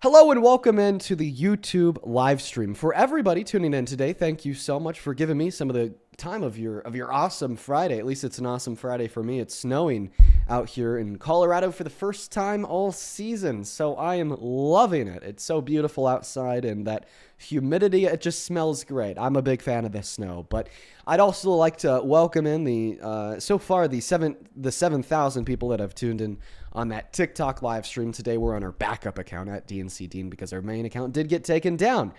Hello and welcome into the YouTube live stream. For everybody tuning in today, thank you so much for giving me some of the time of your awesome Friday. At least it's an awesome Friday for me. It's snowing out here in Colorado for the first time all season, so I am loving it. It's so beautiful outside, and that humidity, it just smells great. I'm a big fan of this snow, but I'd also like to welcome in the so far the 7,000 people that have tuned in on that TikTok live stream today. We're on our backup account at DNC Dean because our main account did get taken down.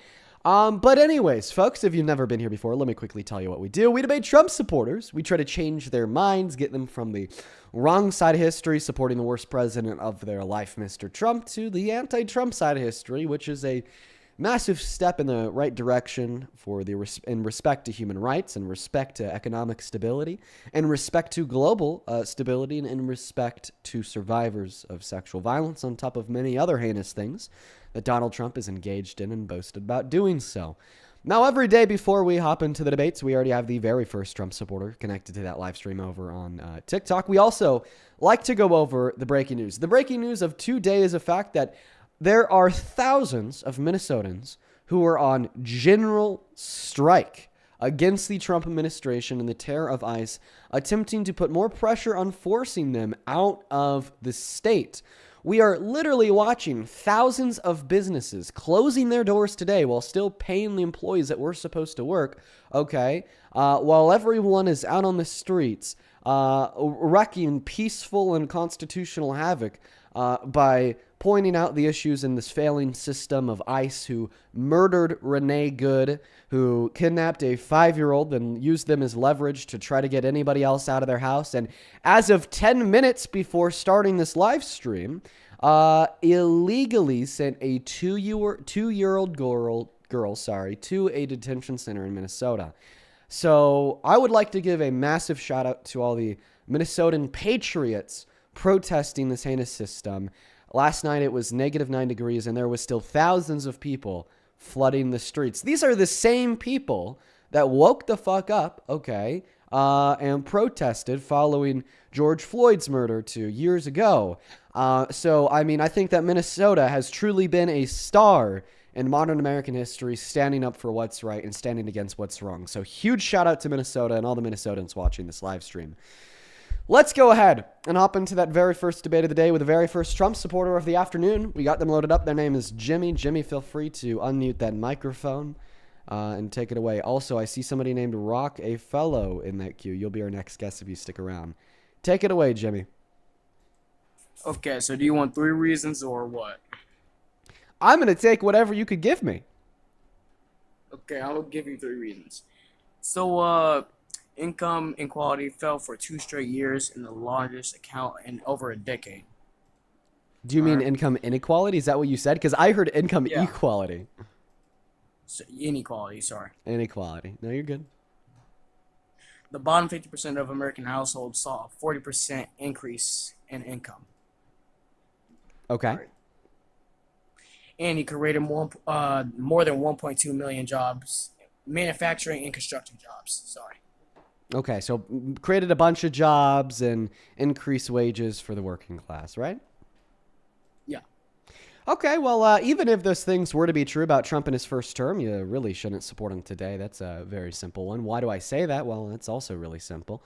But anyways, folks, if you've never been here before, let me quickly tell you what we do. We debate Trump supporters. We try to change their minds, get them from the wrong side of history, supporting the worst president of their life, Mr. Trump, to the anti-Trump side of history, which is a massive step in the right direction for in respect to human rights, in respect to economic stability, in respect to global stability, and in respect to survivors of sexual violence, on top of many other heinous things that Donald Trump is engaged in and boasted about doing so. Now, every day before we hop into the debates, we already have the very first Trump supporter connected to that live stream over on TikTok. We also like to go over the breaking news. The breaking news of today is a fact that there are thousands of Minnesotans who are on general strike against the Trump administration and the terror of ICE, attempting to put more pressure on forcing them out of the state. We are literally watching thousands of businesses closing their doors today while still paying the employees that were supposed to work, while everyone is out on the streets wreaking peaceful and constitutional havoc by pointing out the issues in this failing system of ICE, who murdered Renee Good, who kidnapped a 5-year-old and used them as leverage to try to get anybody else out of their house. And as of 10 minutes before starting this live stream, illegally sent a 2-year-old girl to a detention center in Minnesota. So I would like to give a massive shout out to all the Minnesotan patriots protesting this heinous system. Last night it was -9 degrees and there was still thousands of people flooding the streets. These are the same people that woke the fuck up, and protested following George Floyd's murder 2 years ago. I think that Minnesota has truly been a star in modern American history, standing up for what's right and standing against what's wrong. So huge shout out to Minnesota and all the Minnesotans watching this live stream. Let's go ahead and hop into that very first debate of the day with the very first Trump supporter of the afternoon. We got them loaded up. Their name is Jimmy. Jimmy, feel free to unmute that microphone and take it away. Also, I see somebody named Rock a Fellow in that queue. You'll be our next guest if you stick around. Take it away, Jimmy. Okay, so do you want 3 reasons or what? I'm going to take whatever you could give me. Okay, I'll give you 3 reasons. So, income inequality fell for 2 straight years in the largest account in over a decade. Do you mean income inequality? Is that what you said? Because I heard income equality. So, inequality, sorry. Inequality. No, you're good. The bottom 50% of American households saw a 40% increase in income. Okay. Right. And he created more than 1.2 million jobs, manufacturing and construction jobs. Sorry. Okay, so created a bunch of jobs and increased wages for the working class, right? Yeah. Okay, well, even if those things were to be true about Trump in his first term, you really shouldn't support him today. That's a very simple one. Why do I say that? Well, it's also really simple.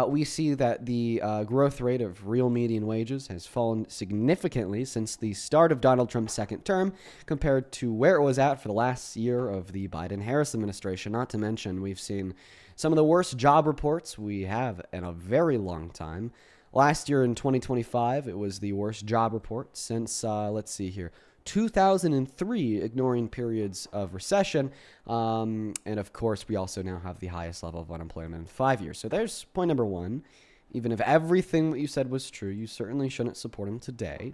We see that the growth rate of real median wages has fallen significantly since the start of Donald Trump's second term compared to where it was at for the last year of the Biden-Harris administration. Not to mention, we've seen some of the worst job reports we have in a very long time. Last year in 2025, it was the worst job report since, 2003, ignoring periods of recession. And of course, we also now have the highest level of unemployment in 5 years. So there's point number one. Even if everything that you said was true, you certainly shouldn't support him today.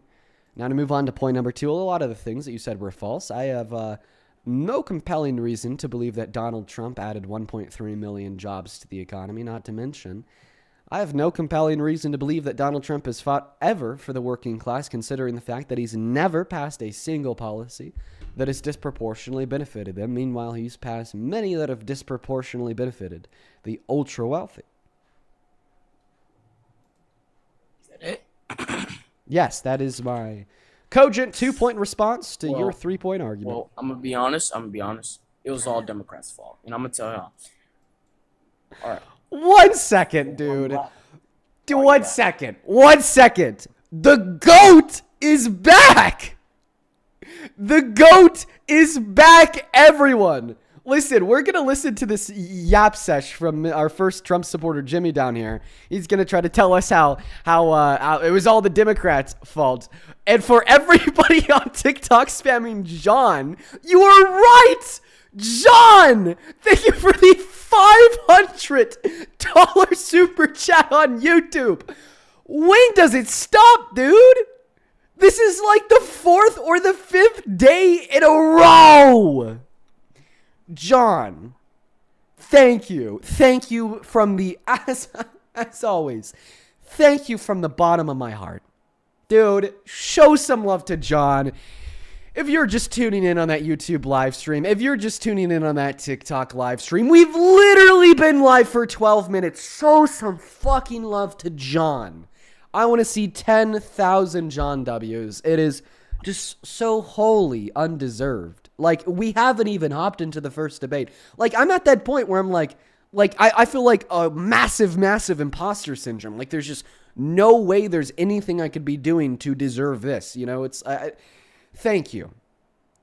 Now to move on to point number two, a lot of the things that you said were false. I have no compelling reason to believe that Donald Trump added 1.3 million jobs to the economy, not to mention I have no compelling reason to believe that Donald Trump has fought ever for the working class, considering the fact that he's never passed a single policy that has disproportionately benefited them. Meanwhile, he's passed many that have disproportionately benefited the ultra wealthy. Is that it? Yes, that is my cogent 2-point response to your Well, 3-point argument. Well, I'm gonna be honest. It was all Democrats' fault, and I'm gonna tell y'all. All right. 1 second, dude. Why Dude, you 1 laugh? second. 1 second. The GOAT is back. The GOAT is back, everyone. Listen, we're going to listen to this yap sesh from our first Trump supporter, Jimmy, down here. He's going to try to tell us how it was all the Democrats' fault. And for everybody on TikTok spamming John, you are right. John, thank you for the $500 super chat on YouTube. When does it stop, dude? This is like the 4th or the 5th day in a row. John, thank you. Thank you from the, as always, thank you from the bottom of my heart. Dude, show some love to John. If you're just tuning in on that YouTube live stream, if you're just tuning in on that TikTok live stream, we've literally been live for 12 minutes. Show some fucking love to John. I want to see 10,000 John W's. It is just so wholly undeserved. Like, we haven't even hopped into the first debate. Like, I'm at that point where I'm like I feel like a massive imposter syndrome. Like, there's just no way there's anything I could be doing to deserve this. You know, thank you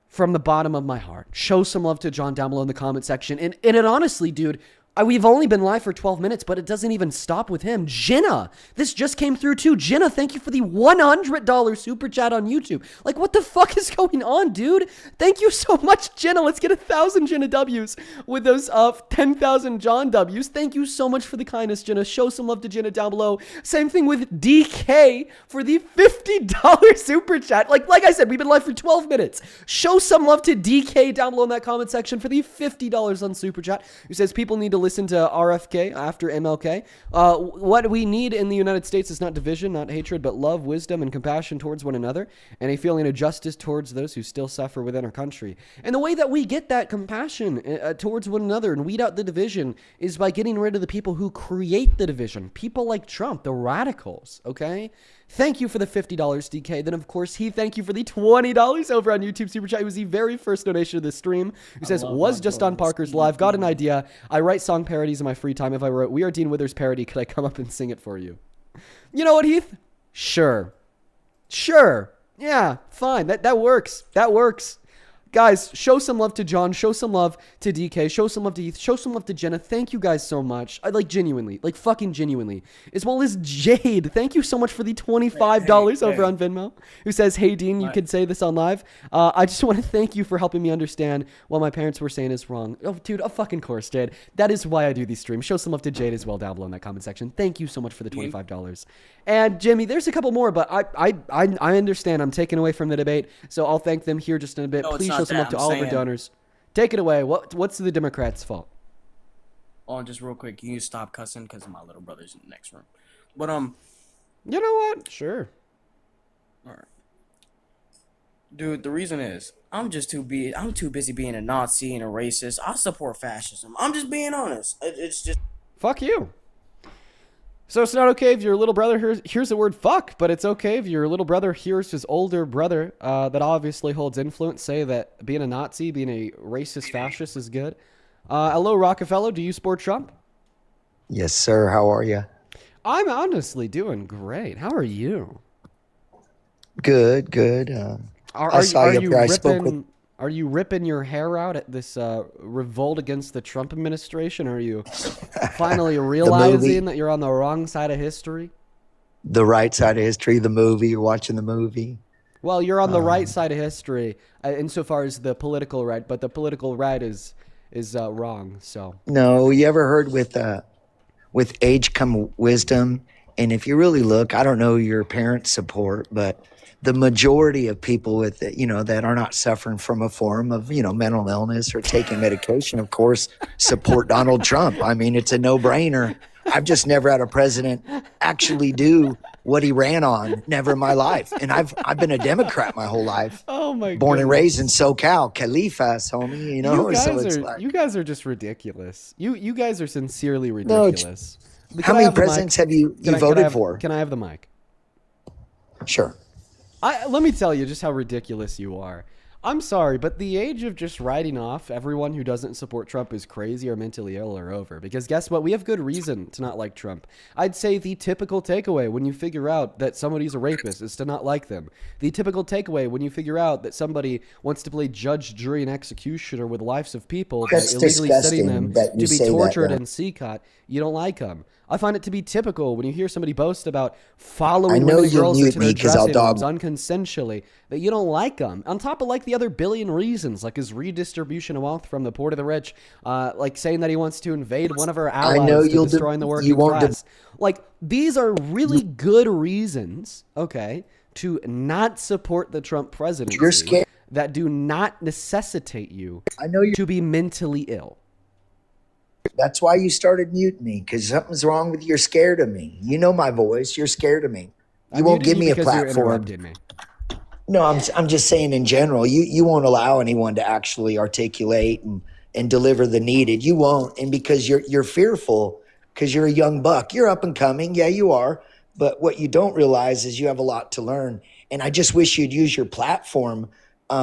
from the bottom of my heart. Show some love to John down below in the comment section. And it honestly, dude, we've only been live for 12 minutes, but it doesn't even stop with him. Jenna, this just came through too. Jenna, thank you for the $100 super chat on YouTube. Like, what the fuck is going on, dude? Thank you so much, Jenna. Let's get 1,000 Jenna W's with those 10,000 John W's. Thank you so much for the kindness, Jenna. Show some love to Jenna down below. Same thing with DK for the $50 super chat. Like I said, we've been live for 12 minutes. Show some love to DK down below in that comment section for the $50 on super chat, who says people need to listen to RFK after MLK. What we need in the United States is not division, not hatred, but love, wisdom, and compassion towards one another, and a feeling of justice towards those who still suffer within our country. And the way that we get that compassion towards one another and weed out the division is by getting rid of the people who create the division. People like Trump, the radicals, okay? Thank you for the $50, DK. Then, of course, thank you for the $20 over on YouTube Super Chat. It was the very first donation of this stream. Who says, was just on Parker's live. Got an idea. I write song parodies in my free time. If I wrote We Are Dean Withers parody, could I come up and sing it for you? You know what, Heath? Sure. Yeah, fine. That works. That works. Guys, show some love to John. Show some love to DK. Show some love to Heath. Show some love to Jenna. Thank you guys so much. I genuinely, fucking genuinely. As well as Jade. Thank you so much for the $25 over on Venmo. Who says, hey, Dean, you could say this on live. I just want to thank you for helping me understand what my parents were saying is wrong. Oh, dude, of fucking course, Jade. That is why I do these streams. Show some love to Jade as well down below in that comment section. Thank you so much for the $25. And Jimmy, there's a couple more, but I understand I'm taking away from the debate, so I'll thank them here just in a bit. No, Please show some love to all of our donors. Take it away. What's the Democrats' fault? Oh, just real quick, you need to stop cussing because my little brother's in the next room. But you know what? Sure. all right, dude. The reason is I'm too busy being a Nazi and a racist. I support fascism. I'm just being honest. It's just Fuck you. So it's not okay if your little brother hears the word fuck, but it's okay if your little brother hears his older brother that obviously holds influence say that being a Nazi, being a racist fascist is good. Hello, Rockefeller. Do you support Trump? Yes, sir. How are you? I'm honestly doing great. How are you? Good. I saw you after I spoke with. Are you ripping your hair out at this revolt against the Trump administration? Or are you finally realizing that you're on the wrong side of history? The right side of history, the movie. You're watching the movie. Well, you're on the right side of history insofar as the political right, but the political right is wrong. So No, you ever heard with age come wisdom? And if you really look, I don't know your parents' support, but the majority of people with that are not suffering from a form of mental illness or taking medication, of course, support Donald Trump. I mean, it's a no-brainer. I've just never had a president actually do what he ran on. Never in my life, and I've been a Democrat my whole life. Oh my! Born and raised in SoCal, Califas, homie. You guys are just ridiculous. You guys are sincerely ridiculous. How many presidents have you voted for? Can I have the mic? Sure. Let me tell you just how ridiculous you are. I'm sorry, but the age of just writing off everyone who doesn't support Trump is crazy or mentally ill are over. Because guess what? We have good reason to not like Trump. I'd say the typical takeaway when you figure out that somebody's a rapist is to not like them. The typical takeaway when you figure out that somebody wants to play judge, jury, and executioner with the lives of people by That's illegally setting them disgusting that you to be say that, tortured though. and CCOT, you don't like them. I find it to be typical when you hear somebody boast about I following know women and you'll girls mute into me their because I'll dressing rooms dog. unconsensually, that you don't like them. On top of like the other billion reasons, like his redistribution of wealth from the poor to the rich, like saying that he wants to invade one of our I know allies to you'll destroying the you working won't. class. Like these are really good reasons, okay, to not support the Trump You're presidency scared. that do not necessitate you I know you're. to be mentally ill. That's why you started muting me, because something's wrong with you. You're scared of me. You know my voice. You're scared of me. I You won't muted give you me a because you're platform. interrupting me. No, I'm just saying in general. You won't allow anyone to actually articulate and deliver the needed. You won't, and because you're fearful, because you're a young buck. You're up and coming. Yeah, you are. But what you don't realize is you have a lot to learn. And I just wish you'd use your platform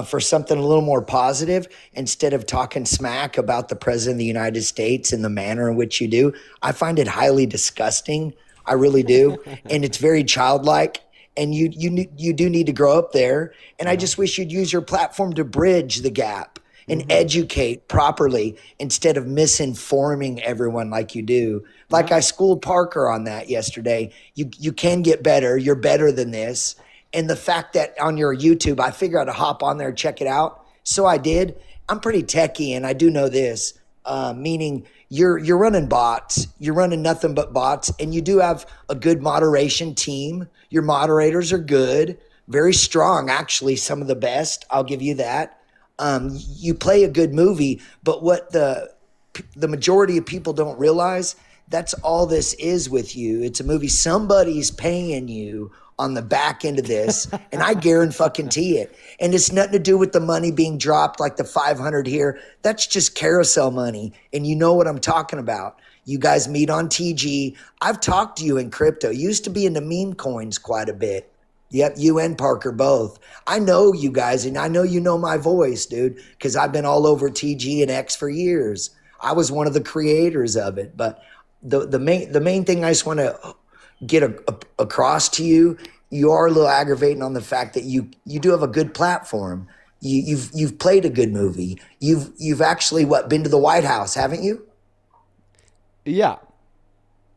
for something a little more positive instead of talking smack about the president of the United States and the manner in which you do. I find it highly disgusting. I really do, and it's very childlike. And you do need to grow up there. And I Yeah. just wish you'd use your platform to bridge the gap and Mm-hmm. educate properly instead of misinforming everyone like you do. Like Yeah. I schooled Parker on that yesterday. You can get better. You're better than this. And the fact that on your YouTube, I figured out to hop on there and check it out. So I did. I'm pretty techie, and I do know this. Meaning you're running bots, you're running nothing but bots, and you do have a good moderation team. Your moderators are good, very strong, actually, some of the best. I'll give you that. You play a good movie, but what the majority of people don't realize, that's all this is with you. It's a movie. Somebody's paying you on the back end of this, and I guarantee it. And it's nothing to do with the money being dropped, like the 500 here. That's just carousel money, and you know what I'm talking about. You guys meet on TG. I've talked to you in crypto. You used to be into meme coins quite a bit. Yep, you and Parker both. I know you guys, and I know you know my voice, dude, because I've been all over TG and X for years. I was one of the creators of it. But the main thing I just want to get across to you, you are a little aggravating on the fact that you do have a good platform. You've played a good movie. You've actually been to the White House, haven't you? Yeah.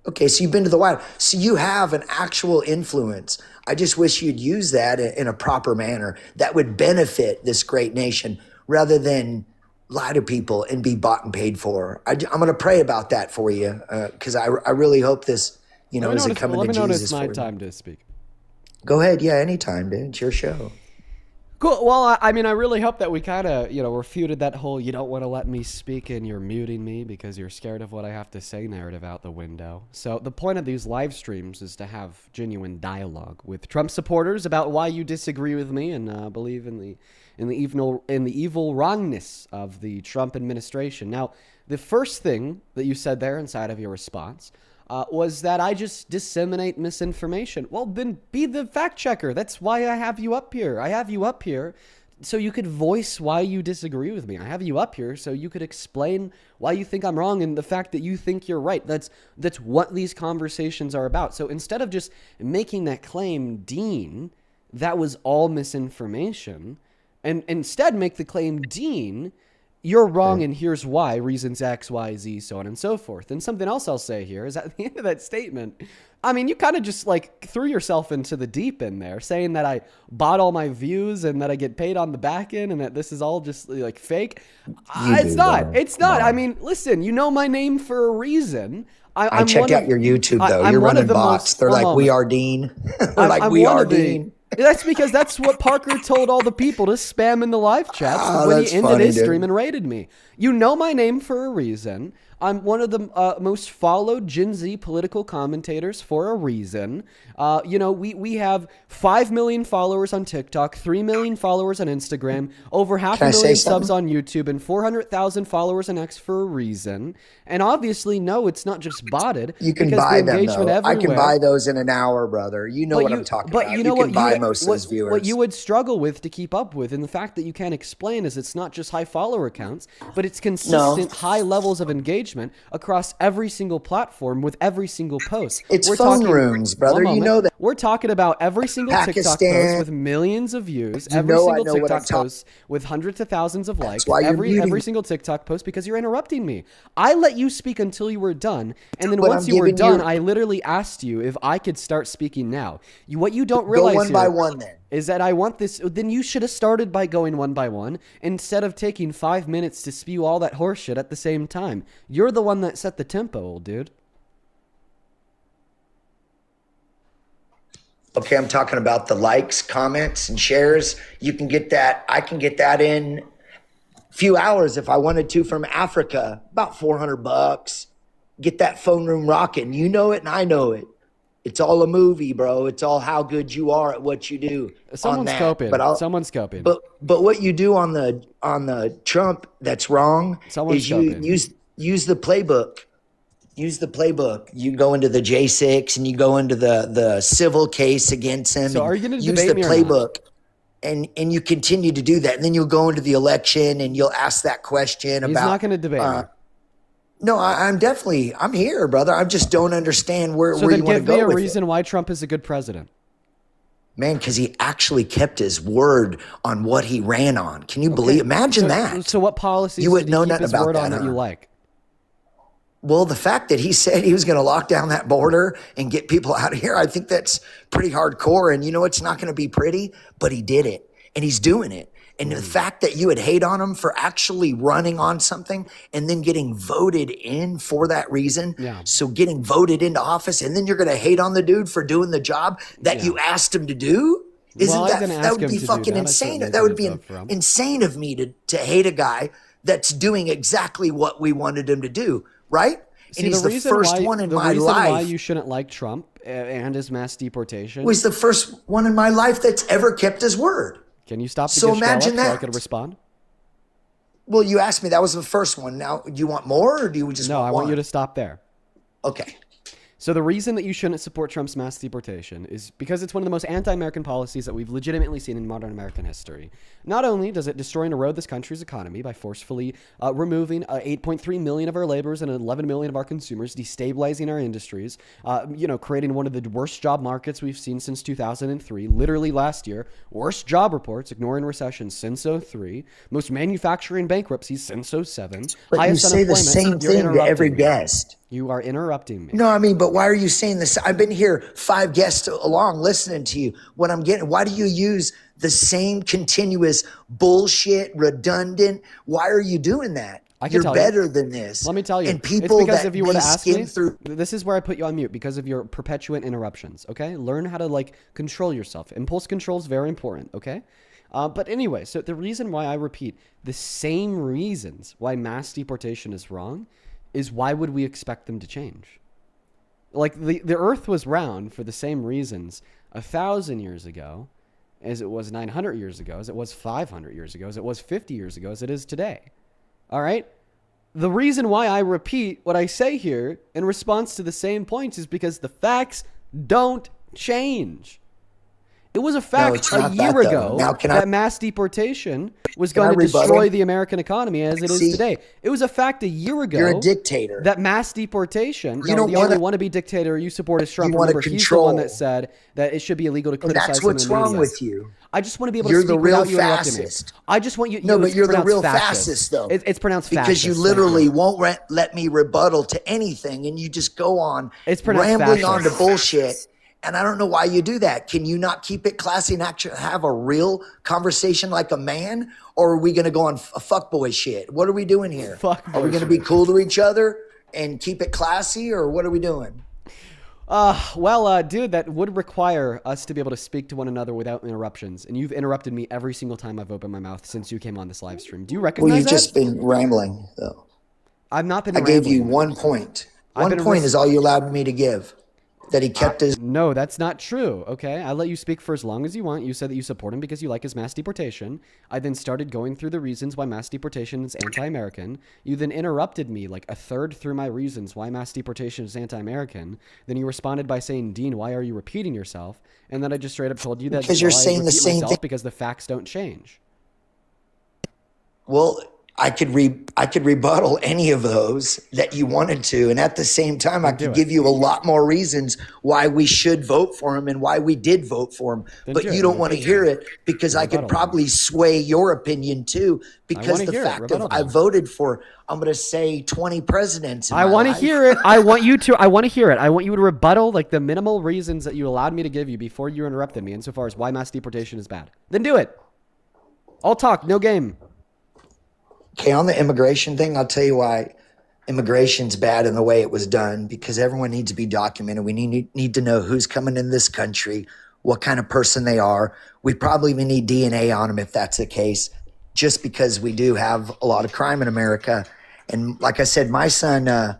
Okay, so you've been to the White House. So you have an actual influence. I just wish you'd use that in a proper manner that would benefit this great nation rather than lie to people and be bought and paid for. I'm going to pray about that for you because I really hope this, is a coming to Let me know when Jesus it's my for you. time to speak. Go ahead. Yeah, anytime, dude. It's your show. Cool. Well, I mean, I really hope that we kind of, refuted that whole "you don't want to let me speak and you're muting me because you're scared of what I have to say" narrative out the window. So the point of these live streams is to have genuine dialogue with Trump supporters about why you disagree with me and believe in the evil wrongness of the Trump administration. Now, the first thing that you said there inside of your response was that I just disseminate misinformation. Well, then be the fact checker. That's why I have you up here. I have you up here so you could voice why you disagree with me. I have you up here so you could explain why you think I'm wrong and the fact that you think you're right. That's what these conversations are about. So instead of just making that claim, Dean, that was all misinformation, and instead make the claim, Dean, you're wrong, and here's why, reasons X, Y, Z, so on and so forth. And something else I'll say here is at the end of that statement, I mean, you kind of just threw yourself into the deep end there, saying that I bought all my views and that I get paid on the back end and that this is all just fake. It's not. It's not. I mean, listen, you know my name for a reason. I checked out your YouTube, though. I'm You're one of running the bots. They're like, we are Dean. They're like, we are Dean. That's because that's what Parker told all the people to spam in the live chats when he ended his stream and raided me. You know my name for a reason. I'm one of the most followed Gen Z political commentators for a reason. We have 5 million followers on TikTok, 3 million followers on Instagram, over half Can a I say million subs something? on YouTube, and 400,000 followers on X for a reason. And obviously, no, it's not just botted You can because the buy them engagement though. I can everywhere. buy those in an hour, brother. You know what I'm talking But you about. know You what can buy most of those what you viewers. would struggle with to keep up with, and the fact that you can't explain is it's not just high follower counts, but it's No, consistent high levels of engagement across every single platform with every single post. it's We're phone talking rooms, one brother. You moment. know that. We're talking about every single TikTok post Pakistan. with millions of views, You every know I single know what I'm TikTok talking. post with hundreds of thousands of That's likes, why you're muting every me. single TikTok post because you're interrupting me. I let you speak until you were done, and then But once I'm you were giving done, you. I literally asked you if I could start speaking now. What you don't Go realize one by here one then. is that I want this. Then you should have started by going one by one instead of taking 5 minutes to spew all that horseshit at the same time. You're the one that set the tempo, old dude. Okay, I'm talking about the likes, comments, and shares. You can get that. I can get that in a few hours if I wanted to from Africa. About $400. Get that phone room rocking. You know it, and I know it. It's all a movie, bro. It's all how good you are at what you do on Someone's that. But scoping. I'll. Someone's scoping. But what you do on the Trump that's wrong Someone's is you scoping. use the playbook. Use the playbook. You go into the J6 and you go into the civil case against him. So And are you going to use debate the me or not? playbook, and you continue to do that. And then you'll go into the election and you'll ask that question He's about. not going to debate me. No, I'm here, brother. I just don't understand where So you then want to give me go a with reason it, why Trump is a good president. man. Because he actually kept his word on what he ran on. Can you believe? Imagine that. So what policies You did wouldn't he know keep nothing his about word on that, that you huh? like? Well, the fact that he said he was going to lock down that border and get people out of here, I think that's pretty hardcore. And you know, it's not going to be pretty, but he did it and he's doing it. And the fact that you would hate on him for actually running on something and then getting voted in for that reason. Yeah. So getting voted into office and then you're going to hate on the dude for doing the job that Yeah. you asked him to do. Isn't I didn't that ask would him be to do fucking that. I insane? certainly That would didn't be vote for him. insane of me to hate a guy that's doing exactly what we wanted him to do. Right. See, And he's the first one in my why life. you shouldn't like Trump and his mass deportation. Was the first one in my life that's ever kept his word. Can you stop the So Gestalt imagine so I that. could respond? Well, you asked me that was the first one. Now, do you want more or do you just No, want I one? want you to stop there. Okay. So the reason that you shouldn't support Trump's mass deportation is because it's one of the most anti-American policies that we've legitimately seen in modern American history. Not only does it destroy and erode this country's economy by forcefully removing 8.3 million of our laborers and 11 million of our consumers, destabilizing our industries, creating one of the worst job markets we've seen since 2003, literally last year, worst job reports, ignoring recession since '03, most manufacturing bankruptcies since '07, But you highest say the unemployment. same You're thing to every interrupting me. guest. You are interrupting me. No, I mean, but why are you saying this? I've been here 5 guests along listening to you. What I'm getting, why do you use the same continuous bullshit, redundant? Why are you doing that? I can You're tell you. better than this. Let me tell you. And people it's because that if you were to may ask skim me, through. this is where I put you on mute because of your perpetuant interruptions. Okay, learn how to control yourself. Impulse control is very important. Okay, but anyway, so the reason why I repeat the same reasons why mass deportation is wrong is why would we expect them to change? Like the Earth was round for the same reasons 1,000 years ago, as it was 900 years ago, as it was 500 years ago, as it was 50 years ago, as it is today. All right. The reason why I repeat what I say here in response to the same points is because the facts don't change. It was a fact it's a not year that, though. ago Now, can that I- mass deportation was Can I going to rebuttal? destroy the American economy as it is See, today. It was a fact a year ago. You're a dictator. That mass deportation, You don't the only wanna- wannabe dictator you support is Trump. You wanna Remember, he's the one control. that said that it should be illegal to And criticize that's him in what's the wrong media. with you. I just want to be able You're to the speak real without you interrupting fascist. me. I just want you. No, but it's you're the pronounced real fascist. fascist, though. It's pronounced because fascist. you Thank literally won't let me rebuttal to anything, and you just go on It's pronounced rambling fascist. on to bullshit. And I don't know why you do that. Can you not keep it classy and actually have a real conversation like a man? Or are we going to go on a fuckboy shit? What are we doing here? Fuckboy Are we going to be cool to each other and keep it classy, or what are we doing? Dude, that would require us to be able to speak to one another without interruptions. And you've interrupted me every single time I've opened my mouth since you came on this live stream. Do you recognize Well, you've that? just been rambling, though. I've not been I gave you rambling. 1 point. I've 1 been point is all you allowed me to give. That he kept his. No, that's not true. Okay, I let you speak for as long as you want. You said that you support him because you like his mass deportation. I then started going through the reasons why mass deportation is anti-American. You then interrupted me like a third through my reasons why mass deportation is anti-American. Then you responded by saying, "Dean, why are you repeating yourself?" And then I just straight up told you that Because you're well, I saying the repeat same myself thing. because the facts don't change. Well, I could rebuttal any of those that you wanted to, and at the same time, I do could it. give you a lot more reasons why we should vote for him and why we did vote for him. Then But do it. you don't want to hear it because I could Rebuttal. probably sway your opinion too. Because wanna the hear it. fact of Rebuttal I then. voted for, I'm going to say 20 presidents. I want to hear it. I want you to. I want to hear it. I want you to rebuttal like the minimal reasons that you allowed me to give you before you interrupted me, insofar as why mass deportation is bad. Then do it. I'll talk. No game. Okay, on the immigration thing, I'll tell you why immigration's bad in the way it was done, because everyone needs to be documented. We need to know who's coming in this country, what kind of person they are. We probably even need DNA on them if that's the case, just because we do have a lot of crime in America. And like I said, my son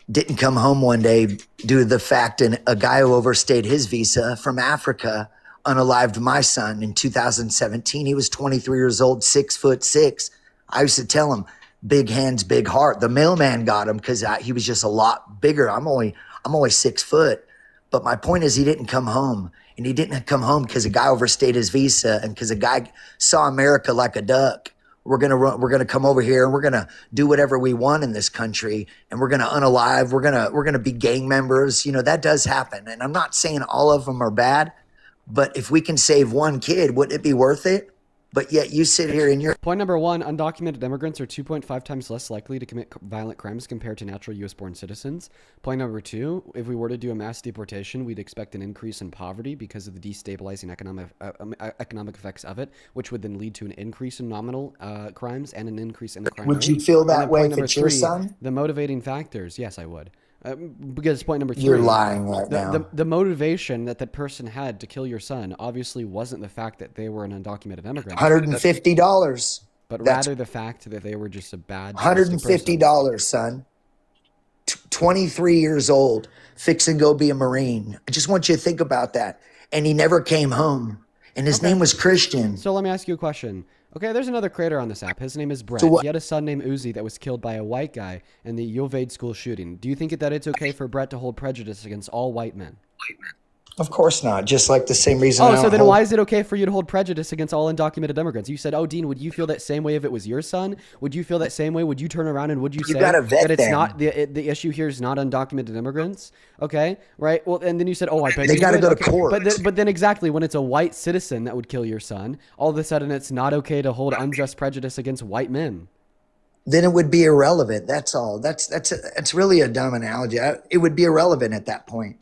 didn't come home one day due to the fact that a guy who overstayed his visa from Africa unalived my son in 2017. He was 23 years old, 6'6". I used to tell him, big hands, big heart. The mailman got him because he was just a lot bigger. I'm only 6 foot. But my point is, he didn't come home. And he didn't come home because a guy overstayed his visa and because a guy saw America like a duck. We're gonna come over here and we're gonna do whatever we want in this country, and we're gonna unalive. We're gonna be gang members. You know, that does happen. And I'm not saying all of them are bad, but if we can save one kid, wouldn't it be worth it? But yet you sit here and you're. Point number one, undocumented immigrants are 2.5 times less likely to commit violent crimes compared to natural U.S.-born citizens. Point number two, if we were to do a mass deportation, we'd expect an increase in poverty because of the destabilizing economic effects of it, which would then lead to an increase in nominal crimes and an increase in the crime Would rate. you feel And that then way point if number it's your three, son? the motivating factors, yes, I would. Because point number 3, You're lying right now. the motivation that person had to kill your son obviously wasn't the fact that they were an undocumented immigrant, $150. but That's rather the fact that they were just a bad trusted person. $150, son. 23 years old, fix and go be a Marine. I just want you to think about that. And he never came home. And his name was Christian. So let me ask you a question. Okay, there's another creator on this app. His name is Brett. So what- He had a son named Uzi that was killed by a white guy in the U of A school shooting. Do you think that it's okay for Brett to hold prejudice against all white men? Of course not. Just like the same reason. Oh, I so don't then hold- why is it okay for you to hold prejudice against all undocumented immigrants? You said, oh, Dean, would you feel that same way if it was your son? Would you feel that same way? Would you turn around and would you say gotta vet that it's them. not the issue here is not undocumented immigrants? Okay, right. Well, and then you said, oh, I bet They you gotta would. go to Okay, court. But then exactly when it's a white citizen that would kill your son, all of a sudden it's not okay to hold unjust prejudice against white men. Then it would be irrelevant. That's all. That's really a dumb analogy. It would be irrelevant at that point.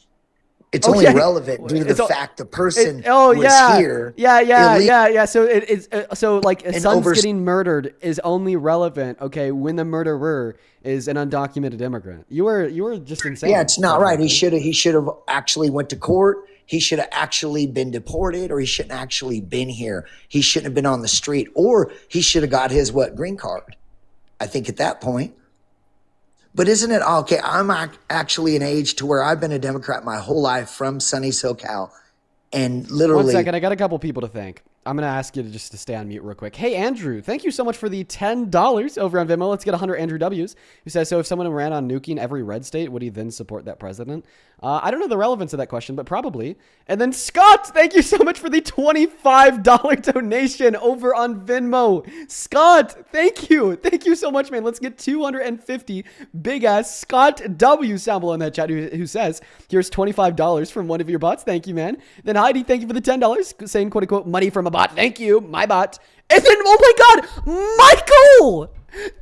It's only Okay. relevant due to It's the all- fact the person Oh was yeah, here. yeah. illegal- So it's so like a And son's over- getting murdered is only relevant, okay, when the murderer is an undocumented immigrant. You were just insane. Yeah, it's not quite right. frankly. He should have actually went to court. He should have actually been deported, or he shouldn't actually been here. He shouldn't have been on the street, or he should have got his green card. I think at that point. But isn't it okay? I'm actually an age to where I've been a Democrat my whole life from sunny SoCal, and literally. 1 second, I got a couple people to thank. I'm going to ask you to stay on mute real quick. Hey, Andrew, thank you so much for the $10 over on Venmo. Let's get 100 Andrew W's, who says, so if someone ran on nuking every red state, would he then support that president? I don't know the relevance of that question, but probably. And then Scott, thank you so much for the $25 donation over on Venmo. Scott, thank you. Thank you so much, man. Let's get 250 big-ass Scott W. Sample in that chat who says, here's $25 from one of your bots. Thank you, man. Then Heidi, thank you for the $10, saying, quote-unquote, money from a bot. Thank you, my bot. And then, oh my God, Michael!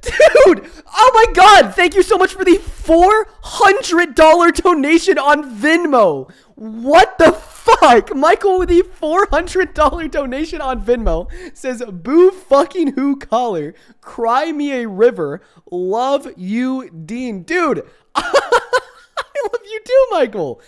Dude, oh my God, thank you so much for the $400 donation on Venmo. What the fuck? Michael with the $400 donation on Venmo says, boo fucking who caller, cry me a river, love you, Dean. Dude, I love you too, Michael.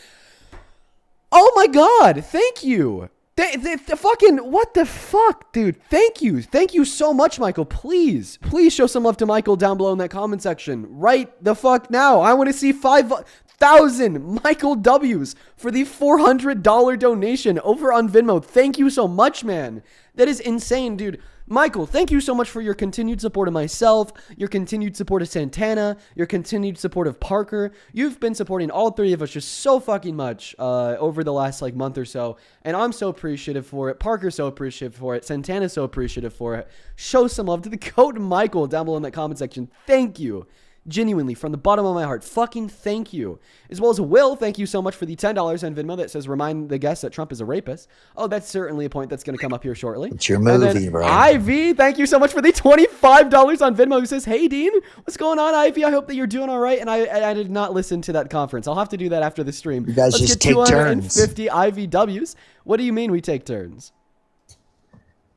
Oh my God, thank you. The fucking, what the fuck, dude? Thank you so much, Michael. Please show some love to Michael down below in that comment section right the fuck now. I want to see 5,000 Michael W's for the $400 donation over on Venmo. Thank you so much, man. That is insane, dude. Michael, thank you so much for your continued support of myself, your continued support of Santana, your continued support of Parker. You've been supporting all three of us just so fucking much over the last like month or so, and I'm so appreciative for it. Parker's so appreciative for it. Santana's so appreciative for it. Show some love to the code Michael down below in that comment section. Thank you. Genuinely, from the bottom of my heart, fucking thank you. As well as Will, thank you so much for the $10 on Venmo that says, remind the guests that Trump is a rapist. Oh, that's certainly a point that's going to come up here shortly. It's your movie, bro. Ivy, thank you so much for the $25 on Venmo who says, hey, Dean, what's going on, Ivy? I hope that you're doing all right. And I did not listen to that conference. I'll have to do that after the stream. You guys just take turns. 250 IVWs. What do you mean we take turns?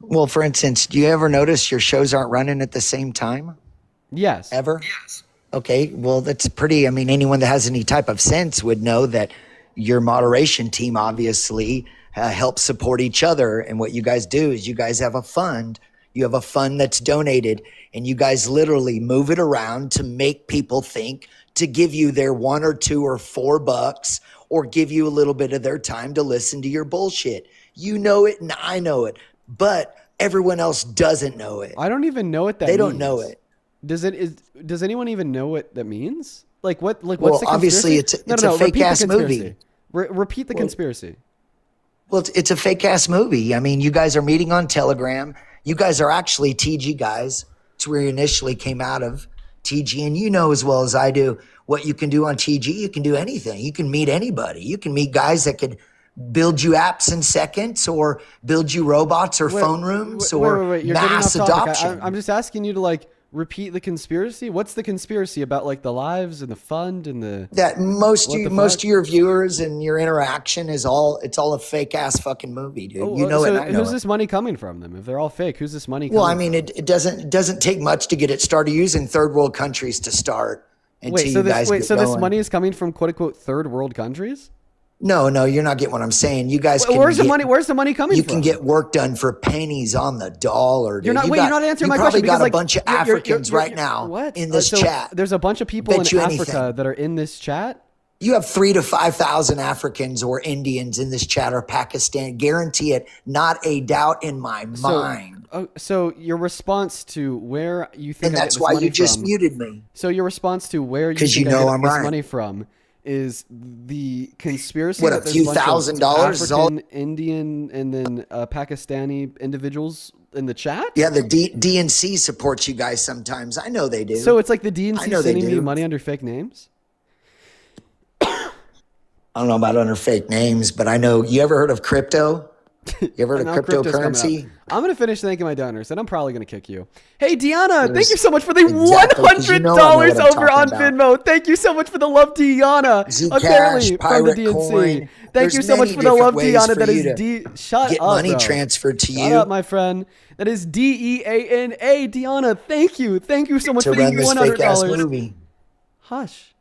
Well, for instance, do you ever notice your shows aren't running at the same time? Yes. Ever? Yes. Okay, well, that's pretty, I mean, anyone that has any type of sense would know that your moderation team obviously helps support each other. And what you guys do is you guys have a fund. You have a fund that's donated, and you guys literally move it around to make people think, to give you their $1 or $2 or $4, or give you a little bit of their time to listen to your bullshit. You know it, and I know it, but everyone else doesn't know it. I don't even know what that They means. don't know it. Does anyone even know what that means? Like what? Like Well, what's the obviously conspiracy? it's a fake ass conspiracy. movie. Repeat the conspiracy. Well, it's a fake ass movie. I mean, you guys are meeting on Telegram. You guys are actually TG guys. It's where you initially came out of TG. And you know as well as I do what you can do on TG. You can do anything. You can meet anybody. You can meet guys that could build you apps in seconds, or build you robots or phone rooms, or You're mass getting off topic. adoption. I'm just asking you to like repeat the conspiracy. What's the conspiracy about, like the lives and the fund and the That most fuck? of your viewers and your interaction is it's all a fake ass fucking movie, dude. Oh, You know so it. I know who's it. this money coming from them? If they're all fake, who's this money coming Well, I mean, from? it doesn't take much to get it started. Using third world countries to start until you guys get so this going. money is coming from quote unquote third world countries? No, you're not getting what I'm saying. You guys can Where's the money? Where's the money coming You from? can get work done for pennies on the dollar. Dude. You're not. You Wait, you're not answering my question. You probably got because, a bunch of Africans right now in this So chat. There's a bunch of people in Bet you Africa anything. that are in this chat. You have 3,000 to 5,000 Africans or Indians in this chat, or Pakistan. Guarantee it. Not a doubt in my mind. So your response to where you think And I get that's this why money you just from- muted me. So your response to where you 'Cause think you I know get I'm this right. money from is the conspiracy What, a that there's few bunch of $1,000 is all- African, Indian, and then Pakistani individuals in the chat? Yeah, the DNC supports you guys sometimes. I know they do. So it's like the I DNC know they sending me do. money under fake names? I don't know about under fake names, but I know. You ever heard of crypto? You ever heard Now of crypto's coming cryptocurrency? up. I'm going to finish thanking my donors, and I'm probably going to kick you. Hey, Deanna, thank you so much for the Exactly, 'cause you know I know $100 what I'm over on talking Venmo. Thank you so much for the love, Deanna. Zcash, Apparently, from the Pirate DNC. Coin. Thank There's you so much many for the love, different ways Deanna. for That you is to Shut get up, money bro. transferred to Shut you. up, my friend. That is DEANA. Deanna, thank you. Thank you so much to for the run this fake ass $100. movie. Hush.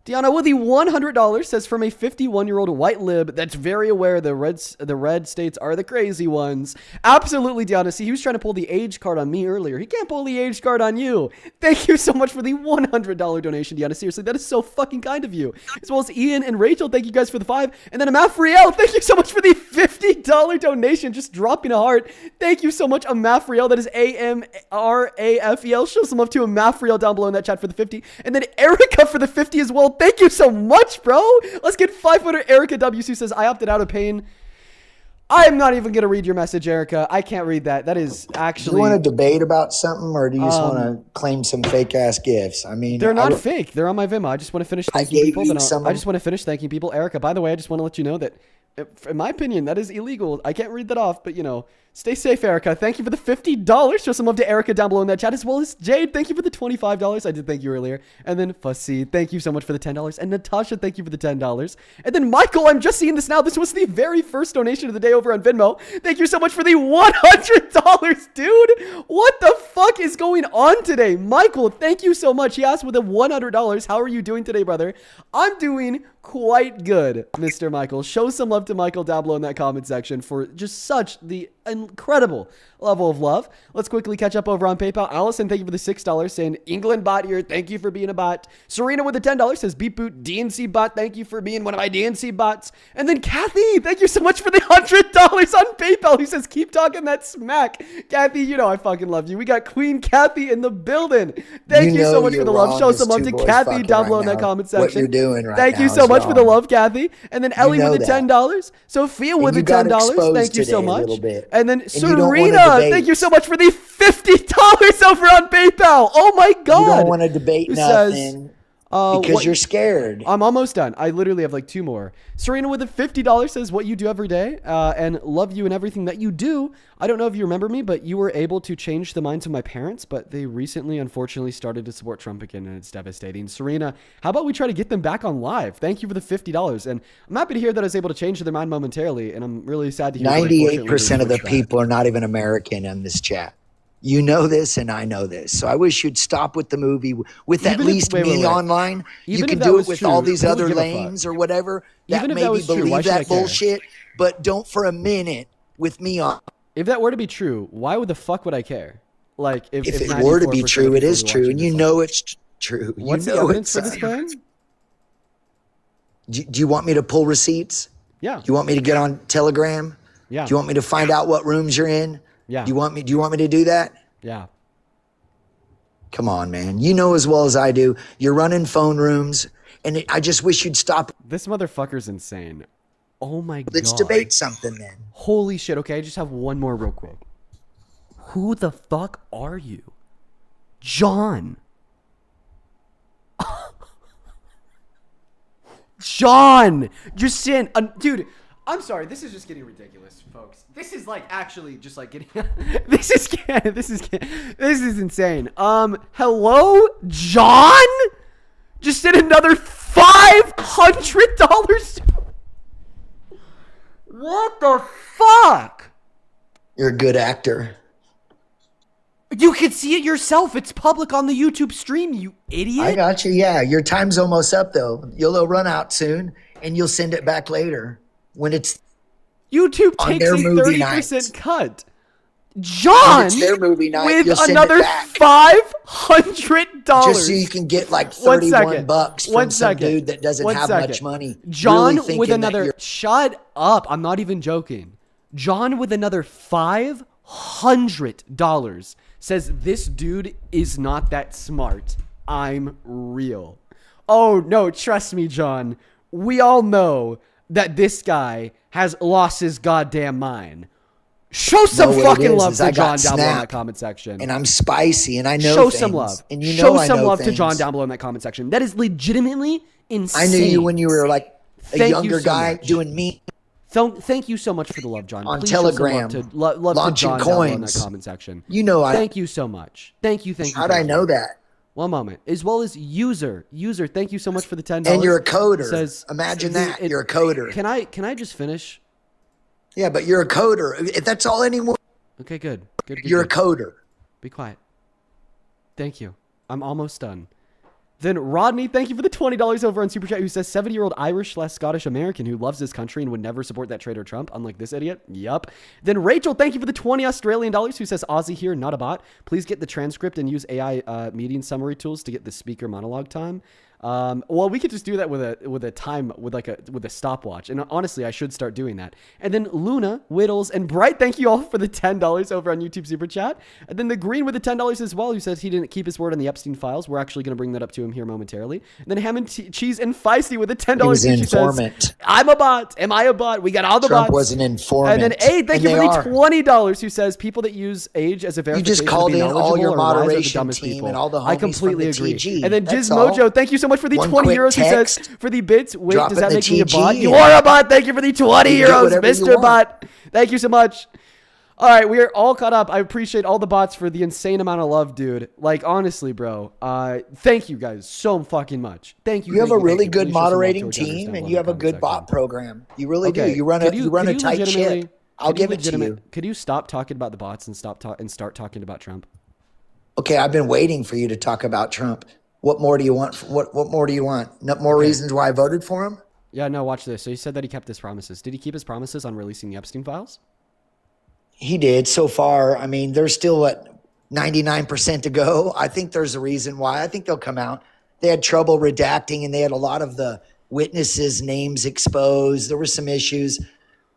Deanna, with the $100 says from a 51-year-old white lib that's very aware the red states are the crazy ones. Absolutely, Deanna. See, he was trying to pull the age card on me earlier. He can't pull the age card on you. Thank you so much for the $100 donation, Deanna. Seriously, that is so fucking kind of you. As well as Ian and Rachel, thank you guys for the 5. And then Amafriel, thank you so much for the $50 donation. Just dropping a heart. Thank you so much, Amafriel. That is AMRAFEL. Show some love to Amafriel down below in that chat for the 50. And then Erica for the 50 as well. Thank you so much, bro. Let's get 500. Erica W. who says, I opted out of paying. I'm not even going to read your message, Erica. I can't read that. That is Do actually... you want to debate about something, or do you just want to claim some fake ass gifts? I mean, They're not fake. They're on my Venmo. I just want to finish thanking gave people. you Then some I just want to finish thanking people. Erica, by the way, I just want to let you know that, in my opinion, that is illegal. I can't read that off, but, you know, stay safe, Erica. Thank you for the $50. Show some love to Erica down below in that chat, as well as Jade. Thank you for the $25. I did thank you earlier. And then Fussy, thank you so much for the $10. And Natasha, thank you for the $10. And then Michael, I'm just seeing this now. This was the very first donation of the day over on Venmo. Thank you so much for the $100, dude. What the fuck fuck is going on today? Michael, thank you so much. He asked with a $100. How are you doing today, brother? I'm doing quite good, Mr. Michael. Show some love to Michael down below in that comment section for just such the incredible level of love. Let's quickly catch up over on PayPal. Allison, thank you for the $6 saying England bot here. Thank you for being a bot. Serena with the $10 says Beep Boot DNC bot. Thank you for being one of my DNC bots. And then Kathy, thank you so much for the $100 on PayPal. He says keep talking that smack. Kathy, you know I fucking love you. We got Queen Kathy in the building. Thank you so much for the love. Show some love to Kathy down below in that comment section. What you're doing right now. Thank you so much for the love, Kathy. And then Ellie with the $10. Sophia with the $10. Thank you so much. And then Serena, thank you so much for the $50 over on PayPal. Oh my God. You don't want to debate nothing because you're scared. I'm almost done. I literally have like 2 more. Serena with the $50 says what you do every day and love you and everything that you do. I don't know if you remember me, but you were able to change the minds of my parents, but they recently, unfortunately, started to support Trump again, and it's devastating. Serena, how about we try to get them back on live? Thank you for the $50. And I'm happy to hear that I was able to change their mind momentarily, and I'm really sad to hear 98% of the people are not even American in this chat. You know this, and I know this. So I wish you'd stop with the movie with at least me online. You can do it with all these other lanes or whatever that maybe believe that bullshit, but don't for a minute with me on. If that were to be true, why would the fuck would I care? Like, if it were to be true, it is true, and you know it's true. What's the evidence for this claim? Do you want me to pull receipts? Yeah. Do you want me to get on Telegram? Yeah. Do you want me to find out what rooms you're in? Yeah. Do you want me to do that? Yeah. Come on, man. You know as well as I do. You're running phone rooms, and I just wish you'd stop. This motherfucker's insane. Oh my God. Let's debate something then. Holy shit. Okay, I just have one more real quick. Who the fuck are you? John. John. Just saying. Dude, I'm sorry. This is just getting ridiculous, folks. This is like actually just like getting. This is insane. Hello, John. Just did another $500. What the fuck? You're a good actor. You can see it yourself. It's public on the YouTube stream, you idiot. I got you. Yeah, your time's almost up though. You'll run out soon, and you'll send it back later when it's. YouTube takes a 30% cut. John, their movie night, with another $500. Just so you can get like 31 bucks from some dude that doesn't have much money. John with another, shut up. I'm not even joking. John with another $500 says this dude is not that smart. I'm real. Oh no, trust me, John. We all know that this guy has lost his goddamn mind. Show some fucking love to John down below in that comment section. And I'm spicy and I know Show some love. And you know Show some love to John down below in that comment section. That is legitimately insane. I knew you when you were like a younger guy doing me. Thank you so much for the love, John. On Please Telegram, love to John down below in that comment section. You know Thank you so much. Thank you. How'd I know that? One moment. As well as user, thank you so much for the $10. And you're a coder. Imagine that. You're a coder. Can I just finish? Yeah, but you're a coder. If that's all anymore. Okay, good. You're a coder. Be quiet. Thank you. I'm almost done. Then Rodney, thank you for the $20 over on Super Chat, who says 70-year-old Irish/Scottish American who loves this country and would never support that traitor Trump, unlike this idiot. Yup. Then Rachel, thank you for the 20 Australian dollars, who says Aussie here, not a bot. Please get the transcript and use AI meeting summary tools to get the speaker monologue time. Well, we could just do that with a stopwatch. And honestly, I should start doing that. And then Luna, Whittles, and Bright, thank you all for the $10 over on YouTube Super Chat. And then the Green with the $10 as well, who says he didn't keep his word on the Epstein files. We're actually going to bring that up to him here momentarily. And then Ham and Cheese and Feisty with the $10. He was an informant. Says, I'm a bot. Am I a bot? We got all the Trump bots. was an informant. And then A, thank you for the $20, who says people that use age as a verification. You just called in all your moderation team people. And all the homies I completely from the agree. TG. And then Gizmojo, thank you so much for the 20 euros. He says for the bits. Wait, does that make me a bot? You are a bot. Thank you for the 20 euros, Mr. Bot. Thank you so much. All right, we are all caught up. I appreciate all the bots for the insane amount of love, dude. Like, honestly, bro. Thank you guys so fucking much. Thank you. You have a really good moderating team, and you have a good bot program. You really do. You run a tight ship. I'll give it to you. Could you stop talking about the bots and start talking about Trump? Okay, I've been waiting for you to talk about Trump. What more do you want? What more do you want? No more reasons why I voted for him? Yeah, no, watch this. So he said that he kept his promises. Did he keep his promises on releasing the Epstein files? He did so far. I mean, there's still what 99% to go. I think there's a reason why. I think they'll come out. They had trouble redacting, and they had a lot of the witnesses' names exposed. There were some issues.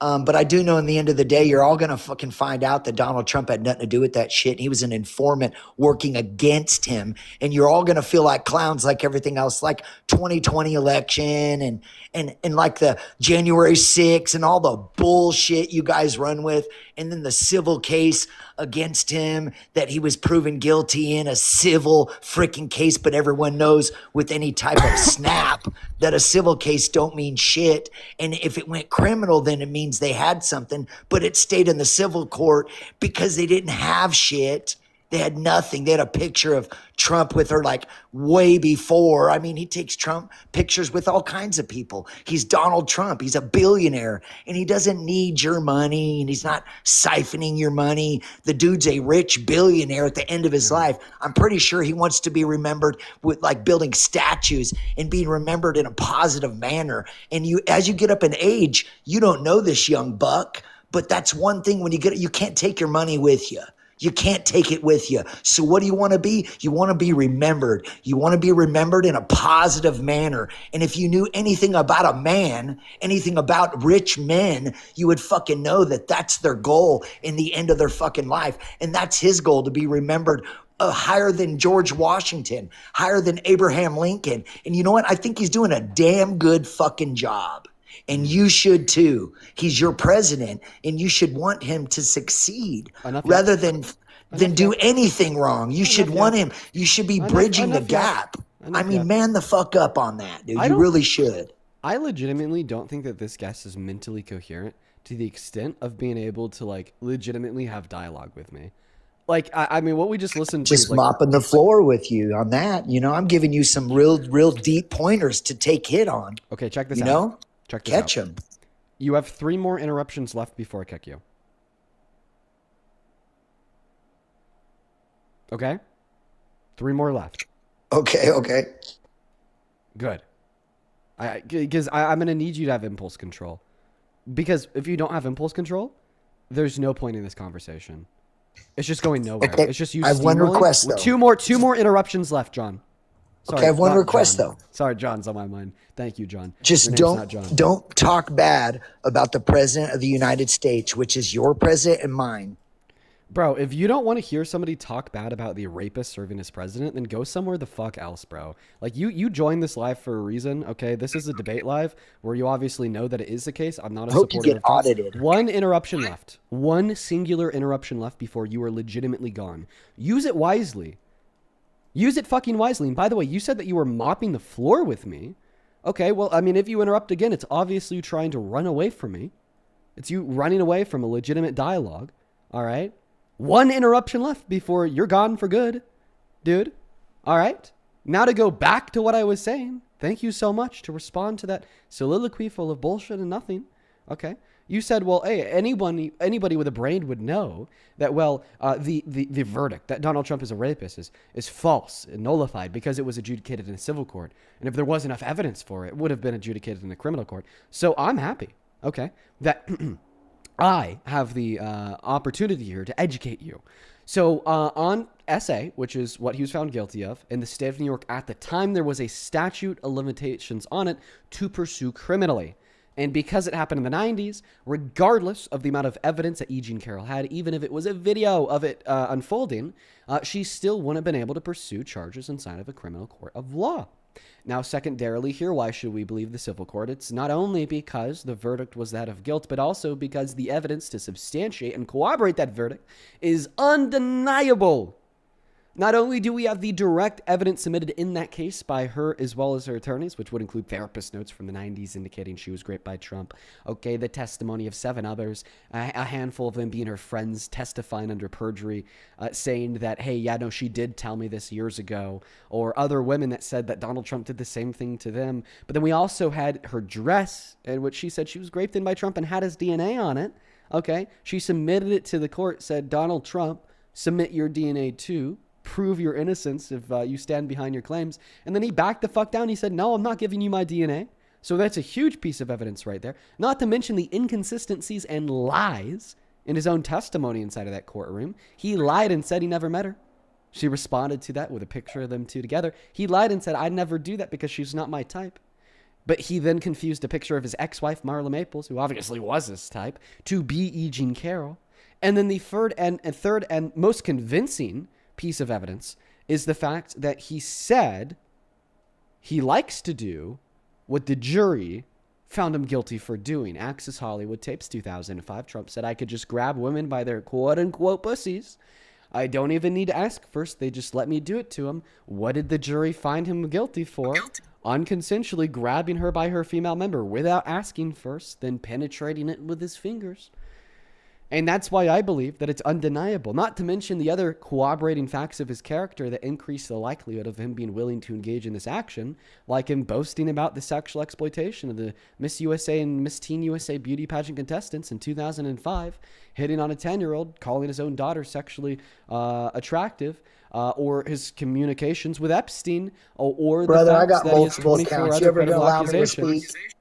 But I do know in the end of the day, you're all going to fucking find out that Donald Trump had nothing to do with that shit. And he was an informant working against him. And you're all going to feel like clowns like everything else, like 2020 election and like the January 6th and all the bullshit you guys run with. And then the civil case against him that he was proven guilty in a civil freaking case. But everyone knows with any type of snap that a civil case don't mean shit. And if it went criminal, then it means they had something, but it stayed in the civil court because they didn't have shit. They had nothing. They had a picture of Trump with her like way before. I mean, he takes Trump pictures with all kinds of people. He's Donald Trump. He's a billionaire and he doesn't need your money and he's not siphoning your money. The dude's a rich billionaire at the end of his life. I'm pretty sure he wants to be remembered with like building statues and being remembered in a positive manner. And you, as you get up in age, you don't know this young buck, but that's one thing when you can't take your money with you. You can't take it with you. So what do you want to be? You want to be remembered. You want to be remembered in a positive manner. And if you knew anything about a man, anything about rich men, you would fucking know that that's their goal in the end of their fucking life. And that's his goal, to be remembered higher than George Washington, higher than Abraham Lincoln. And you know what? I think he's doing a damn good fucking job. And you should too. He's your president, and you should want him to succeed rather than do anything wrong. You should want him. You should be bridging the gap. I mean, man the fuck up on that, dude. You really should. I legitimately don't think that this guest is mentally coherent to the extent of being able to like legitimately have dialogue with me. Like, I mean, what we just listened to. Just mopping the floor with you on that. You know, I'm giving you some real deep pointers to take hit on. Okay, check this out. You know? Check this Catch out. him. You have 3 more interruptions left before I kick you. Okay? 3 more left. Okay. Good. Because I'm going to need you to have impulse control. Because if you don't have impulse control, there's no point in this conversation. It's just going nowhere. Okay. It's just you. I have one request, though. 2 more interruptions left, John. Sorry, okay, I have one request, John. though. Sorry, John's on my mind. Thank you, John. Just don't talk bad about the president of the United States, which is your president and mine. Bro, if you don't want to hear somebody talk bad about the rapist serving as president, then go somewhere the fuck else, bro. Like, you joined this live for a reason, okay? This is a debate live where you obviously know that it is the case. I'm not a Hope you supporter get audited. 1 interruption left. 1 singular interruption left before you are legitimately gone. Use it wisely. Use it fucking wisely. And by the way, you said that you were mopping the floor with me. Okay, well, I mean, if you interrupt again, it's obviously you trying to run away from me. It's you running away from a legitimate dialogue. All right? 1 interruption left before you're gone for good, dude. All right? Now to go back to what I was saying. Thank you so much to respond to that soliloquy full of bullshit and nothing. Okay? You said, well, hey, anybody with a brain would know that, well, the verdict that Donald Trump is a rapist is false and nullified because it was adjudicated in a civil court. And if there was enough evidence for it, it would have been adjudicated in a criminal court. So I'm happy, okay, that I have the opportunity here to educate you. So on SA, which is what he was found guilty of, in the state of New York at the time, there was a statute of limitations on it to pursue criminally. And because it happened in the 90s, regardless of the amount of evidence that E. Jean Carroll had, even if it was a video of it unfolding, she still wouldn't have been able to pursue charges inside of a criminal court of law. Now, secondarily here, why should we believe the civil court? It's not only because the verdict was that of guilt, but also because the evidence to substantiate and corroborate that verdict is undeniable. Not only do we have the direct evidence submitted in that case by her as well as her attorneys, which would include therapist notes from the 90s indicating she was raped by Trump, okay, the testimony of 7 others, a handful of them being her friends testifying under perjury, saying that, hey, yeah, no, she did tell me this years ago, or other women that said that Donald Trump did the same thing to them. But then we also had her dress, in which she said she was raped in by Trump and had his DNA on it, okay? She submitted it to the court, said, Donald Trump, submit your DNA too. prove your innocence if you stand behind your claims. And then he backed the fuck down. He said, no, I'm not giving you my DNA. So that's a huge piece of evidence right there. Not to mention the inconsistencies and lies in his own testimony inside of that courtroom. He lied and said he never met her. She responded to that with a picture of them two together. He lied and said, I'd never do that because she's not my type. But he then confused a picture of his ex-wife, Marla Maples, who obviously was his type, to be E. Jean Carroll. And then the third and most convincing piece of evidence is the fact that he said he likes to do what the jury found him guilty for doing. Access Hollywood Tapes 2005. Trump said, I could just grab women by their quote-unquote pussies. I don't even need to ask first. They just let me do it to him. What did the jury find him guilty for? Unconsensually grabbing her by her female member without asking first, then penetrating it with his fingers. And that's why I believe that it's undeniable, not to mention the other corroborating facts of his character that increase the likelihood of him being willing to engage in this action, like him boasting about the sexual exploitation of the Miss USA and Miss Teen USA beauty pageant contestants in 2005, hitting on a 10-year-old, calling his own daughter sexually attractive, or his communications with Epstein, or Brother, the I fact got that he has multiple 24 accounts. other You ever going to credible allow me to accusations. speak?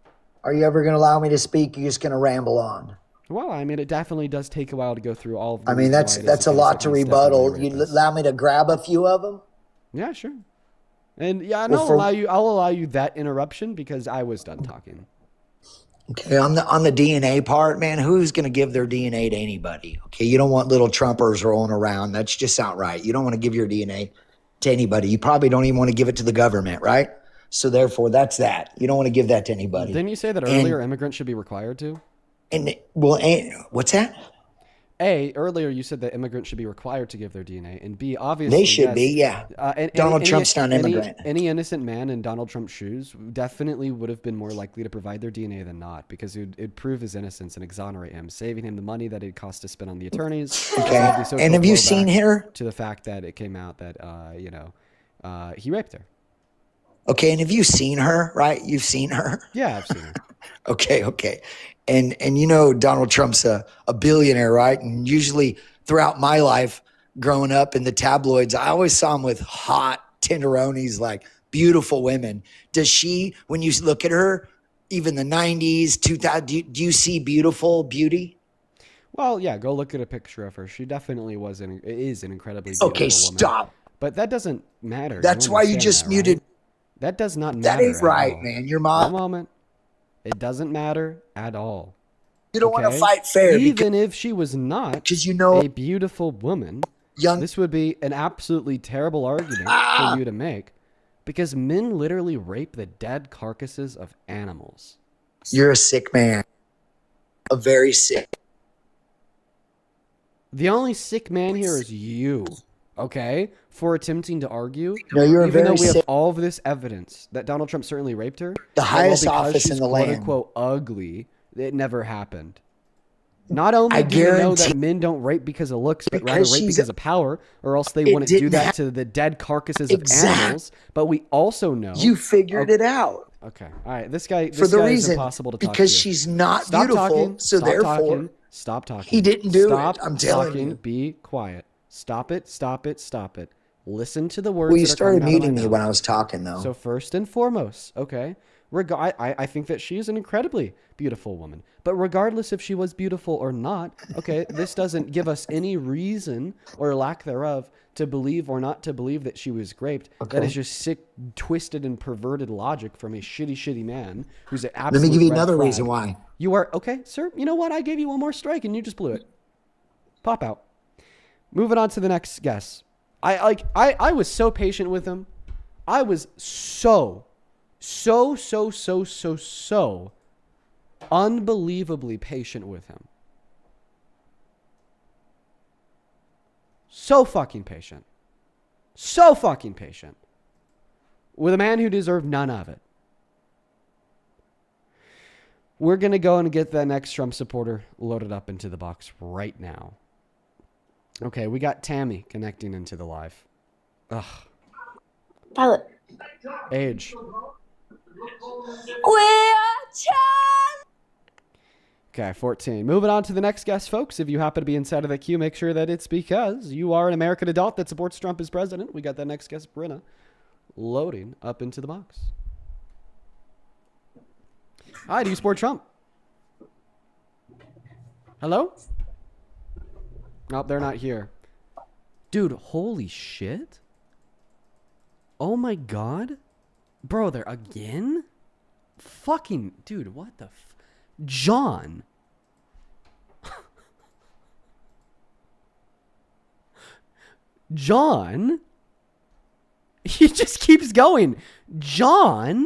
Are you ever going to allow me to speak? You're just going to ramble on. Well, I mean, it definitely does take a while to go through all of the I mean, reasons why it is that's the a case lot that to he's rebuttal. definitely You rapist. allow me to grab a few of them? Yeah, sure. And yeah, Well, I'll allow you that interruption because I was done talking. Okay, on the DNA part, man, who's going to give their DNA to anybody? Okay, you don't want little Trumpers rolling around. That's just outright. You don't want to give your DNA to anybody. You probably don't even want to give it to the government, right? So therefore, that's that. You don't want to give that to anybody. Didn't you say that earlier immigrants should be required to? What's that? A, earlier you said that immigrants should be required to give their DNA, and B, obviously They should yes, be, yeah. Donald Trump's not an immigrant. Any innocent man in Donald Trump's shoes definitely would have been more likely to provide their DNA than not, because it'd prove his innocence and exonerate him, saving him the money that it cost to spend on the attorneys. Okay, and have you seen her? To the fact that it came out that he raped her. Okay, and have you seen her? Right, you've seen her. Yeah, I've seen her. Okay. And you know Donald Trump's a billionaire, right? And usually throughout my life growing up in the tabloids, I always saw him with hot tenderonis, like beautiful women. Does she, when you look at her, even the 90s, 2000, do you see beauty? Well, yeah, go look at a picture of her. She definitely is an incredibly beautiful Okay, woman. stop. But that doesn't matter. That's why you just muted. Right? That does not matter. That ain't right, all. man. Your One mom. moment. It doesn't matter at all. You don't want to fight fair. Even if she was not a beautiful woman, this would be an absolutely terrible argument for you to make, because men literally rape the dead carcasses of animals. You're a sick man. A very sick. The only sick man here is you, okay? For attempting to argue. No, you're even though we sick. have all of this evidence that Donald Trump certainly raped her. The highest because office in the quote land. unquote ugly, it never happened. Not only do we know that men don't rape because of looks, but rather rape because of power, or else they wouldn't do that to the dead carcasses of animals. But we also know you figured it out. Okay, all right. This guy is impossible to talk to. Because she's not beautiful, so therefore, stop talking. He didn't do it. I'm telling you. Be quiet. Stop it. Listen to the words. Well, you that are coming started out of muting my me mouth. when I was talking, though. So first and foremost, okay, I think that she is an incredibly beautiful woman. But regardless if she was beautiful or not, okay, this doesn't give us any reason or lack thereof to believe or not to believe that she was raped. Okay. That is just sick, twisted, and perverted logic from a shitty man who's an absolute. Let me give you red another flag. reason why. You are okay, sir. You know what? I gave you one more strike and you just blew it. Pop out. Moving on to the next guess. I was so patient with him. I was so unbelievably patient with him. So fucking patient. With a man who deserved none of it. We're going to go and get that next Trump supporter loaded up into the box right now. Okay, we got Tammy connecting into the live. Ugh. Pilot. Age. We are Okay, 14. Moving on to the next guest, folks. If you happen to be inside of the queue, make sure that it's because you are an American adult that supports Trump as president. We got that next guest, Brenna, loading up into the box. Hi, do you support Trump? Hello? Nope, they're not here. Dude, holy shit. Oh my god. Bro, they're again? Fucking, dude, what the John. John? He just keeps going. John?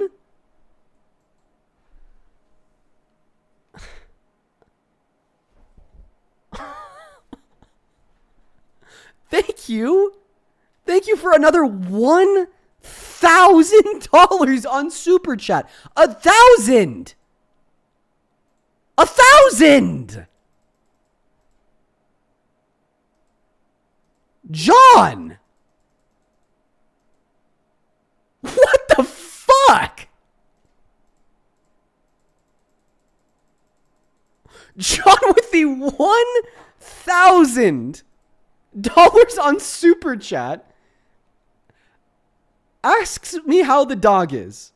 Thank you. Thank you for another $1,000 on Super Chat. 1,000. 1,000. John. What the fuck? John with the $1,000 on Super Chat asks me how the dog is.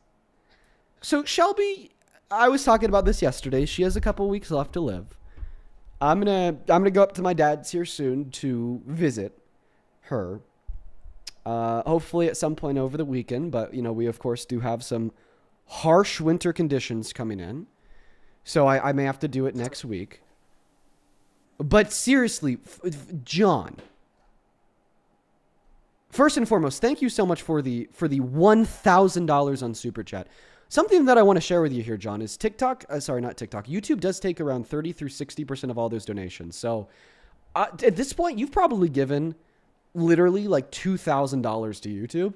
So Shelby, I was talking about this yesterday. She has a couple weeks left to live. I'm gonna go up to my dad's here soon to visit her. Hopefully at some point over the weekend, but we of course do have some harsh winter conditions coming in. So I may have to do it next week. But seriously, John, first and foremost, thank you so much for the $1,000 on Super Chat. Something that I want to share with you here, John, is YouTube does take around 30 through 60% of all those donations. So at this point, you've probably given literally like $2,000 to YouTube.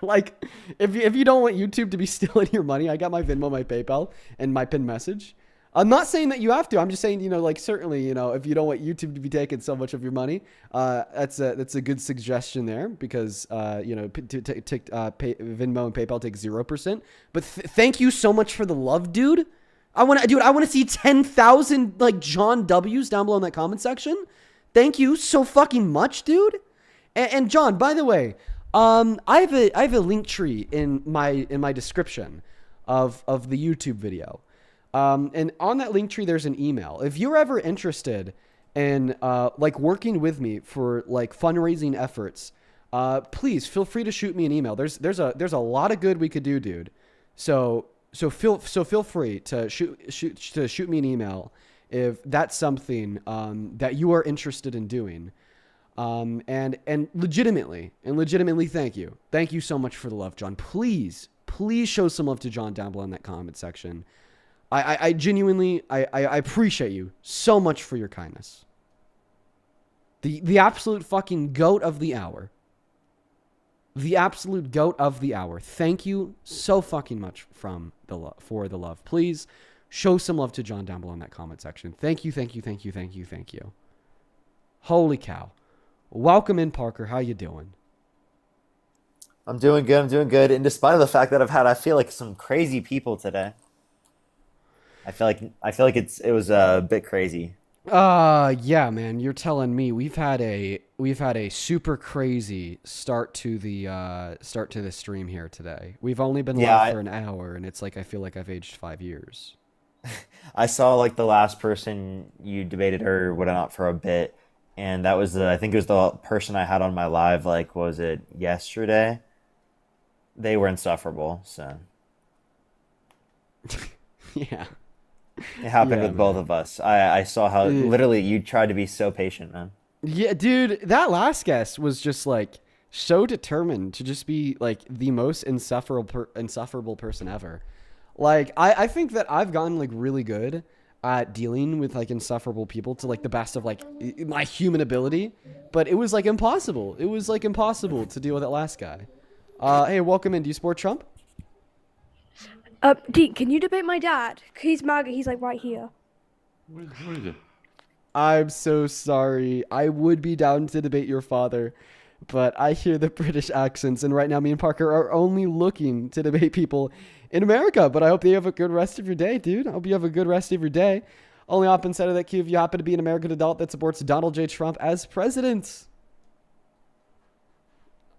Like, if you don't want YouTube to be stealing your money, I got my Venmo, my PayPal, and my PIN message. I'm not saying that you have to. I'm just saying, certainly, if you don't want YouTube to be taking so much of your money, that's a good suggestion there because, Venmo and PayPal take 0%. But thank you so much for the love, dude. I want to see 10,000 like John W's down below in that comment section. Thank you so fucking much, dude. And John, by the way, I have a link tree in my description of the YouTube video. And on that link tree, there's an email. If you're ever interested in working with me for like fundraising efforts, please feel free to shoot me an email. There's a lot of good we could do, dude. So feel free to shoot me an email if that's something that you are interested in doing. And legitimately thank you. Thank you so much for the love, John. Please show some love to John down below in that comment section. I genuinely appreciate you so much for your kindness. The absolute fucking goat of the hour. The absolute goat of the hour. Thank you so fucking much for the love. Please show some love to John down below in that comment section. Thank you. Holy cow. Welcome in, Parker. How you doing? I'm doing good. And despite of the fact that I feel like some crazy people today. I feel like it was a bit crazy. Yeah, man, you're telling me we've had a super crazy start to the stream here today. We've only been live for an hour, and it's like I feel like I've aged 5 years. I saw like the last person you debated or whatnot for a bit, and that was I think it was the person I had on my live. Like, was it yesterday? They were insufferable. So yeah. It happened with both of us. I saw how literally you tried to be so patient, man. Yeah, dude, that last guest was just like so determined to just be like the most insufferable person ever. Like, I think that I've gotten like really good at dealing with like insufferable people to like the best of like my human ability, but it was like impossible. It was like impossible to deal with that last guy. Hey, welcome in. Do you support Trump? Dean, can you debate my dad? He's MAGA. He's like right here. What is it? I'm so sorry. I would be down to debate your father, but I hear the British accents, and right now me and Parker are only looking to debate people in America. But I hope you have a good rest of your day, dude. I hope you have a good rest of your day. Only opposite side of that cue if you happen to be an American adult that supports Donald J. Trump as president.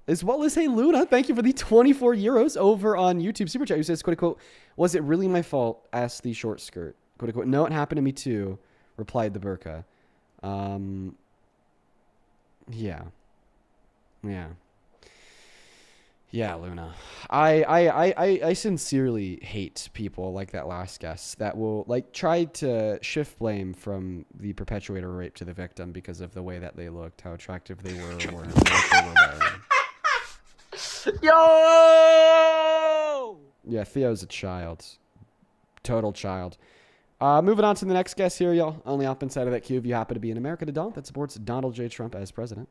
As well as, hey, Luna, thank you for the 24 euros over on YouTube Super Chat. Who says, quote unquote, was it really my fault? Asked the short skirt. Quote unquote, no, it happened to me too, replied the burqa. Yeah. Yeah. Yeah, Luna. I sincerely hate people like that last guest that will like try to shift blame from the perpetuator rape to the victim because of the way that they looked, how attractive they were, or what they were wearing. Yo! Yeah, Theo's a child. Total child. Moving on to the next guest here, y'all. Only up inside of that queue if you happen to be an American adult that supports Donald J. Trump as president.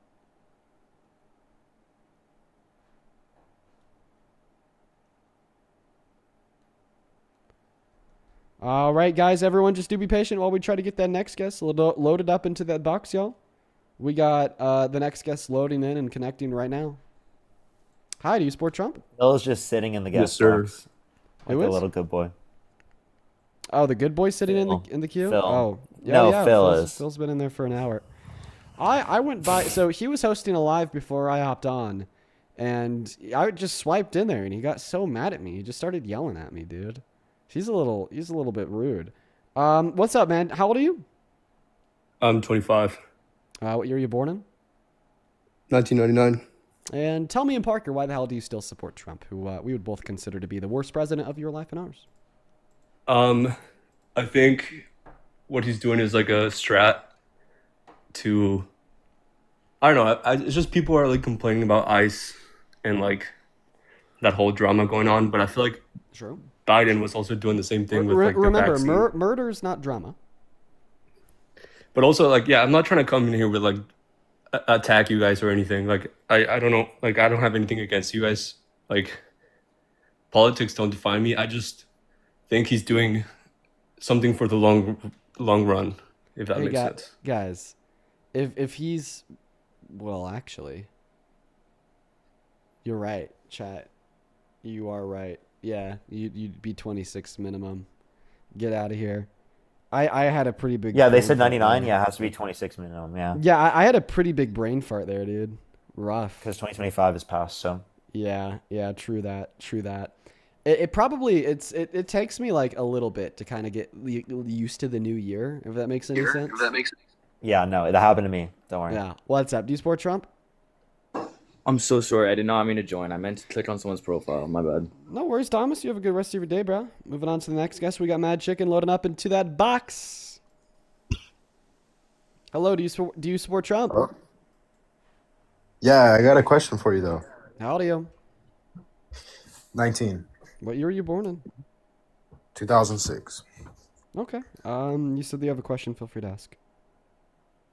All right, guys, everyone, just do be patient while we try to get that next guest loaded up into that box, y'all. We got the next guest loading in and connecting right now. Hi, do you support Trump? Phil's just sitting in the guest sir. box. Who Like a is? little good boy. Oh, the good boy sitting Phil. in the queue? Phil. Oh, No, Phil Phil's, is. Phil's been in there for an hour. I went by, so he was hosting a live before I hopped on, and I just swiped in there, and he got so mad at me. He just started yelling at me, dude. He's a little bit rude. What's up, man? How old are you? I'm 25. What year are you born in? 1999. And tell me and Parker, why the hell do you still support Trump, who we would both consider to be the worst president of your life and ours? I think what he's doing is like a strat to, I don't know. It's just people are like complaining about ICE and like that whole drama going on. But I feel like True. Biden was also doing the same thing with like the Remember, vaccine. murder is not drama. But also like, yeah, I'm not trying to come in here with like attack you guys or anything. Like I don't know. Like I don't have anything against you guys. Like politics don't define me. I just think he's doing something for the long run, if that Hey, makes sense. guys, if he's, well, actually, you're right, chat. You are right. Yeah, you'd be 26 minimum. Get out of here. I had a pretty big. Yeah, they brain said fart 99. there. Yeah, it has to be 26 minimum. Yeah, Yeah, I had a pretty big brain fart there, dude. Rough. because 2025 is passed. So Yeah, true that. It probably it takes me like a little bit to kind of get used to the new year, if that makes any sense. yeah, no, that happened to me. Don't worry. Yeah. What's up? Do you support Trump? I'm so sorry. I did not mean to join. I meant to click on someone's profile. My bad. No worries, Thomas. You have a good rest of your day, bro. Moving on to the next guest, we got Mad Chicken loading up into that box. Hello, do you support Trump? Hello? Yeah, I got a question for you though. How old are you? 19, What year were you born in? 2006. Okay. You said you have a question. Feel free to ask.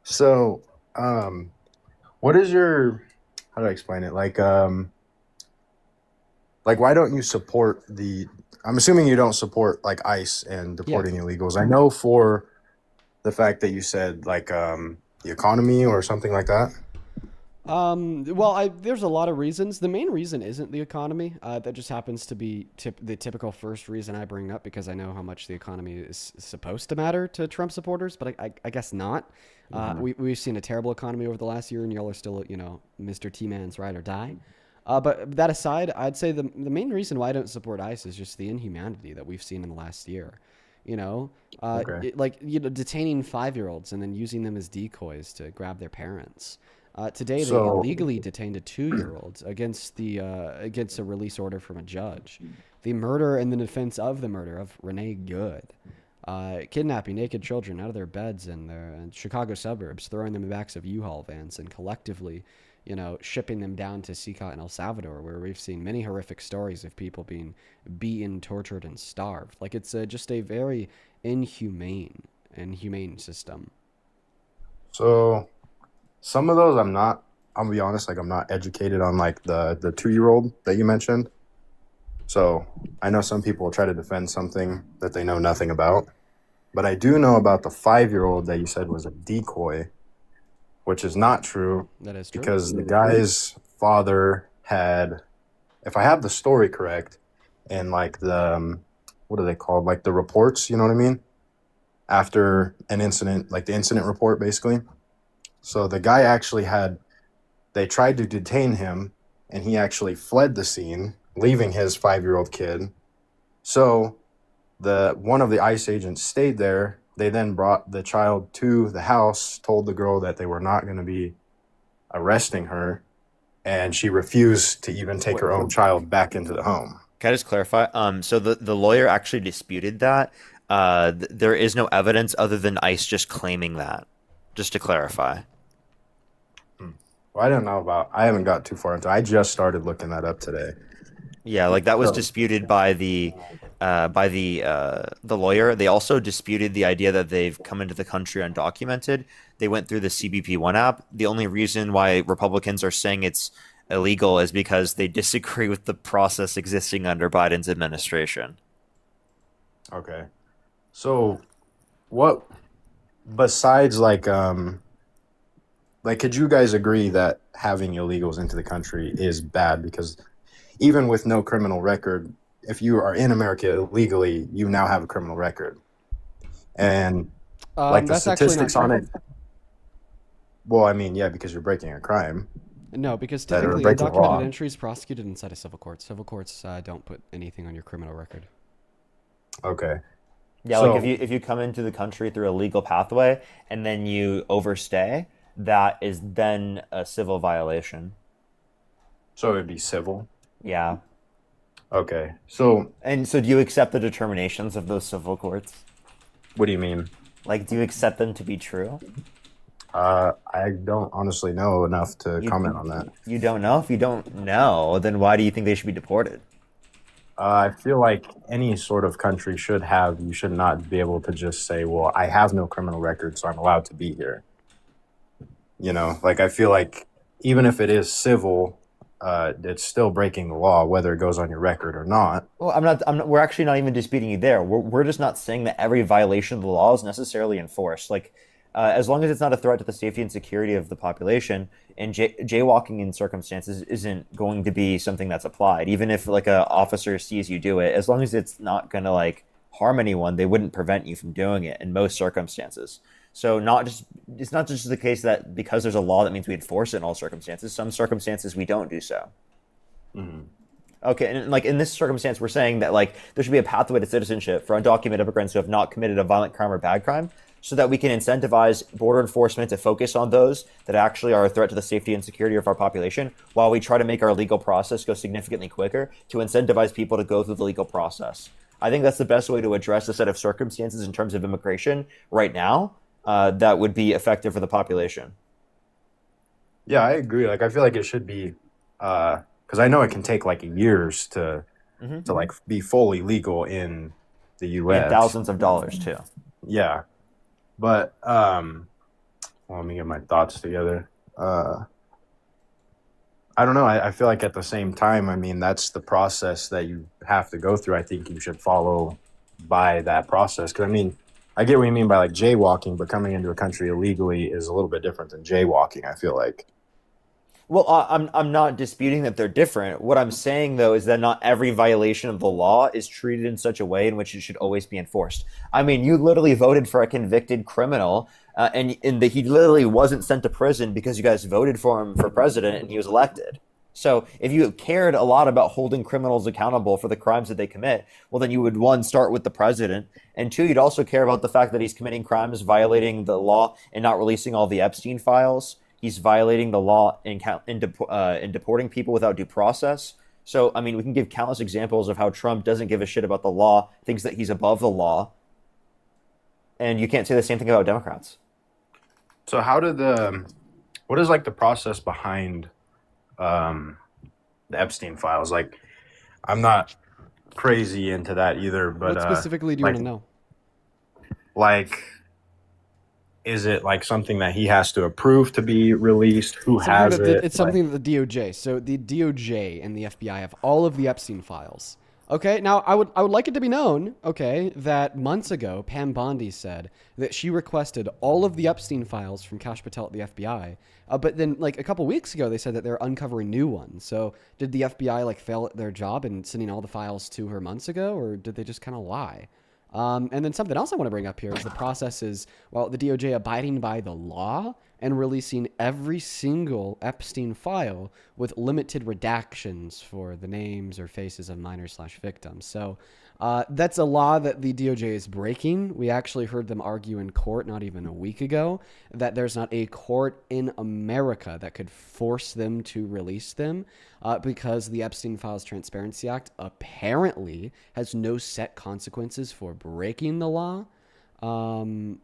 So, what is your, how do I explain it? Like why don't you support I'm assuming you don't support like ICE and deporting illegals. I know for the fact that you said like the economy or something like that. Well, there's a lot of reasons. The main reason isn't the economy. That just happens to be the typical first reason I bring up because I know how much the economy is supposed to matter to Trump supporters, but I guess not. We've seen a terrible economy over the last year, and y'all are still, Mr. T-Man's ride or die. But that aside, I'd say the main reason why I don't support ICE is just the inhumanity that we've seen in the last year. Okay. Detaining 5-year-olds and then using them as decoys to grab their parents. Today, they So- illegally detained a 2-year-old against a release order from a judge. The murder and the defense of the murder of Renee Good. Kidnapping naked children out of their beds in the Chicago suburbs, throwing them in the backs of U-Haul vans, and collectively, shipping them down to Secot and El Salvador, where we've seen many horrific stories of people being beaten, tortured, and starved. Like, it's just a very inhumane system. So some of those I'm gonna be honest, like I'm not educated on like the 2-year-old that you mentioned. So I know some people try to defend something that they know nothing about. But I do know about the 5-year-old that you said was a decoy, which is not true That is true. because the guy's father had, if I have the story correct, and like the what are they called? Like the reports, you know what I mean? after an incident, like the incident report, basically. So the guy actually they tried to detain him, and he actually fled the scene, leaving his 5-year-old kid. So one of the ICE agents stayed there. They then brought the child to the house, told the girl that they were not going to be arresting her, and she refused to even take her own child back into the home. Can I just clarify? So the lawyer actually disputed that. There is no evidence other than ICE just claiming that. Just to clarify. Well, I haven't got too far into it. I just started looking that up today. Yeah, like that was disputed by the lawyer. They also disputed the idea that they've come into the country undocumented. They went through the CBP-1 app. The only reason why Republicans are saying it's illegal is because they disagree with the process existing under Biden's administration. Okay. So what besides could you guys agree that having illegals into the country is bad? Because even with no criminal record, if you are in America illegally, you now have a criminal record. And like the That's actually not statistics on true. it. Well, I mean, yeah, because you're breaking a crime. No, because That are typically breaking the law. undocumented entry is prosecuted inside of civil courts. Civil courts don't put anything on your criminal record. Okay. Yeah, So- like if you come into the country through a legal pathway and then you overstay, that is then a civil violation. So it'd be civil. Yeah. Okay. So And so do you accept the determinations of those civil courts? what do you mean? Like, do you accept them to be true? I don't honestly know enough to You- comment on that. You don't know? If you don't know, then why do you think they should be deported? I feel like any sort of country you should not be able to just say, well, I have no criminal record, so I'm allowed to be here. You know, like I feel like even if it is civil, it's still breaking the law, whether it goes on your record or not. Well, we're actually not even disputing you there. We're just not saying that every violation of the law is necessarily enforced. Like, as long as it's not a threat to the safety and security of the population, and jaywalking in circumstances isn't going to be something that's applied. Even if like a officer sees you do it, as long as it's not going to like harm anyone, they wouldn't prevent you from doing it in most circumstances. So it's not just the case that because there's a law that means we enforce it in all circumstances. Some circumstances we don't do so. Okay, and like in this circumstance, we're saying that like there should be a pathway to citizenship for undocumented immigrants who have not committed a violent crime or bad crime, so that we can incentivize border enforcement to focus on those that actually are a threat to the safety and security of our population, while we try to make our legal process go significantly quicker to incentivize people to go through the legal process. I think that's the best way to address a set of circumstances in terms of immigration right now that would be effective for the population. Yeah, I agree. Like I feel like it should be, because I know it can take like years to like be fully legal in the U.S. And thousands of dollars too. Yeah, but well, let me get my thoughts together. I don't know. I feel like at the same time, I mean, that's the process that you have to go through. I think you should follow by that process. Because I mean, I get what you mean by like jaywalking, but coming into a country illegally is a little bit different than jaywalking, I feel like. Well, I'm not disputing that they're different. What I'm saying though is that not every violation of the law is treated in such a way in which it should always be enforced. I mean, you literally voted for a convicted criminal, and he literally wasn't sent to prison because you guys voted for him for president and he was elected. So if you cared a lot about holding criminals accountable for the crimes that they commit, well, then you would, one, start with the president, and two, you'd also care about the fact that he's committing crimes, violating the law, and not releasing all the Epstein files. He's violating the law in deporting people without due process. So, I mean, we can give countless examples of how Trump doesn't give a shit about the law, thinks that he's above the law, and you can't say the same thing about Democrats. So what is like the process behind the Epstein files? Like, I'm not crazy into that either, but What specifically do you like- want to know? like, is it like something that he has to approve to be released? Who has it? It's something that the DOJ. So the DOJ and the FBI have all of the Epstein files. Okay, now I would like it to be known, okay, that months ago Pam Bondi said that she requested all of the Epstein files from Kash Patel at the FBI. But then like a couple weeks ago they said that they're uncovering new ones. So did the FBI like fail at their job in sending all the files to her months ago, or did they just kind of lie? And then something else I want to bring up here is the process is, well, the DOJ abiding by the law and releasing every single Epstein file with limited redactions for the names or faces of minors/victims. So that's a law that the DOJ is breaking. We actually heard them argue in court not even a week ago that there's not a court in America that could force them to release them because the Epstein Files Transparency Act apparently has no set consequences for breaking the law. And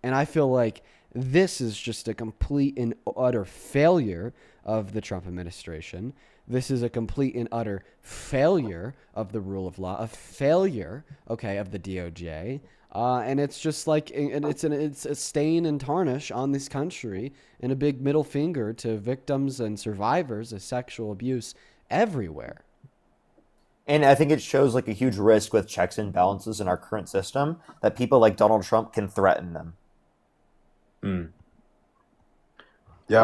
I feel like this is just a complete and utter failure of the Trump administration. This is a complete and utter failure of the rule of law, a failure, okay, of the DOJ. And it's just like, and it's a stain and tarnish on this country and a big middle finger to victims and survivors of sexual abuse everywhere. And I think it shows like a huge risk with checks and balances in our current system that people like Donald Trump can threaten them. Yeah.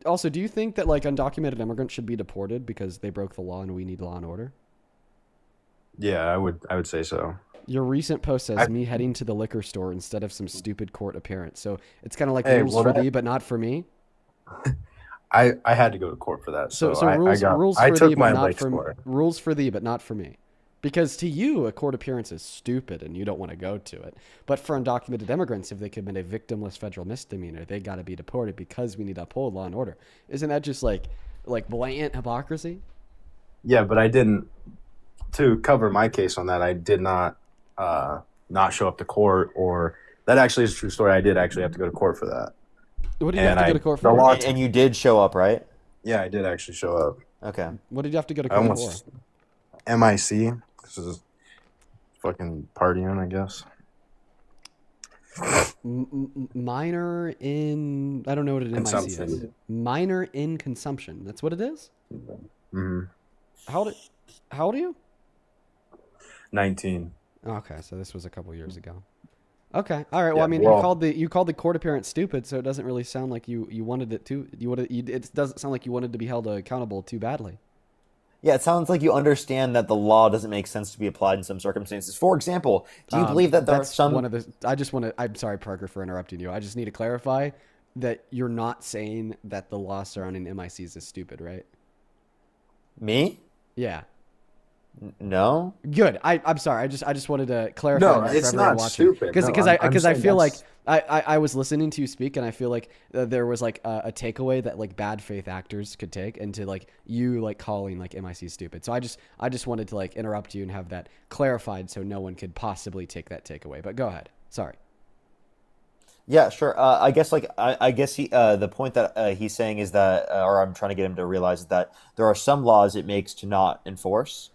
Also, do you think that like undocumented immigrants should be deported because they broke the law and we need law and order? Yeah, I would say so. Your recent post says me heading to the liquor store instead of some stupid court appearance. So it's kind of like rules for thee, but not for me. I had to go to court for that. So, rules I for took thee, my but not legs for for it. rules for thee, but not for me. Because to you, a court appearance is stupid and you don't want to go to it. But for undocumented immigrants, if they commit a victimless federal misdemeanor, they got to be deported because we need to uphold law and order. Isn't that just like blatant hypocrisy? Yeah, but I didn't. To cover my case on that, I did not show up to court, or that actually is a true story. I did actually have to go to court for that. What did you have to go to court for? And you did show up, right? Yeah, I did actually show up. Okay. What did you have to go to court for? MIC. This is fucking partying, I guess. Minor in, I don't know what an MIC is. Minor in consumption. That's what it is? Mm-hmm. How old are you? 19. Okay, so this was a couple years ago. Okay, all right. Well, Yeah, I mean, well, you called the court appearance stupid, so it doesn't really sound like you wanted it to. It doesn't sound like you wanted to be held accountable too badly. Yeah, it sounds like you understand that the law doesn't make sense to be applied in some circumstances. For example, do you believe that there are some... I'm sorry, Parker, for interrupting you. I just need to clarify that you're not saying that the law surrounding MICs is stupid, right? Me? Yeah. No. Good. I'm sorry. I just wanted to clarify. No, that it's for not everyone watching. stupid. Because No, I feel like I was listening to you speak, and I feel like there was like a takeaway that like bad faith actors could take into like you like calling like MIC stupid. So I just wanted to like interrupt you and have that clarified so no one could possibly take that takeaway. But go ahead. Sorry. Yeah, sure. I guess the point that he's saying is that, or I'm trying to get him to realize, is that there are some laws it makes to not enforce,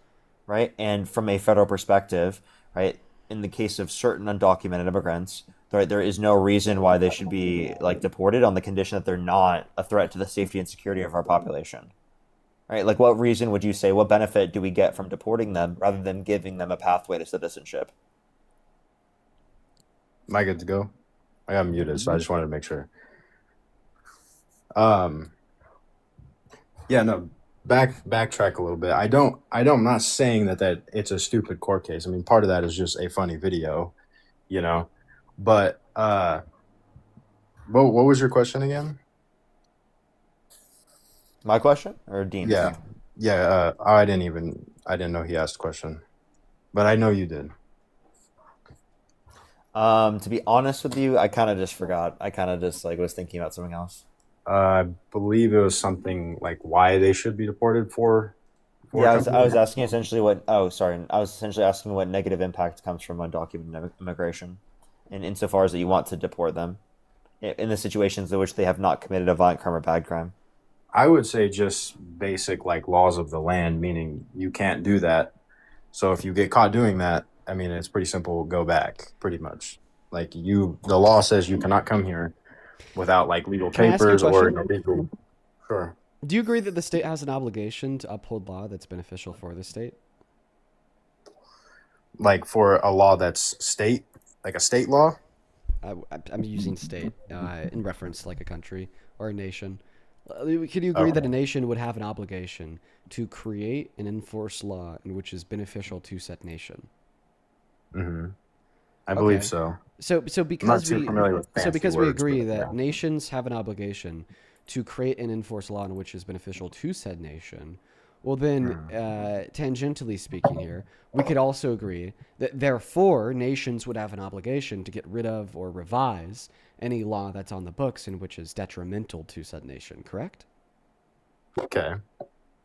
right? And from a federal perspective, right, in the case of certain undocumented immigrants, right, there is no reason why they should be like deported on the condition that they're not a threat to the safety and security of our population, right? Like, what reason would you say? What benefit do we get from deporting them rather than giving them a pathway to citizenship? Am I good to go? I got muted, so I just wanted to make sure. Yeah, no. Backtrack a little bit. I'm not saying that it's a stupid court case. I mean, part of that is just a funny video, you know. But what was your question again? My question or Dean's? Yeah. I didn't know he asked a question, but I know you did. To be honest with you, I kind of just forgot. I kind of just like was thinking about something else. I believe it was something like why they should be deported for. Yeah, I was asking essentially what. Oh, sorry. I was essentially asking what negative impact comes from undocumented immigration, and insofar as that you want to deport them, in the situations in which they have not committed a violent crime or bad crime. I would say just basic like laws of the land, meaning you can't do that. So if you get caught doing that, I mean, it's pretty simple. Go back, pretty much. Like the law says you cannot come here without like legal papers or illegal. Sure. Do you agree that the state has an obligation to uphold law that's beneficial for the state? Like for a law that's state, like a state law? I'm using state in reference to like a country or a nation. Could you agree that a nation would have an obligation to create and enforce law in which is beneficial to said nation? Hmm. I believe Okay. so. So I'm not because too we familiar with so fancy because we words, agree but that yeah. nations have an obligation to create and enforce law in which is beneficial to said nation, well then, tangentially speaking here, we could also agree that therefore nations would have an obligation to get rid of or revise any law that's on the books and which is detrimental to said nation. Correct? Okay.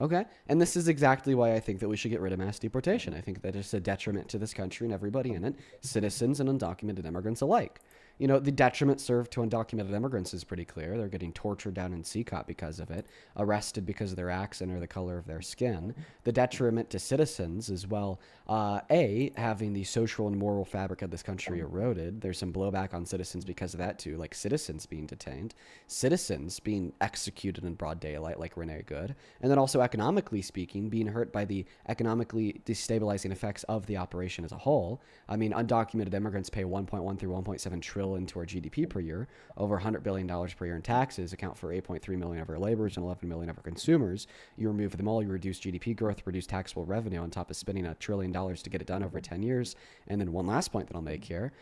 Okay. And this is exactly why I think that we should get rid of mass deportation. I think that it's a detriment to this country and everybody in it, citizens and undocumented immigrants alike. You know, the detriment served to undocumented immigrants is pretty clear. They're getting tortured down in CCOT because of it, arrested because of their accent or the color of their skin. The detriment to citizens is, well, having the social and moral fabric of this country eroded. There's some blowback on citizens because of that, too, like citizens being detained, citizens being executed in broad daylight, like Renee Good, and then also economically speaking, being hurt by the economically destabilizing effects of the operation as a whole. I mean, undocumented immigrants pay 1.1 through 1.7 trillion into our GDP per year, over $100 billion per year in taxes, account for 8.3 million of our laborers and 11 million of our consumers. You remove them all, you reduce GDP growth, reduce taxable revenue on top of spending $1 trillion to get it done over 10 years. And then one last point that I'll make here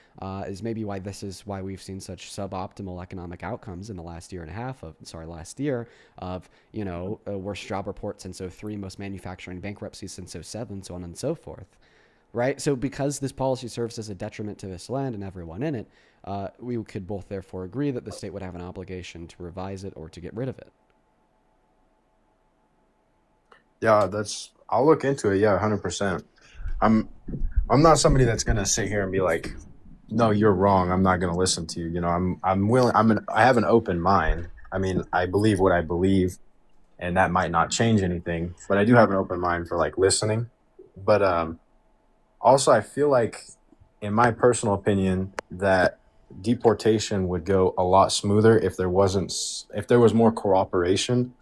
is maybe why we've seen such suboptimal economic outcomes in the last year, worst job report since '03, most manufacturing bankruptcies since '07, so on and so forth. Right? So because this policy serves as a detriment to this land and everyone in it, we could both therefore agree that the state would have an obligation to revise it or to get rid of it. Yeah, I'll look into it. Yeah, 100%. I'm not somebody that's gonna sit here and be like, no, you're wrong. I'm not gonna listen to you. You know, I'm willing. I have an open mind. I mean, I believe what I believe, and that might not change anything. But I do have an open mind for like listening. But also, I feel like, in my personal opinion, that deportation would go a lot smoother if there was more cooperation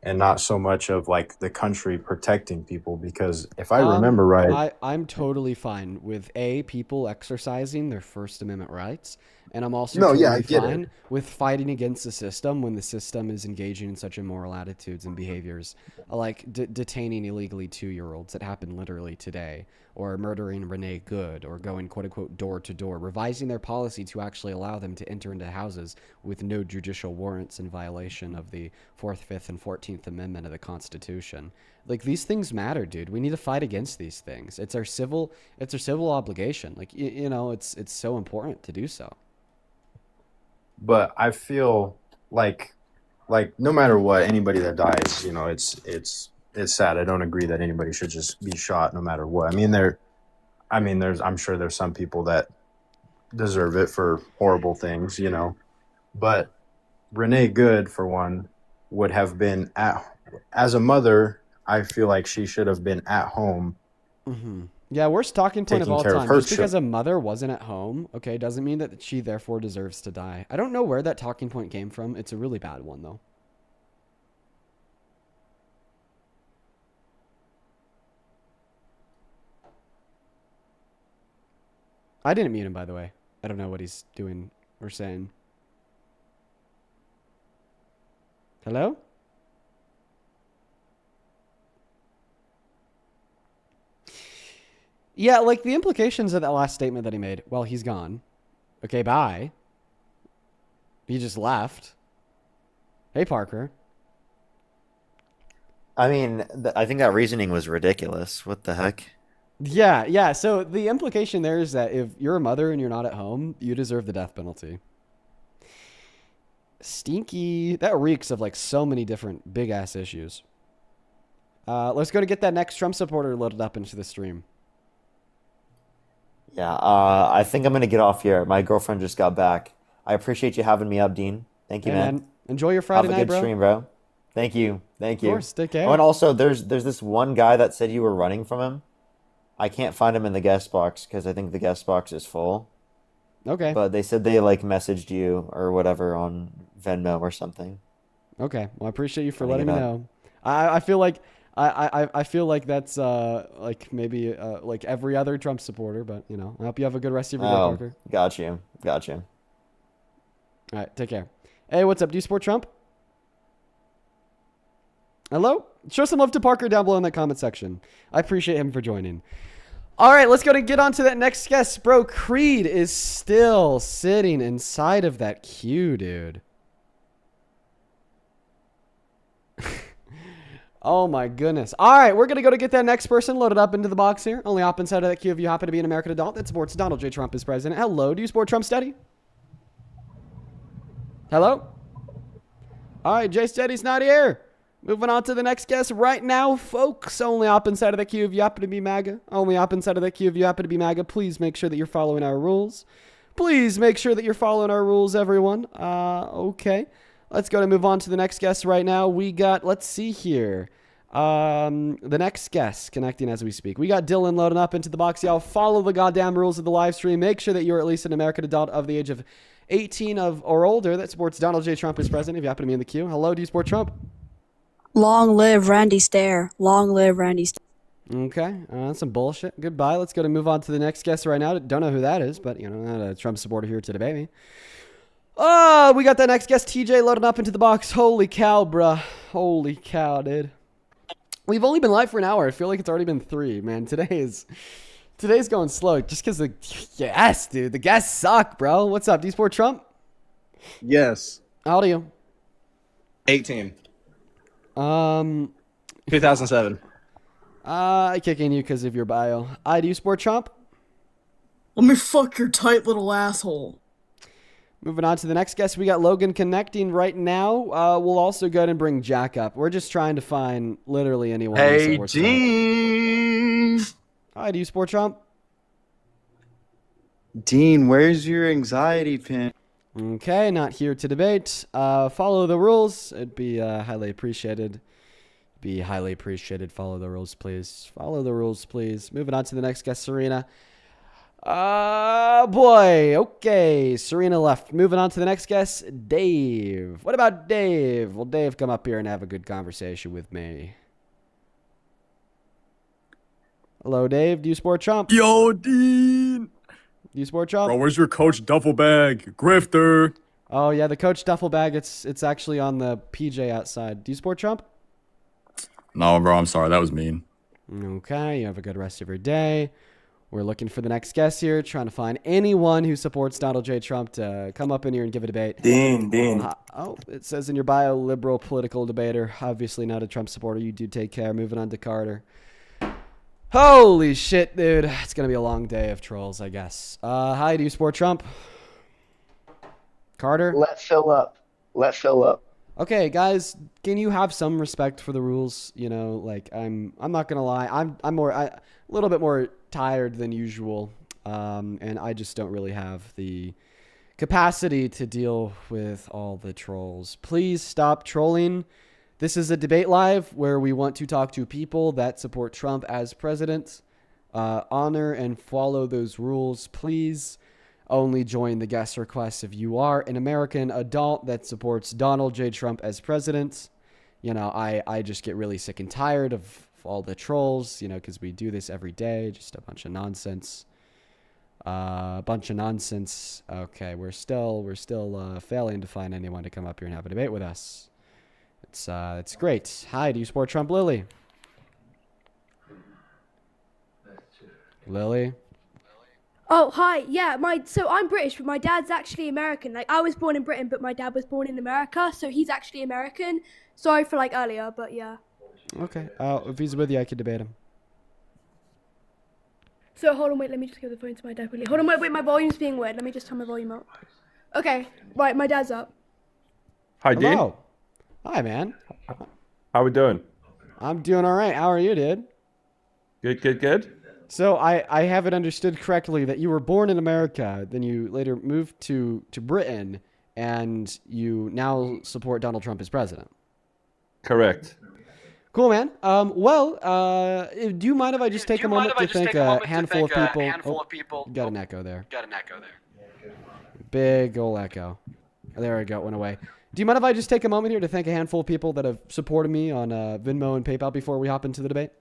and not so much of like the country protecting people. Because if I remember right, I'm totally fine with people exercising their First Amendment rights, and I'm also no, yeah, I totally get it. fine with fighting against the system when the system is engaging in such immoral attitudes and behaviors, like detaining illegally 2-year-olds that happened literally today, or murdering Renee Good, or going quote unquote door to door, revising their policy to actually allow them to enter into houses with no judicial warrants in violation of the 4th, 5th, and 14th Amendment of the Constitution. Like, these things matter, dude. We need to fight against these things. It's our civil obligation. Like, it's so important to do so. But I feel like no matter what, anybody that dies, you know, it's sad. I don't agree that anybody should just be shot no matter what. I'm sure there's some people that deserve it for horrible things, you know. But Renee Good, for one, would have been as a mother, I feel like she should have been at home. Mm-hmm. Yeah, worst talking point of Taking all care of time. her Just because a mother wasn't at home, okay, doesn't mean that she therefore deserves to die. I don't know where that talking point came from. It's a really bad one, though. I didn't mute him, by the way. I don't know what he's doing or saying. Hello? Yeah, like the implications of that last statement that he made. Well, he's gone. Okay, bye. He just left. Hey, Parker. I mean, I think that reasoning was ridiculous. What the heck? Yeah. So the implication there is that if you're a mother and you're not at home, you deserve the death penalty. Stinky. That reeks of like so many different big ass issues. Let's go to get that next Trump supporter loaded up into the stream. Yeah, I think I'm gonna get off here. My girlfriend just got back. I appreciate you having me up, Dean. Thank you, Hey, man. man. Enjoy your Friday Have a night, good bro. stream, bro. Thank you. Thank Of you. course. Take care. Oh, and also, there's this one guy that said you were running from him. I can't find him in the guest box because I think the guest box is full. Okay. But they said they like messaged you or whatever on Venmo or something. Okay. Well, I appreciate you for Letting letting it me up. know. I feel like I feel like that's like maybe like every other Trump supporter, but I hope you have a good rest of your day, Oh, Parker. got you. Got you. All right, take care. Hey, what's up? Do you support Trump? Hello? Show some love to Parker down below in the comment section. I appreciate him for joining. All right, let's go to get on to that next guest. Bro, Creed is still sitting inside of that queue, dude. Oh my goodness. All right, we're going to go to get that next person loaded up into the box here. Only hop inside of that queue if you happen to be an American adult that supports Donald J. Trump as president. Hello, do you support Trump Steady? Hello? All right, Jay Steady's not here. Moving on to the next guest right now, folks. Only hop inside of that queue if you happen to be MAGA. Only hop inside of that queue if you happen to be MAGA. Please make sure that you're following our rules. Please make sure that you're following our rules, everyone. Okay. Let's go to move on to the next guest right now. We got, let's see here. The next guest connecting as we speak. We got Dylan loading up into the box. Y'all follow the goddamn rules of the live stream. Make sure that you're at least an American adult of the age of 18 or older that supports Donald J. Trump as president if you happen to be in the queue. Hello, do you support Trump? Long live Randy Stair. Long live Randy Stair. Okay, that's some bullshit. Goodbye. Let's go to move on to the next guest right now. Don't know who that is, but, you know, not a Trump supporter here to debate me. Oh, we got that next guest, TJ, loading up into the box. Holy cow, bruh. Holy cow, dude. We've only been live for an hour. I feel like it's already been 3, man. Today's going slow just because the guests suck, bro. What's up? Do you support Trump? Yes. How old are you? 18. 2007. I kicking you because of your bio. Do you support Trump? Let me fuck your tight little asshole. Moving on to the next guest, we got Logan connecting right now. We'll also go ahead and bring Jack up. We're just trying to find literally anyone. Hey, Dean. Hi, do you support Trump? Dean, where's your anxiety pin? Okay, not here to debate. Follow the rules. It'd be highly appreciated. Follow the rules, please. Follow the rules, please. Moving on to the next guest, Serena. Boy. Okay, Serena left. Moving on to the next guest, Dave. What about Dave? Will Dave come up here and have a good conversation with me? Hello, Dave. Do you support Trump? Yo, Dean. Do you support Trump? Bro, where's your Coach duffel bag? Grifter. Oh, yeah, the Coach duffel bag. It's actually on the PJ outside. Do you support Trump? No, bro, I'm sorry. That was mean. Okay, you have a good rest of your day. We're looking for the next guest here, trying to find anyone who supports Donald J. Trump to come up in here and give a debate. Dean. It says in your bio, liberal political debater. Obviously not a Trump supporter. You do take care. Moving on to Carter. Holy shit, dude. It's going to be a long day of trolls, I guess. Hi, do you support Trump? Carter? Let Phil up. Okay, guys, can you have some respect for the rules? You know, like I'm not gonna lie, I'm a little bit more tired than usual, and I just don't really have the capacity to deal with all the trolls. Please stop trolling. This is a debate live where we want to talk to people that support Trump as president. Honor and follow those rules, please. Only join the guest requests if you are an American adult that supports Donald J. Trump as president. You know, I just get really sick and tired of all the trolls, you know, because we do this every day. Just a bunch of nonsense. Okay, we're still failing to find anyone to come up here and have a debate with us. It's great. Hi, do you support Trump, Lily? Lily? Oh, hi. Yeah, so I'm British, but my dad's actually American. Like, I was born in Britain, but my dad was born in America, so he's actually American. Sorry for, earlier, but yeah. Okay. If he's with you, I could debate him. So, hold on, wait, let me just give the phone to my dad quickly. Hold on, wait, my volume's being weird. Let me just turn my volume up. Okay, right, my dad's up. Hi, Dean. Hello. Hi, man. How we doing? I'm doing all right. How are you, dude? Good. So I have it understood correctly that you were born in America, then you later moved to Britain, and you now support Donald Trump as president. Correct. Cool, man. Do you mind if I just take a moment to thank a handful of people? Got an echo there. Big ol' echo. There we go. It went away. Do you mind if I just take a moment here to thank a handful of people that have supported me on Venmo and PayPal before we hop into the debate?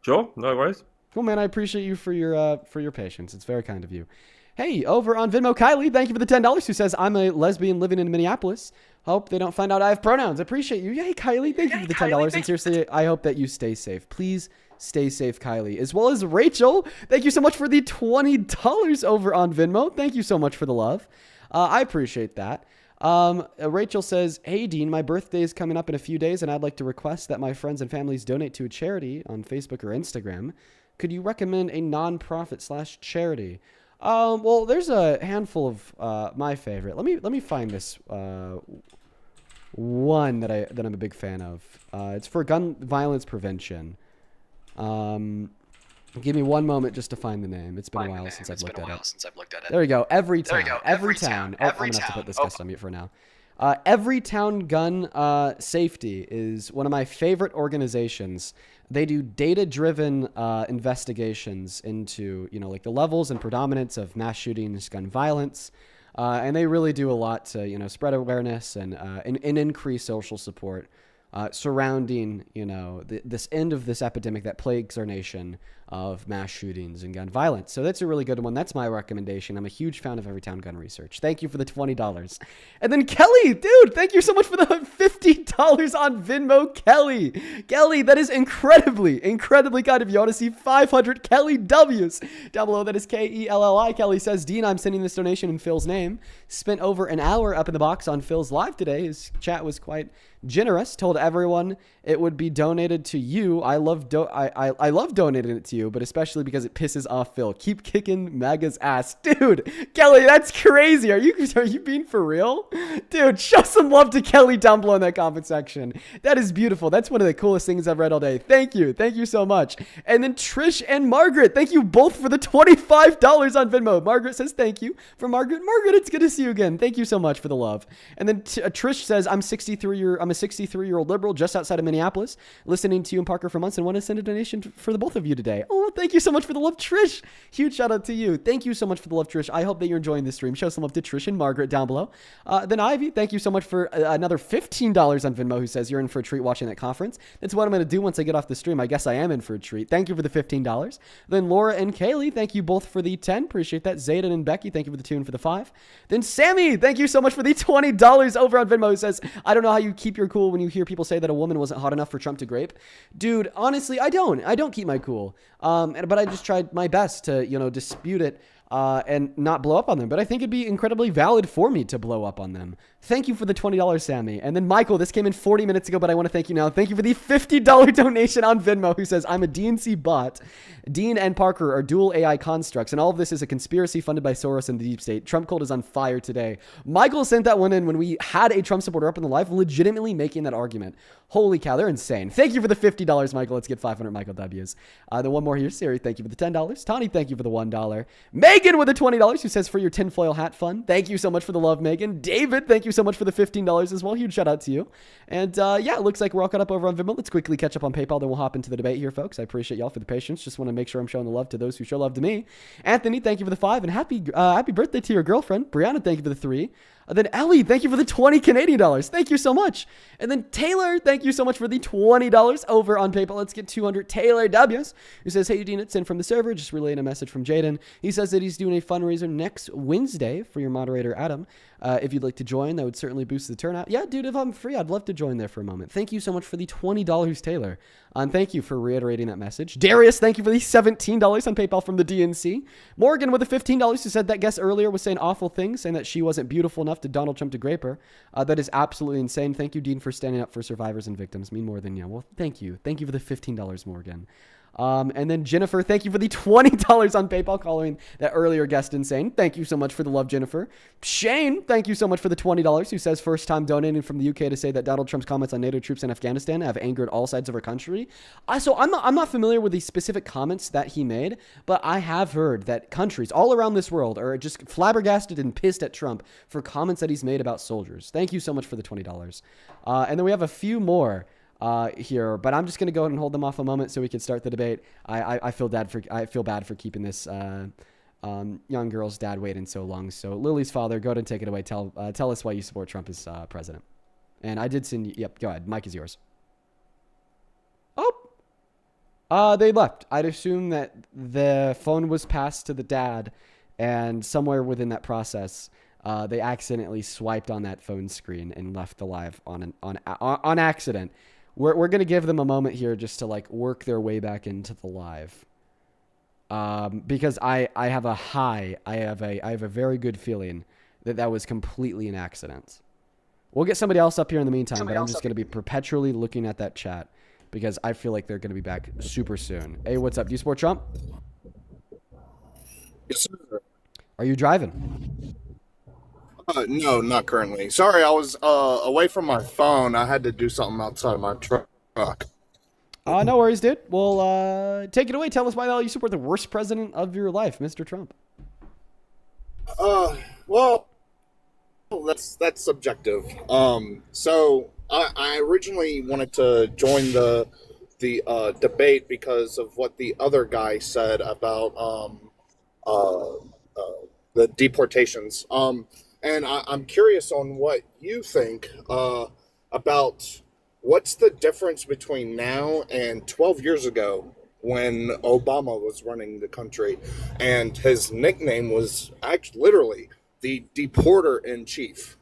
Sure. No worries. Cool, man. I appreciate you for your patience. It's very kind of you. Hey, over on Venmo, Kylie, thank you for the $10 who says, I'm a lesbian living in Minneapolis. Hope they don't find out I have pronouns. Appreciate you. Yay, Kylie. Thank you for the $10. And seriously, I hope that you stay safe. Please stay safe, Kylie. As well as Rachel. Thank you so much for the $20 over on Venmo. Thank you so much for the love. I appreciate that. Rachel says, hey, Dean, my birthday is coming up in a few days, and I'd like to request that my friends and families donate to a charity on Facebook or Instagram. Could you recommend a nonprofit / charity? Well, there's a handful of my favorite. Let me find this one that I'm a big fan of. It's for gun violence prevention. Give me one moment just to find the name. It's been a while since I've looked at it. There we go. Every Town. Every Town. Oh, I'm gonna have to put this guest on mute for now. Every Town Gun Safety is one of my favorite organizations. They do data-driven investigations into, like the levels and predominance of mass shootings, gun violence, and they really do a lot to, spread awareness and increase social support surrounding, this end of this epidemic that plagues our nation of mass shootings and gun violence. So that's a really good one. That's my recommendation. I'm a huge fan of Every Town Gun Research. Thank you for the $20. And then Kelly, dude, thank you so much for the $50 on Venmo, Kelly. Kelly, that is incredibly kind of you. I want to see 500 Kelly W's down below. That is Kelli. Kelly says, Dean, I'm sending this donation in Phil's name. Spent over an hour up in the box on Phil's live today. His chat was quite generous. Told everyone it would be donated to you. I love donating it to you, but especially because it pisses off Phil. Keep kicking MAGA's ass. Dude, Kelly, that's crazy. Are you being for real? Dude, show some love to Kelly down below in that comment section. That is beautiful. That's one of the coolest things I've read all day. Thank you. Thank you so much. And then Trish and Margaret, thank you both for the $25 on Venmo. Margaret says thank you. For Margaret, it's good to see you again. Thank you so much for the love. And then Trish says, I'm a 63-year-old liberal just outside of Minneapolis, listening to you and Parker for months and want to send a donation for the both of you today. Oh, thank you so much for the love, Trish. Huge shout out to you. Thank you so much for the love, Trish. I hope that you're enjoying this stream. Show some love to Trish and Margaret down below. Then Ivy, thank you so much for another $15 on Venmo, who says you're in for a treat watching that conference. That's what I'm going to do once I get off the stream. I guess I am in for a treat. Thank you for the $15. Then Laura and Kaylee, thank you both for the 10. Appreciate that. Zayden and Becky, thank you for the 2 and for the 5. Then Sammy, thank you so much for the $20 over on Venmo, who says, I don't know how you keep your cool when you hear people say that a woman wasn't hot enough for Trump to grape. Dude, honestly, I don't keep my cool. But I just tried my best to, dispute it and not blow up on them. But I think it'd be incredibly valid for me to blow up on them. Thank you for the $20, Sammy. And then Michael, this came in 40 minutes ago, but I want to thank you now. Thank you for the $50 donation on Venmo, who says, I'm a DNC bot. Dean and Parker are dual AI constructs, and all of this is a conspiracy funded by Soros and the deep state. Trump cult is on fire today. Michael sent that one in when we had a Trump supporter up in the live, legitimately making that argument. Holy cow, they're insane. Thank you for the $50, Michael. Let's get 500 Michael W's. Then one more here. Siri, thank you for the $10. Tani, thank you for the $1. Megan with the $20, who says, for your tinfoil hat fun. Thank you so much for the love, Megan. David, thank you so much for the $15 as well. Huge shout out to you. And yeah, it looks like we're all caught up over on Venmo. Let's quickly catch up on PayPal, then we'll hop into the debate here, folks. I appreciate y'all for the patience. Just want to make sure I'm showing the love to those who show love to me. Anthony, thank you for the 5, and happy birthday to your girlfriend. Brianna, thank you for the 3. Then Ellie, thank you for the 20 Canadian dollars. Thank you so much. And then Taylor, thank you so much for the $20 over on PayPal. Let's get 200 Taylor W's, who says, hey, Dean, it's in from the server. Just relaying a message from Jaden. He says that he's doing a fundraiser next Wednesday for your moderator, Adam. If you'd like to join, that would certainly boost the turnout. Yeah, dude, if I'm free, I'd love to join there for a moment. Thank you so much for the $20, Taylor. And thank you for reiterating that message. Darius, thank you for the $17 on PayPal from the DNC. Morgan with the $15, who said that guest earlier was saying awful things, saying that she wasn't beautiful enough to Donald Trump to grape her. That is absolutely insane. Thank you, Dean, for standing up for survivors and victims. Mean more than you. Well, thank you. Thank you for the $15, Morgan. And then Jennifer, thank you for the $20 on PayPal, calling that earlier guest insane. Thank you so much for the love, Jennifer. Shane, thank you so much for the $20, who says first time donating from the UK to say that Donald Trump's comments on NATO troops in Afghanistan have angered all sides of our country. So I'm not familiar with the specific comments that he made, but I have heard that countries all around this world are just flabbergasted and pissed at Trump for comments that he's made about soldiers. Thank you so much for the $20. And then we have a few more here, but I'm just going to go ahead and hold them off a moment so we can start the debate. I feel bad for keeping this young girl's dad waiting so long. So Lily's father, go ahead and take it away. Tell us why you support Trump as president. And I did send you. Yep, go ahead. Mike is yours. Oh, they left. I'd assume that the phone was passed to the dad, and somewhere within that process, they accidentally swiped on that phone screen and left the live on accident. We're gonna give them a moment here just to like work their way back into the live. Because I have a very good feeling that was completely an accident. We'll get somebody else up here in the meantime, but I'm just going to be perpetually looking at that chat because I feel like they're going to be back super soon. Hey, what's up? Do you support Trump? Yes, sir. Are you driving? No, not currently. Sorry, I was away from my phone. I had to do something outside my truck. No worries, dude. Well, take it away. Tell us why the hell you support the worst president of your life, Mr. Trump. Well, that's subjective. So I originally wanted to join the debate because of what the other guy said about the deportations. And I'm curious on what you think about what's the difference between now and 12 years ago when Obama was running the country, and his nickname was actually literally the deporter in chief.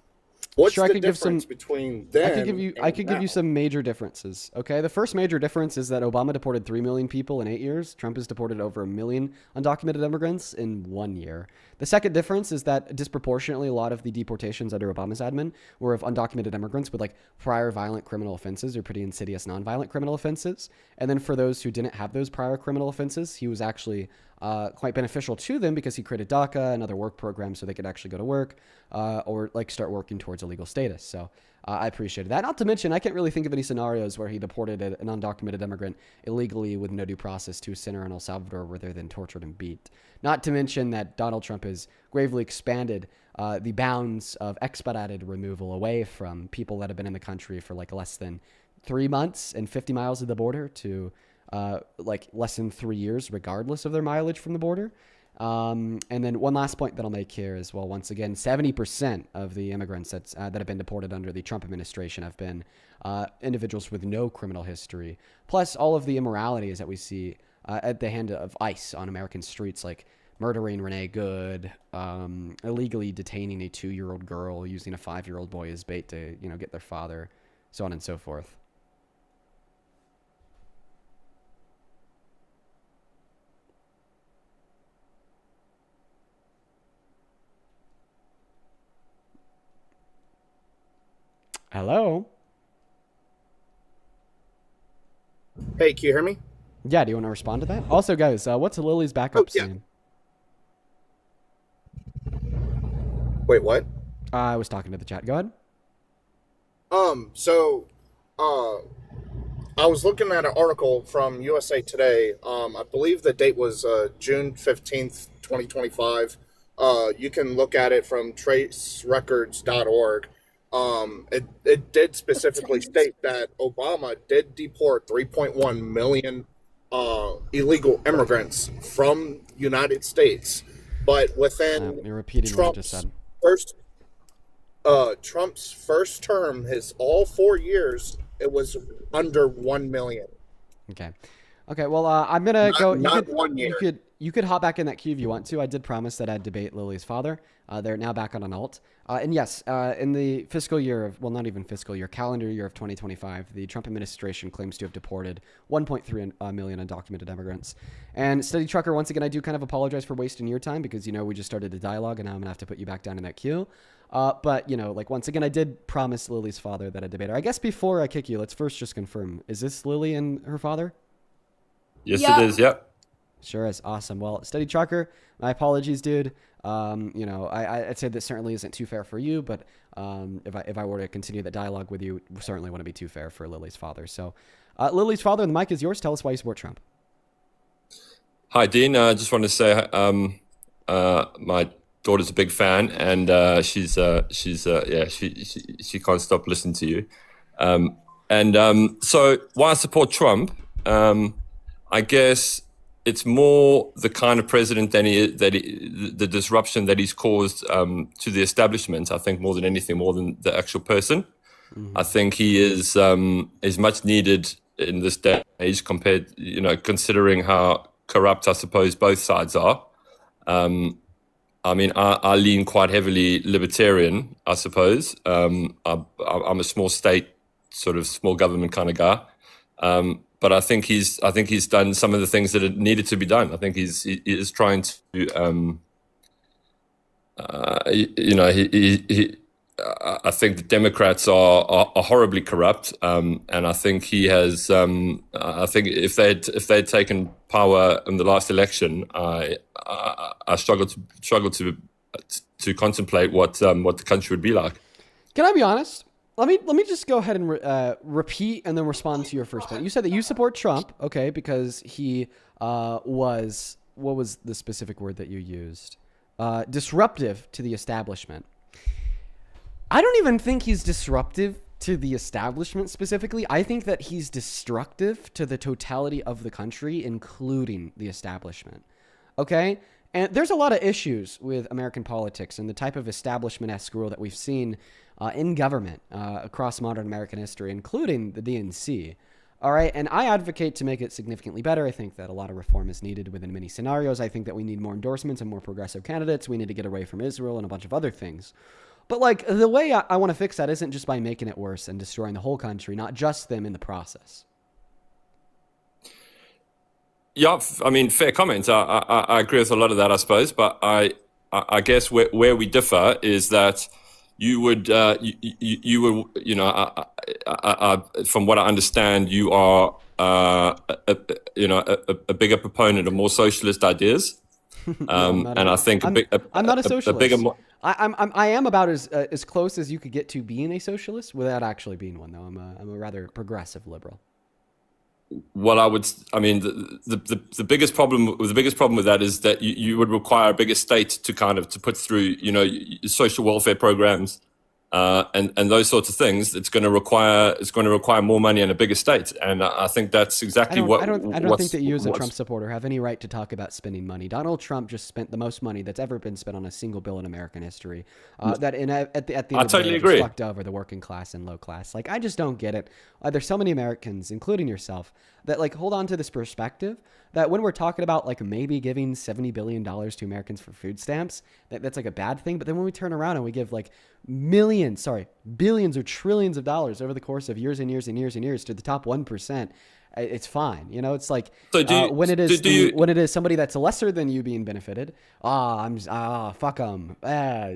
What's Sure, the difference between then? I could give you some major differences. Okay, the first major difference is that Obama deported 3 million people in 8 years. Trump has deported over 1 million undocumented immigrants in 1 year. The second difference is that disproportionately a lot of the deportations under Obama's admin were of undocumented immigrants with like prior violent criminal offenses or pretty insidious nonviolent criminal offenses. And then for those who didn't have those prior criminal offenses, he was actually quite beneficial to them because he created DACA and other work programs so they could actually go to work or like start working towards a legal status. So I appreciated that. Not to mention, I can't really think of any scenarios where he deported an undocumented immigrant illegally with no due process to a center in El Salvador where they're then tortured and beat. Not to mention that Donald Trump has gravely expanded the bounds of expedited removal away from people that have been in the country for like less than 3 months and 50 miles of the border to like less than 3 years, regardless of their mileage from the border. And then one last point that I'll make here is, well, once again, 70% of the immigrants that have been deported under the Trump administration have been individuals with no criminal history, plus all of the immoralities that we see at the hand of ICE on American streets, like murdering Renee Good, illegally detaining a 2-year-old girl, using a 5-year-old boy as bait to, get their father, so on and so forth. Hello? Hey, can you hear me? Yeah, do you want to respond to that? Also, guys, what's Lily's backup scene? Wait, what? I was talking to the chat. Go ahead. So, I was looking at an article from USA Today. I believe the date was June 15th, 2025. You can look at it from tracerecords.org. It did specifically state that Obama did deport 3.1 million illegal immigrants from United States, but within you're repeating what I just said. Trump's first term, his all 4 years, it was under 1 million. Okay. Well, I'm gonna go. Not 1 year. You could hop back in that queue if you want to. I did promise that I'd debate Lily's father. They're now back on an alt. And yes, in the fiscal year of, well, not even fiscal year, calendar year of 2025, the Trump administration claims to have deported 1.3 million undocumented immigrants. And Steady Trucker, once again, I do kind of apologize for wasting your time because, we just started a dialogue and now I'm gonna have to put you back down in that queue. But, like, once again, I did promise Lily's father that I'd debate her. I guess before I kick you, let's first just confirm, is this Lily and her father? Yes, it is. Yep. Sure is. Awesome. Well, Steady Trucker, my apologies, dude. I'd say this certainly isn't too fair for you, but if I were to continue that dialogue with you, certainly wouldn't be too fair for Lily's father. So, Lily's father, the mic is yours. Tell us why you support Trump. Hi, Dean. I just wanted to say my daughter's a big fan, and she can't stop listening to you. So why I support Trump, I guess it's more the kind of president the disruption that he's caused to the establishment. I think more than anything, more than the actual person. Mm-hmm. I think he is much needed in this day and age considering how corrupt I suppose both sides are. I mean, I lean quite heavily libertarian, I suppose. I'm a small state, sort of small government kind of guy. But I think he's done some of the things that needed to be done. I think he is trying to, I think the Democrats are horribly corrupt, and I think he has. I think if they'd taken power in the last election, I struggle to contemplate what the country would be like. Can I be honest? Let me just go ahead and repeat and then respond to your first point. You said that you support Trump, okay, because he was, what was the specific word that you used? Disruptive to the establishment. I don't even think he's disruptive to the establishment specifically. I think that he's destructive to the totality of the country, including the establishment. Okay? And there's a lot of issues with American politics and the type of establishment-esque rule that we've seen in government across modern American history, including the DNC. All right, and I advocate to make it significantly better. I think that a lot of reform is needed within many scenarios. I think that we need more endorsements and more progressive candidates. We need to get away from Israel and a bunch of other things. But like the way I want to fix that isn't just by making it worse and destroying the whole country, not just them in the process. Yeah, I mean, fair comment. I agree with a lot of that, I suppose. But I guess where we differ is that you would, from what I understand, you are, a bigger proponent of more socialist ideas. No, and I think I'm not a socialist. A bigger, I am about as close as you could get to being a socialist without actually being one, though. I'm a rather progressive liberal. Well, the biggest problem with that is that you would require a bigger state to put through, social welfare programs, and those sorts of things. It's going to require more money and a bigger state. And I think that's exactly I don't think that you as a Trump supporter have any right to talk about spending money. Donald Trump just spent the most money that's ever been spent on a single bill in American history. At the end of the day, just fucked over the working class and low class. Like, I just don't get it. There's so many Americans, including yourself, that like hold on to this perspective that when we're talking about like maybe giving $70 billion to Americans for food stamps, that's like a bad thing. But then when we turn around and we give like billions or trillions of dollars over the course of years and years and years and years to the top 1%, it's fine. It's like when it is somebody that's lesser than you being benefited. Fuck them.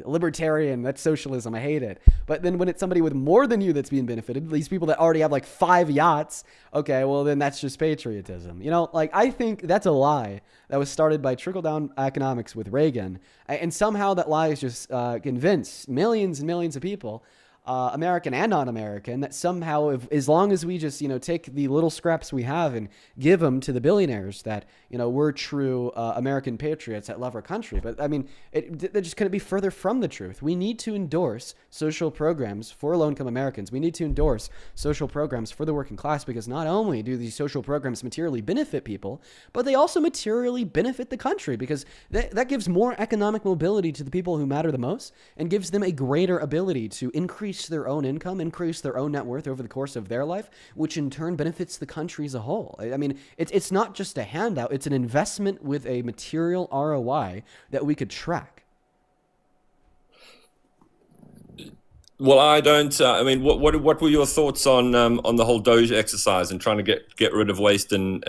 Libertarian. That's socialism. I hate it. But then when it's somebody with more than you that's being benefited, these people that already have like 5 yachts. Okay, well then that's just patriotism. I think that's a lie that was started by trickle-down economics with Reagan, and somehow that lie is just convinced millions and millions of people, American and non-American, that somehow, as long as we just, take the little scraps we have and give them to the billionaires, that, we're true American patriots that love our country. But I mean, that just couldn't be further from the truth. We need to endorse social programs for low-income Americans. We need to endorse social programs for the working class, because not only do these social programs materially benefit people, but they also materially benefit the country, because that gives more economic mobility to the people who matter the most and gives them a greater ability to increase their own income, increase their own net worth over the course of their life, which in turn benefits the country as a whole. I mean, it's not just a handout, it's an investment with a material ROI that we could track. Well, I don't. What were your thoughts on the whole Doge exercise and trying to get rid of waste and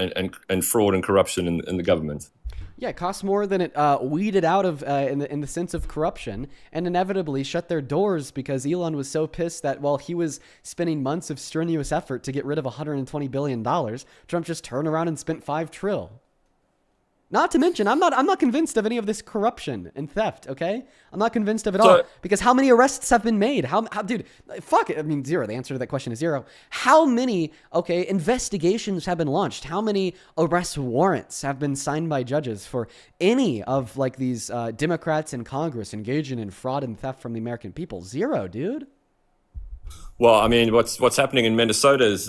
fraud and corruption in the government? Yeah, it costs more than it weeded out of in the sense of corruption, and inevitably shut their doors because Elon was so pissed that while he was spending months of strenuous effort to get rid of $120 billion, Trump just turned around and spent $5 trillion. Not to mention, I'm not convinced of any of this corruption and theft, okay? I'm not convinced of it all. Because how many arrests have been made? How dude, fuck it. I mean, zero. The answer to that question is zero. How many, investigations have been launched? How many arrest warrants have been signed by judges for any of, like, these Democrats in Congress engaging in fraud and theft from the American people? Zero, dude. Well, I mean, what's happening in Minnesota has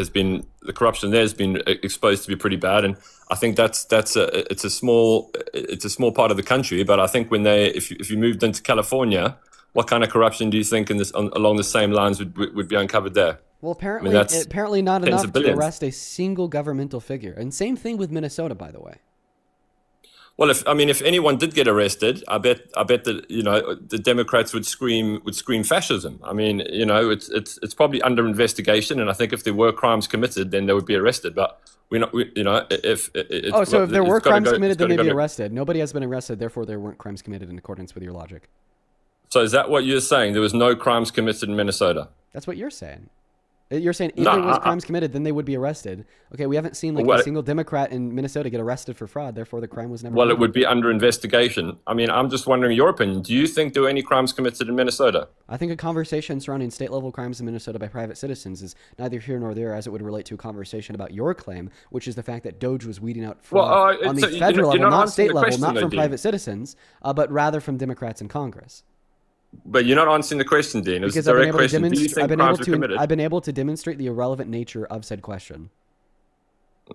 been the corruption there has been exposed to be pretty bad, and I think it's a small part of the country. But I think if you moved into California, what kind of corruption do you think along the same lines would be uncovered there? Well, apparently not enough to arrest a single governmental figure, and same thing with Minnesota, by the way. Well, if anyone did get arrested, I bet that the Democrats would scream fascism. I mean, it's probably under investigation, and I think if there were crimes committed, then they would be arrested. But if there were crimes committed, then they'd be arrested. Nobody has been arrested, therefore there weren't crimes committed in accordance with your logic. So is that what you're saying? There was no crimes committed in Minnesota? That's what you're saying. You're saying if there was crimes committed, then they would be arrested. Okay, we haven't seen a single Democrat in Minnesota get arrested for fraud. Therefore, the crime was never. Well, it would be under investigation. I mean, I'm just wondering your opinion. Do you think there were any crimes committed in Minnesota? I think a conversation surrounding state-level crimes in Minnesota by private citizens is neither here nor there, as it would relate to a conversation about your claim, which is the fact that Doge was weeding out fraud on the federal level, not state level, not from private citizens, but rather from Democrats in Congress. But you're not answering the question, Dean. Because I've been able to demonstrate the irrelevant nature of said question.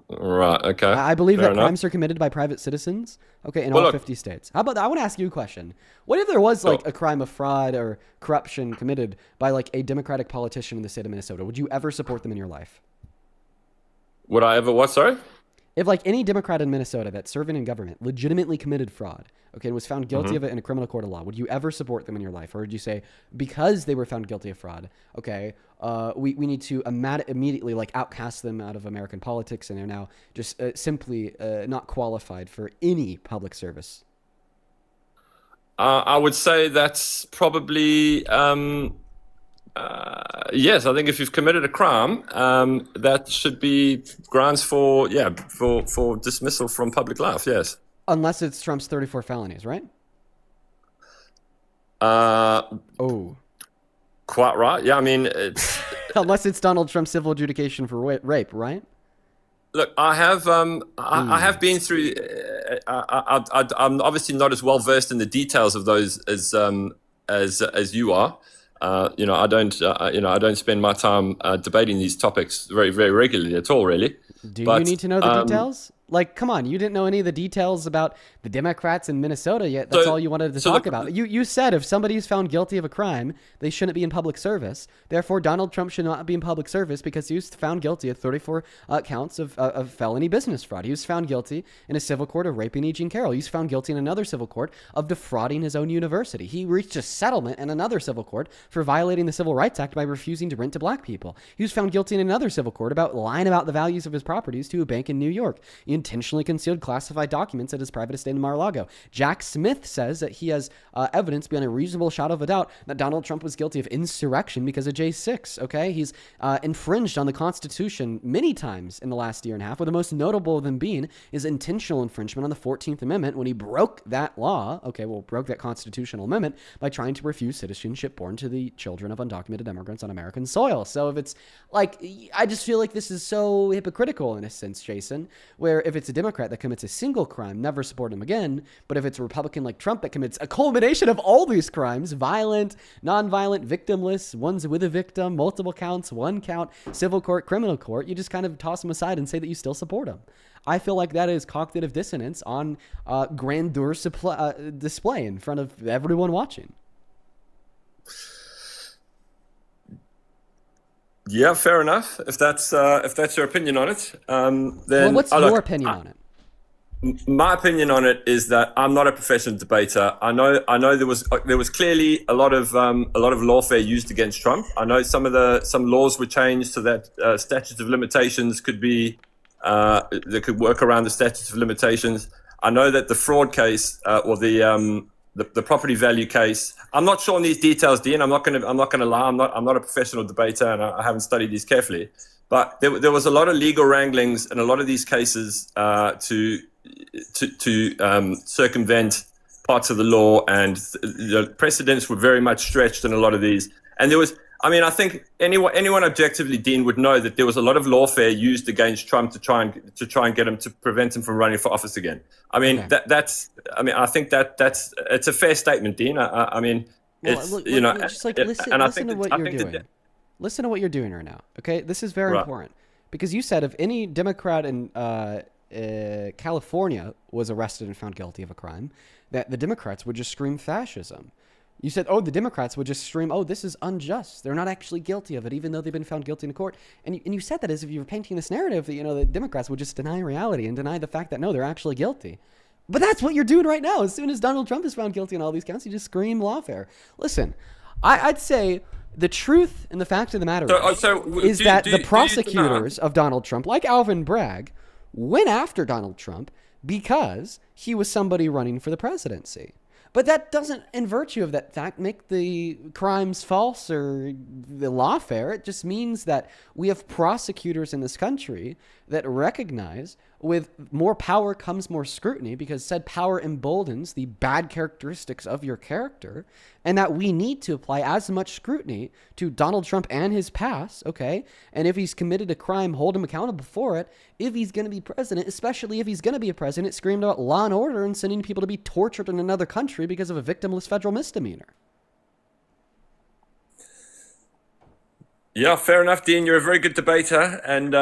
Right. Okay. I believe that crimes are committed by private citizens. Okay, in all 50 states. How about I want to ask you a question. What if there was a crime of fraud or corruption committed by a Democratic politician in the state of Minnesota? Would you ever support them in your life? Would I ever what? Sorry. If any Democrat in Minnesota that's serving in government legitimately committed fraud, okay, and was found guilty of it in a criminal court of law, would you ever support them in your life? Or would you say, because they were found guilty of fraud, okay, we need to immediately outcast them out of American politics and they're now just simply not qualified for any public service? I would say that's probably... yes, I think if you've committed a crime, that should be grounds for dismissal from public life. Yes, unless it's Trump's 34 felonies, right? Quite right. Yeah, I mean, it's unless it's Donald Trump's civil adjudication for rape, right? Look, I have been through. I'm obviously not as well versed in the details of those as you are. I don't spend my time debating these topics very, very regularly at all, really. Do you need to know the details? Come on, you didn't know any of the details about the Democrats in Minnesota yet. That's all you wanted to talk about. You said if somebody's found guilty of a crime, they shouldn't be in public service. Therefore, Donald Trump should not be in public service because he was found guilty of 34 counts of felony business fraud. He was found guilty in a civil court of raping E. Jean Carroll. He was found guilty in another civil court of defrauding his own university. He reached a settlement in another civil court for violating the Civil Rights Act by refusing to rent to black people. He was found guilty in another civil court about lying about the values of his properties to a bank in New York. He intentionally concealed classified documents at his private estate in Mar-a-Lago. Jack Smith says that he has evidence beyond a reasonable shadow of a doubt that Donald Trump was guilty of insurrection because of J6. Okay, he's infringed on the Constitution many times in the last year and a half, with the most notable of them being his intentional infringement on the 14th Amendment when he broke that law. Broke that constitutional amendment by trying to refuse citizenship born to the children of undocumented immigrants on American soil. So if it's I just feel like this is so hypocritical in a sense, Jason, where if it's a Democrat that commits a single crime, never support him again. But if it's a Republican like Trump that commits a culmination of all these crimes, violent, non-violent, victimless, ones with a victim, multiple counts, one count, civil court, criminal court, you just kind of toss him aside and say that you still support him. I feel like that is cognitive dissonance on grandeur display in front of everyone watching. Yeah, fair enough. If that's your opinion on it, then what's your opinion on it? My opinion on it is that I'm not a professional debater. I know there was clearly a lot of lawfare used against Trump. I know some laws were changed so that statutes of limitations could be they could work around the statutes of limitations. I know that the fraud case or the property value case. I'm not sure on these details, Dean. I'm not going to lie. I'm not a professional debater, and I haven't studied these carefully. But there was a lot of legal wranglings in a lot of these cases to circumvent parts of the law, and the precedents were very much stretched in a lot of these. And there was, I mean, I think anyone objectively, Dean, would know that there was a lot of lawfare used against Trump to try and get him, to prevent him from running for office again. I mean, Okay. I think that's it's a fair statement, Dean. I mean, it's listen to what you're doing. Listen to what you're doing right now. Okay, this is very Right. important because you said if any Democrat in California was arrested and found guilty of a crime, that the Democrats would just scream fascism. You said, the Democrats would just scream, this is unjust. They're not actually guilty of it, even though they've been found guilty in court. And you said that as if you were painting this narrative that, the Democrats would just deny reality and deny the fact that, no, they're actually guilty. But that's what you're doing right now. As soon as Donald Trump is found guilty on all these counts, you just scream lawfare. Listen, I'd say the truth and the fact of the matter is that the prosecutors of Donald Trump, like Alvin Bragg, went after Donald Trump because he was somebody running for the presidency. But that doesn't, in virtue of that fact, make the crimes false or the lawfare. It just means that we have prosecutors in this country that recognize with more power comes more scrutiny, because said power emboldens the bad characteristics of your character, and that we need to apply as much scrutiny to Donald Trump and his past, okay? And if he's committed a crime, hold him accountable for it. If he's going to be president, especially if he's going to be a president, screamed about law and order and sending people to be tortured in another country because of a victimless federal misdemeanor. Yeah, fair enough, Dean. You're a very good debater, and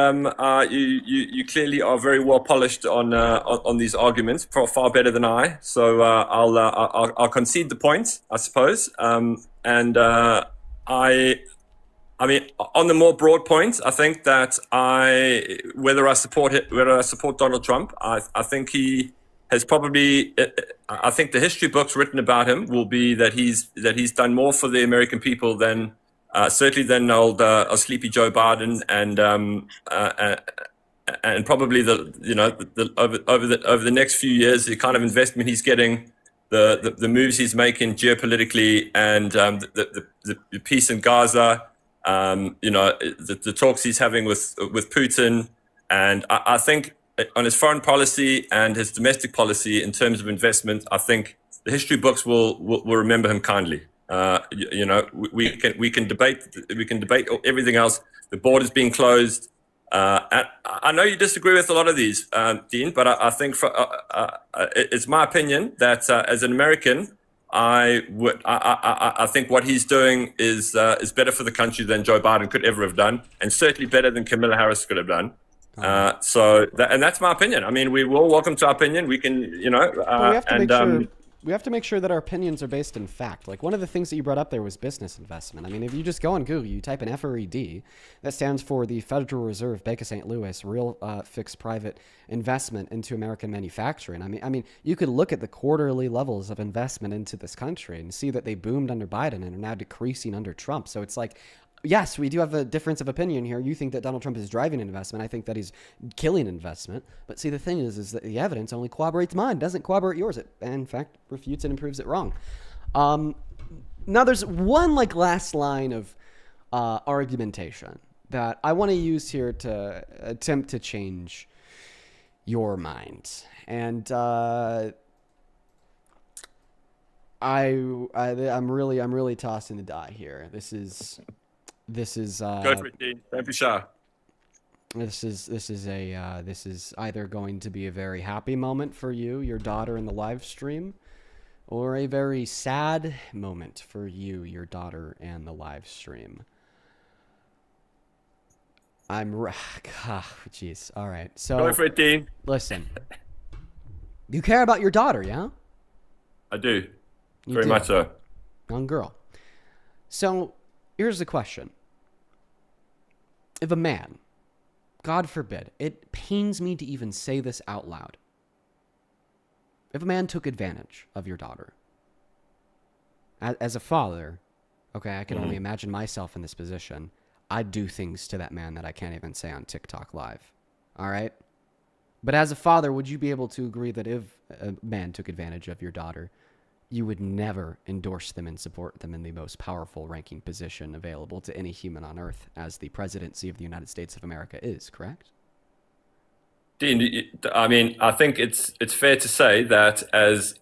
you clearly are very well polished on these arguments, far better than I. So I'll concede the point, I suppose. I mean, on the more broad point, I think that whether I support Donald Trump, I think he has probably. I think the history books written about him will be that he's done more for the American people than. Certainly than old sleepy Joe Biden, and probably over the next few years, the kind of investment he's getting, the moves he's making geopolitically, and the peace in Gaza, the talks he's having with Putin, and I think on his foreign policy and his domestic policy in terms of investment, I think the history books will remember him kindly. We can debate everything else. The border's being closed. And I know you disagree with a lot of these, Dean, but I think it's my opinion that as an American, I think what he's doing is better for the country than Joe Biden could ever have done, and certainly better than Kamala Harris could have done. And that's my opinion. I mean, we will welcome to our opinion. We can, we have to make sure that our opinions are based in fact. Like, one of the things that you brought up there was business investment. I mean, if you just go on Google, you type in FRED, that stands for the Federal Reserve Bank of St. Louis, real fixed private investment into American manufacturing. I mean, you could look at the quarterly levels of investment into this country and see that they boomed under Biden and are now decreasing under Trump. So it's like, yes, we do have a difference of opinion here. You think that Donald Trump is driving investment. I think that he's killing investment. But see, the thing is that the evidence only corroborates mine, doesn't corroborate yours. It, in fact, refutes and proves it wrong. Now, there's one last line of argumentation that I want to use here to attempt to change your mind. And I'm really tossing the die here. This is go for it, Dean. Don't be shy. This is either going to be a very happy moment for you, your daughter in the live stream, or a very sad moment for you, your daughter, and the live stream. Jeez. All right. So go for it, Dean. Listen, you care about your daughter, yeah? I do. Very much so. Young girl. So here's the question. If a man, God forbid, it pains me to even say this out loud, if a man took advantage of your daughter, as a father, okay, I can only imagine myself in this position, I'd do things to that man that I can't even say on TikTok live, all right? But as a father, would you be able to agree that if a man took advantage of your daughter, you would never endorse them and support them in the most powerful ranking position available to any human on earth, as the presidency of the United States of America is, correct? Dean, I mean, I think it's fair to say that as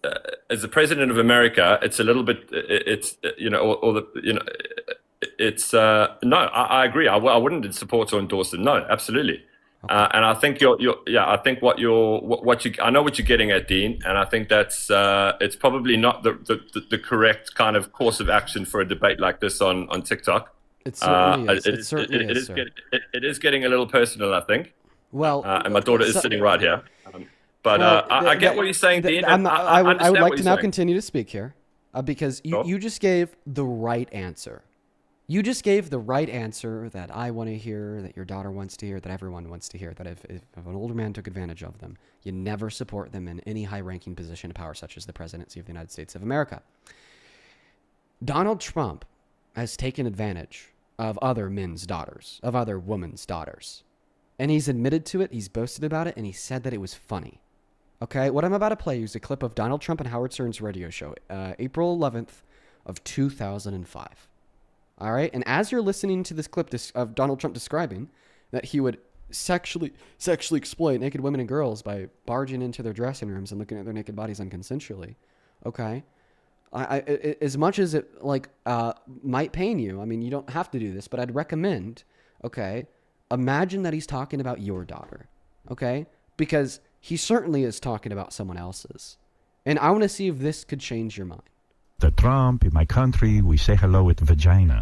the president of America, it's a little bit, no, I agree. I wouldn't support or endorse them. No, absolutely. Okay. And I think I think what I know what you're getting at, Dean, and I think that's it's probably not the correct kind of course of action for a debate like this on TikTok. It certainly is. It is getting a little personal, I think. Well, and my daughter is sitting right here. I get what you're saying, Dean. I would like to now continue to speak here, because you just gave the right answer. You just gave the right answer that I want to hear, that your daughter wants to hear, that everyone wants to hear, that if an older man took advantage of them, you never support them in any high-ranking position of power, such as the presidency of the United States of America. Donald Trump has taken advantage of other men's daughters, of other women's daughters. And he's admitted to it, he's boasted about it, and he said that it was funny. Okay, what I'm about to play is a clip of Donald Trump and Howard Stern's radio show, April 11th of 2005. All right, and as you're listening to this clip of Donald Trump describing that he would sexually exploit naked women and girls by barging into their dressing rooms and looking at their naked bodies unconsensually, okay, as much as it might pain you, I mean, you don't have to do this, but I'd recommend, okay, imagine that he's talking about your daughter, okay, because he certainly is talking about someone else's, and I want to see if this could change your mind. Trump, in my country, we say hello with vagina.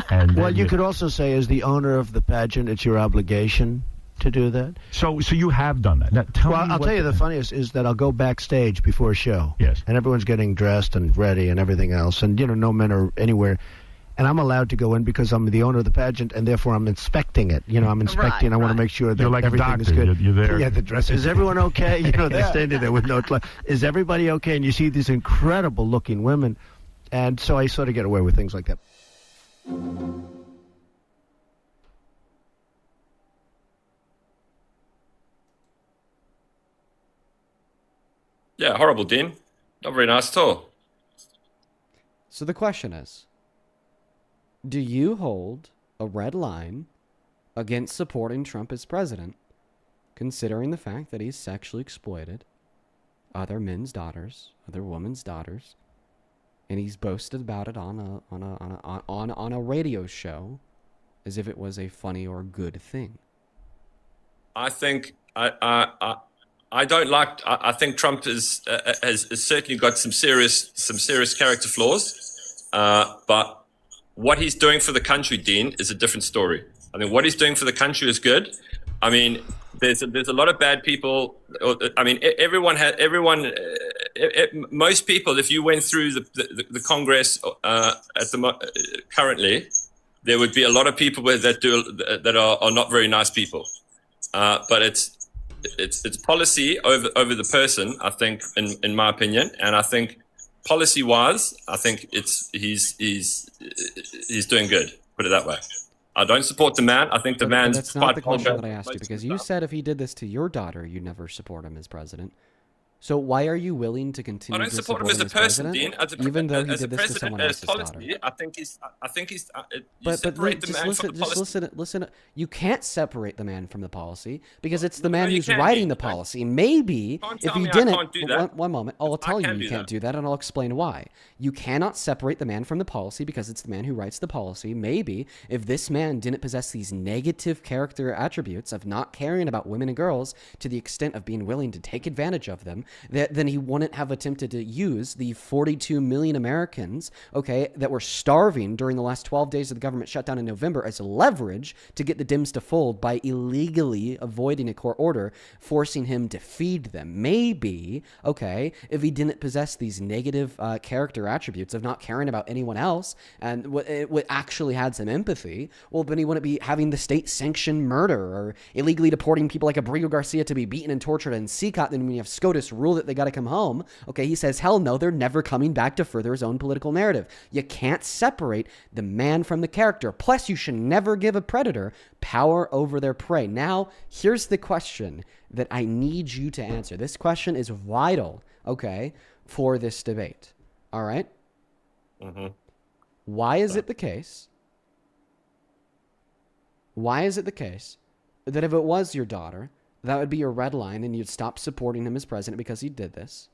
And well, you could also say, as the owner of the pageant, it's your obligation to do that. So you have done that. Now, I'll tell you the funniest is that I'll go backstage before a show. Yes. And everyone's getting dressed and ready and everything else. And, no men are anywhere. And I'm allowed to go in because I'm the owner of the pageant, and therefore I'm inspecting it. I'm inspecting. I want to make sure that you're like everything a is doctor. good. You're there. Yeah, the dress. Is everyone okay? They're standing there with no clothes. Is everybody okay? And you see these incredible-looking women. And so I sort of get away with things like that. Yeah, horrible, Dean. Not very nice at all. So the question is, do you hold a red line against supporting Trump as president, considering the fact that he's sexually exploited other men's daughters, other women's daughters, and he's boasted about it on a radio show as if it was a funny or good thing? I think I don't like. I think Trump has certainly got some serious character flaws, but what he's doing for the country, Dean, is a different story. I mean, what he's doing for the country is good. I mean, there's a lot of bad people. I mean, most people, if you went through the Congress currently, there would be a lot of people that are not very nice people. But it's policy over the person, I think, in my opinion, and I think policy-wise, I think he's doing good. Put it that way. I don't support the man. I think the man's That's quite not the question vulgar. that I asked you, because you said if he did this to your daughter, you'd never support him as president. So why are you willing to continue I don't to support him as a person, president, Dean. even though he as did this to president, someone as else's policy, daughter? I think he's. You But separate the just man listen, from the policy. listen. You can't separate the man from the policy because it's the man you who's can, writing Dean. the policy. Maybe Can't if tell he me I didn't, can't do that. one moment, I'll tell you can you do can't that. do that, and I'll explain why. You cannot separate the man from the policy because it's the man who writes the policy. Maybe if this man didn't possess these negative character attributes of not caring about women and girls to the extent of being willing to take advantage of them, then he wouldn't have attempted to use the 42 million Americans, okay, that were starving during the last 12 days of the government shutdown in November as leverage to get the Dems to fold by illegally avoiding a court order, forcing him to feed them. Maybe, okay, if he didn't possess these negative character attributes of not caring about anyone else and what actually had some empathy, well, then he wouldn't be having the state-sanctioned murder or illegally deporting people like Abrego Garcia to be beaten and tortured in CCOT. Then when you have SCOTUS rule that they got to come home, okay, he says, hell no, they're never coming back to further his own political narrative. You can't separate the man from the character. Plus, you should never give a predator power over their prey. Now, here's the question that I need you to answer. This question is vital, okay, for this debate. All right? Mm-hmm. Why is it the case? Why is it the case that if it was your daughter, that would be your red line and you'd stop supporting him as president because he did this?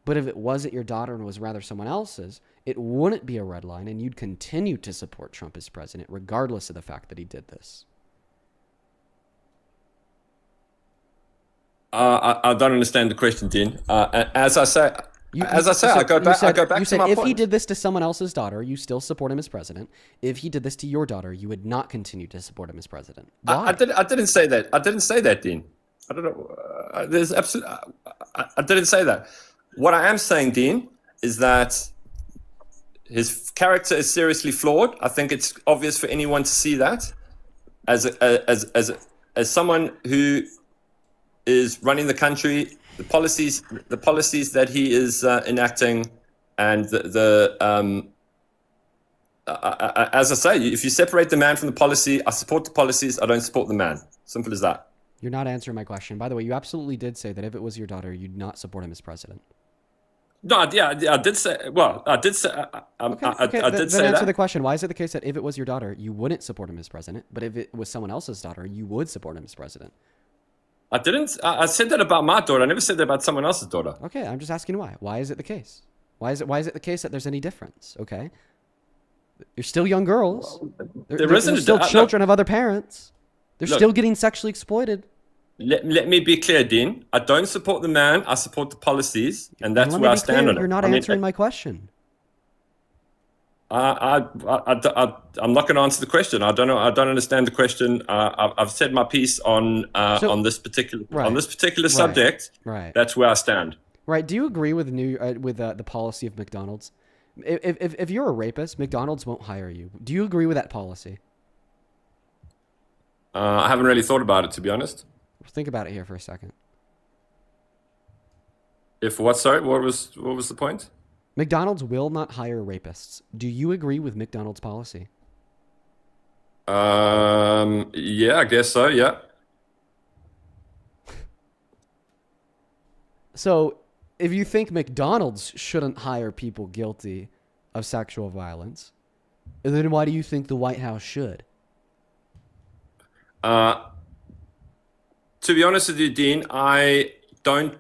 But if it wasn't your daughter and was rather someone else's, it wouldn't be a red line and you'd continue to support Trump as president regardless of the fact that he did this. I don't understand the question, Dean. As I say, I go back You to my if point. he did this to someone else's daughter, you still support him as president. If he did this to your daughter, you would not continue to support him as president. Why? I didn't say that. I didn't say that, Dean. I don't know. There's absolutely. I didn't say that. What I am saying, Dean, is that his character is seriously flawed. I think it's obvious for anyone to see that. As someone who is running the country, the policies that he is enacting, and as I say, if you separate the man from the policy, I support the policies. I don't support the man. Simple as that. You're not answering my question. By the way, you absolutely did say that if it was your daughter, you'd not support him as president. No, yeah, I did say. Well, I did say. I did say then answer that. the question. Why is it the case that if it was your daughter, you wouldn't support him as president, but if it was someone else's daughter, you would support him as president? I didn't. I said that about my daughter. I never said that about someone else's daughter. Okay, I'm just asking why. Why is it the case? Why is it the case that there's any difference? Okay, you're still young girls. They're still children of other parents. They're still getting sexually exploited. Let me be clear, Dean. I don't support the man. I support the policies, and that's where I stand on it. You're not answering my question. I'm not going to answer the question. I don't know. I don't understand the question. I've said my piece on this particular subject. Right. That's where I stand. Right. Do you agree with the policy of McDonald's? If you're a rapist, McDonald's won't hire you. Do you agree with that policy? I haven't really thought about it, to be honest. Think about it here for a second. If what? Sorry, what was the point? McDonald's will not hire rapists. Do you agree with McDonald's policy? Yeah, I guess so. Yeah. So, if you think McDonald's shouldn't hire people guilty of sexual violence, then why do you think the White House should? To be honest with you, Dean, I don't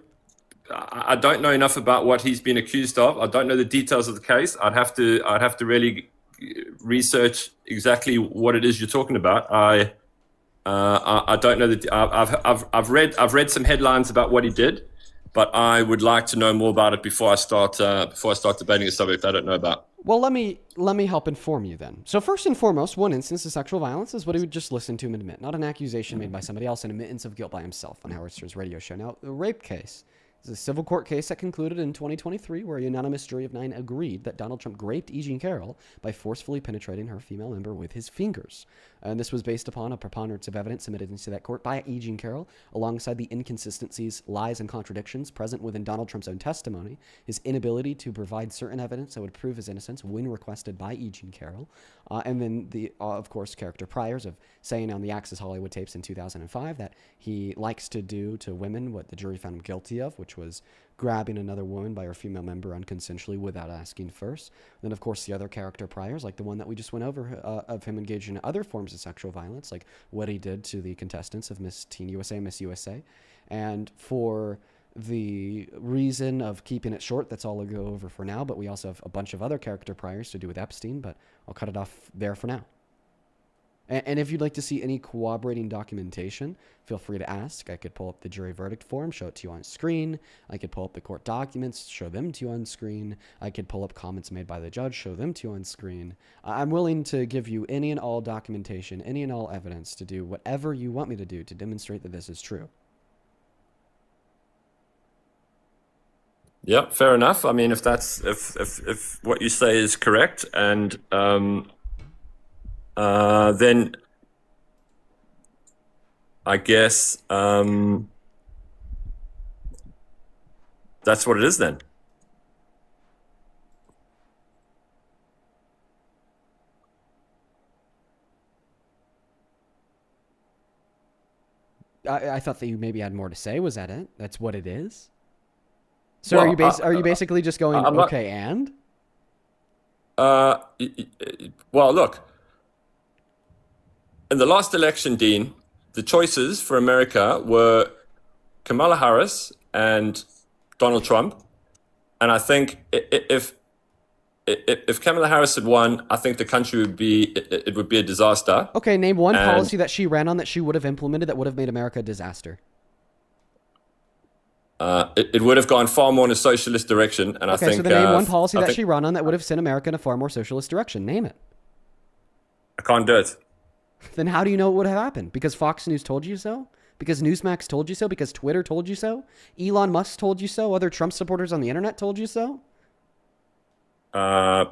know enough about what he's been accused of. I don't know the details of the case. I'd have to really research exactly what it is you're talking about. I don't know that. I've read some headlines about what he did, but I would like to know more about it before I start debating a subject I don't know about. Well, let me help inform you then. So first and foremost, one instance of sexual violence is what he would just listen to him admit, not an accusation made by somebody else, an admittance of guilt by himself on Howard Stern's radio show. Now, the rape case is a civil court case that concluded in 2023 where a unanimous jury of 9 agreed that Donald Trump raped E. Jean Carroll by forcefully penetrating her female member with his fingers. And this was based upon a preponderance of evidence submitted into that court by E. Jean Carroll, alongside the inconsistencies, lies, and contradictions present within Donald Trump's own testimony, his inability to provide certain evidence that would prove his innocence when requested by E. Jean Carroll, and then the, of course, character priors of saying on the Access Hollywood tapes in 2005 that he likes to do to women what the jury found him guilty of, which was grabbing another woman by her female member unconsensually without asking first. Then, of course, the other character priors, like the one that we just went over, of him engaging in other forms of sexual violence, like what he did to the contestants of Miss Teen USA, Miss USA. And for the reason of keeping it short, that's all I'll go over for now, but we also have a bunch of other character priors to do with Epstein, but I'll cut it off there for now. And if you'd like to see any corroborating documentation, feel free to ask. I could pull up the jury verdict form, show it to you on screen. I could pull up the court documents, show them to you on screen. I could pull up comments made by the judge, show them to you on screen. I'm willing to give you any and all documentation, any and all evidence to do whatever you want me to do to demonstrate that this is true. Yeah, fair enough. I mean, if that's if what you say is correct, and then I guess that's what it is then. I thought that you maybe had more to say. Was that it? That's what it is? So well, are you basically just going, okay, and? Well, look. In the last election, Dean, the choices for America were Kamala Harris and Donald Trump. And I think if Kamala Harris had won, I think the country would be a disaster. Okay, name one policy that she ran on that she would have implemented that would have made America a disaster. It would have gone far more in a socialist direction. And I think. So then name one policy that she ran on that would have sent America in a far more socialist direction. Name it. I can't do it. Then how do you know it would have happened? Because Fox News told you so? Because Newsmax told you so? Because Twitter told you so? Elon Musk told you so? Other Trump supporters on the internet told you so?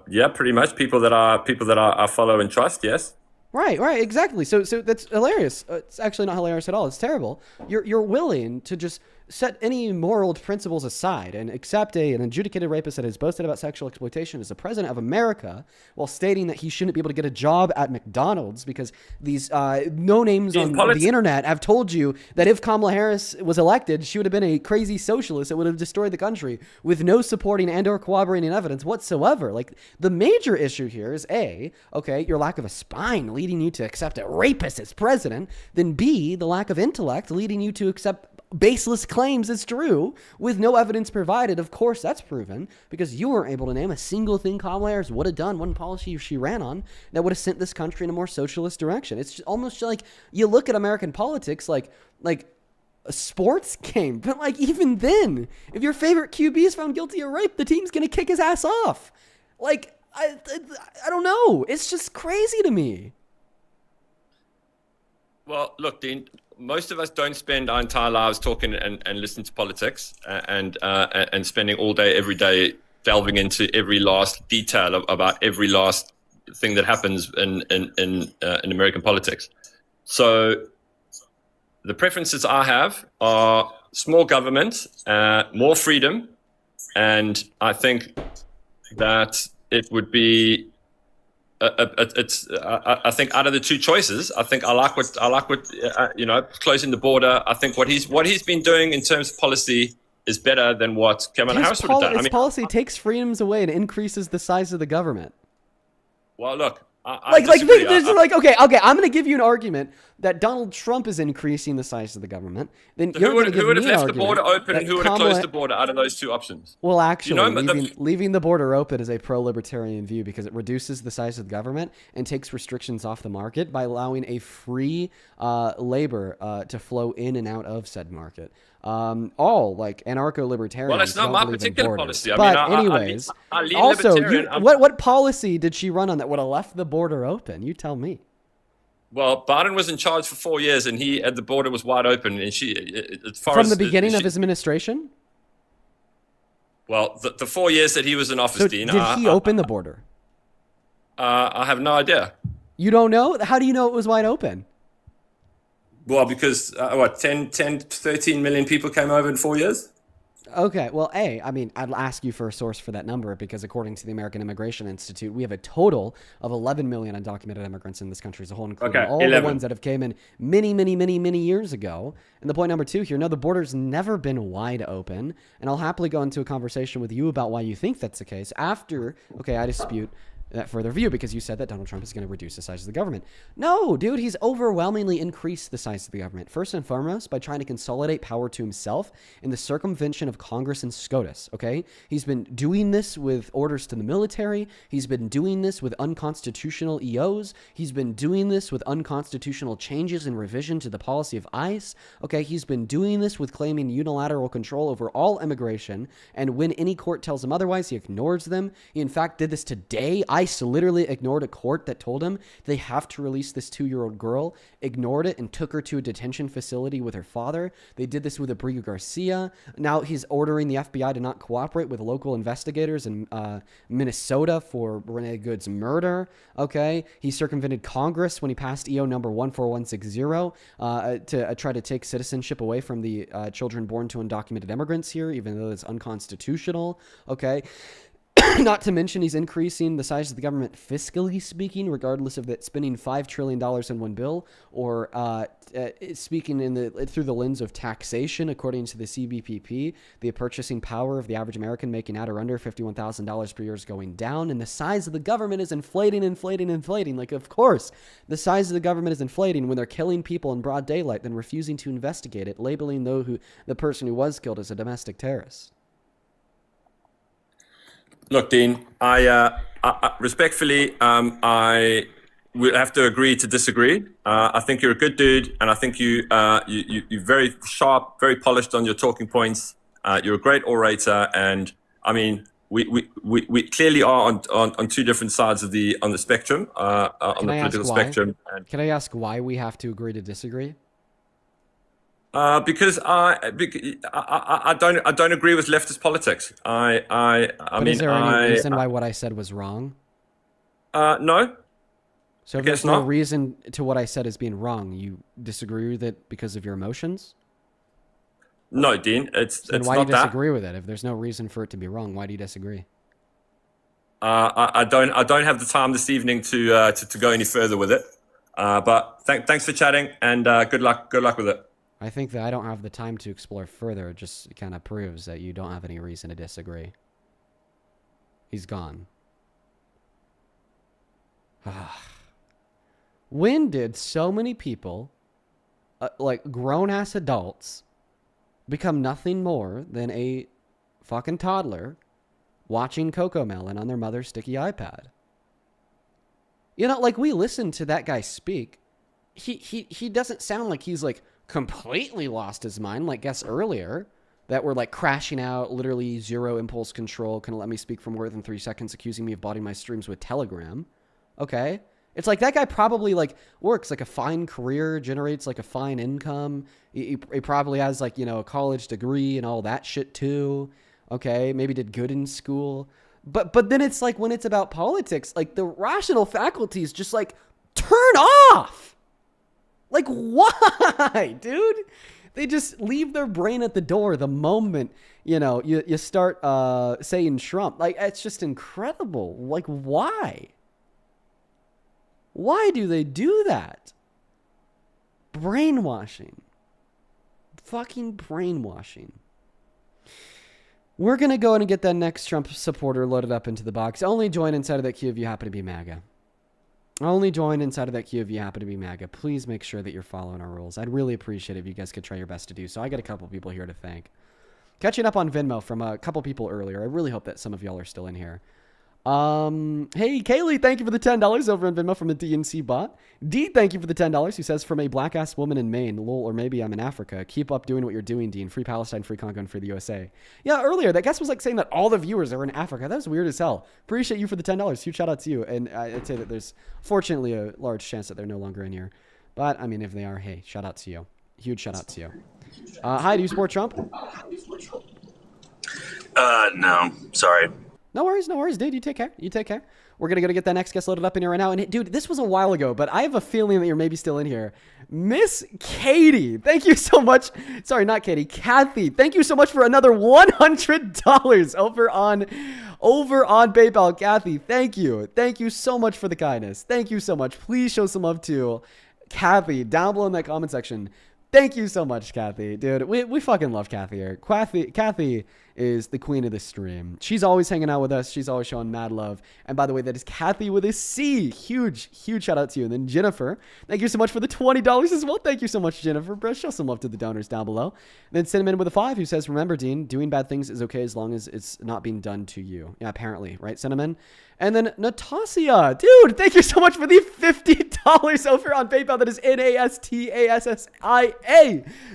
Yeah, pretty much. People that I follow and trust. Yes. Right, exactly. So that's hilarious. It's actually not hilarious at all. It's terrible. You're willing to just set any moral principles aside and accept an adjudicated rapist that has boasted about sexual exploitation as the president of America while stating that he shouldn't be able to get a job at McDonald's because these no-names on the internet have told you that if Kamala Harris was elected, she would have been a crazy socialist that would have destroyed the country with no supporting and or corroborating evidence whatsoever. Like, the major issue here is your lack of a spine leading you to accept a rapist as president, then B, the lack of intellect leading you to accept baseless claims as true with no evidence provided. Of course, that's proven because you weren't able to name a single thing Kamala Harris would have done, one policy she ran on that would have sent this country in a more socialist direction. It's just almost like you look at American politics like a sports game, but like even then, if your favorite QB is found guilty of rape, the team's gonna kick his ass off. Like I don't know. It's just crazy to me. Well, look, Dean, most of us don't spend our entire lives talking and listening to politics and spending all day, every day, delving into every last detail about every last thing that happens in American politics. So the preferences I have are small government, more freedom, and I think that it would be. I think out of the two choices, I think I like what closing the border. I think what he's been doing in terms of policy is better than what Kamala Harris would have done. His policy takes freedoms away and increases the size of the government. Well, look, I disagree. Okay, I'm going to give you an argument that Donald Trump is increasing the size of the government. Then So you're who going to give would me have an left the argument border open and that who would have Kamala- closed the border out of those two options? Well, actually, You know, leaving the border open is a pro-libertarian view because it reduces the size of the government and takes restrictions off the market by allowing a free labor to flow in and out of said market. All like anarcho-libertarians. Well, that's not don't my believe in particular borders. policy. I But mean, anyways, I lean also, libertarian. what policy did she run on that would have left the border open? You tell me. Well, Biden was in charge for 4 years, and the border was wide open. And as far From as the beginning of his administration? Well, the 4 years that he was in office, So Dean, did he open the border? I have no idea. You don't know? How do you know it was wide open? Well, because 10, 13 million people came over in 4 years? Okay, well, I mean, I'd ask you for a source for that number because according to the American Immigration Institute, we have a total of 11 million undocumented immigrants in this country as a whole, including all 11. the ones that have came in many years ago. And the point number two here, no, the border's never been wide open. And I'll happily go into a conversation with you about why you think that's the case after, I dispute that further view because you said that Donald Trump is going to reduce the size of the government. No, dude, he's overwhelmingly increased the size of the government. First and foremost, by trying to consolidate power to himself in the circumvention of Congress and SCOTUS, okay? He's been doing this with orders to the military. He's been doing this with unconstitutional EOs. He's been doing this with unconstitutional changes and revision to the policy of ICE, okay? He's been doing this with claiming unilateral control over all immigration, and when any court tells him otherwise, he ignores them. He, in fact, did this today. ICE literally ignored a court that told him they have to release this 2-year-old girl, ignored it, and took her to a detention facility with her father. They did this with Abreu Garcia. Now he's ordering the FBI to not cooperate with local investigators in Minnesota for Renee Good's murder. Okay, he circumvented Congress when he passed EO number 14160 to try to take citizenship away from the children born to undocumented immigrants here, even though it's unconstitutional. Okay. Not to mention he's increasing the size of the government fiscally speaking, regardless of that spending $5 trillion in one bill or speaking through the lens of taxation, according to the CBPP, the purchasing power of the average American making at or under $51,000 per year is going down, and the size of the government is inflating. Like, of course, the size of the government is inflating when they're killing people in broad daylight, then refusing to investigate it, labeling the person who was killed as a domestic terrorist. Look, Dean, I respectfully, I will have to agree to disagree. I think you're a good dude, and I think you're very sharp, very polished on your talking points. You're a great orator, and I mean, we clearly are on two different sides of the spectrum, on the political spectrum. Can I ask why we have to agree to disagree? Because I don't agree with leftist politics. I But mean is there any reason why what I said was wrong? No. So if I guess there's no not. reason to what I said as being wrong, you disagree with it because of your emotions? No, Dean, it's Then it's why do you not that. disagree with it? If there's no reason for it to be wrong, why do you disagree? I don't have the time this evening to go any further with it. But thanks for chatting, and good luck with it. I think that I don't have the time to explore further. It just kind of proves that you don't have any reason to disagree. He's gone. When did so many people, like grown-ass adults, become nothing more than a fucking toddler watching Coco Melon on their mother's sticky iPad? You know, like, we listened to that guy speak. He doesn't sound like he's like completely lost his mind, like guests earlier that were like crashing out, literally zero impulse control, couldn't let me speak for more than 3 seconds, accusing me of botting my streams with Telegram. Okay. It's like that guy probably like works like a fine career, generates like a fine income. He probably has like, you know, a college degree and all that shit too. Okay. Maybe did good in school. But then it's like when it's about politics, like the rational faculties just like turn off. Like, why, dude? They just leave their brain at the door the moment, you know, you start saying Trump. Like, it's just incredible. Like, why? Why do they do that? Brainwashing. Fucking brainwashing. We're going to go in and get that next Trump supporter loaded up into the box. Only join inside of that queue if you happen to be MAGA. Only join inside of that queue if you happen to be MAGA. Please make sure that you're following our rules. I'd really appreciate it if you guys could try your best to do so. I got a couple people here to thank. Catching up on Venmo from a couple people earlier. I really hope that some of y'all are still in here. Hey, Kaylee, thank you for the $10 over on Venmo from the DNC bot. D, thank you for the $10, who says, from a black-ass woman in Maine, lol, or maybe I'm in Africa. Keep up doing what you're doing, Dean. Free Palestine, free Congo, and free the USA. Yeah, earlier, that guest was like saying that all the viewers are in Africa. That was weird as hell. Appreciate you for the $10. Huge shout out to you. And I'd say that there's fortunately a large chance that they're no longer in here. But, I mean, if they are, hey, shout out to you. Huge shout out to you. Hi, do you support Trump? No, sorry. No worries, dude. You take care. We're going to get that next guest loaded up in here right now. And dude, this was a while ago, but I have a feeling that you're maybe still in here. Miss Katie, thank you so much. Sorry, not Katie. Kathy, thank you so much for another $100 over on PayPal. Kathy, thank you. Thank you so much for the kindness. Thank you so much. Please show some love to Kathy down below in that comment section. Thank you so much, Kathy. Dude, we fucking love Kathy here. Kathy is the queen of the stream. She's always hanging out with us. She's always showing mad love. And by the way, that is Kathy with a C. Huge shout out to you. And then Jennifer, thank you so much for the $20 as well. Thank you so much, Jennifer. Bro, show some love to the donors down below. And then Cinnamon with a 5, who says, remember, Dean, doing bad things is okay as long as it's not being done to you. Yeah, apparently. Right, Cinnamon? And then Natasia, dude, thank you so much for the $50 over on PayPal. That is NASTASSIA.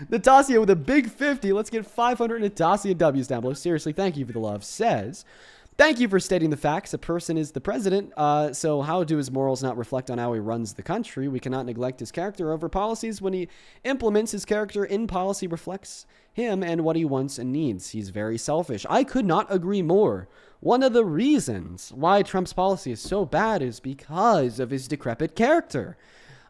Natasia with a big 50. Let's get 500 Natasia W's down below. Seriously, thank you for the love. Says, thank you for stating the facts. A person is the president. So how do his morals not reflect on how he runs the country? We cannot neglect his character over policies. When he implements his character in policy reflects him and what he wants and needs. He's very selfish. I could not agree more. One of the reasons why Trump's policy is so bad is because of his decrepit character.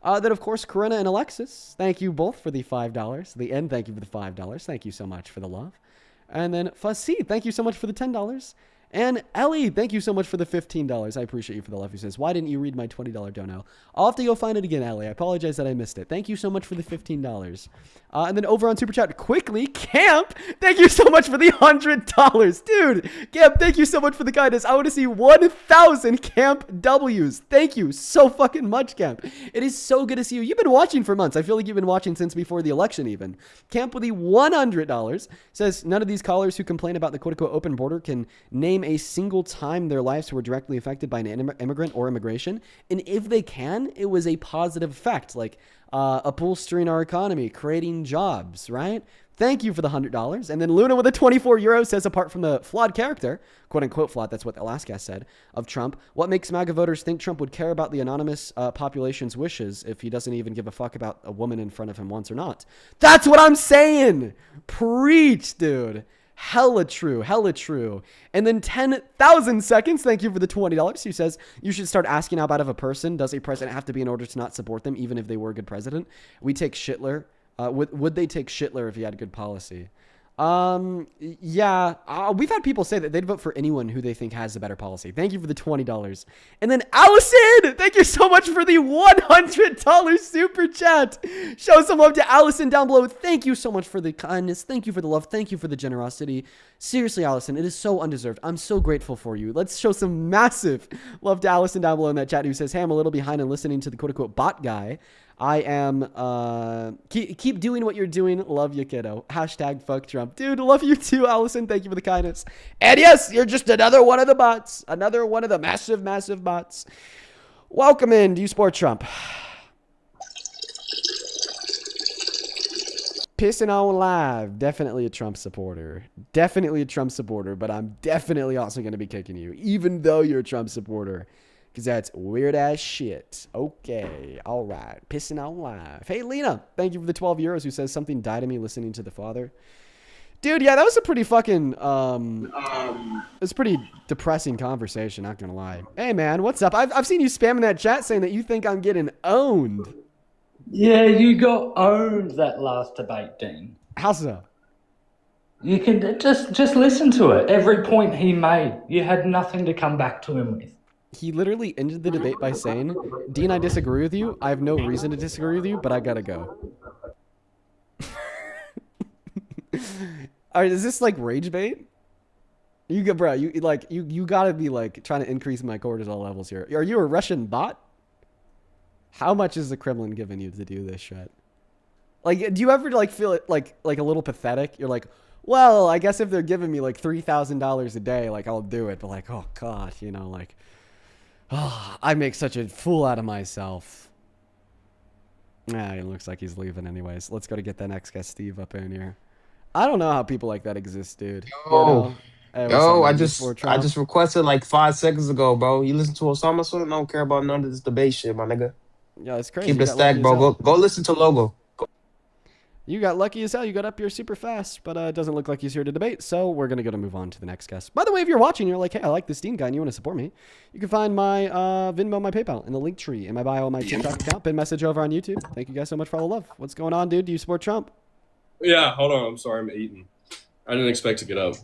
Then, of course, Corinna and Alexis, thank you both for the $5. The end, thank you for the $5. Thank you so much for the love. And then Fasi, thank you so much for the $10. And Ellie, thank you so much for the $15. I appreciate you for the love. He says, why didn't you read my $20 dono? I'll have to go find it again, Ellie. I apologize that I missed it. Thank you so much for the $15. And then over on Super Chat, quickly, Camp, thank you so much for the $100. Dude, Camp, thank you so much for the kindness. I want to see 1,000 Camp W's. Thank you so fucking much, Camp. It is so good to see you. You've been watching for months. I feel like you've been watching since before the election even. Camp with the $100 says, none of these callers who complain about the quote-unquote open border can name a single time their lives were directly affected by an immigrant or immigration. And if they can, it was a positive effect, like upholstering our economy, creating jobs, right? Thank you for the $100. And then Luna with a 24 euro says, apart from the flawed character, quote unquote flawed, that's what the last guy said, of Trump, what makes MAGA voters think Trump would care about the anonymous population's wishes if he doesn't even give a fuck about a woman in front of him once or not? That's what I'm saying. Preach, dude. Hella true, hella true. And then 10,000 seconds, thank you for the $20, who says, you should start asking how bad of a person does a president have to be in order to not support them, even if they were a good president? We take Schindler. Would they take Schindler if he had good policy? Yeah, we've had people say that they'd vote for anyone who they think has a better policy. Thank you for the $20. And then Allison, thank you so much for the $100 super chat. Show some love to Allison down below. Thank you so much for the kindness. Thank you for the love. Thank you for the generosity. Seriously, Allison, it is so undeserved. I'm so grateful for you. Let's show some massive love to Allison down below in that chat, who says, hey, I'm a little behind in listening to the quote unquote bot guy. I am, keep doing what you're doing. Love you, kiddo. Hashtag fuck Trump. Dude, love you too, Allison. Thank you for the kindness. And yes, you're just another one of the bots. Another one of the massive, massive bots. Welcome in. Do you support Trump? Pissing on live. Definitely a Trump supporter. Definitely a Trump supporter, but I'm definitely also going to be kicking you, even though you're a Trump supporter. Because that's weird ass shit. Okay. All right. Pissing on live. Hey, Lena. Thank you for the 12 euros, who says something died of me listening to the father. Dude, yeah, that was a pretty fucking, it was a pretty depressing conversation, not gonna lie. Hey, man, what's up? I've seen you spamming that chat saying that you think I'm getting owned. Yeah, you got owned that last debate, Dean. How so? You can just listen to it. Every point he made, you had nothing to come back to him with. He literally ended the debate by saying, Dean, I disagree with you. I have no reason to disagree with you, but I gotta go. All right, is this like rage bait? You go, bro. You gotta be like trying to increase my cortisol levels here. Are you a Russian bot? How much is the Kremlin giving you to do this shit? Like, do you ever like feel it like a little pathetic? You're like, well, I guess if they're giving me like $3,000 a day, like I'll do it. But like, oh god, you know, like. Oh, I make such a fool out of myself. Nah, it looks like he's leaving anyways. Let's go to get that next guy, Steve, up in here. I don't know how people like that exist, dude. Yo, hey, yo, I just requested like 5 seconds ago, bro. You listen to Osama Son? I don't care about none of this debate shit, my nigga. Yeah, it's crazy. Keep the stack, bro. Go listen to Logo. You got lucky as hell. You got up here super fast, but it doesn't look like he's here to debate, so we're going to move on to the next guest. By the way, if you're watching, you're like, hey, I like this Dean guy, and you want to support me, you can find my Venmo, my PayPal, in the link tree in my bio, my TikTok account, pin message over on YouTube. Thank you guys so much for all the love. What's going on, dude? Do you support Trump? Yeah, hold on. I'm sorry, I'm eating. I didn't expect to get up.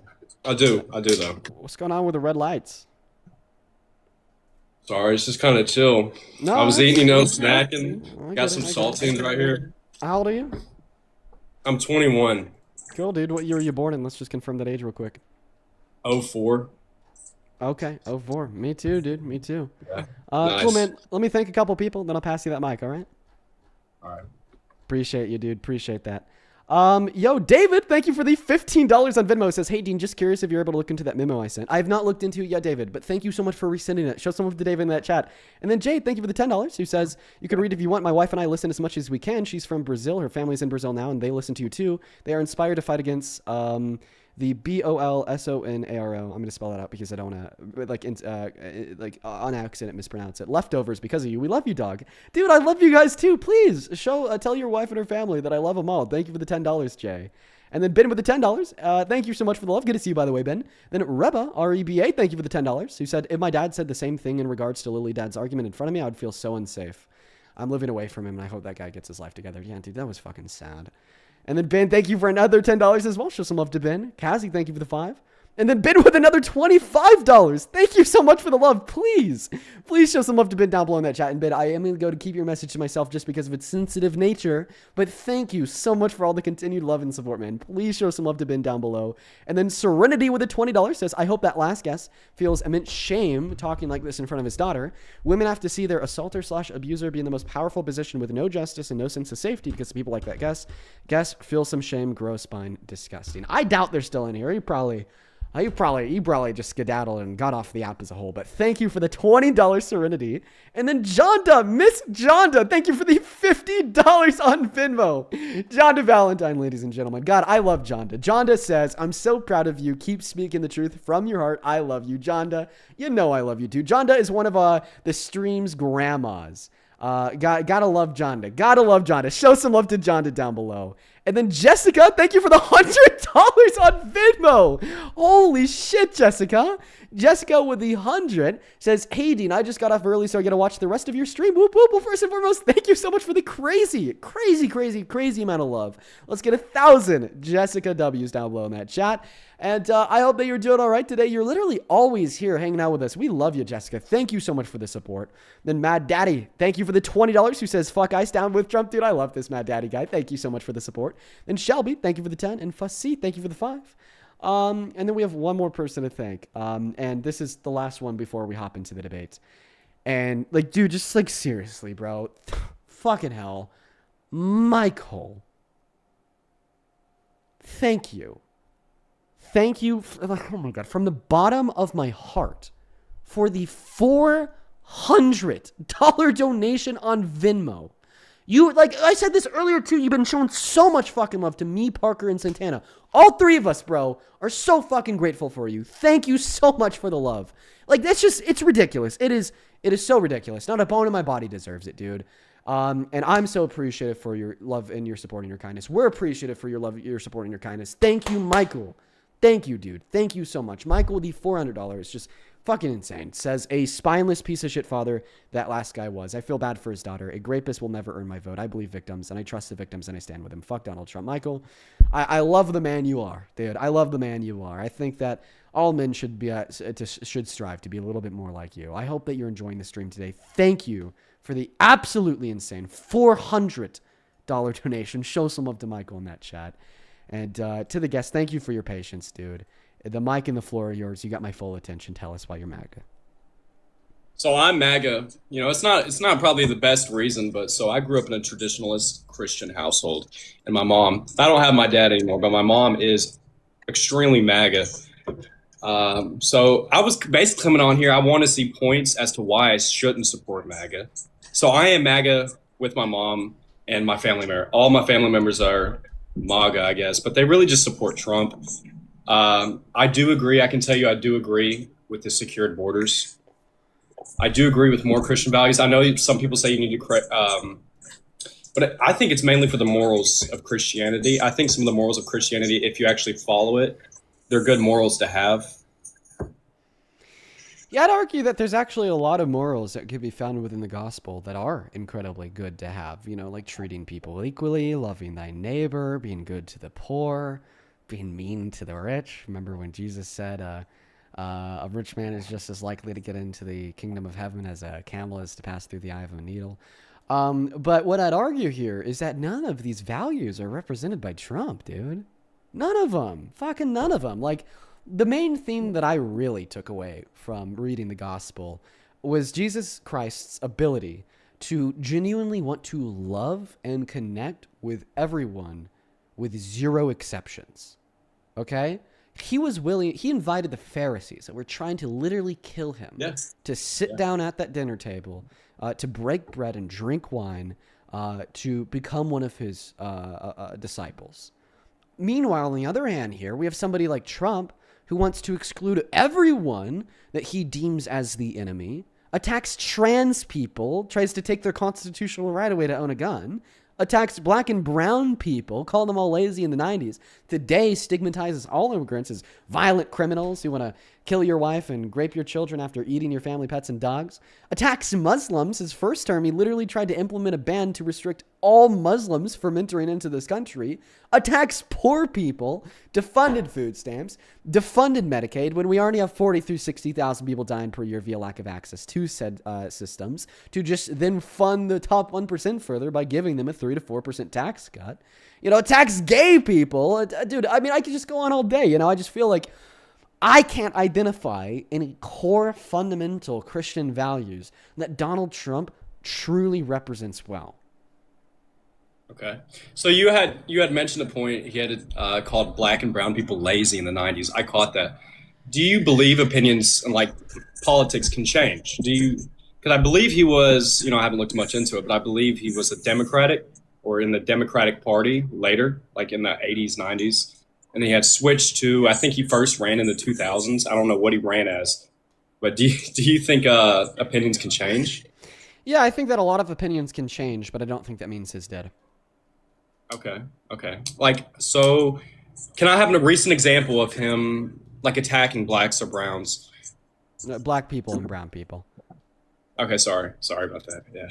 I do though. What's going on with the red lights? Sorry, it's just kind of chill. No, I was eating, snacking. Got some saltines right here. How old are you? I'm 21. Cool, dude. What year were you born in? Let's just confirm that age real quick. 04. Okay, 04. Me too, dude. Me too. Yeah. Nice. Cool, man. Let me thank a couple people, then I'll pass you that mic, all right? All right. Appreciate you, dude. Appreciate that. Yo, David, thank you for the $15 on Venmo. It says, hey, Dean, just curious if you're able to look into that memo I sent. I have not looked into it yet, David, but thank you so much for resending it. Show some of to David in that chat. And then Jade, thank you for the $10, who says, you can read if you want. My wife and I listen as much as we can. She's from Brazil. Her family's in Brazil now, and they listen to you too. They are inspired to fight against the BOLSONARO. I'm going to spell that out because I don't want to, like on accident, mispronounce it. Leftovers because of you. We love you, dog. Dude, I love you guys too. Please tell your wife and her family that I love them all. Thank you for the $10, Jay. And then Ben with the $10. Thank you so much for the love. Good to see you, by the way, Ben. Then Reba, R-E-B-A, thank you for the $10, who said, if my dad said the same thing in regards to Lily Dad's argument in front of me, I would feel so unsafe. I'm living away from him, and I hope that guy gets his life together. Yeah, dude, that was fucking sad. And then Ben, thank you for another $10 as well. Show some love to Ben. Kazi, thank you for the 5. And then Ben with another $25. Thank you so much for the love. Please show some love to Ben down below in that chat. And Ben, I am going to go to keep your message to myself just because of its sensitive nature. But thank you so much for all the continued love and support, man. Please show some love to Ben down below. And then Serenity with a $20 says, I hope that last guest feels immense shame talking like this in front of his daughter. Women have to see their assaulter/abuser be in the most powerful position with no justice and no sense of safety because of people like that. Guess feel some shame, gross spine, disgusting. I doubt they're still in here. You probably... You probably just skedaddled and got off the app as a whole. But thank you for the $20 Serenity. And then Jonda, Miss Jonda, thank you for the $50 on Venmo. Jonda Valentine, ladies and gentlemen. God, I love Jonda. Jonda says, I'm so proud of you. Keep speaking the truth from your heart. I love you, Jonda. You know I love you too. Jonda is one of the stream's grandmas. Gotta love Jonda. Gotta love Jonda. Show some love to Jonda down below. And then Jessica, thank you for the $100 on Venmo. Holy shit, Jessica. Jessica with the 100 says, hey, Dean, I just got off early, so I got to watch the rest of your stream. Whoop, whoop. Well, first and foremost, thank you so much for the crazy amount of love. Let's get 1,000 Jessica W's down below in that chat. And I hope that you're doing all right today. You're literally always here hanging out with us. We love you, Jessica. Thank you so much for the support. Then Mad Daddy, thank you for the $20 who says, fuck ice down with Trump. Dude, I love this Mad Daddy guy. Thank you so much for the support. Then Shelby, thank you for the 10. And Fussy, thank you for the 5. And then we have one more person to thank. And this is the last one before we hop into the debate. And like, dude, just like seriously, bro. Fucking hell. Michael. Thank you. Thank you, oh my God, from the bottom of my heart for the $400 donation on Venmo. You, like I said this earlier too, you've been showing so much fucking love to me, Parker, and Santana. All three of us, bro, are so fucking grateful for you. Thank you so much for the love. Like, that's just, it's ridiculous. It is so ridiculous. Not a bone in my body deserves it, dude. And I'm so appreciative for your love and your support and your kindness. We're appreciative for your love, your support, and your kindness. Thank you, Michael. Thank you, dude. Thank you so much. Michael, the $400, just fucking insane. Says, a spineless piece of shit father that last guy was. I feel bad for his daughter. A rapist will never earn my vote. I believe victims, and I trust the victims, and I stand with him. Fuck Donald Trump. Michael, I love the man you are, dude. I love the man you are. I think that all men should should strive to be a little bit more like you. I hope that you're enjoying the stream today. Thank you for the absolutely insane $400 donation. Show some love to Michael in that chat. And to the guests, thank you for your patience, dude. The mic and the floor are yours. You got my full attention. Tell us why you're MAGA. So I'm MAGA. You know, it's not probably the best reason, but so I grew up in a traditionalist Christian household, and my mom. I don't have my dad anymore, but my mom is extremely MAGA. So I was basically coming on here. I want to see points as to why I shouldn't support MAGA. So I am MAGA with my mom and my family member. All my family members are MAGA, I guess, but they really just support Trump. I do agree. I can tell you I do agree with the secured borders. I do agree with more Christian values. I know some people say you need to, but I think it's mainly for the morals of Christianity. I think some of the morals of Christianity, if you actually follow it, they're good morals to have. Yeah, I'd argue that there's actually a lot of morals that could be found within the gospel that are incredibly good to have. You know, like treating people equally, loving thy neighbor, being good to the poor, being mean to the rich. Remember when Jesus said a rich man is just as likely to get into the kingdom of heaven as a camel is to pass through the eye of a needle. But what I'd argue here is that none of these values are represented by Trump, dude. None of them. Fucking none of them. Like, the main theme that I really took away from reading the gospel was Jesus Christ's ability to genuinely want to love and connect with everyone with zero exceptions. Okay? He was willing, he invited the Pharisees that were trying to literally kill him to sit down at that dinner table, to break bread and drink wine, to become one of his disciples. Meanwhile, on the other hand here, we have somebody like Trump who wants to exclude everyone that he deems as the enemy, attacks trans people, tries to take their constitutional right away to own a gun, attacks black and brown people, called them all lazy in the 90s. Today stigmatizes all immigrants as violent criminals who want to kill your wife and rape your children after eating your family pets and dogs. Attacks Muslims. His first term, he literally tried to implement a ban to restrict all Muslims from entering into this country. Attacks poor people, defunded food stamps, defunded Medicaid when we already have 40 through 60,000 people dying per year via lack of access to said systems, to just then fund the top 1% further by giving them a 3 to 4% tax cut. You know, attacks gay people. Dude, I mean, I could just go on all day. You know, I just feel like I can't identify any core fundamental Christian values that Donald Trump truly represents well. Okay, so you had mentioned a point. He had called black and brown people lazy in the 90s. I caught that. do you believe opinions and like politics can change? Do you? Because I believe he was, I haven't looked much into it, but I believe he was a Democratic or in the Democratic Party later, like in the 80s, 90s. And he had switched to, I think he first ran in the 2000s. I don't know what he ran as. But do you think opinions can change? Yeah, I think that a lot of opinions can change, but I don't think that means his did. Okay. Like, so can I have a recent example of him like attacking blacks or browns? Black people and brown people. Okay, sorry about that. Yeah.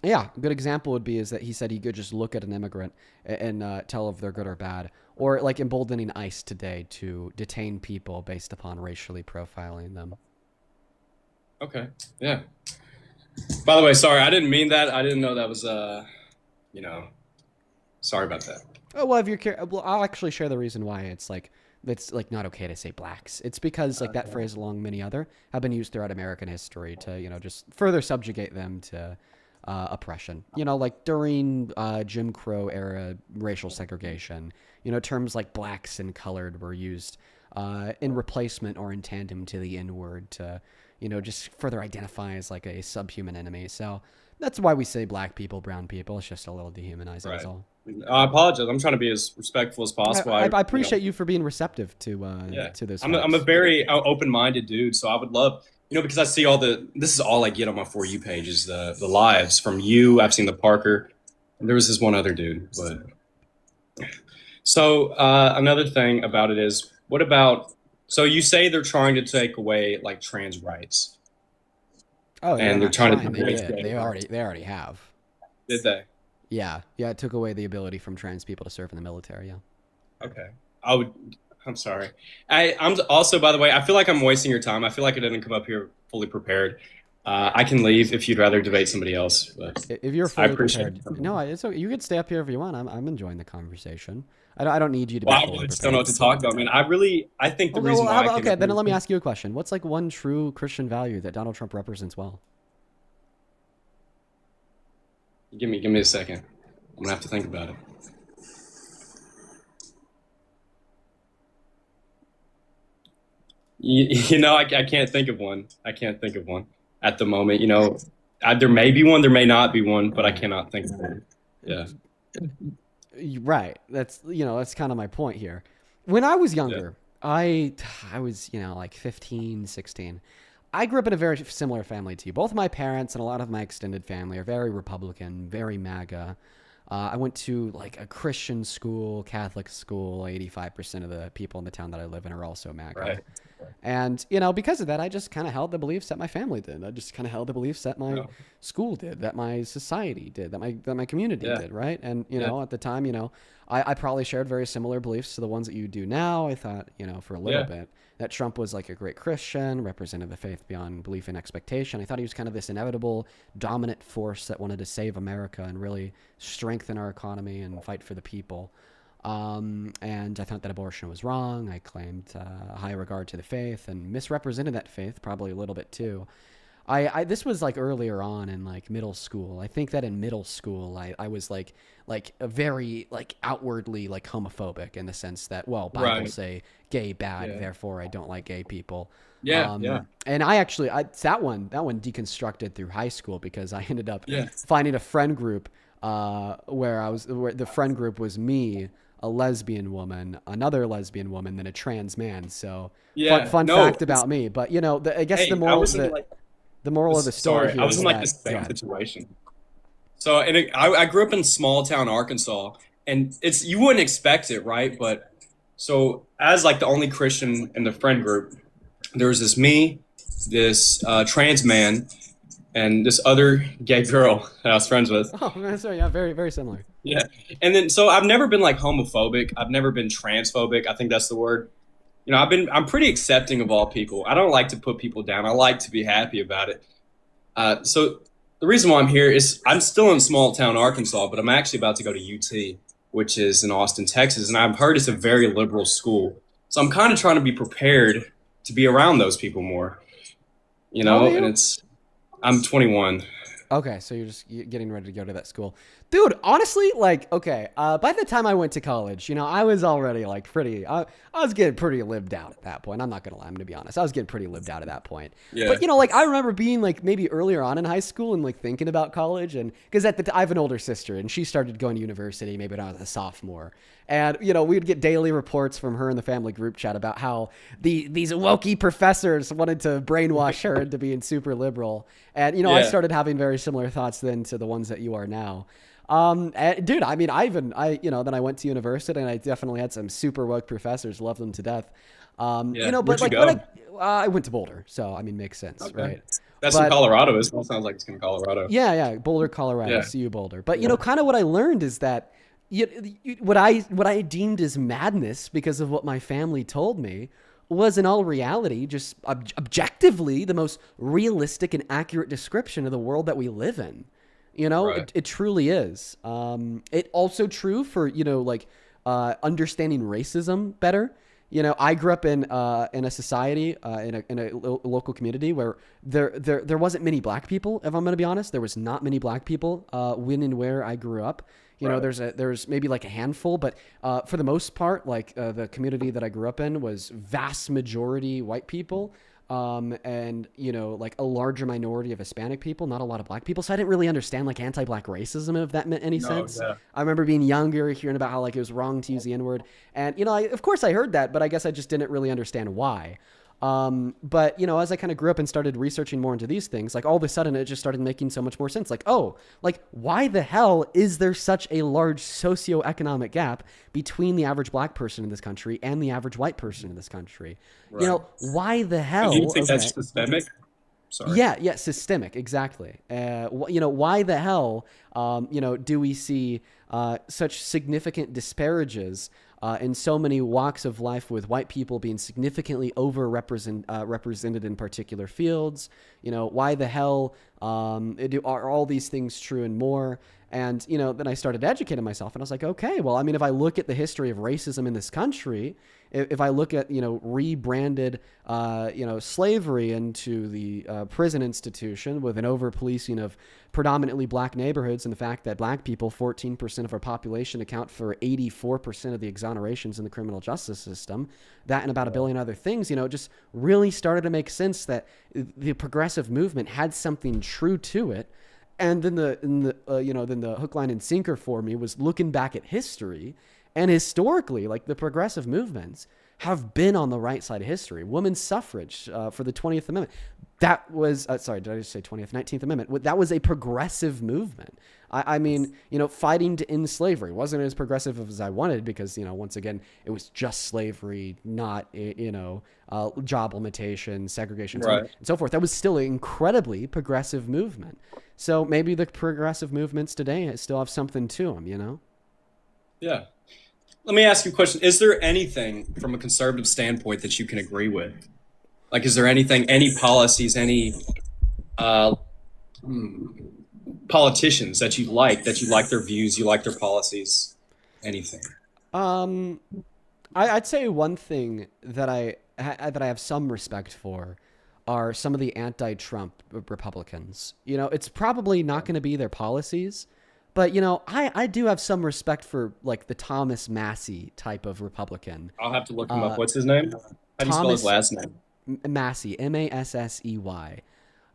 Yeah, a good example would be is that he said he could just look at an immigrant and tell if they're good or bad, or like emboldening ICE today to detain people based upon racially profiling them. Okay. Yeah. By the way, sorry, I didn't mean that. I didn't know that was sorry about that. Oh well, if you're I'll actually share the reason why it's not okay to say blacks. It's because like that phrase, along many other, have been used throughout American history to just further subjugate them to oppression. Like during Jim Crow era racial segregation, terms like blacks and colored were used in replacement or in tandem to the N-word to just further identify as like a subhuman enemy. So that's why we say black people, brown people. It's just a little dehumanizing. That's all. I apologize. I'm trying to be as respectful as possible. I appreciate you for being receptive to this. I'm a very open-minded dude, so I would love, because I see this is all I get on my For You page is the lives from you. I've seen the Parker. And there was this one other dude, but so another thing about it is, what about? So you say they're trying to take away like trans rights. Oh, and they're trying to. They already have. Did they? Yeah. It took away the ability from trans people to serve in the military. Yeah. Okay. I'm sorry. I'm also, by the way, I feel like I'm wasting your time. I feel like I didn't come up here fully prepared. I can leave if you'd rather debate somebody else. But if you're fully prepared, no, it's okay. You can stay up here if you want. I'm enjoying the conversation. I don't need you to be fully prepared. I just don't know what to talk about, man. I think the reason why. Okay, then let me ask you a question. What's like one true Christian value that Donald Trump represents well? Give me a second. I'm gonna have to think about it. I can't think of one. I can't think of one at the moment. There may be one, there may not be one, but I cannot think of one. Yeah. Right. That's kind of my point here. When I was younger, I was, like 15, 16. I grew up in a very similar family to you. Both my parents and a lot of my extended family are very Republican, very MAGA. I went to like a Christian school, Catholic school. 85% of the people in the town that I live in are also MAGA. Right. And, because of that, I just kind of held the beliefs that my family did. I just kind of held the beliefs that my school did, that my society did, that my community did, right? And, at the time, I probably shared very similar beliefs to the ones that you do now. I thought, for a little bit, that Trump was like a great Christian, represented the faith beyond belief and expectation. I thought he was kind of this inevitable dominant force that wanted to save America and really strengthen our economy and fight for the people. And I thought that abortion was wrong. I claimed a high regard to the faith and misrepresented that faith probably a little bit too. This was like earlier on in like middle school. I think that in middle school, I was like a very like outwardly like homophobic in the sense that, well, Bibles say gay bad, therefore I don't like gay people. Yeah. And I actually, that one deconstructed through high school because I ended up finding a friend group where the friend group was me, a lesbian woman, another lesbian woman, then a trans man. So fun fact about me. But I guess the moral of the story here I was in like the same situation. So, I grew up in small town Arkansas, and you wouldn't expect it, right? But so as like the only Christian in the friend group, there was this trans man, and this other gay girl that I was friends with. Oh, sorry, yeah, very, very similar. Yeah, and then so I've never been like homophobic. I've never been transphobic. I think that's the word. I'm pretty accepting of all people. I don't like to put people down. I like to be happy about it. So the reason why I'm here is I'm still in small town Arkansas, but I'm actually about to go to UT, which is in Austin, Texas, and I've heard it's a very liberal school. So I'm kind of trying to be prepared to be around those people more. And I'm 21. Okay, so you're getting ready to go to that school. Dude, honestly, like, okay, by the time I went to college, I was already like I was getting pretty lived out at that point. I'm not gonna lie, I'm gonna be honest. I was getting pretty lived out at that point. Yeah. But like I remember being like maybe earlier on in high school and like thinking about college, and because I have an older sister and she started going to university maybe when I was a sophomore, and we'd get daily reports from her in the family group chat about how these wokey professors wanted to brainwash her into being super liberal, and I Yeah. started having very similar thoughts then to the ones that you are now. Dude, I mean, then I went to university and I definitely had some super woke professors, loved them to death. Yeah. But Where'd you like go? when I went to Boulder, so I mean, makes sense, Okay. right? That's in But Colorado. It all sounds like it's in Colorado. yeah, Boulder, Colorado, Yeah. CU Boulder. But kind of what I learned is that what I deemed as madness because of what my family told me was in all reality just objectively the most realistic and accurate description of the world that we live in. Right. It truly is. It also true for understanding racism better. I grew up in a society in a local community where there wasn't many black people. If I'm going to be honest, there was not many black people when and where I grew up. Right. There's maybe like a handful, but for the most part, the community that I grew up in was vast majority white people. And like a larger minority of Hispanic people, not a lot of black people. So I didn't really understand like anti-black racism, if that meant any sense. Yeah. I remember being younger, hearing about how like it was wrong to use the N-word. And, of course I heard that, but I guess I just didn't really understand why. But as I kind of grew up and started researching more into these things, like all of a sudden it just started making so much more sense. Like, oh, like why the hell is there such a large socioeconomic gap between the average black person in this country and the average white person in this country? Right. Why the hell? Do you think okay. that's systemic? Sorry. Yeah, systemic, exactly. Why the hell, do we see such significant disparages in so many walks of life, with white people being significantly represented in particular fields? Why the hell are all these things true and more? And, then I started educating myself and I was like, okay, well, I mean, if I look at the history of racism in this country, if I look at, rebranded, slavery into the prison institution with an over-policing of predominantly black neighborhoods, and the fact that black people, 14% of our population, account for 84% of the exonerations in the criminal justice system, that and about a billion other things, it just really started to make sense that the progressive movement had something true to it. And then the hook, line, and sinker for me was looking back at history, and historically, like the progressive movements have been on the right side of history. Women's suffrage for the 20th Amendment. That was, sorry, did I just say 20th, 19th Amendment? That was a progressive movement. I mean, fighting to end slavery wasn't as progressive as I wanted because, once again, it was just slavery, not, job limitations, segregation, Right. and so forth. That was still an incredibly progressive movement. So maybe the progressive movements today still have something to them, Yeah. Let me ask you a question. Is there anything from a conservative standpoint that you can agree with? Like, is there anything, any policies, any politicians that you like their views, you like their policies, anything? I'd say one thing that I have some respect for are some of the anti-Trump Republicans. It's probably not going to be their policies, but I do have some respect for like the Thomas Massey type of Republican. I'll have to look him up. What's his name? How do you spell his last name? Massey, Massey.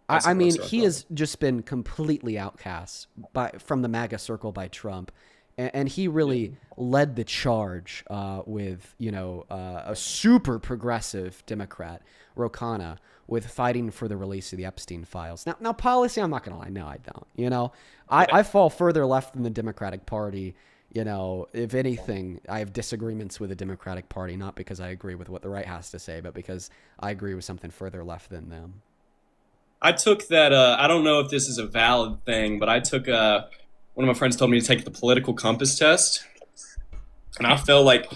That's I mean, what I he thought. has just been completely outcast from the MAGA circle by Trump. And he really led the charge with, a super progressive Democrat, Ro Khanna, with fighting for the release of the Epstein files. Now policy, I'm not going to lie. No, I don't. I fall further left than the Democratic Party. If anything, I have disagreements with the Democratic Party, not because I agree with what the right has to say, but because I agree with something further left than them. I took that, I don't know if this is a valid thing, but I took, one of my friends told me to take the political compass test, and I felt like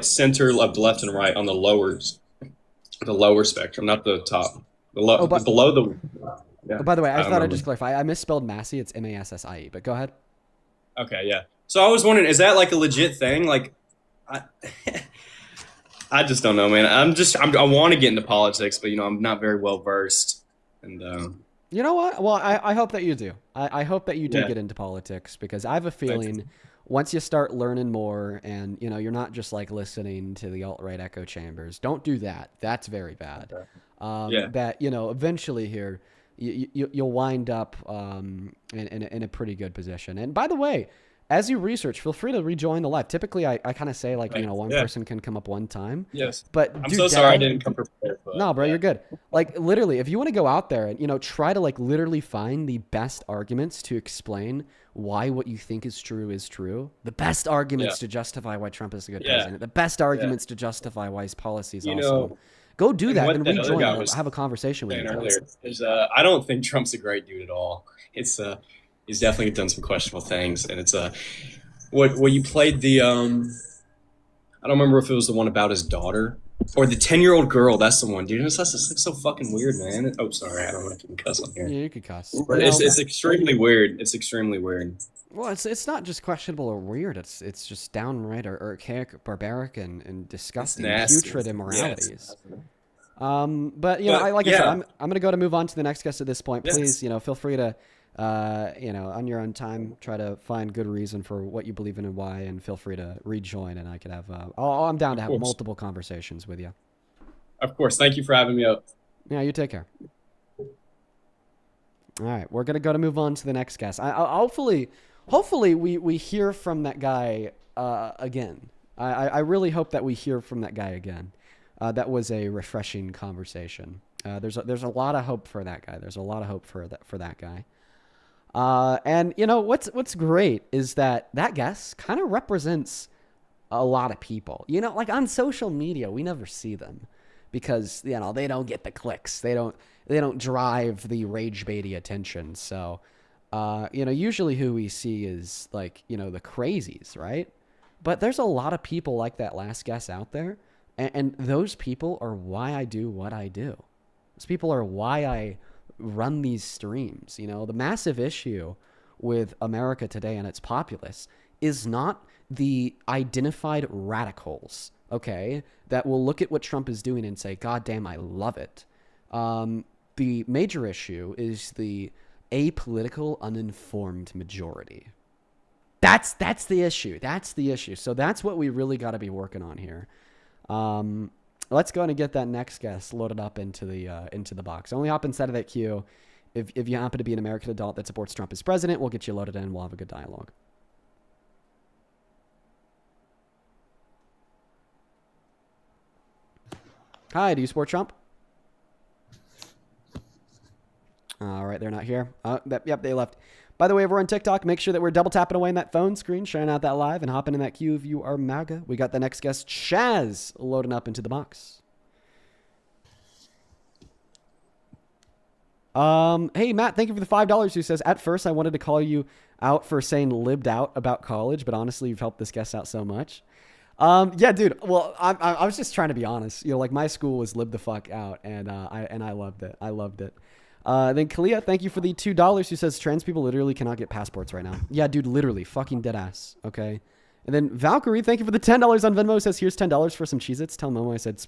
center of left and right on the lower spectrum, not the top. Below the. Yeah, By the way, I thought remember. I'd just clarify. I misspelled Massey. It's Massii, but go ahead. Okay, yeah. So I was wondering, is that like a legit thing? Like, I just don't know, man. I want to get into politics, but I'm not very well versed, and You know what? Well, I hope that you do. I hope that you do Yeah. get into politics, because I have a feeling once you start learning more and, you're not just like listening to the alt-right echo chambers. Don't do that. That's very bad. Yeah. That, eventually here you'll wind up in a pretty good position. And by the way, as you research, feel free to rejoin the live. Typically, I kind of say like, one Yeah. person can come up one time. Yes. But I'm dude, so sorry I didn't come prepared. But, no, bro, you're good. Like literally, if you want to go out there and try to like literally find the best arguments to explain why what you think is true, the best arguments to justify why Trump is a good president, the best arguments to justify why his policies You awesome. know, Go do that what and that other rejoin guy and was have a conversation with saying you. earlier is I don't think Trump's a great dude at all. It's he's definitely done some questionable things, and it's what you played the I don't remember if it was the one about his daughter or the 10-year-old girl. That's the one, dude. It's just like so fucking weird, man. Oh, sorry, I don't know if you can cuss on here. Yeah, you could cuss. But it's extremely weird. It's extremely weird. Well, it's not just questionable or weird. It's just downright or archaic, barbaric, and disgusting, nasty. putrid immoralities. Yes. But I said, I'm gonna go to move on to the next guest at this point. Yes. Please, feel free to, on your own time, try to find good reason for what you believe in and why, and feel free to rejoin. And I could have, I'm down to have course. multiple conversations with you. Of course. Thank you for having me up. Yeah, you take care. All right, we're gonna go to move on to the next guest. Hopefully we hear from that guy again. I really hope that we hear from that guy again. That was a refreshing conversation. There's a lot of hope for that guy. There's a lot of hope for that guy. And what's great is that guest kind of represents a lot of people. Like on social media, we never see them because they don't get the clicks. They don't drive the rage baity attention. So usually who we see is like the crazies, right? But there's a lot of people like that last guest out there. And those people are why I do what I do. Those people are why I run these streams. The massive issue with America today and its populace is not the identified radicals, okay, that will look at what Trump is doing and say, God damn, I love it. The major issue is the apolitical, uninformed majority. That's the issue. That's the issue. So that's what we really got to be working on here. Let's go ahead and get that next guest loaded up into the box. Only hop inside of that queue if you happen to be an American adult that supports Trump as president. We'll get you loaded in. We'll have a good dialogue. Hi, do you support Trump? All right, they're not here. Yep, they left. By the way, if we're on TikTok, make sure that we're double tapping away in that phone screen, sharing out that live, and hopping in that queue if you are MAGA. We got the next guest, Chaz, loading up into the box. Hey, Matt, thank you for the $5. Who says, at first I wanted to call you out for saying libbed out about college, but honestly, you've helped this guest out so much. Yeah, dude. Well, I was just trying to be honest. Like my school was libbed the fuck out, and I loved it. I loved it. Then Kalia, thank you for the $2. Who says trans people literally cannot get passports right now. Yeah, dude, literally fucking dead ass. Okay. And then Valkyrie, thank you for the $10 on Venmo. Says here's $10 for some Cheez-Its. Tell Momo I said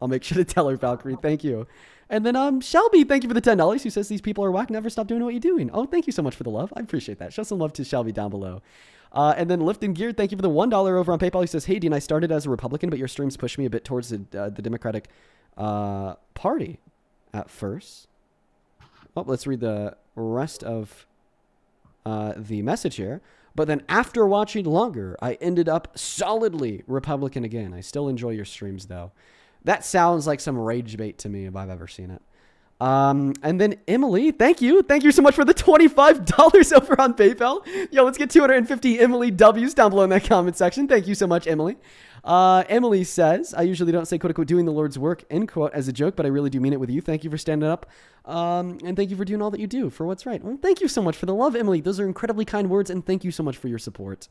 I'll make sure to tell her, Valkyrie. Thank you. And then Shelby, thank you for the $10. Who says these people are whack. Never stop doing what you're doing. Oh, thank you so much for the love. I appreciate that. Show some love to Shelby down below. And then Lifting Gear, thank you for the $1 over on PayPal. He says, hey, Dean, I started as a Republican, but your streams pushed me a bit towards the Democratic Party at first. Oh, let's read the rest of the message here. But then after watching longer, I ended up solidly Republican again. I still enjoy your streams, though. That sounds like some rage bait to me if I've ever seen it. And then Emily, thank you. Thank you so much for the $25 over on PayPal. Yo, let's get 250 Emily W's down below in that comment section. Thank you so much, Emily. Emily says, I usually don't say, quote unquote, doing the Lord's work, end quote, as a joke, but I really do mean it with you. Thank you for standing up. And thank you for doing all that you do for what's right. Well, thank you so much for the love, Emily. Those are incredibly kind words, and thank you so much for your support.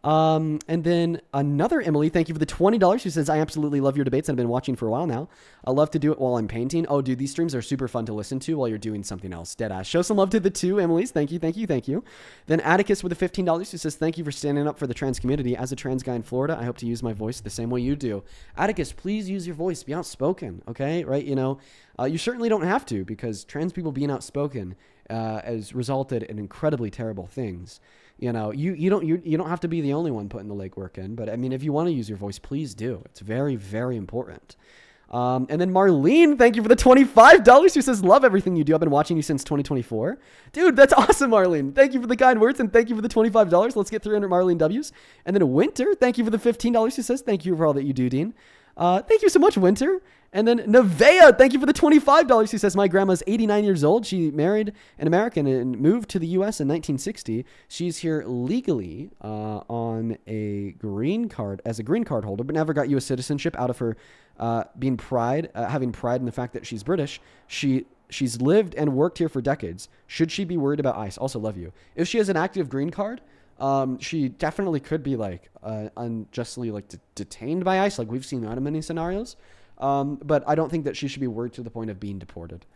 And then another Emily, thank you for the $20. Who says, I absolutely love your debates and I've been watching for a while now. I love to do it while I'm painting. Oh, dude, these streams are super fun to listen to while you're doing something else. Deadass. Show some love to the two Emily's. Thank you, thank you, thank you. Then Atticus with the $15 who says, thank you for standing up for the trans community. As a trans guy in Florida, I hope to use my voice the same way you do. Atticus, please use your voice. Be outspoken, okay? Right? You know, you certainly don't have to, because trans people being outspoken has resulted in incredibly terrible things. You know, you don't have to be the only one putting the legwork in, but I mean, if you want to use your voice, please do. It's very, very important. And then Marlene, thank you for the $25. Who says, love everything you do. I've been watching you since 2024. Dude, that's awesome, Marlene. Thank you for the kind words and thank you for the $25. Let's get 300 Marlene W's. And then Winter, thank you for the $15. Who says, thank you for all that you do, Dean. Thank you so much, Winter. And then Nevea, thank you for the $25. Who says, my grandma's 89 years old. She married an American and moved to the U.S. in 1960. She's here legally on a green card, as a green card holder, but never got U.S. citizenship out of her having pride in the fact that she's British. She's lived and worked here for decades. Should she be worried about ICE? Also, love you. If she has an active green card, she definitely could be like unjustly like detained by ICE. Like we've seen that in many scenarios. But I don't think that she should be worried to the point of being deported.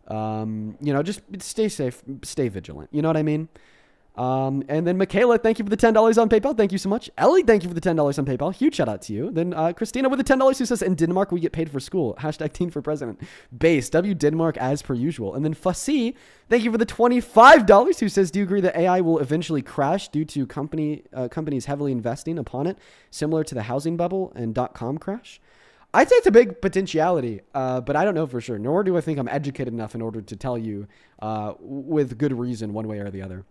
You know, just stay safe, stay vigilant. You know what I mean? And then Michaela, thank you for the $10 on PayPal. Thank you so much. Ellie, thank you for the $10 on PayPal. Huge shout out to you. Then Christina with the $10 who says, in Denmark, we get paid for school. Hashtag teen for president. Base, W Denmark as per usual. And then Fussy, thank you for the $25 who says, do you agree that AI will eventually crash due to companies heavily investing upon it, similar to the housing bubble and .com crash? I'd say it's a big potentiality, but I don't know for sure. Nor do I think I'm educated enough in order to tell you with good reason one way or the other.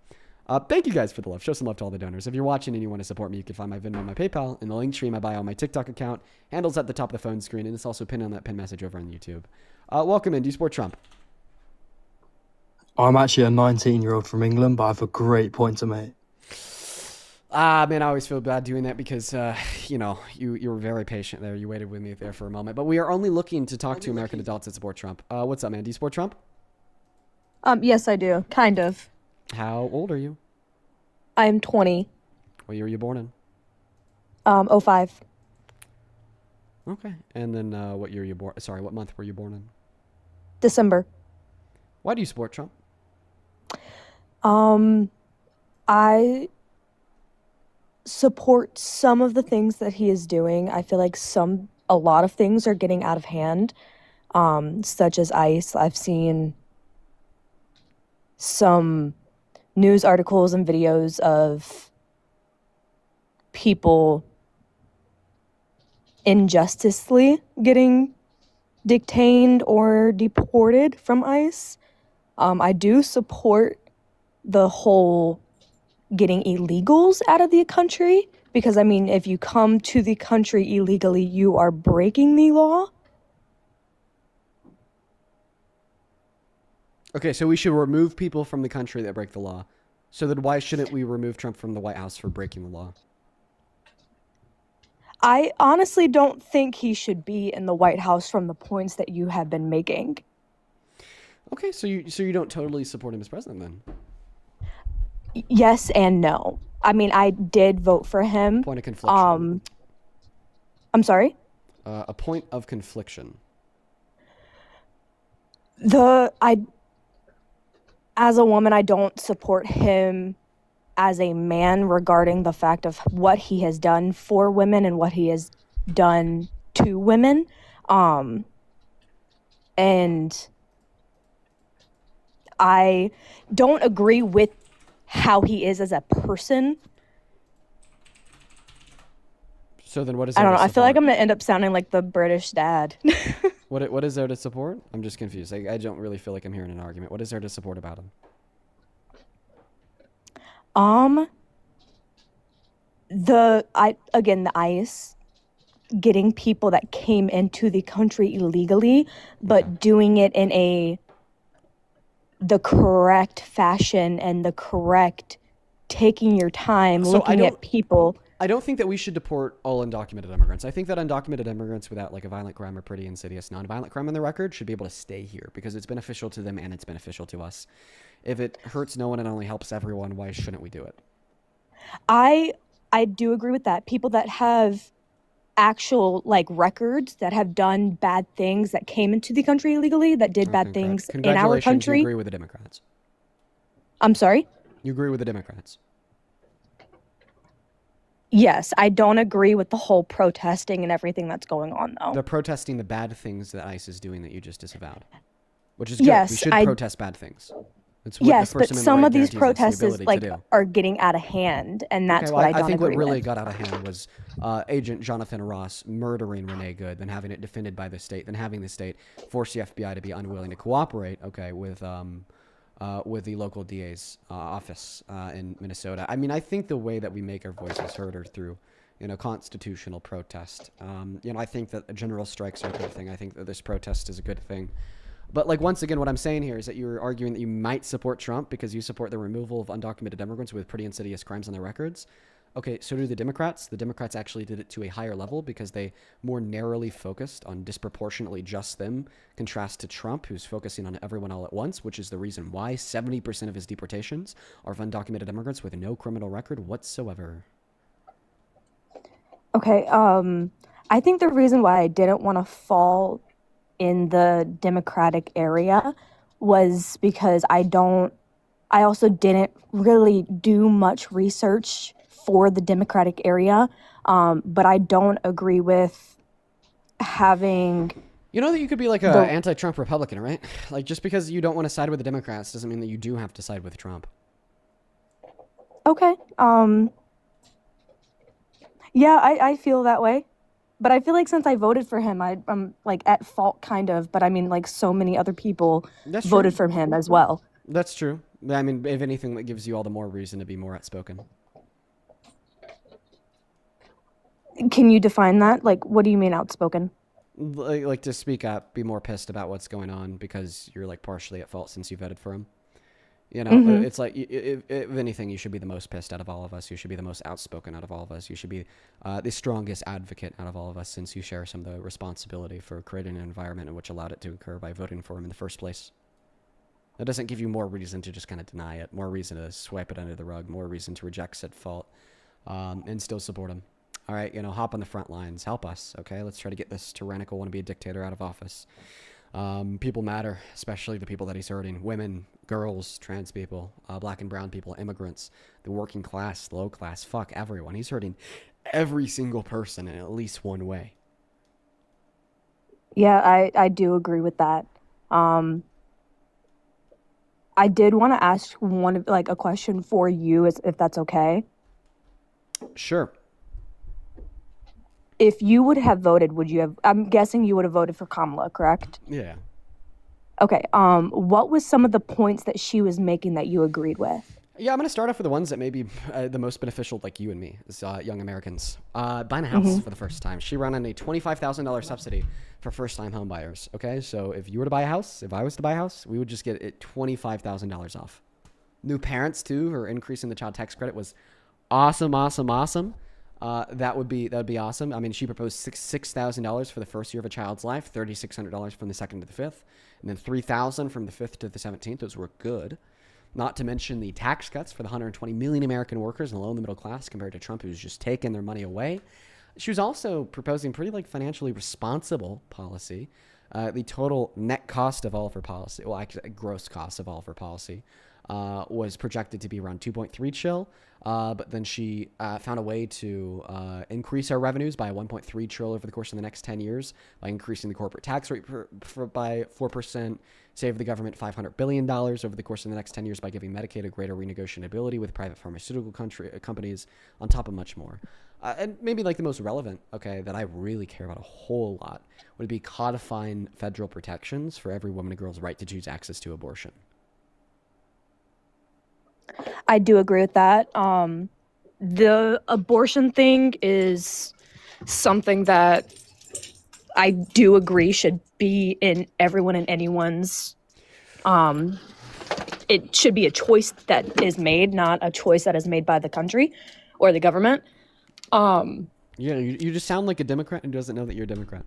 Thank you guys for the love. Show some love to all the donors. If you're watching and you want to support me, you can find my Venmo and my PayPal in the link tree, my bio, my TikTok account. Handles at the top of the phone screen, and it's also pinned on that pin message over on YouTube. Welcome in. Do you support Trump? I'm actually a 19-year-old from England, but I have a great point to make. Man, I always feel bad doing that because, you know, you were very patient there. You waited with me there for a moment. But we are only looking to talk to American adults that support Trump. What's up, man? Do you support Trump? Yes, I do. Kind of. How old are you? I'm 20. What year were you born in? 05. Okay. And then what year were you born? Sorry, what month were you born in? December. Why do you support Trump? I support some of the things that he is doing. I feel like a lot of things are getting out of hand, such as ICE. I've seen some news articles and videos of people injusticely getting detained or deported from ICE. I do support the whole getting illegals out of the country, because I mean, if you come to the country illegally, you are breaking the law. Okay, so we should remove people from the country that break the law. So then why shouldn't we remove Trump from the White House for breaking the law? I honestly don't think he should be in the White House from the points that you have been making. Okay, so you don't totally support him as president then? Yes and no. I mean, I did vote for him. Point of confliction. I'm sorry? A point of confliction. As a woman, I don't support him as a man regarding the fact of what he has done for women and what he has done to women. And I don't agree with how he is as a person. So then what is I there don't to know. I feel like support? I'm going to end up sounding like the British dad. What is there to support? I'm just confused. I don't really feel like I'm hearing an argument. What is there to support about him? The ICE getting people that came into the country illegally, but doing it in the correct fashion and the correct taking your time, looking at people. I don't think that we should deport all undocumented immigrants. I think that undocumented immigrants without like a violent crime or pretty insidious nonviolent crime on their record should be able to stay here because it's beneficial to them and it's beneficial to us. If it hurts no one and only helps everyone, why shouldn't we do it? I I do agree with that. People that have actual like records that have done bad things that came into the country illegally, that did bad things in our Congratulations, you country. agree with the Democrats. I'm sorry? You agree with the Democrats. Yes, I don't agree with the whole protesting and everything that's going on though. They're protesting the bad things that ICE is doing that you just disavowed, which is good. Yes, We should protest bad things. It's what yes, the but First Amendment some right of these guarantees us, the protests ability like to do. are getting out of hand, and that's Okay, what well, I don't I think what agree really with. got out of hand was Agent Jonathan Ross murdering Renee Good, then having it defended by the state, then having the state force the FBI to be unwilling to cooperate. Okay, with the local DA's office in Minnesota. I mean, I think the way that we make our voices heard are through, constitutional protest. I think that general strikes are a good thing. I think that this protest is a good thing. But like once again, what I'm saying here is that you're arguing that you might support Trump because you support the removal of undocumented immigrants with pretty insidious crimes on their records. Okay, so do the Democrats. The Democrats actually did it to a higher level because they more narrowly focused on disproportionately just them, contrast to Trump, who's focusing on everyone all at once, which is the reason why 70% of his deportations are of undocumented immigrants with no criminal record whatsoever. Okay, I think the reason why I didn't want to fall in the Democratic area was because I also didn't really do much research for the Democratic area, but I don't agree with having. You know that you could be like an anti-Trump Republican, right? Like just because you don't want to side with the Democrats doesn't mean that you do have to side with Trump. Okay, yeah, I feel that way. But I feel like since I voted for him, I'm like at fault kind of, but I mean like so many other people voted for him as well. That's true. I mean, if anything, that gives you all the more reason to be more outspoken. Can you define that? Like, what do you mean outspoken? Like to speak up, be more pissed about what's going on because you're like partially at fault since you voted for him. It's like, if anything, you should be the most pissed out of all of us. You should be the most outspoken out of all of us. You should be the strongest advocate out of all of us since you share some of the responsibility for creating an environment in which allowed it to occur by voting for him in the first place. That doesn't give you more reason to just kind of deny it, more reason to swipe it under the rug, more reason to reject said fault, and still support him. All right, hop on the front lines. Help us, okay? Let's try to get this tyrannical wannabe dictator out of office. People matter, especially the people that he's hurting. Women, girls, trans people, black and brown people, immigrants, the working class, low class, fuck everyone. He's hurting every single person in at least one way. Yeah, I do agree with that. I did want to ask a question for you, if that's okay. Sure. If you would have voted, I'm guessing you would have voted for Kamala, correct? Yeah. Okay, what was some of the points that she was making that you agreed with? Yeah, I'm going to start off with the ones that may be the most beneficial, like you and me, as young Americans. Buying a house for the first time. She ran on a $25,000 subsidy for first-time home buyers, okay? So if you were to buy a house, if I was to buy a house, we would just get it $25,000 off. New parents, too, her increasing the child tax credit was awesome. That would be awesome. I mean, she proposed $6,000 for the first year of a child's life, $3,600 from the second to the fifth, and then $3,000 from the 5th to the 17th. Those were good. Not to mention the tax cuts for the 120 million American workers and the low and the middle class compared to Trump, who's just taking their money away. She was also proposing pretty financially responsible policy. The total net cost of all of her policy, well, actually, gross cost of all of her policy, was projected to be around 2.3 trill. But then she found a way to increase our revenues by 1.3 trill over the course of the next 10 years by increasing the corporate tax rate by 4%, save the government $500 billion over the course of the next 10 years by giving Medicaid a greater renegotiability with private pharmaceutical companies, on top of much more. And maybe the most relevant, that I really care about a whole lot would be codifying federal protections for every woman and girl's right to choose access to abortion. I do agree with that. The abortion thing is something that I do agree should be in everyone and anyone's. It should be a choice that is made, not a choice that is made by the country or the government. Yeah, you just sound like a Democrat who doesn't know that you're a Democrat.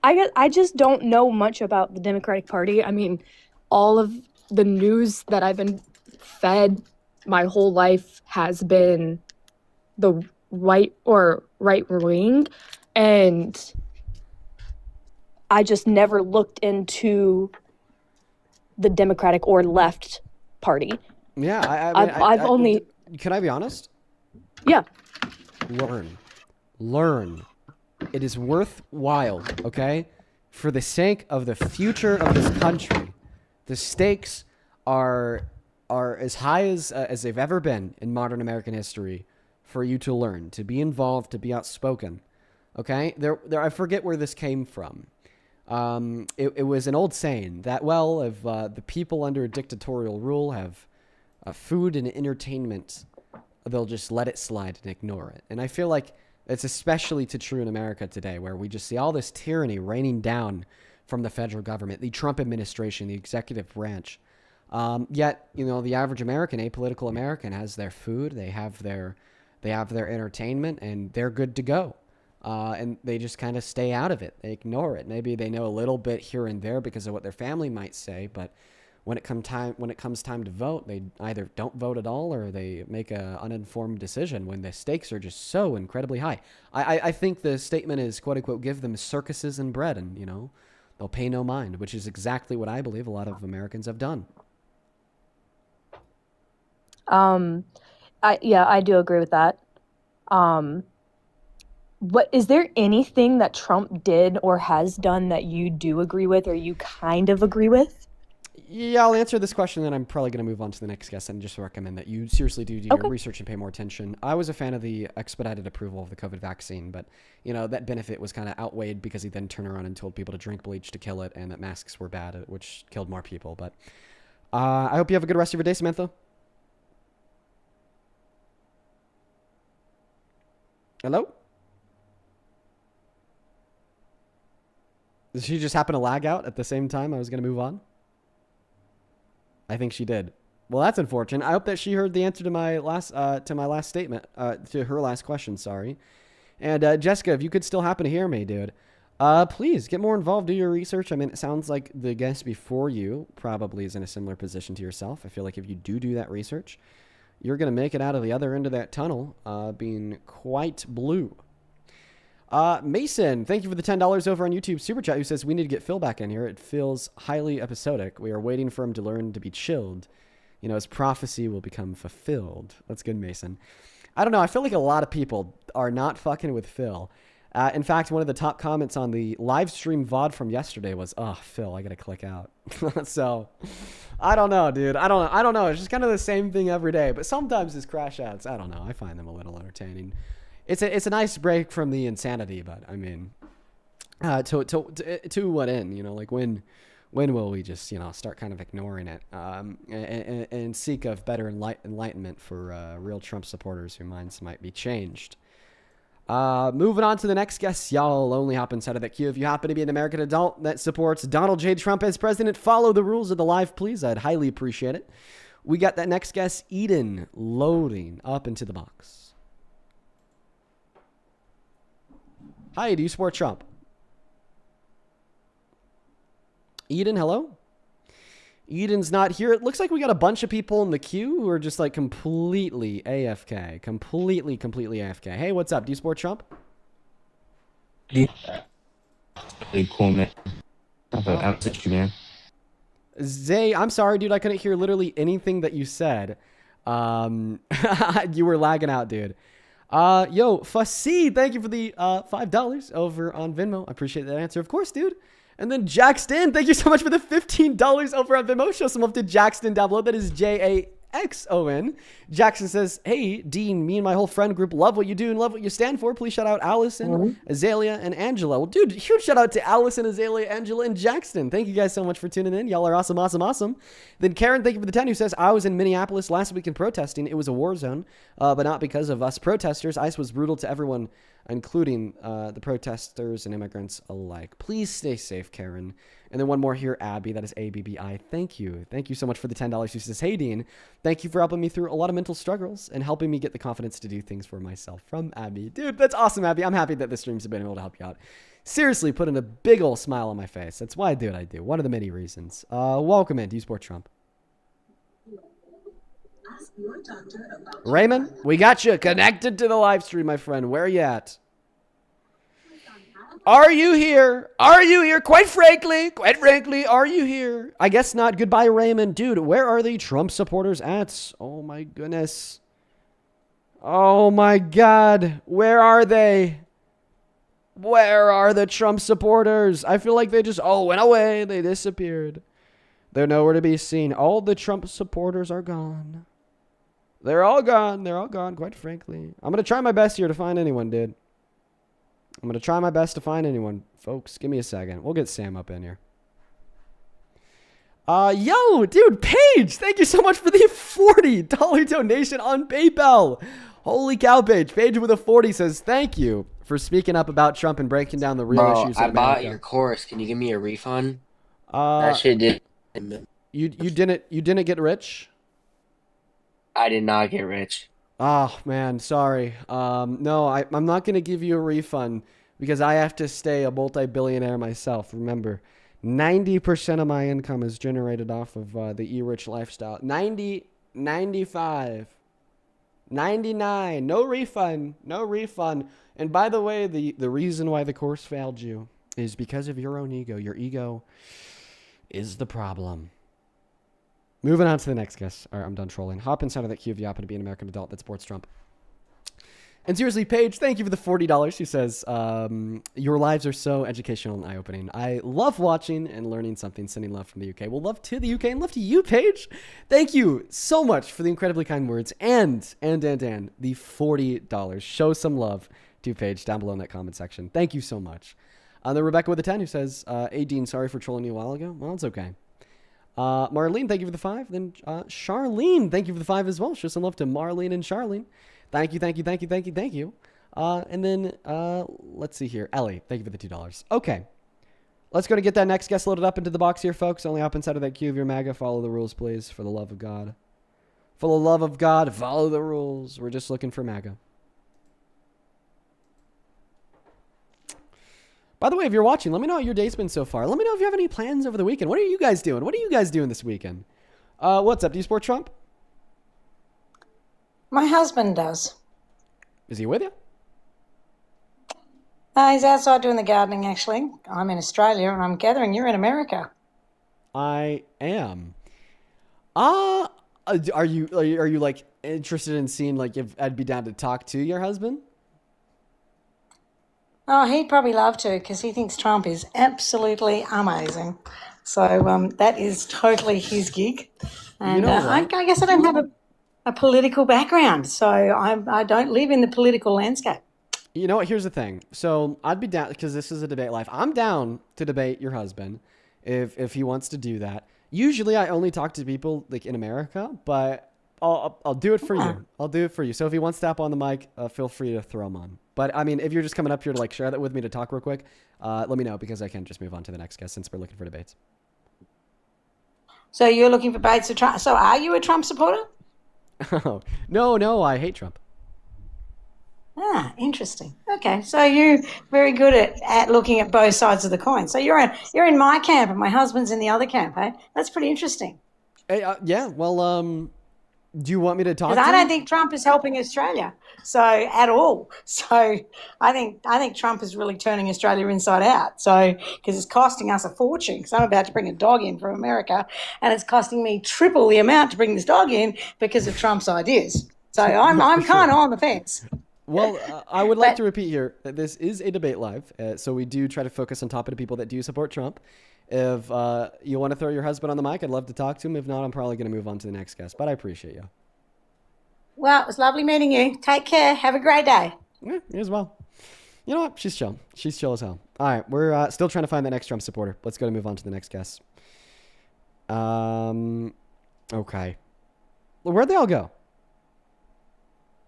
I just don't know much about the Democratic Party. I mean, all of the news that I've been fed my whole life has been the right wing, and I just never looked into the Democratic or left party. Yeah, I've only. Can I be honest? Yeah. Learn. It is worthwhile, okay? For the sake of the future of this country, the stakes are as high as they've ever been in modern American history for you to learn, to be involved, to be outspoken. Okay? There I forget where this came from. It was an old saying that, well, if the people under dictatorial rule have food and entertainment, they'll just let it slide and ignore it. And I feel like it's especially true in America today, where we just see all this tyranny raining down from the federal government, the Trump administration, the executive branch. Yet, the average American, apolitical American, has their food, they have their entertainment, and they're good to go. And they just kind of stay out of it. They ignore it. Maybe they know a little bit here and there because of what their family might say, but when it comes time to vote, they either don't vote at all or they make an uninformed decision when the stakes are just so incredibly high. I think the statement is, quote unquote, give them circuses and bread, and they'll pay no mind, which is exactly what I believe a lot of Americans have done. I do agree with that. What is there anything that Trump did or has done that you do agree with or you kind of agree with? Yeah, I'll answer this question, then I'm probably going to move on to the next guest and just recommend that you seriously do your research and pay more attention. I was a fan of the expedited approval of the COVID vaccine, but, that benefit was kind of outweighed because he then turned around and told people to drink bleach to kill it and that masks were bad, which killed more people. But I hope you have a good rest of your day, Samantha. Hello? Did she just happen to lag out at the same time I was going to move on? I think she did. Well, that's unfortunate. I hope that she heard the answer to my last statement, to her last question, sorry. And Jessica, if you could still happen to hear me, dude, please get more involved, do your research. I mean, it sounds like the guest before you probably is in a similar position to yourself. I feel like if you do that research, you're going to make it out of the other end of that tunnel being quite blue. Mason, thank you for the $10 over on YouTube Super Chat, who says, we need to get Phil back in here. It feels highly episodic. We are waiting for him to learn to be chilled. His prophecy will become fulfilled. That's good, Mason. I don't know. I feel like a lot of people are not fucking with Phil. In fact, one of the top comments on the live stream VOD from yesterday was, oh, Phil, I got to click out. So I don't know, dude. I don't know. It's just kind of the same thing every day, but sometimes his crash outs, I don't know. I find them a little entertaining. It's a nice break from the insanity, but I mean, to what end? Like when will we just start kind of ignoring it and seek of better enlightenment for real Trump supporters whose minds might be changed? Moving on to the next guest, y'all only hop inside of that queue if you happen to be an American adult that supports Donald J. Trump as president. Follow the rules of the live, please. I'd highly appreciate it. We got that next guest, Eden, loading up into the box. Hi, do you support Trump? Eden, hello? Eden's not here. It looks like we got a bunch of people in the queue who are just like completely AFK. Completely AFK. Hey, what's up? Do you support Trump? Yeah. Really cool, man. I'll teach you, man. Zay, I'm sorry, dude. I couldn't hear literally anything that you said. You were lagging out, dude. Yo, Fussy, thank you for the $5 over on Venmo. I appreciate that answer, of course, dude. And then Jackson, thank you so much for the $15 over on Venmo. Show some love to Jackson down below. That is JAXON. Jackson says, hey, Dean, me and my whole friend group love what you do and love what you stand for. Please shout out Allison, Azalea, and Angela. Well, dude, huge shout out to Allison, Azalea, Angela, and Jackson. Thank you guys so much for tuning in. Y'all are awesome. Then Karen, thank you for the 10, who says, I was in Minneapolis last weekend protesting. It was a war zone, but not because of us protesters. ICE was brutal to everyone, including the protesters and immigrants alike. Please stay safe, Karen. And then one more here, Abby. That is ABBI. Thank you. Thank you so much for the $10. She says, hey, Dean, thank you for helping me through a lot of mental struggles and helping me get the confidence to do things for myself. From Abby. Dude, that's awesome, Abby. I'm happy that the streams have been able to help you out. Seriously, putting a big old smile on my face. That's why I do what I do. One of the many reasons. Welcome in. Do you support Trump? Raymond, we got you connected to the live stream, my friend. Where are you at? Are you here? Are you here? Quite frankly, are you here? I guess not. Goodbye, Raymond. Dude, where are the Trump supporters at? Oh, my goodness. Oh, my God. Where are they? Where are the Trump supporters? I feel like they just all went away. They disappeared. They're nowhere to be seen. All the Trump supporters are gone. They're all gone. They're all gone, quite frankly. I'm going to try my best here to find anyone, dude. I'm going to try my best to find anyone. Folks, give me a second. We'll get Sam up in here. Yo, dude, Paige, thank you so much for the $40 donation on PayPal. Holy cow, Paige. Paige with a 40 says, thank you for speaking up about Trump and breaking down the real issues in I bought America. your course. Can you give me a refund? That shit did. You didn't get rich? I did not get rich. Oh, man, sorry. No, I'm not going to give you a refund because I have to stay a multi-billionaire myself. Remember, 90% of my income is generated off of the e-rich lifestyle. 90, 95, 99, no refund, no refund. And by the way, the reason why the course failed you is because of your own ego. Your ego is the problem. Moving on to the next guest. All right, I'm done trolling. Hop inside of that queue if you happen to be an American adult that supports Trump. And seriously, Paige, thank you for the $40. She says, your lives are so educational and eye-opening. I love watching and learning something. Sending love from the UK. Well, love to the UK and love to you, Paige. Thank you so much for the incredibly kind words and the $40. Show some love to Paige down below in that comment section. Thank you so much. Then Rebecca with a 10 who says, hey, Dean, sorry for trolling you a while ago. Well, it's okay. Marlene, thank you for the 5. Then Charlene, thank you for the 5 as well. Show some love to Marlene and Charlene. Thank you. And then let's see here. Ellie, thank you for the $2. Okay. Let's go to get that next guest loaded up into the box here, folks. Only hop inside of that queue of your MAGA. Follow the rules, please. For the love of God. For the love of God, follow the rules. We're just looking for MAGA. By the way, if you're watching, let me know how your day's been so far. Let me know if you have any plans over the weekend. What are you guys doing? What are you guys doing this weekend? What's up? Do you support Trump? My husband does. Is he with you? He's outside doing the gardening, actually. I'm in Australia, and I'm gathering you're in America. I am. Are you like interested in seeing like if I'd be down to talk to your husband? Oh, he'd probably love to because he thinks Trump is absolutely amazing. So that is totally his gig. And I guess I don't have a political background, so I don't live in the political landscape. You know what? Here's the thing. So I'd be down because this is a debate live. I'm down to debate your husband if he wants to do that. Usually I only talk to people like in America, but I'll do it for you. I'll do it for you. So if he wants to tap on the mic, feel free to throw him on. But I mean, if you're just coming up here to like share that with me to talk real quick, let me know because I can just move on to the next guest since we're looking for debates. So you're looking for debates for Trump. So are you a Trump supporter? No, I hate Trump. Interesting. Okay, so you're very good at looking at both sides of the coin. So you're in my camp and my husband's in the other camp, hey? That's pretty interesting. Hey, yeah, well, do you want me to talk to Because I don't him? think Trump is helping Australia, so at all. So I think Trump is really turning Australia inside out. So because it's costing us a fortune. Because I'm about to bring a dog in from America, and it's costing me triple the amount to bring this dog in because of Trump's ideas. So I'm kind of on the fence. Well, I would like to repeat here that this is a debate live, so we do try to focus on top of the people that do support Trump. If you want to throw your husband on the mic, I'd love to talk to him. If not, I'm probably going to move on to the next guest, but I appreciate you. Well, it was lovely meeting you. Take care. Have a great day. Yeah, you as well. You know what? She's chill. She's chill as hell. All right, we're still trying to find that next Trump supporter. Let's go and move on to the next guest. Okay. Well, where'd they all go?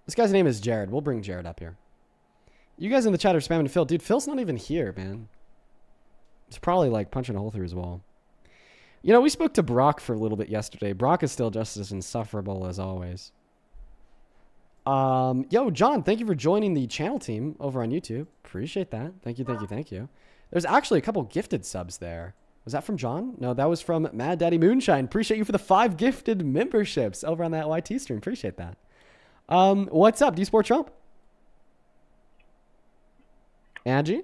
This guy's name is Jared. We'll bring Jared up here. You guys in the chat are spamming Phil. Dude, Phil's not even here, man. He's probably like punching a hole through his wall. You know, we spoke to Brock for a little bit yesterday. Brock is still just as insufferable as always. Yo, John, thank you for joining the channel team over on YouTube. Appreciate that. Thank you. There's actually a couple gifted subs there. Was that from John? No, that was from Mad Daddy Moonshine. Appreciate you for the 5 gifted memberships over on that YT stream. Appreciate that. What's up? Do you support Trump? Angie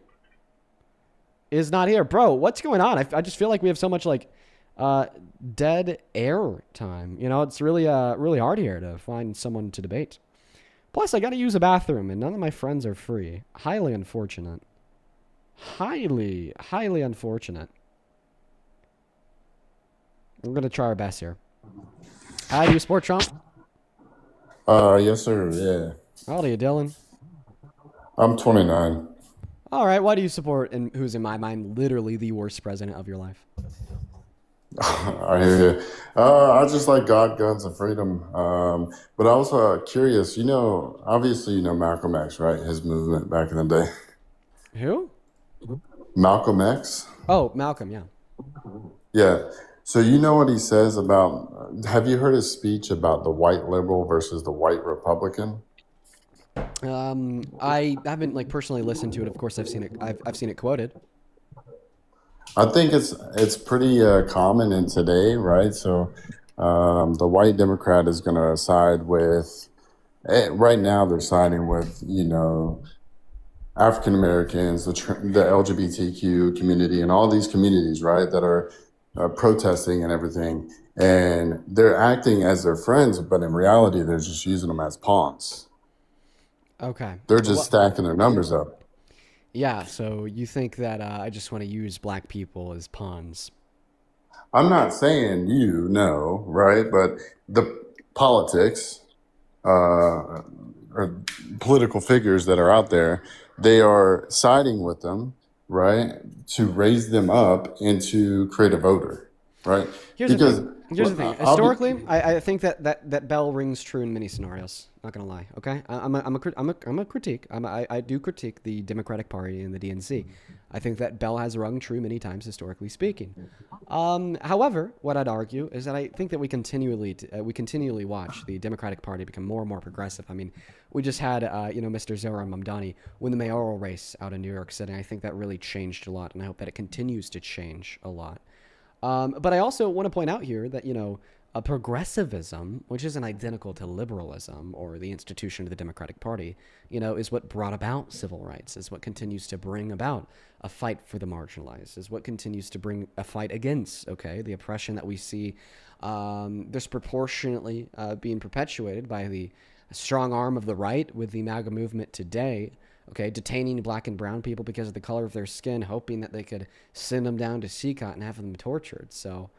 is not here. Bro, what's going on? I just feel like we have so much like dead air time. You know, it's really really hard here to find someone to debate. Plus, I got to use a bathroom, and none of my friends are free. Highly unfortunate. Highly unfortunate. We're going to try our best here. Do you support Trump? Yes, sir. Yeah. How old are you, Dylan? I'm 29. All right. Why do you support and who's in my mind literally the worst president of your life? I hear you. I just like God, guns, and freedom. But I was curious. Obviously, Malcolm X, right? His movement back in the day. Who? Malcolm X. Oh, Malcolm. Yeah. Yeah. So you know what he says about? Have you heard his speech about the white liberal versus the white Republican? I haven't personally listened to it. Of course, I've seen it. I've seen it quoted. I think it's pretty common in today, right? So the white Democrat is going to side with. Right now, they're siding with African Americans, the LGBTQ community, and all these communities, right, that are protesting and everything, and they're acting as their friends, but in reality, they're just using them as pawns. Okay. They're just stacking their numbers up. Yeah, so you think that I just want to use black people as pawns? I'm not saying no, right? But the politics or political figures that are out there, they are siding with them, right, to raise them up and to create a voter, right? Here's the thing. Historically, I think that bell rings true in many scenarios. Not gonna lie. Okay, I'm a critique. I do critique the Democratic Party and the DNC. I think that bell has rung true many times, historically speaking. However, what I'd argue is that I think that we continually watch the Democratic Party become more and more progressive. I mean, we just had Mr. Zohran Mamdani win the mayoral race out in New York City. I think that really changed a lot, and I hope that it continues to change a lot. But I also want to point out here that, a progressivism, which isn't identical to liberalism or the institution of the Democratic Party, is what brought about civil rights, is what continues to bring about a fight for the marginalized, is what continues to bring a fight against, the oppression that we see disproportionately being perpetuated by the strong arm of the right with the MAGA movement today. Detaining black and brown people because of the color of their skin, hoping that they could send them down to CCOT and have them tortured. So,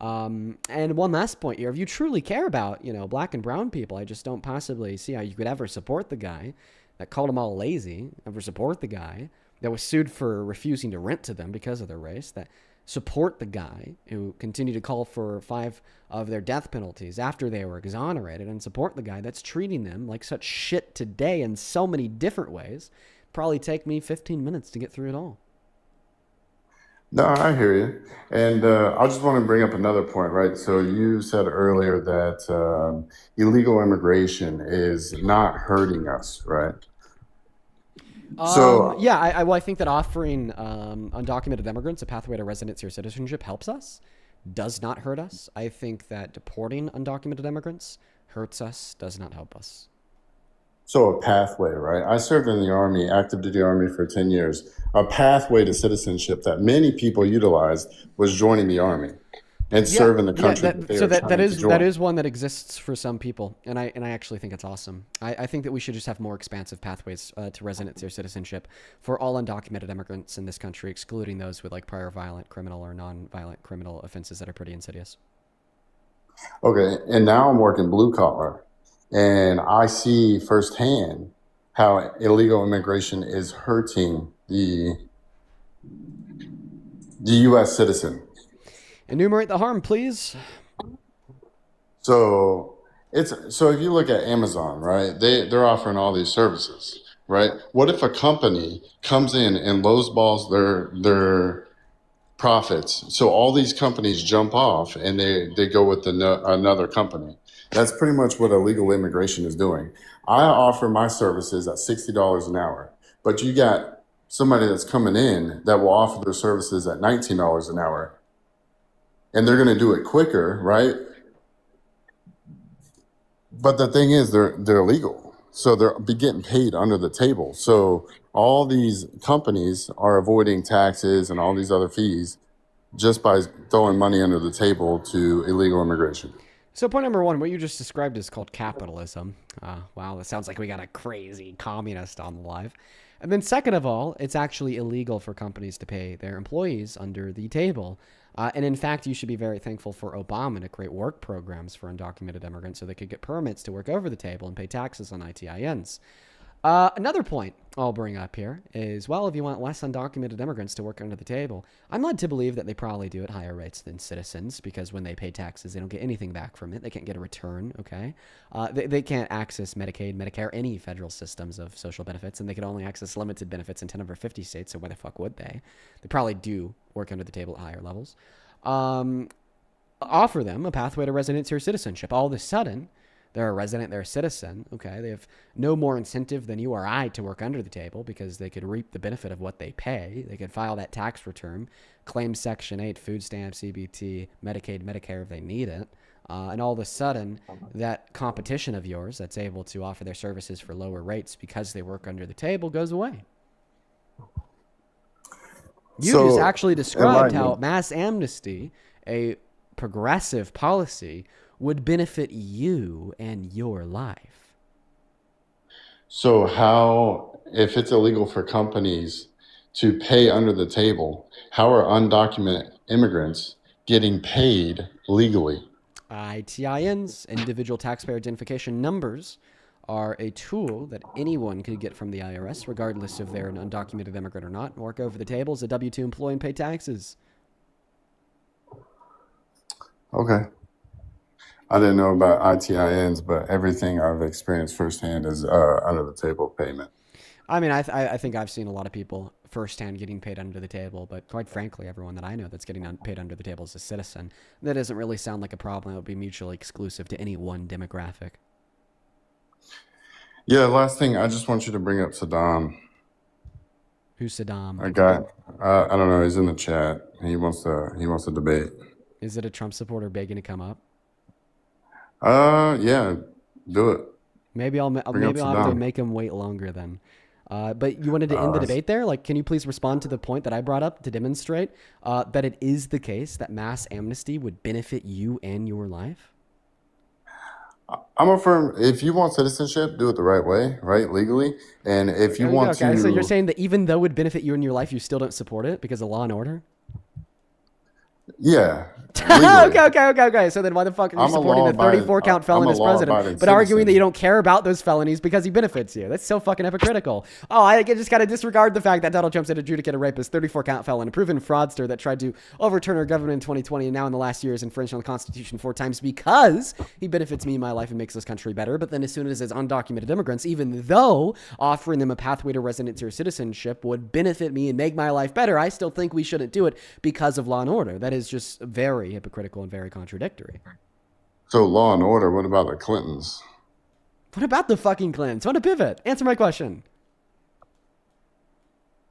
and one last point here, if you truly care about, black and brown people, I just don't possibly see how you could ever support the guy that called them all lazy, ever support the guy that was sued for refusing to rent to them because of their race, that support the guy who continued to call for 5 of their death penalties after they were exonerated, and support the guy that's treating them like such shit today in so many different ways. Probably take me 15 minutes to get through it all. No, I hear you. And I just want to bring up another point, right? So you said earlier that illegal immigration is not hurting us, right? I think that offering undocumented immigrants a pathway to residency or citizenship helps us, does not hurt us. I think that deporting undocumented immigrants hurts us, does not help us. So a pathway, right? I served in the Army, active duty Army for 10 years. A pathway to citizenship that many people utilized was joining the Army and serving the country. That is one that exists for some people, and I actually think it's awesome. I think that we should just have more expansive pathways to residency or citizenship for all undocumented immigrants in this country, excluding those with prior violent criminal or non-violent criminal offenses that are pretty insidious. Okay, and now I'm working blue collar, and I see firsthand how illegal immigration is hurting the U.S. citizen. Enumerate the harm, please. So if you look at Amazon, right? They're offering all these services, right? What if a company comes in and lowballs their profits? So all these companies jump off and they go with another company. That's pretty much what illegal immigration is doing. I offer my services at $60 an hour, but you got somebody that's coming in that will offer their services at $19 an hour. and they're going to do it quicker, right? But the thing is, they're illegal, so they're be getting paid under the table. So all these companies are avoiding taxes and all these other fees just by throwing money under the table to illegal immigration. So point number one, what you just described is called capitalism. Wow, that sounds like we got a crazy communist on the live. And then second of all, it's actually illegal for companies to pay their employees under the table. And in fact, you should be very thankful for Obama to create work programs for undocumented immigrants so they could get permits to work over the table and pay taxes on ITINs. Another point I'll bring up here is, well, if you want less undocumented immigrants to work under the table, I'm led to believe that they probably do at higher rates than citizens, because when they pay taxes, they don't get anything back from it. They can't get a return, okay? They can't access Medicaid, Medicare, any federal systems of social benefits, and they can only access limited benefits in 10 over 50 states, so why the fuck would they? They probably do work under the table at higher levels. Offer them a pathway to residency or citizenship. All of a sudden, they're a resident, they're a citizen, okay? They have no more incentive than you or I to work under the table because they could reap the benefit of what they pay. They could file that tax return, claim Section 8, food stamps, CBT, Medicaid, Medicare if they need it. And all of a sudden, that competition of yours that's able to offer their services for lower rates because they work under the table goes away. You just actually described how mass amnesty, a progressive policy, would benefit you and your life. So how, if it's illegal for companies to pay under the table, how are undocumented immigrants getting paid legally? ITINs, individual taxpayer identification numbers, are a tool that anyone could get from the IRS, regardless if they're an undocumented immigrant or not, and work over the table as a W-2 employee and pay taxes. Okay. I didn't know about ITINs, but everything I've experienced firsthand is under the table payment. I mean, I think I've seen a lot of people firsthand getting paid under the table, but quite frankly, everyone that I know that's getting paid under the table is a citizen. That doesn't really sound like a problem that would be mutually exclusive to any one demographic. Yeah, last thing, I just want you to bring up Saddam. Who's Saddam? A guy, I don't know, he's in the chat. He wants to debate. Is it a Trump supporter begging to come up? Yeah, do it. Maybe I'll have to make him wait longer then. But you wanted to end the debate there? Like, can you please respond to the point that I brought up to demonstrate that it is the case that mass amnesty would benefit you and your life? I'm a firm, if you want citizenship, do it the right way, right? Legally. And if you want to... So you're saying that even though it would benefit you and your life, you still don't support it because of law and order? Yeah. Okay. So then why the fuck are you supporting the 34 count felon as president, but arguing that you don't care about those felonies because he benefits you? That's so fucking hypocritical. Oh, I just got to disregard the fact that Donald Trump's an adjudicated rapist, 34 count felon, a proven fraudster that tried to overturn our government in 2020 and now in the last year has infringed on the Constitution 4 times because he benefits me in my life and makes this country better. But then as soon as it's undocumented immigrants, even though offering them a pathway to residency or citizenship would benefit me and make my life better, I still think we shouldn't do it because of law and order. That is just very hypocritical and very contradictory. So law and order, what about the Clintons? What about the fucking Clintons? Want to pivot? Answer my question.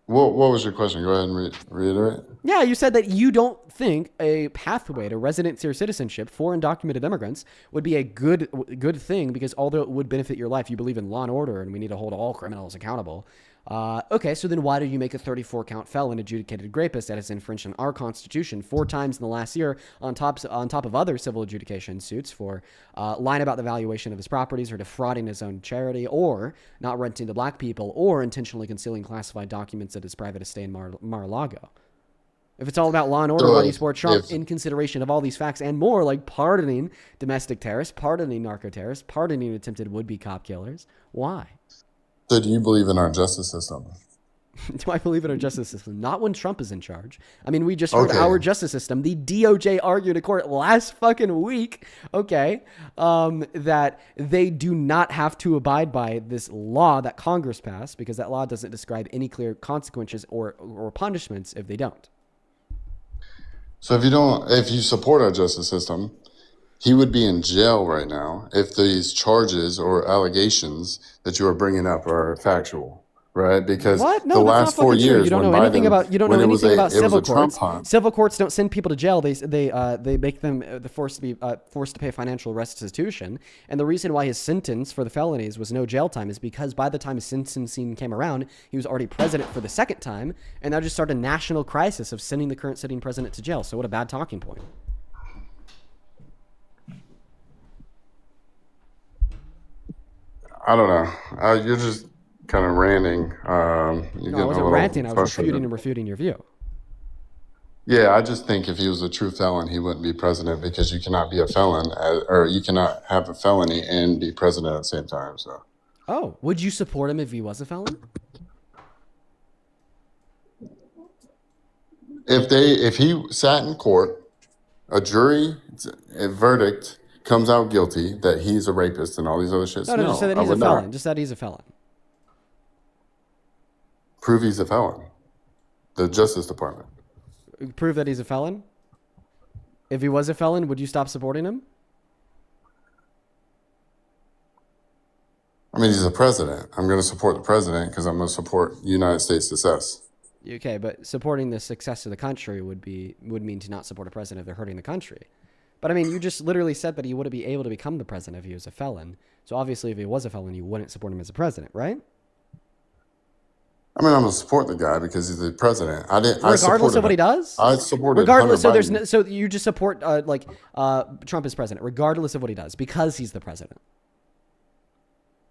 What was your question? Go ahead and reiterate. Yeah, you said that you don't think a pathway to residency or citizenship for undocumented immigrants would be a good thing because although it would benefit your life, you believe in law and order and we need to hold all criminals accountable. Okay, so then why do you make a 34 count felon adjudicated rapist that has infringed on our Constitution 4 times in the last year on top of other civil adjudication suits for lying about the valuation of his properties or defrauding his own charity or not renting to black people or intentionally concealing classified documents at his private estate in Mar-a-Lago? If it's all about law and order, why do you support Trump in consideration of all these facts and more, like pardoning domestic terrorists, pardoning narco-terrorists, pardoning attempted would-be cop killers? Why? So do you believe in our justice system? Do I believe in our justice system? Not when Trump is in charge. I mean, we just heard our justice system. The DOJ argued in court last fucking week, that they do not have to abide by this law that Congress passed because that law doesn't describe any clear consequences or punishments if they don't. So if you support our justice system, he would be in jail right now if these charges or allegations that you are bringing up are factual, right? Because what? the No, that's not last 4 fucking true. years You don't when know anything Biden, about when it was civil a Trump courts. hunt. Civil courts don't send people to jail. They make them forced to pay financial restitution. And the reason why his sentence for the felonies was no jail time is because by the time his sentencing came around, he was already president for the second time, and that just started a national crisis of sending the current sitting president to jail. So what a bad talking point. I don't know. You're just kind of ranting. You're No, I wasn't ranting. I was refuting your view. Yeah, I just think if he was a true felon, he wouldn't be president because you cannot be a felon or you cannot have a felony and be president at the same time. So. Oh, would you support him if he was a felon? If he sat in court, a jury, a verdict comes out guilty that he's a rapist and all these other shits. No, just say that he's a felon. Just that he's a felon. Prove he's a felon. The Justice Department. Prove that he's a felon? If he was a felon, would you stop supporting him? I mean, he's a president. I'm going to support the president because I'm going to support United States success. Okay, but supporting the success of the country would mean to not support a president if they're hurting the country. But I mean, you just literally said that he wouldn't be able to become the president if he was a felon. So obviously, if he was a felon, you wouldn't support him as a president, right? I mean, I'm gonna support the guy because he's the president. Regardless of what he does. I supported. Regardless, so Hunter Biden. so you just support Trump as president, regardless of what he does, because he's the president.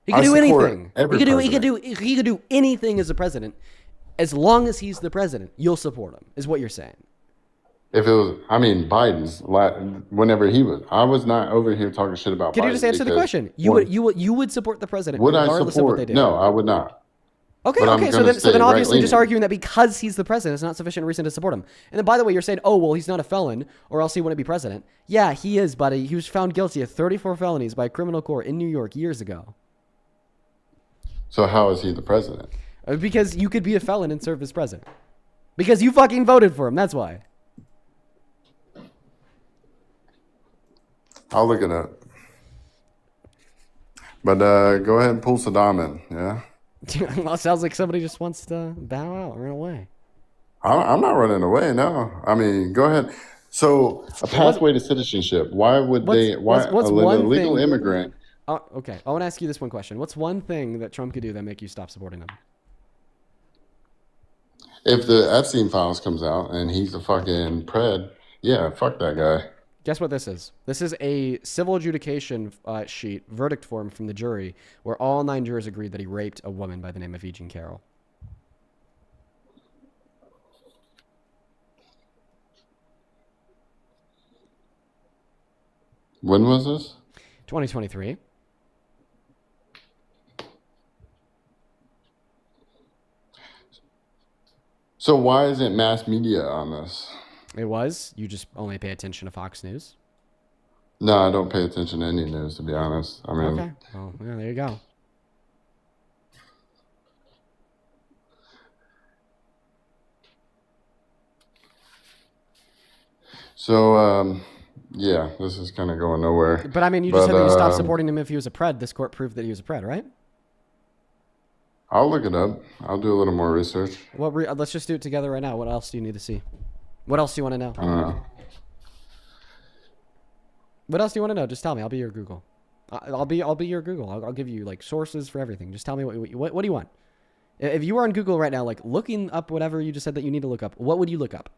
He can do anything. He could do anything as a president, as long as he's the president. You'll support him, is what you're saying. If it was, I mean, Biden's. Whenever I was not over here talking shit about. Can Biden you just answer the question? You would support the president regardless of what they do. No, I would not. Okay. So then obviously just arguing that because he's the president is not sufficient reason to support him. And then by the way, you're saying, oh, well, he's not a felon or else he wouldn't be president. Yeah, he is, buddy. He was found guilty of 34 felonies by a criminal court in New York years ago. So how is he the president? Because you could be a felon and serve as president. Because you fucking voted for him. That's why. I'll look it up. But go ahead and pull Saddam in, yeah? Well, it sounds like somebody just wants to bow out and run away. I'm not running away, no. I mean, go ahead. So, a pathway to citizenship. Why would a legal immigrant... Okay, I want to ask you this one question. What's one thing that Trump could do that make you stop supporting him? If the Epstein files comes out and he's a fucking pred, yeah, fuck that guy. Guess what this is? This is a civil adjudication sheet, verdict form from the jury, where all 9 jurors agreed that he raped a woman by the name of E. Jean Carroll. When was this? 2023. So why isn't mass media on this? It was. You just only pay attention to Fox News. No, I don't pay attention to any news, to be honest. I mean, okay. Well, yeah, there you go. So, yeah, this is kind of going nowhere. But I mean, you just said that you stopped supporting him if he was a pred. This court proved that he was a pred, right? I'll look it up. I'll do a little more research. Well, let's just do it together right now. What else do you need to see? What else do you want to know? What else do you want to know? Just tell me. I'll be your Google. I'll be your Google. I'll give you like sources for everything. Just tell me what do you want? If you were on Google right now, like looking up whatever you just said that you need to look up, what would you look up?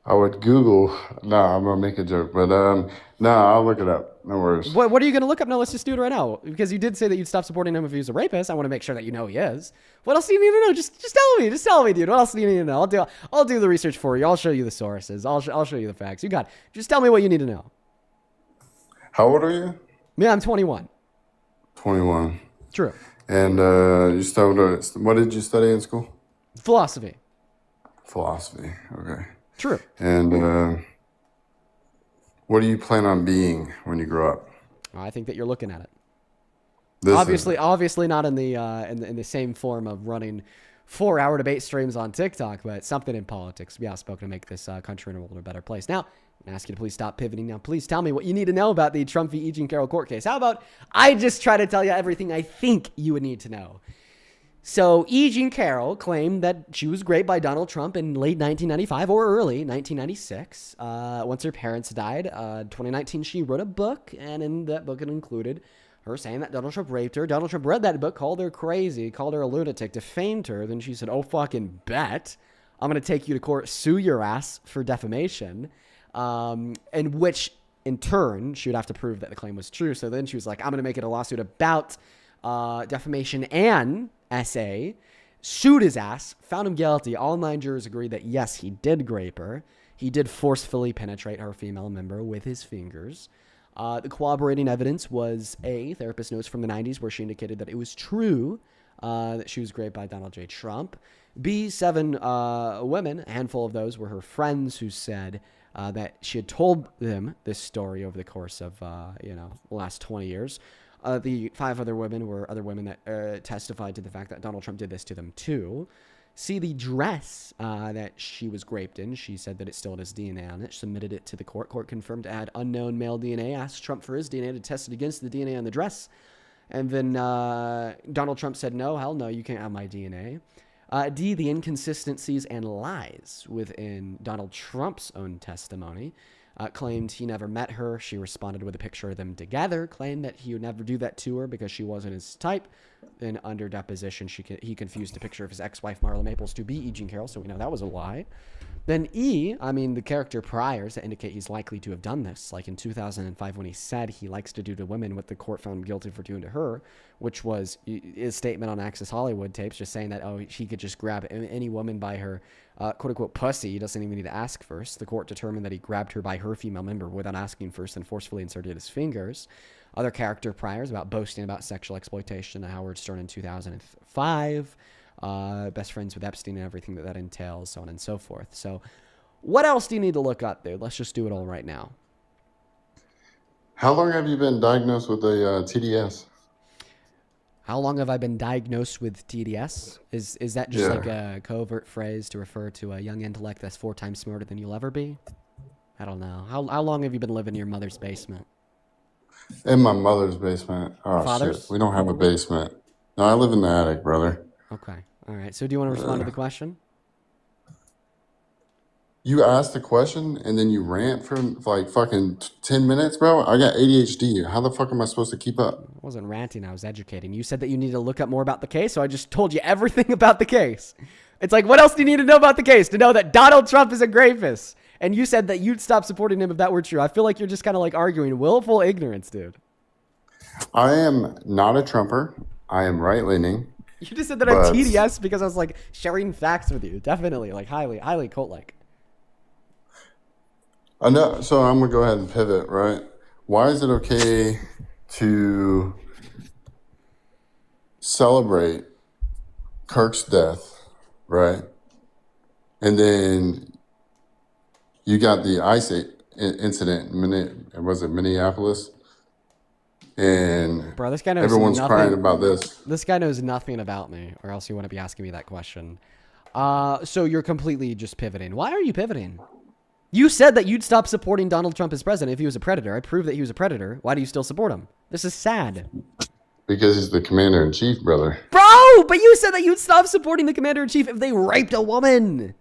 I would Google. No, I'm gonna make a joke, but no, I'll look it up. No worries. What are you gonna look up? No, let's just do it right now. Because you did say that you'd stop supporting him if he was a rapist. I want to make sure that you know he is. What else do you need to know? Just tell me. Just tell me, dude. What else do you need to know? I'll do the research for you. I'll show you the sources. I'll show you the facts. You got it. Just tell me what you need to know. How old are you? Me, I'm 21. 21. True. And you studied. What did you study in school? Philosophy. Philosophy. Okay. True. And what do you plan on being when you grow up? I think that you're looking at it. This Obviously not in the same form of running 4-hour debate streams on TikTok, but something in politics. Yeah, spoken to make this country and world a better place. Now, I'm going to ask you to please stop pivoting. Now, please tell me what you need to know about the Trump v. E. Jean Carroll court case. How about I just try to tell you everything I think you would need to know? So E. Jean Carroll claimed that she was raped by Donald Trump in late 1995 or early 1996. Once her parents died, 2019, she wrote a book, and in that book it included her saying that Donald Trump raped her. Donald Trump read that book, called her crazy, called her a lunatic, defamed her. Then she said, oh, fucking bet. I'm going to take you to court, sue your ass for defamation, and which, in turn, she would have to prove that the claim was true. So then she was like, I'm going to make it a lawsuit about defamation and SA, sued his ass, found him guilty. All 9 jurors agreed that, yes, he did grape her. He did forcefully penetrate her female member with his fingers. The corroborating evidence was A, therapist notes from the 90s where she indicated that it was true that she was raped by Donald J. Trump. B, 7 women, a handful of those were her friends who said that she had told them this story over the course of, the last 20 years. The 5 other women were other women that testified to the fact that Donald Trump did this to them too. See, the dress that she was raped in, she said that it still had his DNA on it, submitted it to the court. Court confirmed it had unknown male DNA, asked Trump for his DNA to test it against the DNA on the dress. And then Donald Trump said, no, hell no, you can't have my DNA. D, the inconsistencies and lies within Donald Trump's own testimony. Claimed he never met her. She responded with a picture of them together, claimed that he would never do that to her because she wasn't his type. Then under deposition, he confused a picture of his ex-wife, Marla Maples, to be E. Jean Carroll, so we know that was a lie. Then E, the character priors that indicate he's likely to have done this, like in 2005 when he said he likes to do to women what the court found him guilty for doing to her, which was his statement on Access Hollywood tapes, just saying that, he could just grab any woman by her quote-unquote pussy. He doesn't even need to ask first. The court determined that he grabbed her by her female member without asking first and forcefully inserted his fingers. Other character priors about boasting about sexual exploitation to Howard Stern in 2005. Best friends with Epstein and everything that entails, so on and so forth. So what else do you need to look up, dude? Let's just do it all right now. How long have you been diagnosed with a TDS? How long have I been diagnosed with TDS? Is that just like a covert phrase to refer to a young intellect that's 4 times smarter than you'll ever be? I don't know. How long have you been living in your mother's basement? In my mother's basement. Oh, Father's? shit. We don't have a basement. No, I live in the attic, brother. Okay. All right. So do you want to respond to the question? You asked the question and then you rant for like fucking 10 minutes, bro? I got ADHD. How the fuck am I supposed to keep up? I wasn't ranting. I was educating. You said that you need to look up more about the case, so I just told you everything about the case. It's like, what else do you need to know about the case? To know that Donald Trump is a rapist. And you said that you'd stop supporting him if that were true. I feel like you're just kind of like arguing willful ignorance, dude. I am not a Trumper. I am right-leaning. You just said that I'm TDS because I was like sharing facts with you. Definitely, like highly cult-like. I know. So I'm gonna go ahead and pivot, right? Why is it okay to celebrate Kirk's death, right? And then you got the ICE incident. Was it Minneapolis? And bro, this guy knows everyone's nothing. crying about this. This guy knows nothing about me, or else you wouldn't be asking me that question. So you're completely just pivoting. Why are you pivoting? You said that you'd stop supporting Donald Trump as president if he was a predator. I proved that he was a predator. Why do you still support him? This is sad. Because he's the commander-in-chief, brother. Bro, but you said that you'd stop supporting the commander-in-chief if they raped a woman.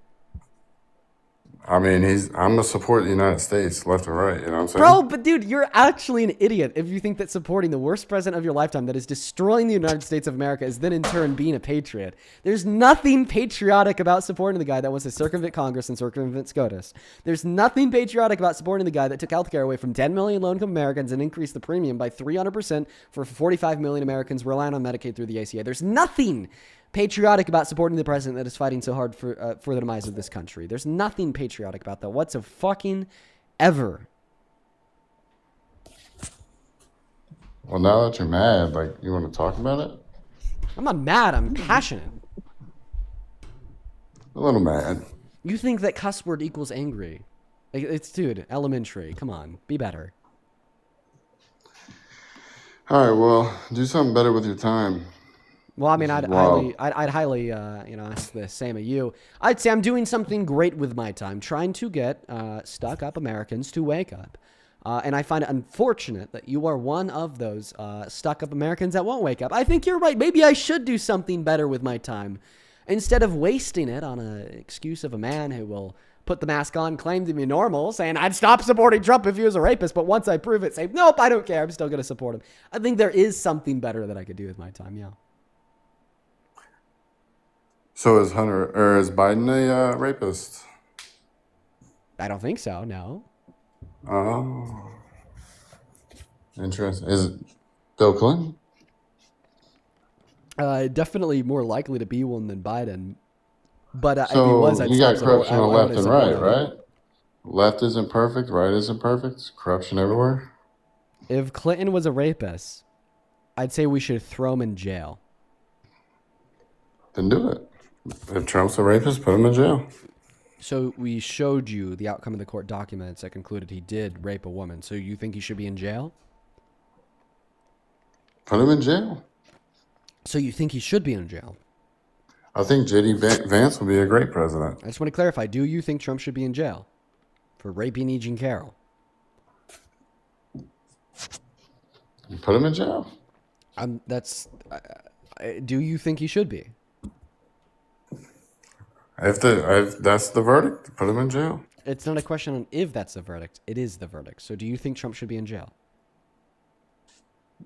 I mean, I'm gonna support the United States left and right, you know what I'm saying? Bro, but dude, you're actually an idiot if you think that supporting the worst president of your lifetime that is destroying the United States of America is then in turn being a patriot. There's nothing patriotic about supporting the guy that wants to circumvent Congress and circumvent SCOTUS. There's nothing patriotic about supporting the guy that took healthcare away from 10 million low-income Americans and increased the premium by 300% for 45 million Americans relying on Medicaid through the ACA. There's nothing patriotic about supporting the president that is fighting so hard for the demise of this country. There's nothing patriotic about that whatsoever. Well, now that you're mad, like, you want to talk about it? I'm not mad. I'm passionate. A little mad. You think that cuss word equals angry. It's, dude, elementary. Come on. Be better. All right, well, do something better with your time. Well, I mean, I'd highly, ask the same of you. I'd say I'm doing something great with my time, trying to get stuck-up Americans to wake up. And I find it unfortunate that you are one of those stuck-up Americans that won't wake up. I think you're right. Maybe I should do something better with my time instead of wasting it on an excuse of a man who will put the mask on, claim to be normal, saying I'd stop supporting Trump if he was a rapist, but once I prove it, say, nope, I don't care. I'm still going to support him. I think there is something better that I could do with my time, yeah. So is Biden a rapist? I don't think so, no. Oh. Interesting. Is it Bill Clinton? Definitely more likely to be one than Biden. But if he So was, I'd you stop got support. corruption I on left wouldn't and support right, him. right? Left isn't perfect, right isn't perfect. Corruption everywhere. If Clinton was a rapist, I'd say we should throw him in jail. Then do it. If Trump's a rapist, put him in jail. So we showed you the outcome of the court documents that concluded he did rape a woman. So you think he should be in jail? Put him in jail. So you think he should be in jail? I think J.D. Vance would be a great president. I just want to clarify. Do you think Trump should be in jail for raping E. Jean Carroll? Put him in jail. Do you think he should be? If that's the verdict, put him in jail. It's not a question on if that's the verdict. It is the verdict. So do you think Trump should be in jail?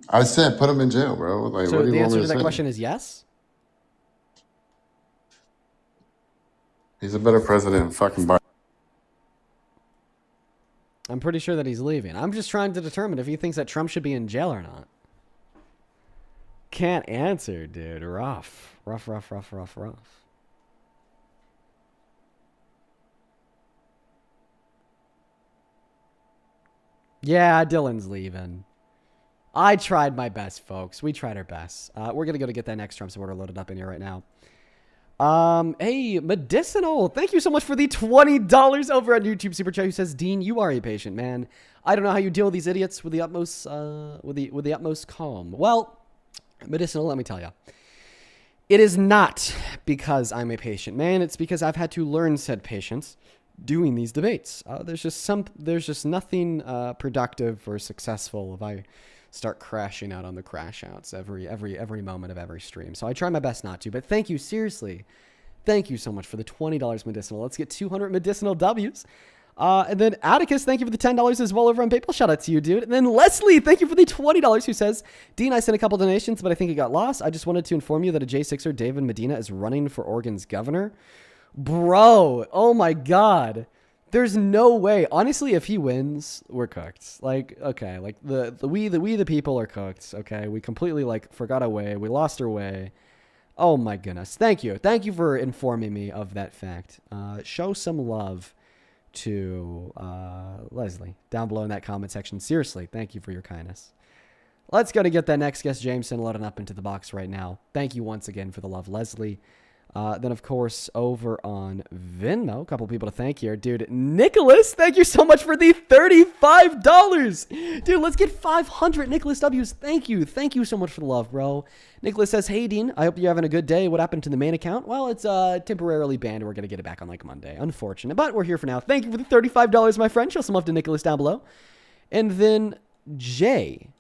I said put him in jail, bro. Like, So what do the you want answer me to to that say? question is yes? He's a better president than fucking Biden. I'm pretty sure that he's leaving. I'm just trying to determine if he thinks that Trump should be in jail or not. Can't answer, dude. Rough. Rough. Yeah, Dylan's leaving. I tried my best, folks. We tried our best. We're going to go to get that next Trump supporter loaded up in here right now. Hey, Medicinal, thank you so much for the $20 over on YouTube Super Chat, who says, Dean, you are a patient man. I don't know how you deal with these idiots with the utmost with the utmost calm. Well, Medicinal, let me tell you. It is not because I'm a patient man. It's because I've had to learn said patience doing these debates. There's just nothing productive or successful if I start crashing out on the crash outs every moment of every stream. So I try my best not to, but thank you, seriously. Thank you so much for the $20 Medicinal. Let's get 200 Medicinal W's. And then Atticus, thank you for the $10 as well over on PayPal. Shout out to you, dude. And then Leslie, thank you for the $20, who says, Dean, I sent a couple donations, but I think it got lost. I just wanted to inform you that a J6er, David Medina, is running for Oregon's governor. Bro, oh my God. There's no way. Honestly, if he wins, we're cooked. Like, okay, like we the people are cooked. Okay, we completely like forgot our way. We lost our way. Oh my goodness. Thank you for informing me of that fact. Show some love to Leslie down below in that comment section. Seriously, thank you for your kindness. Let's go to get that next guest, Jameson, loaded up into the box right now. Thank you once again for the love, Leslie. Then, of course, over on Venmo, a couple people to thank here. Dude, Nicholas, thank you so much for the $35. Dude, let's get 500 Nicholas W's. Thank you. Thank you so much for the love, bro. Nicholas says, hey, Dean, I hope you're having a good day. What happened to the main account? Well, it's temporarily banned. We're going to get it back on like Monday. Unfortunate, but we're here for now. Thank you for the $35, my friend. Show some love to Nicholas down below. And then Jay,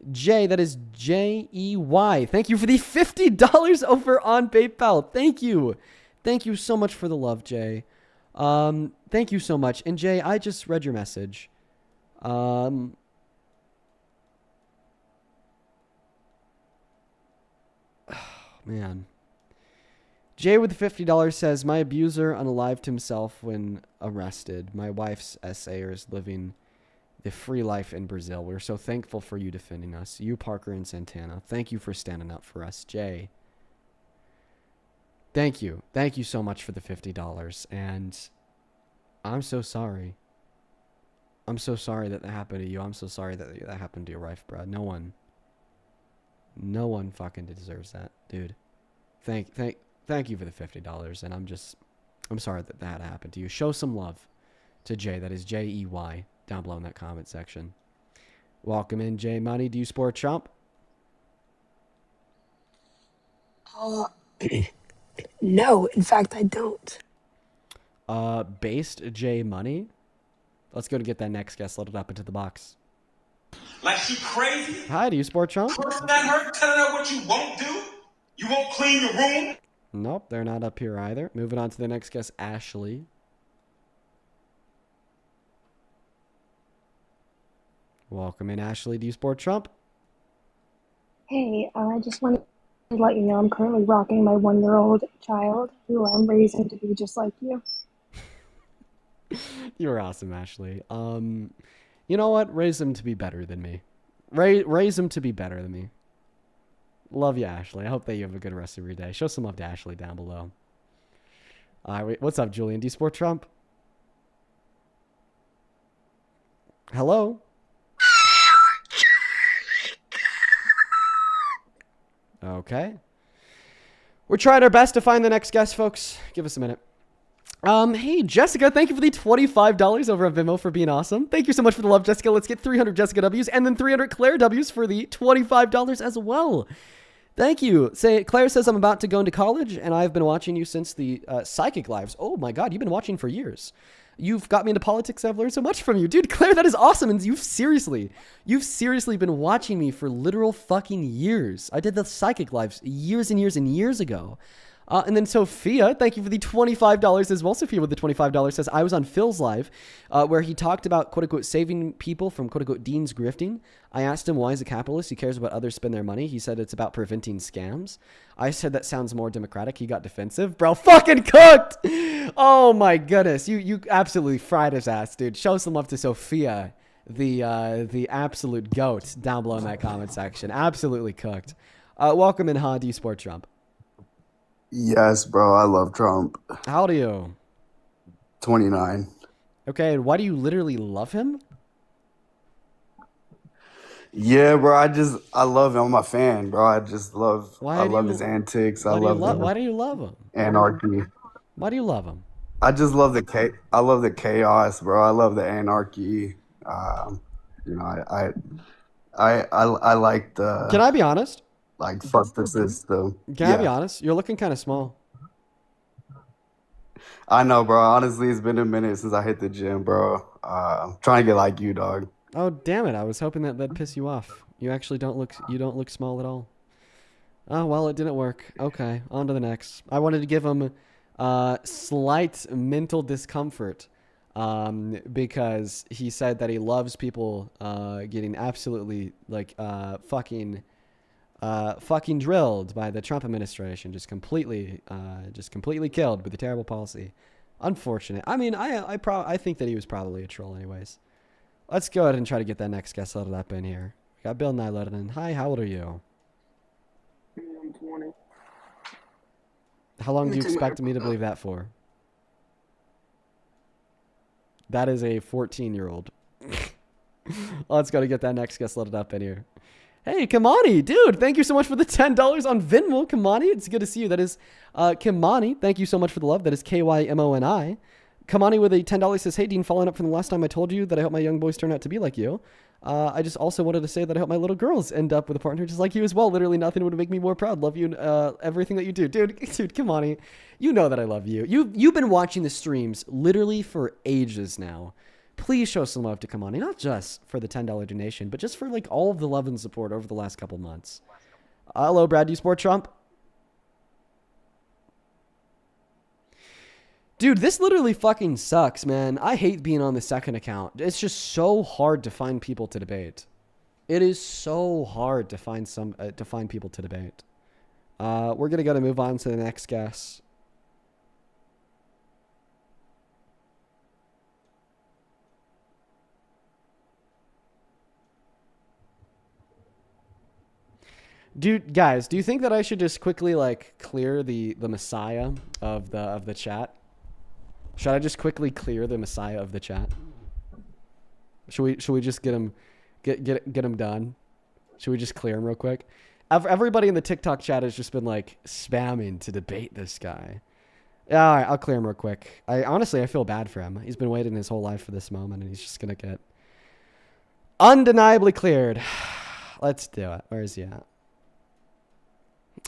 that is Jey. Thank you for the $50 over on PayPal. Thank you. Thank you so much for the love, Jay. Thank you so much. And Jay, I just read your message. Man. Jay with the $50 says, my abuser unalived himself when arrested. My wife's SAer is living the free life in Brazil. We're so thankful for you defending us. You, Parker, and Santana. Thank you for standing up for us. Jay, thank you. Thank you so much for the $50. And I'm so sorry. I'm so sorry that happened to you. I'm so sorry that happened to your wife, bro. No one fucking deserves that, dude. Thank you for the $50. And I'm sorry that happened to you. Show some love to Jay. That is Jey. Down below in that comment section. Welcome in, Jay Money. Do you support Trump? No, in fact, I don't. Based Jay Money? Let's go to get that next guest loaded up into the box. Like she crazy? Hi, do you support Trump? Person that hurt, telling her what you won't do? You won't clean your room? Nope, they're not up here either. Moving on to the next guest, Ashley. Welcome in, Ashley. Do you support Trump? Hey, I just wanted to let you know I'm currently rocking my 1-year-old child, who I'm raising to be just like you. You're awesome, Ashley. You know what? Raise him to be better than me. Raise him to be better than me. Love you, Ashley. I hope that you have a good rest of your day. Show some love to Ashley down below. What's up, Julian? Do you support Trump? Hello? Okay. We're trying our best to find the next guest, folks. Give us a minute. Hey, Jessica, thank you for the $25 over on Venmo for being awesome. Thank you so much for the love, Jessica. Let's get 300 Jessica W's and then 300 Claire W's for the $25 as well. Thank you. Claire says, I'm about to go into college, and I've been watching you since the psychic lives. Oh my God, you've been watching for years. You've got me into politics. I've learned so much from you. Dude, Claire, that is awesome. And you've seriously been watching me for literal fucking years. I did the psychic lives years and years and years ago. And then Sophia, thank you for the $25 as well. Sophia with the $25 says, I was on Phil's live where he talked about, quote unquote, saving people from, quote unquote, Dean's grifting. I asked him why he's a capitalist. He cares about others spend their money. He said it's about preventing scams. I said that sounds more democratic. He got defensive. Bro, fucking cooked. Oh my goodness. You absolutely fried his ass, dude. Show some love to Sophia, the absolute goat down below in that comment section. Absolutely cooked. Welcome in, Ha. Do you support Trump? Yes, bro. I love Trump. How old are you? 29. Okay, and why do you literally love him? Yeah, bro. I love him. I'm a fan, bro. I love his antics. I love why do you love him? Anarchy. Why do you love him? I just love I love the chaos, bro. I love the anarchy. You know, I like the. Can I be honest? Like, fuck the system. Can I be honest? You're looking kind of small. I know, bro. Honestly, it's been a minute since I hit the gym, bro. I'm trying to get like you, dog. Oh, damn it. I was hoping that'd piss you off. You actually don't look small at all. Oh, well, it didn't work. Okay, on to the next. I wanted to give him slight mental discomfort because he said that he loves people getting absolutely like fucking drilled by the Trump administration, just completely killed with the terrible policy. Unfortunate. I mean, I think that he was probably a troll anyways. Let's go ahead and try to get that next guest loaded up in here. We got Bill Nye loaded in. Hi, how old are you? I'm 20. How long do you expect me to believe that for? That is a 14-year-old. Let's go to get that next guest loaded up in here. Hey, Kimani, dude, thank you so much for the $10 on Venmo. Kimani, it's good to see you. That is Kimani. Thank you so much for the love. That is Kymoni. Kimani with a $10 says, hey, Dean, following up from the last time I told you that I hope my young boys turn out to be like you. I just also wanted to say that I hope my little girls end up with a partner just like you as well. Literally nothing would make me more proud. Love you and everything that you do. Dude, Kimani, you know that I love you. You've been watching the streams literally for ages now. Please show some love to Kimani, not just for the $10 donation, but just for like all of the love and support over the last couple months. Hello, Brad. Do you support Trump? Dude, this literally fucking sucks, man. I hate being on the second account. It's just so hard to find people to debate. It is so hard to find people to debate. We're gonna move on to the next guest. Dude, guys, do you think that I should just quickly like clear the Messiah of the chat? Should I just quickly clear the Messiah of the chat? Should we just get him done? Should we just clear him real quick? Everybody in the TikTok chat has just been like spamming to debate this guy. Yeah, all right, I'll clear him real quick. I feel bad for him. He's been waiting his whole life for this moment, and he's just gonna get undeniably cleared. Let's do it. Where is he at?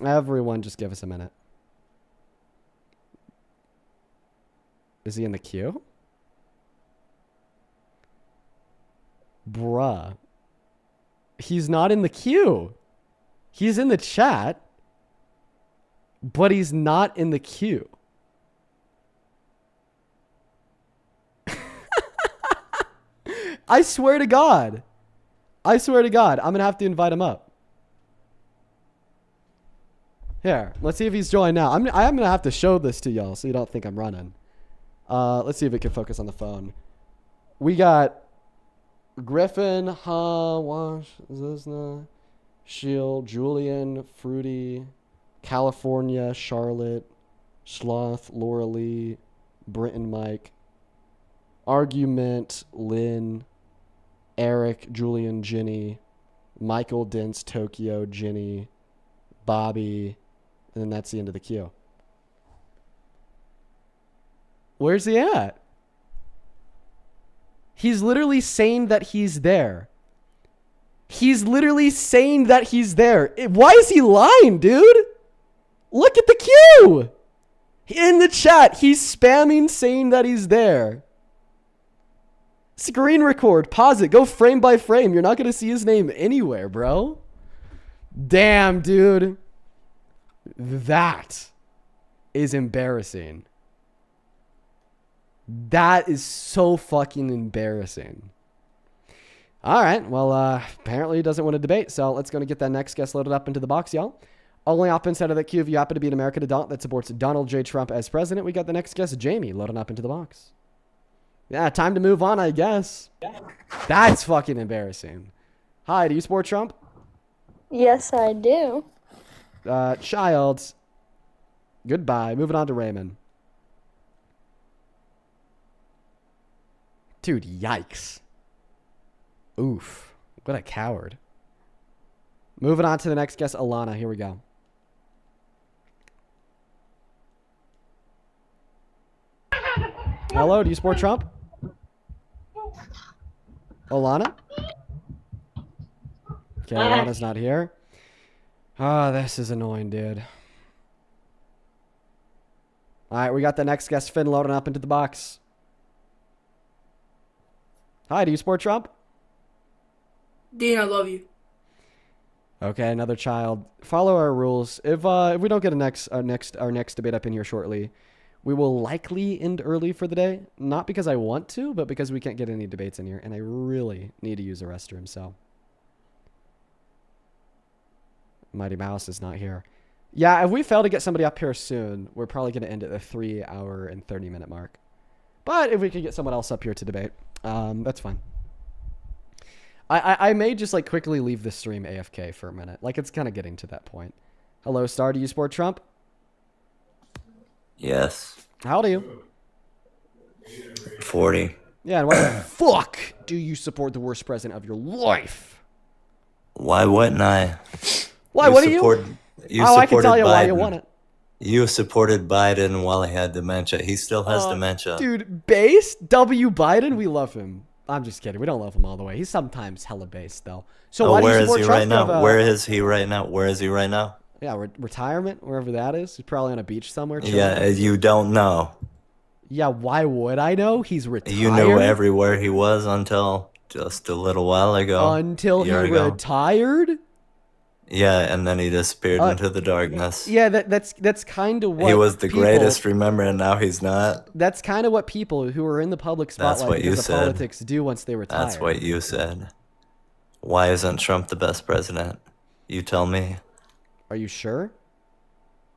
Everyone, just give us a minute. Is he in the queue? Bruh. He's not in the queue. He's in the chat, but he's not in the queue. I swear to God. I swear to God. I'm going to have to invite him up. Here, let's see if he's joined now. I'm going to have to show this to y'all so you don't think I'm running. Let's see if it can focus on the phone. We got Griffin, Wash, Zizna, Shield, Julian, Fruity, California, Charlotte, Sloth, Laura Lee, Britton, Mike, Argument, Lynn, Eric, Julian, Ginny, Michael, Dents, Tokyo, Ginny, Bobby, and then that's the end of the queue. Where's he at? He's literally saying that he's there. He's literally saying that he's there. Why is he lying, dude? Look at the queue. In the chat, he's spamming saying that he's there. Screen record. Pause it. Go frame by frame. You're not going to see his name anywhere, bro. Damn, dude. That is embarrassing. That is so fucking embarrassing. All right. Well, apparently he doesn't want to debate. So let's go and get that next guest loaded up into the box, y'all. Only up inside of the queue if you happen to be an American adult that supports Donald J. Trump as president. We got the next guest, Jamie, loading up into the box. Yeah, time to move on, I guess. That's fucking embarrassing. Hi, do you support Trump? Yes, I do. Child. Goodbye. Moving on to Raymond. Dude, yikes. Oof. What a coward. Moving on to the next guest, Alana. Here we go. Hello, do you support Trump? Alana? Okay, Alana's not here. Oh, this is annoying, dude. All right, we got the next guest, Finn, loading up into the box. Hi, do you support Trump? Dean, I love you. Okay, another child. Follow our rules. If we don't get our next debate up in here shortly, we will likely end early for the day. Not because I want to, but because we can't get any debates in here, and I really need to use the restroom. So, Mighty Mouse is not here. Yeah, if we fail to get somebody up here soon, we're probably going to end at the 3 hour and 30-minute mark. But if we could get someone else up here to debate, that's fine. I may just like quickly leave the stream AFK for a minute. Like it's kind of getting to that point. Hello, Star. Do you support Trump? Yes. How old are you? 40. Yeah, and why the fuck do you support the worst president of your life? Why wouldn't I? Why wouldn't you? Oh, I can tell you why you want it. You supported Biden while he had dementia. He still has dementia. Dude, base W Biden, we love him. I'm just kidding. We don't love him all the way. He's sometimes hella base though. So why do you support Trump? Right now? Where is he right now? Where is he right now? Yeah, retirement, wherever that is. He's probably on a beach somewhere. Yeah, you don't know. Yeah, why would I know? He's retired. You knew everywhere he was until just a little while ago. Until he retired? Yeah, and then he disappeared into the darkness. Yeah, that's kind of what he was the greatest. Remember, and now he's not. That's kind of what people who are in the public spotlight because of politics do once they retire. That's what you said. Why isn't Trump the best president? You tell me. Are you sure?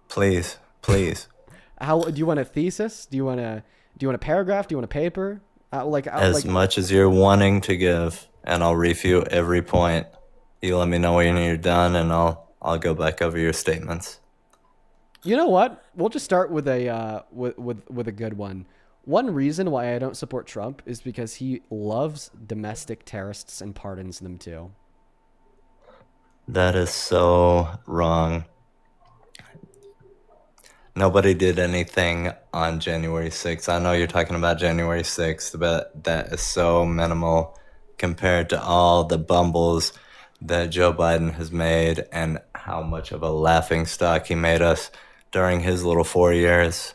Please. How do you want a thesis? Do you want a paragraph? Do you want a paper? As much as you're wanting to give, and I'll refute every point. You let me know when you're done, and I'll go back over your statements. You know what? We'll just start with a with a good one. One reason why I don't support Trump is because he loves domestic terrorists and pardons them too. That is so wrong. Nobody did anything on January 6th. I know you're talking about January 6th, but that is so minimal compared to all the bumbles that Joe Biden has made and how much of a laughingstock he made us during his little 4 years.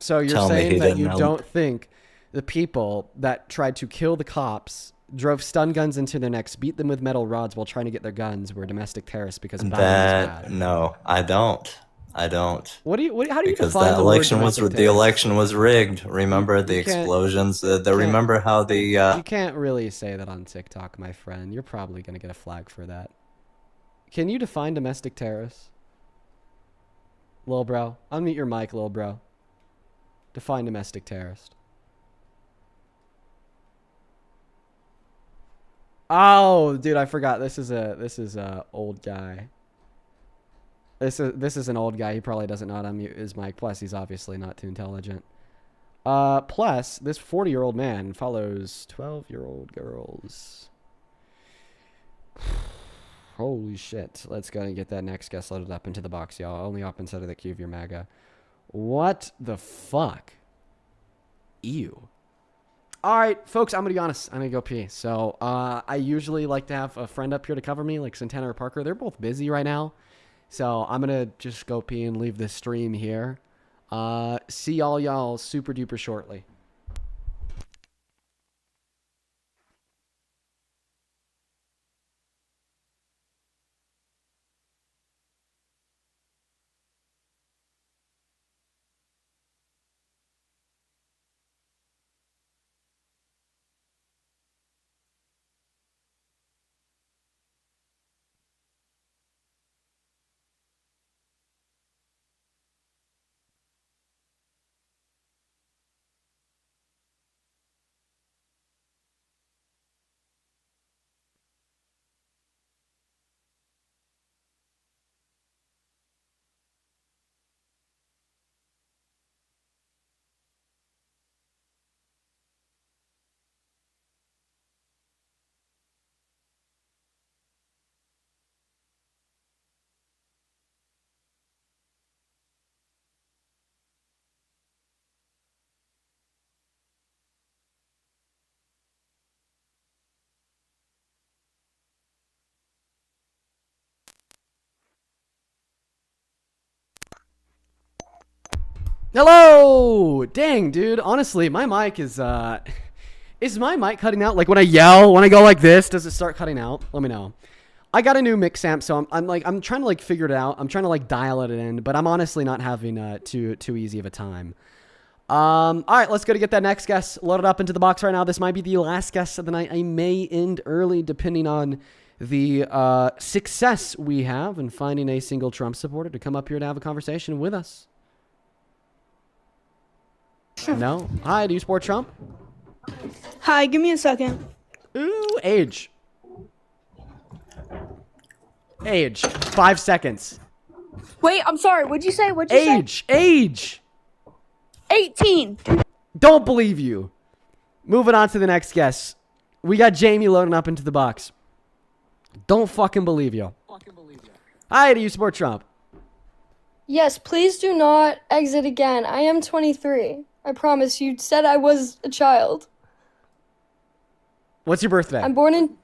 So you're saying that you don't think the people that tried to kill the cops drove stun guns into their necks, beat them with metal rods while trying to get their guns, were domestic terrorists because Biden was bad. No, I don't. How do you because the define the word election was domestic the terrorist? election was rigged. Remember the can't- explosions? can't- Remember how the You can't really say that on TikTok, my friend. You're probably gonna get a flag for that. Can you define domestic terrorists? Lil bro, unmute your mic, lil bro. Define domestic terrorist. Oh, dude, I forgot. This is a old guy. This is an old guy. He probably doesn't know how to unmute his mic. Plus, he's obviously not too intelligent. Plus, this 40-year-old man follows 12-year-old girls. Holy shit. Let's go and get that next guest loaded up into the box, y'all. Only up inside of the queue if you're MAGA. What the fuck? Ew. All right, folks, I'm going to be honest. I'm going to go pee. So I usually like to have a friend up here to cover me, like Santana or Parker. They're both busy right now. So I'm going to just go pee and leave the stream here. See y'all super duper shortly. Hello! Dang, dude. Honestly, my mic is my mic cutting out? Like when I yell, when I go like this, does it start cutting out? Let me know. I got a new mix amp, so I'm trying to like figure it out. I'm trying to like dial it in, but I'm honestly not having too easy of a time. All right, let's go to get that next guest loaded up into the box right now. This might be the last guest of the night. I may end early depending on the success we have in finding a single Trump supporter to come up here to have a conversation with us. No? Hi, do you support Trump? Hi, give me a second. Ooh, age. 5 seconds. Wait, I'm sorry. What'd you say? Age. 18. Don't believe you. Moving on to the next guest. We got Jamie loading up into the box. Don't fucking believe you. Hi, do you support Trump? Yes, please do not exit again. I am 23. I promise. You said I was a child. What's your birthday? I'm born in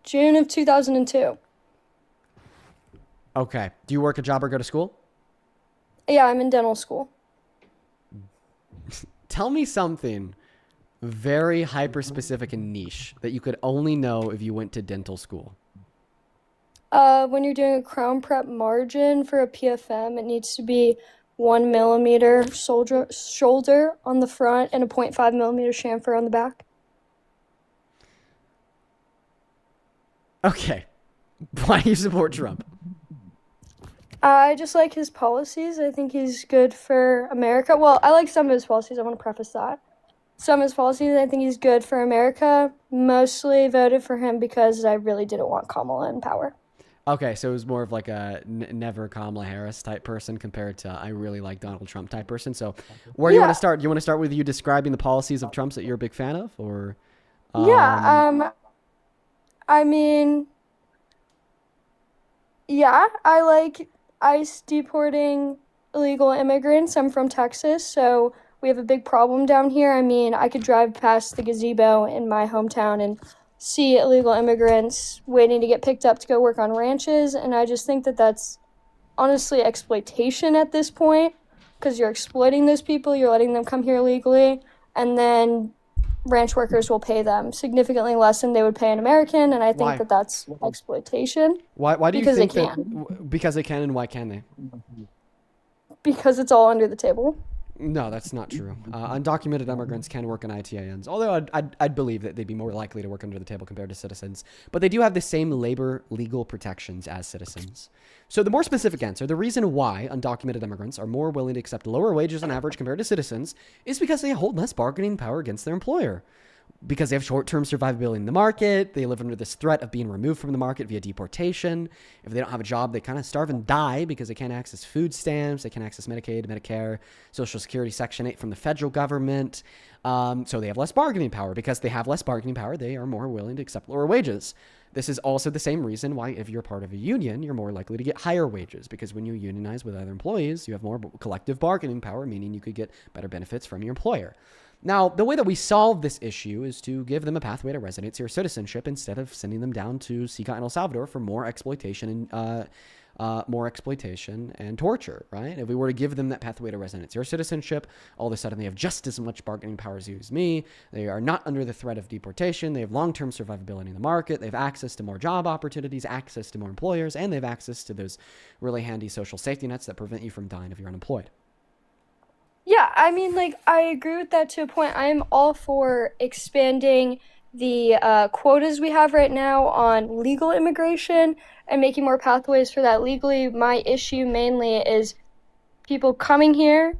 June of 2002. Okay. Do you work a job or go to school? Yeah, I'm in dental school. Tell me something very hyper-specific and niche that you could only know if you went to dental school. When you're doing a crown prep margin for a PFM, it needs to be 1 millimeter shoulder on the front and a 0.5 millimeter chamfer on the back. Okay. Why do you support Trump? I just like his policies. I think he's good for America. Well, I like some of his policies. I want to preface that. Some of his policies, I think he's good for America. Mostly voted for him because I really didn't want Kamala in power. Okay, so it was more of like a never Kamala Harris type person compared to I really like Donald Trump type person. So where do you want to start? Do you want to start with you describing the policies of Trump's that you're a big fan of? Or I mean, yeah, I like ICE deporting illegal immigrants. I'm from Texas, so we have a big problem down here. I mean, I could drive past the gazebo in my hometown and see illegal immigrants waiting to get picked up to go work on ranches, and I just think that that's honestly exploitation at this point, because you're exploiting those people, you're letting them come here illegally, and then ranch workers will pay them significantly less than they would pay an American, and I think Why? that that's exploitation. Why do you Because they think that? can. Because they can, and why can they? Because it's all under the table. No, that's not true. Undocumented immigrants can work in ITINs, although I'd believe that they'd be more likely to work under the table compared to citizens. But they do have the same labor legal protections as citizens. So the more specific answer, the reason why undocumented immigrants are more willing to accept lower wages on average compared to citizens is because they hold less bargaining power against their employer. Because they have short-term survivability in the market, they live under this threat of being removed from the market via deportation. If they don't have a job, they kind of starve and die because they can't access food stamps, they can't access Medicaid, Medicare, Social Security, Section 8 from the federal government. So they have less bargaining power. Because they have less bargaining power, they are more willing to accept lower wages. This is also the same reason why if you're part of a union, you're more likely to get higher wages, because when you unionize with other employees, you have more collective bargaining power, meaning you could get better benefits from your employer. Now, the way that we solve this issue is to give them a pathway to residency or citizenship instead of sending them down to CICA and El Salvador for more exploitation and torture, right? If we were to give them that pathway to residency or citizenship, all of a sudden they have just as much bargaining power as you as me. They are not under the threat of deportation. They have long-term survivability in the market. They have access to more job opportunities, access to more employers, and they have access to those really handy social safety nets that prevent you from dying if you're unemployed. Yeah, I mean, like, I agree with that to a point. I'm all for expanding the quotas we have right now on legal immigration and making more pathways for that legally. My issue mainly is people coming here,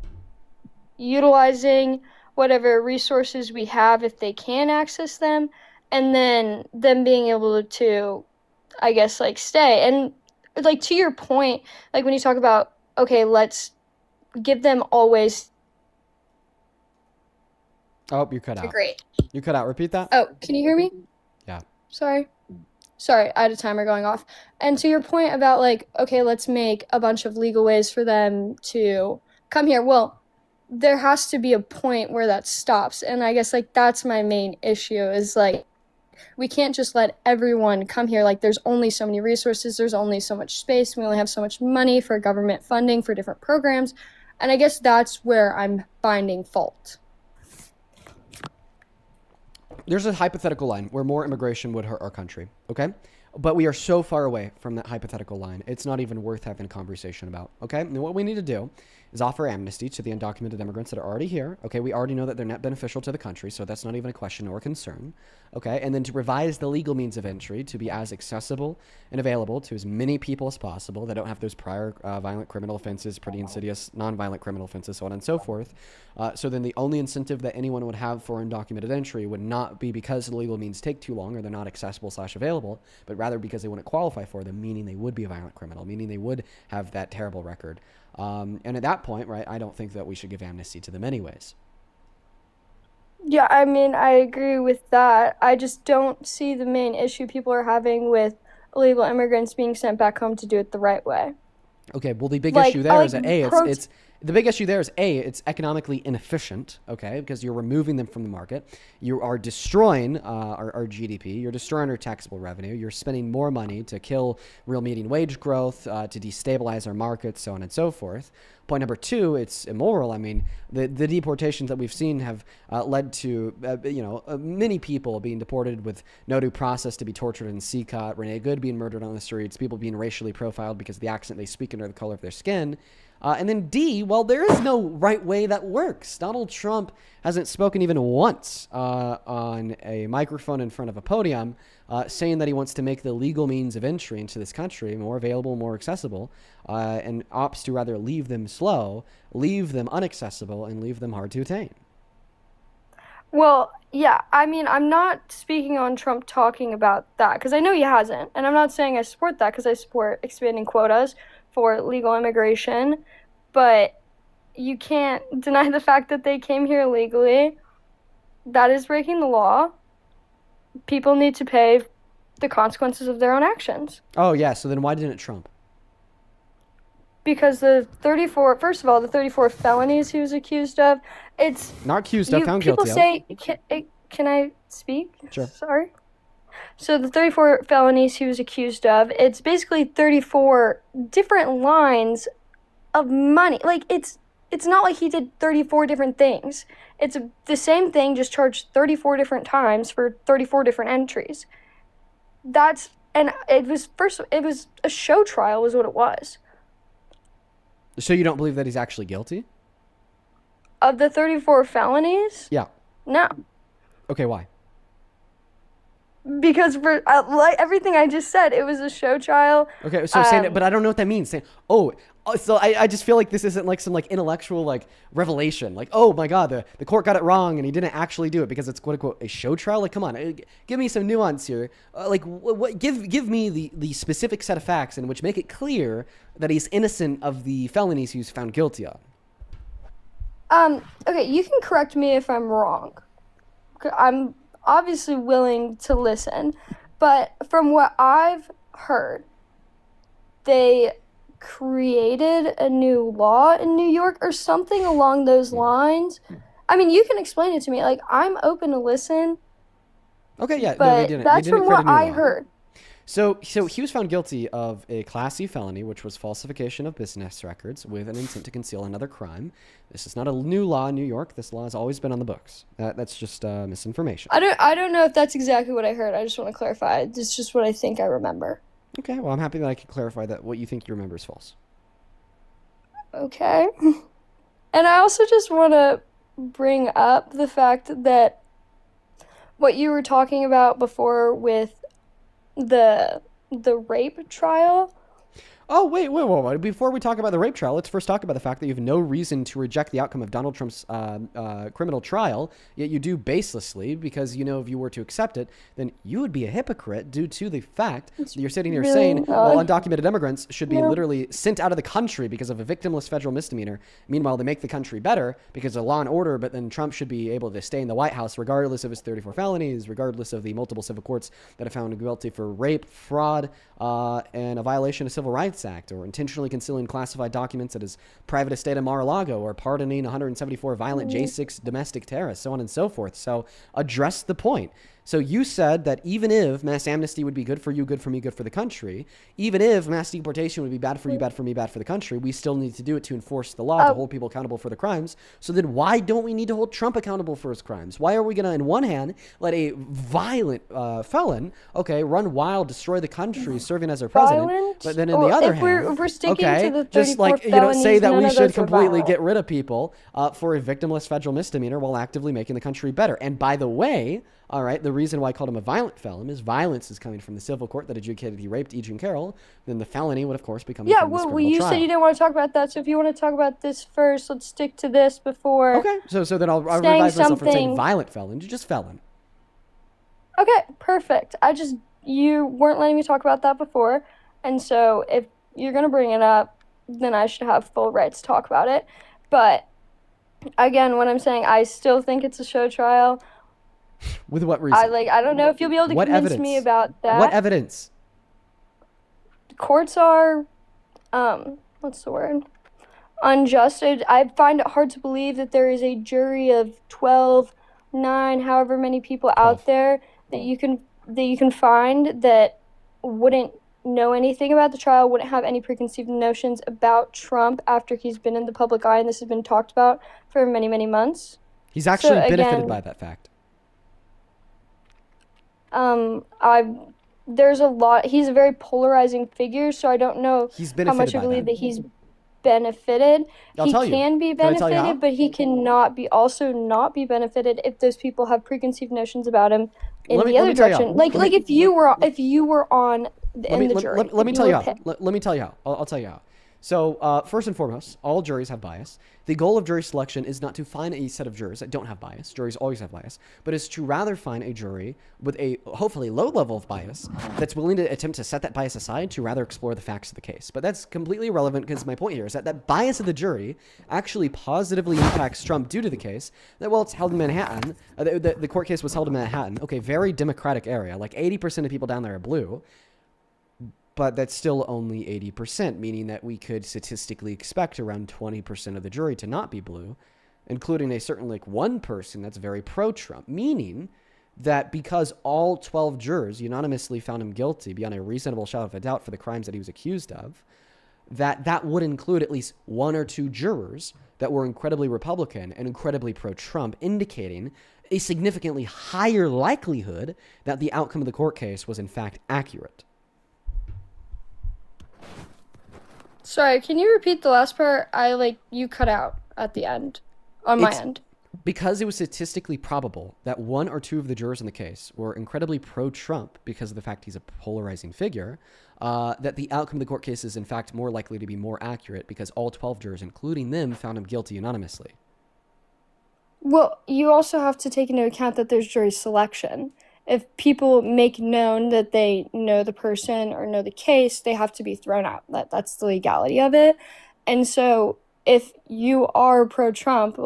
utilizing whatever resources we have if they can access them, and then them being able to, I guess, like, stay. And, like, to your point, like, when you talk about, okay, let's give them always... Oh, you cut out. Great. You cut out. Repeat that. Oh, can you hear me? Yeah. Sorry, I had a timer going off. And to your point about, like, okay, let's make a bunch of legal ways for them to come here. Well, there has to be a point where that stops. And I guess, like, that's my main issue is, like, we can't just let everyone come here. Like, there's only so many resources. There's only so much space. We only have so much money for government funding for different programs. And I guess that's where I'm finding fault. There's a hypothetical line where more immigration would hurt our country, okay? But we are so far away from that hypothetical line, it's not even worth having a conversation about, okay? And what we need to do is offer amnesty to the undocumented immigrants that are already here, okay? We already know that they're net beneficial to the country, so that's not even a question or a concern, okay? And then to revise the legal means of entry to be as accessible and available to as many people as possible that don't have those prior violent criminal offenses, pretty insidious nonviolent criminal offenses, so on and so forth. So then the only incentive that anyone would have for undocumented entry would not be because the legal means take too long or they're not accessible / available, but rather because they wouldn't qualify for them, meaning they would be a violent criminal, meaning they would have that terrible record. And at that point, right, I don't think that we should give amnesty to them anyways. Yeah, I mean, I agree with that. I just don't see the main issue people are having with illegal immigrants being sent back home to do it the right way. Okay, well, the big issue there is that the big issue there is it's economically inefficient, okay, because you're removing them from the market. You are destroying our GDP. You're destroying our taxable revenue. You're spending more money to kill real median wage growth, to destabilize our markets, so on and so forth. Point number two, it's immoral. I mean, the deportations that we've seen have led to, many people being deported with no due process to be tortured in CICA, Renee Good being murdered on the streets, people being racially profiled because of the accent they speak or the color of their skin. And then D, well, there is no right way that works. Donald Trump hasn't spoken even once on a microphone in front of a podium saying that he wants to make the legal means of entry into this country more available, more accessible, and opts to rather leave them slow, leave them inaccessible, and leave them hard to attain. Well, yeah, I mean, I'm not speaking on Trump talking about that because I know he hasn't. And I'm not saying I support that because I support expanding quotas for legal immigration, but you can't deny the fact that they came here illegally. That is breaking the law. People need to pay the consequences of their own actions. Oh, yeah, so then why didn't Trump? Because the 34 felonies he was accused of, it's... Not accused of, found guilty of. People say, can I speak? Sure. Sorry. So the 34 felonies he was accused of, it's basically 34 different lines of money. Like, it's not like he did 34 different things. It's the same thing, just charged 34 different times for 34 different entries. And it was a show trial was what it was. So you don't believe that he's actually guilty? Of the 34 felonies? Yeah. No. Okay, why? Because for like everything I just said, it was a show trial. Okay, so saying it, but I don't know what that means. Saying, so I just feel like this isn't like some like intellectual like revelation. Like, oh my God, the court got it wrong and he didn't actually do it because it's quote unquote a show trial. Like, come on, give me some nuance here. Give me the specific set of facts in which make it clear that he's innocent of the felonies he was found guilty of. Okay, you can correct me if I'm wrong. I'm obviously willing to listen, but from what I've heard, they created a new law in New York or something along those lines. I mean, you can explain it to me. Like, I'm open to listen. Okay, yeah, but no, they didn't. That's They didn't from create what a new I law. heard. So he was found guilty of a Class C felony, which was falsification of business records with an intent to conceal another crime. This is not a new law in New York. This law has always been on the books. That's just misinformation. I don't know if that's exactly what I heard. I just want to clarify. It's just what I think I remember. Okay, well, I'm happy that I can clarify that what you think you remember is false. Okay. And I also just want to bring up the fact that what you were talking about before with the rape trial. Oh, wait. Before we talk about the rape trial, let's first talk about the fact that you have no reason to reject the outcome of Donald Trump's criminal trial, yet you do baselessly because, you know, if you were to accept it, then you would be a hypocrite due to the fact that you're sitting here really saying, well, odd. undocumented immigrants should be Yeah. literally sent out of the country because of a victimless federal misdemeanor. Meanwhile, they make the country better because of law and order, but then Trump should be able to stay in the White House regardless of his 34 felonies, regardless of the multiple civil courts that have found him guilty for rape, fraud, and a violation of civil rights Act, or intentionally concealing classified documents at his private estate in Mar-a-Lago, or pardoning 174 violent J6 domestic terrorists, so on and so forth. So address the point. So you said that even if mass amnesty would be good for you, good for me, good for the country, even if mass deportation would be bad for you, bad for me, bad for the country, we still need to do it to enforce the law, to hold people accountable for the crimes. So then why don't we need to hold Trump accountable for his crimes? Why are we going to, in one hand, let a violent felon, run wild, destroy the country, serving as our president, Violent? but then in the other hand, if we're sticking to the 34 just like, say felonies, that none we of should those were completely violent. get rid of people for a victimless federal misdemeanor while actively making the country better. And by the way, all right, the reason why I called him a violent felon is violence is coming from the civil court that adjudicated he raped E. Jean Carroll. Then the felony would, of course, be coming Yeah, from this well, criminal you trial. said you didn't want to talk about that, so if you want to talk about this first, let's stick to this before. Okay, so then I'll saying revise myself from saying something- violent felon to just felon. Okay, perfect. You weren't letting me talk about that before, and so if you're going to bring it up, then I should have full rights to talk about it. But again, what I'm saying, I still think it's a show trial. With what reason? I don't know if you'll be able to What convince evidence? me about that. What evidence? Courts are, what's the word? Unjust. I find it hard to believe that there is a jury of 12, 9, however many people out there that you can find that wouldn't know anything about the trial, wouldn't have any preconceived notions about Trump after he's been in the public eye, and this has been talked about for many, many months. He's actually So, benefited again, by that fact. There's a lot. He's a very polarizing figure, so I don't know He's how much benefited I by believe that. that he's benefited. I'll He tell you. can be Can I tell you how? benefited, but he cannot be also not be benefited if those people have preconceived notions about him in Let me- the let other me tell you how. direction. Like Let me- if you were on in the jury. Let me if tell you were how. picked. Let me tell you how. I'll tell you how. So, first and foremost, all juries have bias. The goal of jury selection is not to find a set of jurors that don't have bias. Juries always have bias. But is to rather find a jury with a hopefully low level of bias that's willing to attempt to set that bias aside to rather explore the facts of the case. But that's completely irrelevant because my point here is that bias of the jury actually positively impacts Trump due to the case that, well, it's held in Manhattan. The court case was held in Manhattan. Okay, very democratic area. Like 80% of people down there are blue. But that's still only 80%, meaning that we could statistically expect around 20% of the jury to not be blue, including a certain one person that's very pro-Trump, meaning that because all 12 jurors unanimously found him guilty beyond a reasonable shadow of a doubt for the crimes that he was accused of, that would include at least 1 or 2 jurors that were incredibly Republican and incredibly pro-Trump, indicating a significantly higher likelihood that the outcome of the court case was in fact accurate. Sorry, can you repeat the last part? You cut out at the end on my end. Because it was statistically probable that one or two of the jurors in the case were incredibly pro-Trump because of the fact he's a polarizing figure, that the outcome of the court case is in fact more likely to be more accurate because all 12 jurors, including them, found him guilty unanimously. Well, you also have to take into account that there's jury selection. If people make known that they know the person or know the case, they have to be thrown out. That's the legality of it. And so if you are pro-Trump,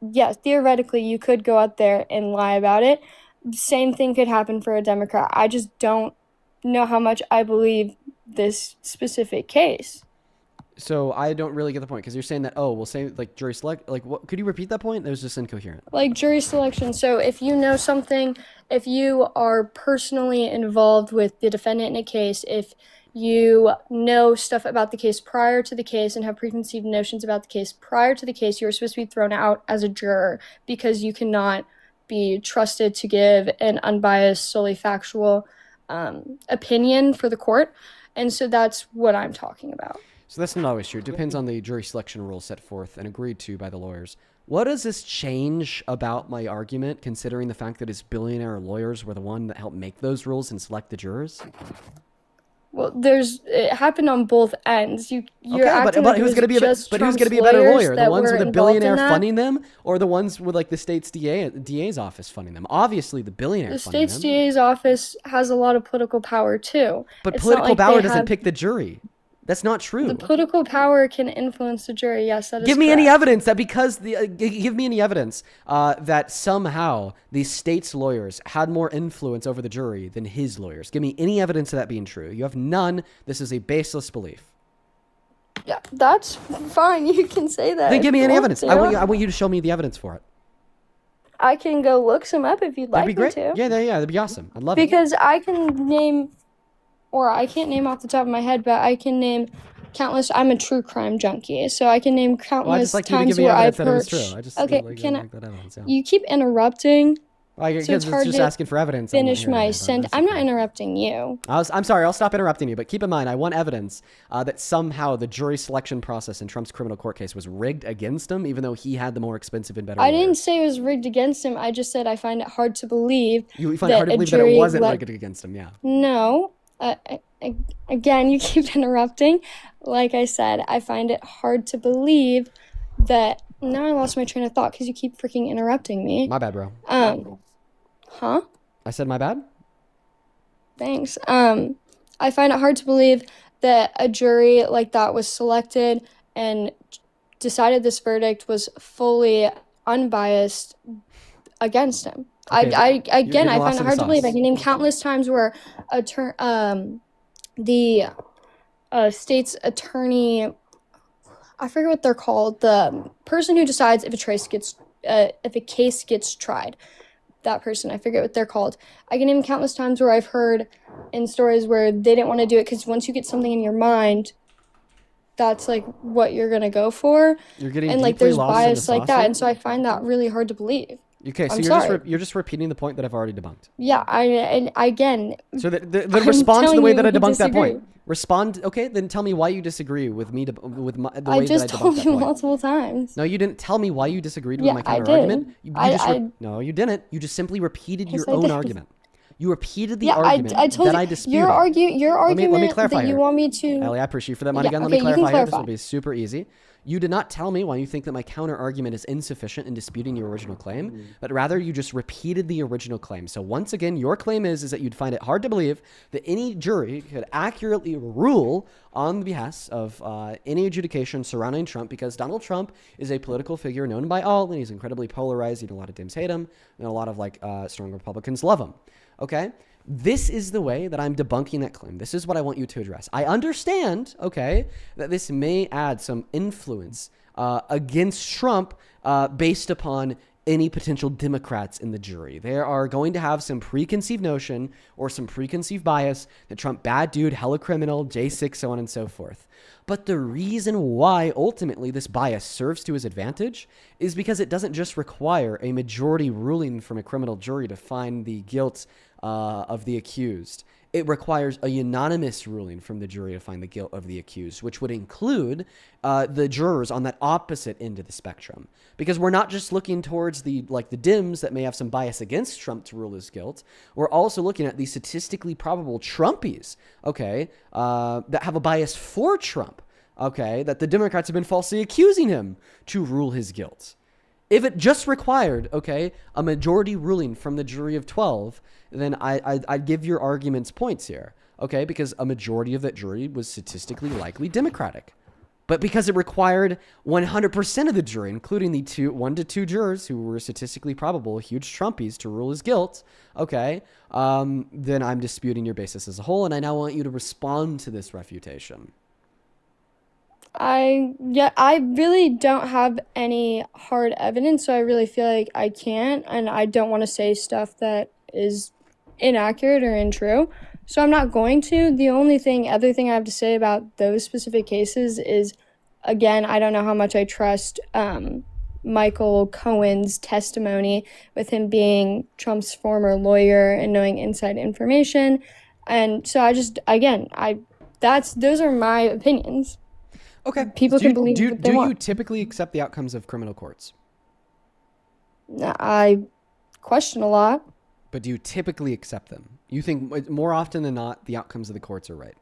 yes, theoretically you could go out there and lie about it. Same thing could happen for a Democrat. I just don't know how much I believe this specific case. So I don't really get the point because you're saying that, we'll say jury select, what, could you repeat that point? That was just incoherent. Jury selection. So if you know something, if you are personally involved with the defendant in a case, if you know stuff about the case prior to the case and have preconceived notions about the case prior to the case, you're supposed to be thrown out as a juror because you cannot be trusted to give an unbiased, solely factual opinion for the court. And so that's what I'm talking about. So that's not always true. It depends on the jury selection rules set forth and agreed to by the lawyers. What does this change about my argument, considering the fact that his billionaire lawyers were the one that helped make those rules and select the jurors? Well, it happened on both ends. You're okay, but who's going to be a better lawyer? The ones with a billionaire funding them, or the ones with the state's DA's office funding them? Obviously, the billionaire. The state's DA's office has a lot of political power too. But political power doesn't pick the jury. That's not true. The political power can influence the jury. Yes, that is Give me correct. any evidence that give me any evidence that somehow the state's lawyers had more influence over the jury than his lawyers. Give me any evidence of that being true. You have none. This is a baseless belief. Yeah, that's fine. You can say that. Then give me any evidence. I want you to show me the evidence for it. I can go look some up if you'd like That'd be great. me to. Yeah, that'd be awesome. I'd love it. Because I can name, or I can't name off the top of my head, but I can name countless. I'm a true crime junkie, so I can name countless times where I've heard. You keep interrupting. So it's hard just asking for evidence. Finish my sentence. I'm not interrupting you. I'm sorry. I'll stop interrupting you. But keep in mind, I want evidence that somehow the jury selection process in Trump's criminal court case was rigged against him, even though he had the more expensive and better. I didn't say it was rigged against him. I just said I find it hard to believe. You find it hard to believe that it wasn't rigged against him. Yeah. No. Again, you keep interrupting. Like I said, I find it hard to believe that. Now I lost my train of thought because you keep freaking interrupting me. My bad, bro. Huh? I said my bad? Thanks. I find it hard to believe that a jury like that was selected and decided this verdict was fully unbiased against him. Okay, I find it hard to believe. I can name countless times where the state's attorney, I forget what they're called, the person who decides if a case gets tried. That person, I forget what they're called. I can name countless times where I've heard in stories where they didn't want to do it because once you get something in your mind, that's what you're gonna go for. You're getting and deeply there's lost bias in the like that, and so I find that really hard to believe. Okay, so you're just repeating the point that I've already debunked. Yeah, again. So then respond to the way that I debunked that point. Disagree. Respond. Okay, then tell me why you disagree with me the way that I debunked that point. I just told you multiple times. No, you didn't tell me why you disagreed with my counter argument. No, you didn't. You just simply repeated your own argument. You repeated the argument I told that you, I disputed. Your argument let me clarify that you want me to. Ellie, I appreciate you for that money again. Let me clarify here. This will be super easy. You did not tell me why you think that my counter argument is insufficient in disputing your original claim, but rather you just repeated the original claim. So once again, your claim is that you'd find it hard to believe that any jury could accurately rule on the behest of any adjudication surrounding Trump because Donald Trump is a political figure known by all, and he's incredibly polarized. A lot of Dems hate him, and a lot of strong Republicans love him. Okay? This is the way that I'm debunking that claim. This is what I want you to address. I understand, okay, that this may add some influence against Trump based upon any potential Democrats in the jury. They are going to have some preconceived notion or some preconceived bias that Trump, bad dude, hella criminal, J6, so on and so forth. But the reason why ultimately this bias serves to his advantage is because it doesn't just require a majority ruling from a criminal jury to find the guilt of the accused. It requires a unanimous ruling from the jury to find the guilt of the accused, which would include the jurors on that opposite end of the spectrum. Because we're not just looking towards the Dems that may have some bias against Trump to rule his guilt. We're also looking at the statistically probable Trumpies, okay, that have a bias for Trump, okay, that the Democrats have been falsely accusing him to rule his guilt. If it just required, okay, a majority ruling from the jury of 12, then I'd give your arguments points here, okay, because a majority of that jury was statistically likely Democratic. But because it required 100% of the jury, including the 1 to 2 jurors who were statistically probable, huge Trumpies, to rule his guilt, okay, then I'm disputing your basis as a whole, and I now want you to respond to this refutation. I really don't have any hard evidence, so I really feel like I can't, and I don't want to say stuff that is inaccurate or untrue. So I'm not going to. The only other thing I have to say about those specific cases is, again, I don't know how much I trust Michael Cohen's testimony with him being Trump's former lawyer and knowing inside information. And so those are my opinions. Okay. People can believe what they want. Do you typically accept the outcomes of criminal courts? I question a lot. But do you typically accept them? You think more often than not, the outcomes of the courts are right?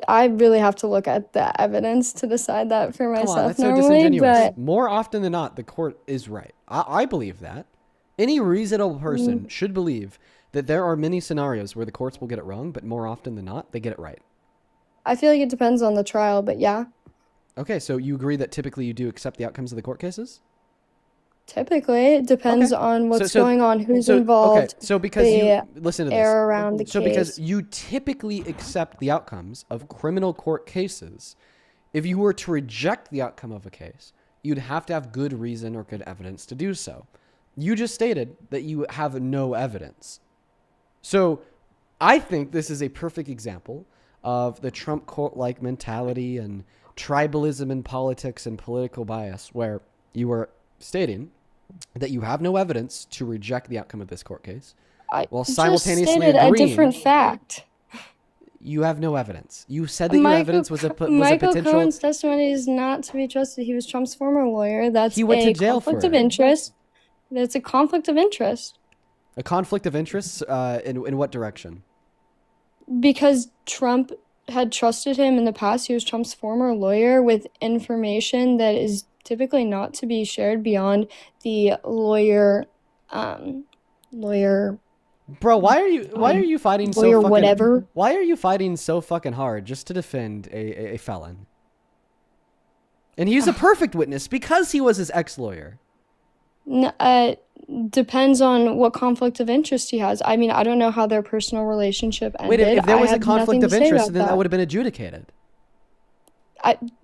I really have to look at the evidence to decide that for myself. Come on, that's so normally, disingenuous. but More often than not, the court is right. I believe that. Any reasonable person should believe that there are many scenarios where the courts will get it wrong, but more often than not, they get it right. I feel like it depends on the trial, but yeah. Okay, so you agree that typically you do accept the outcomes of the court cases? Typically, it depends on what's going on, who's involved. Okay, so because you listen to this. Air around the case. So because you typically accept the outcomes of criminal court cases, if you were to reject the outcome of a case, you'd have to have good reason or good evidence to do so. You just stated that you have no evidence. So I think this is a perfect example of the Trump court-like mentality and tribalism in politics and political bias, where you are stating that you have no evidence to reject the outcome of this court case, while simultaneously just stated agreeing a different fact. You have no evidence. You said that your evidence was a potential. Michael Cohen's testimony is not to be trusted. He was Trump's former lawyer. That's He went to jail for conflict it. of interest. That's a conflict of interest. A conflict of interest in what direction? Because Trump had trusted him in the past. He was Trump's former lawyer with information that is typically not to be shared beyond the lawyer. Bro, why are you fighting so lawyer fucking whatever? Why are you fighting so fucking hard just to defend a felon? And he's a perfect witness because he was his ex-lawyer. Depends on what conflict of interest he has. I mean, I don't know how their personal relationship ended. Wait, if there was I a have conflict nothing of to say interest, about then that would have been adjudicated.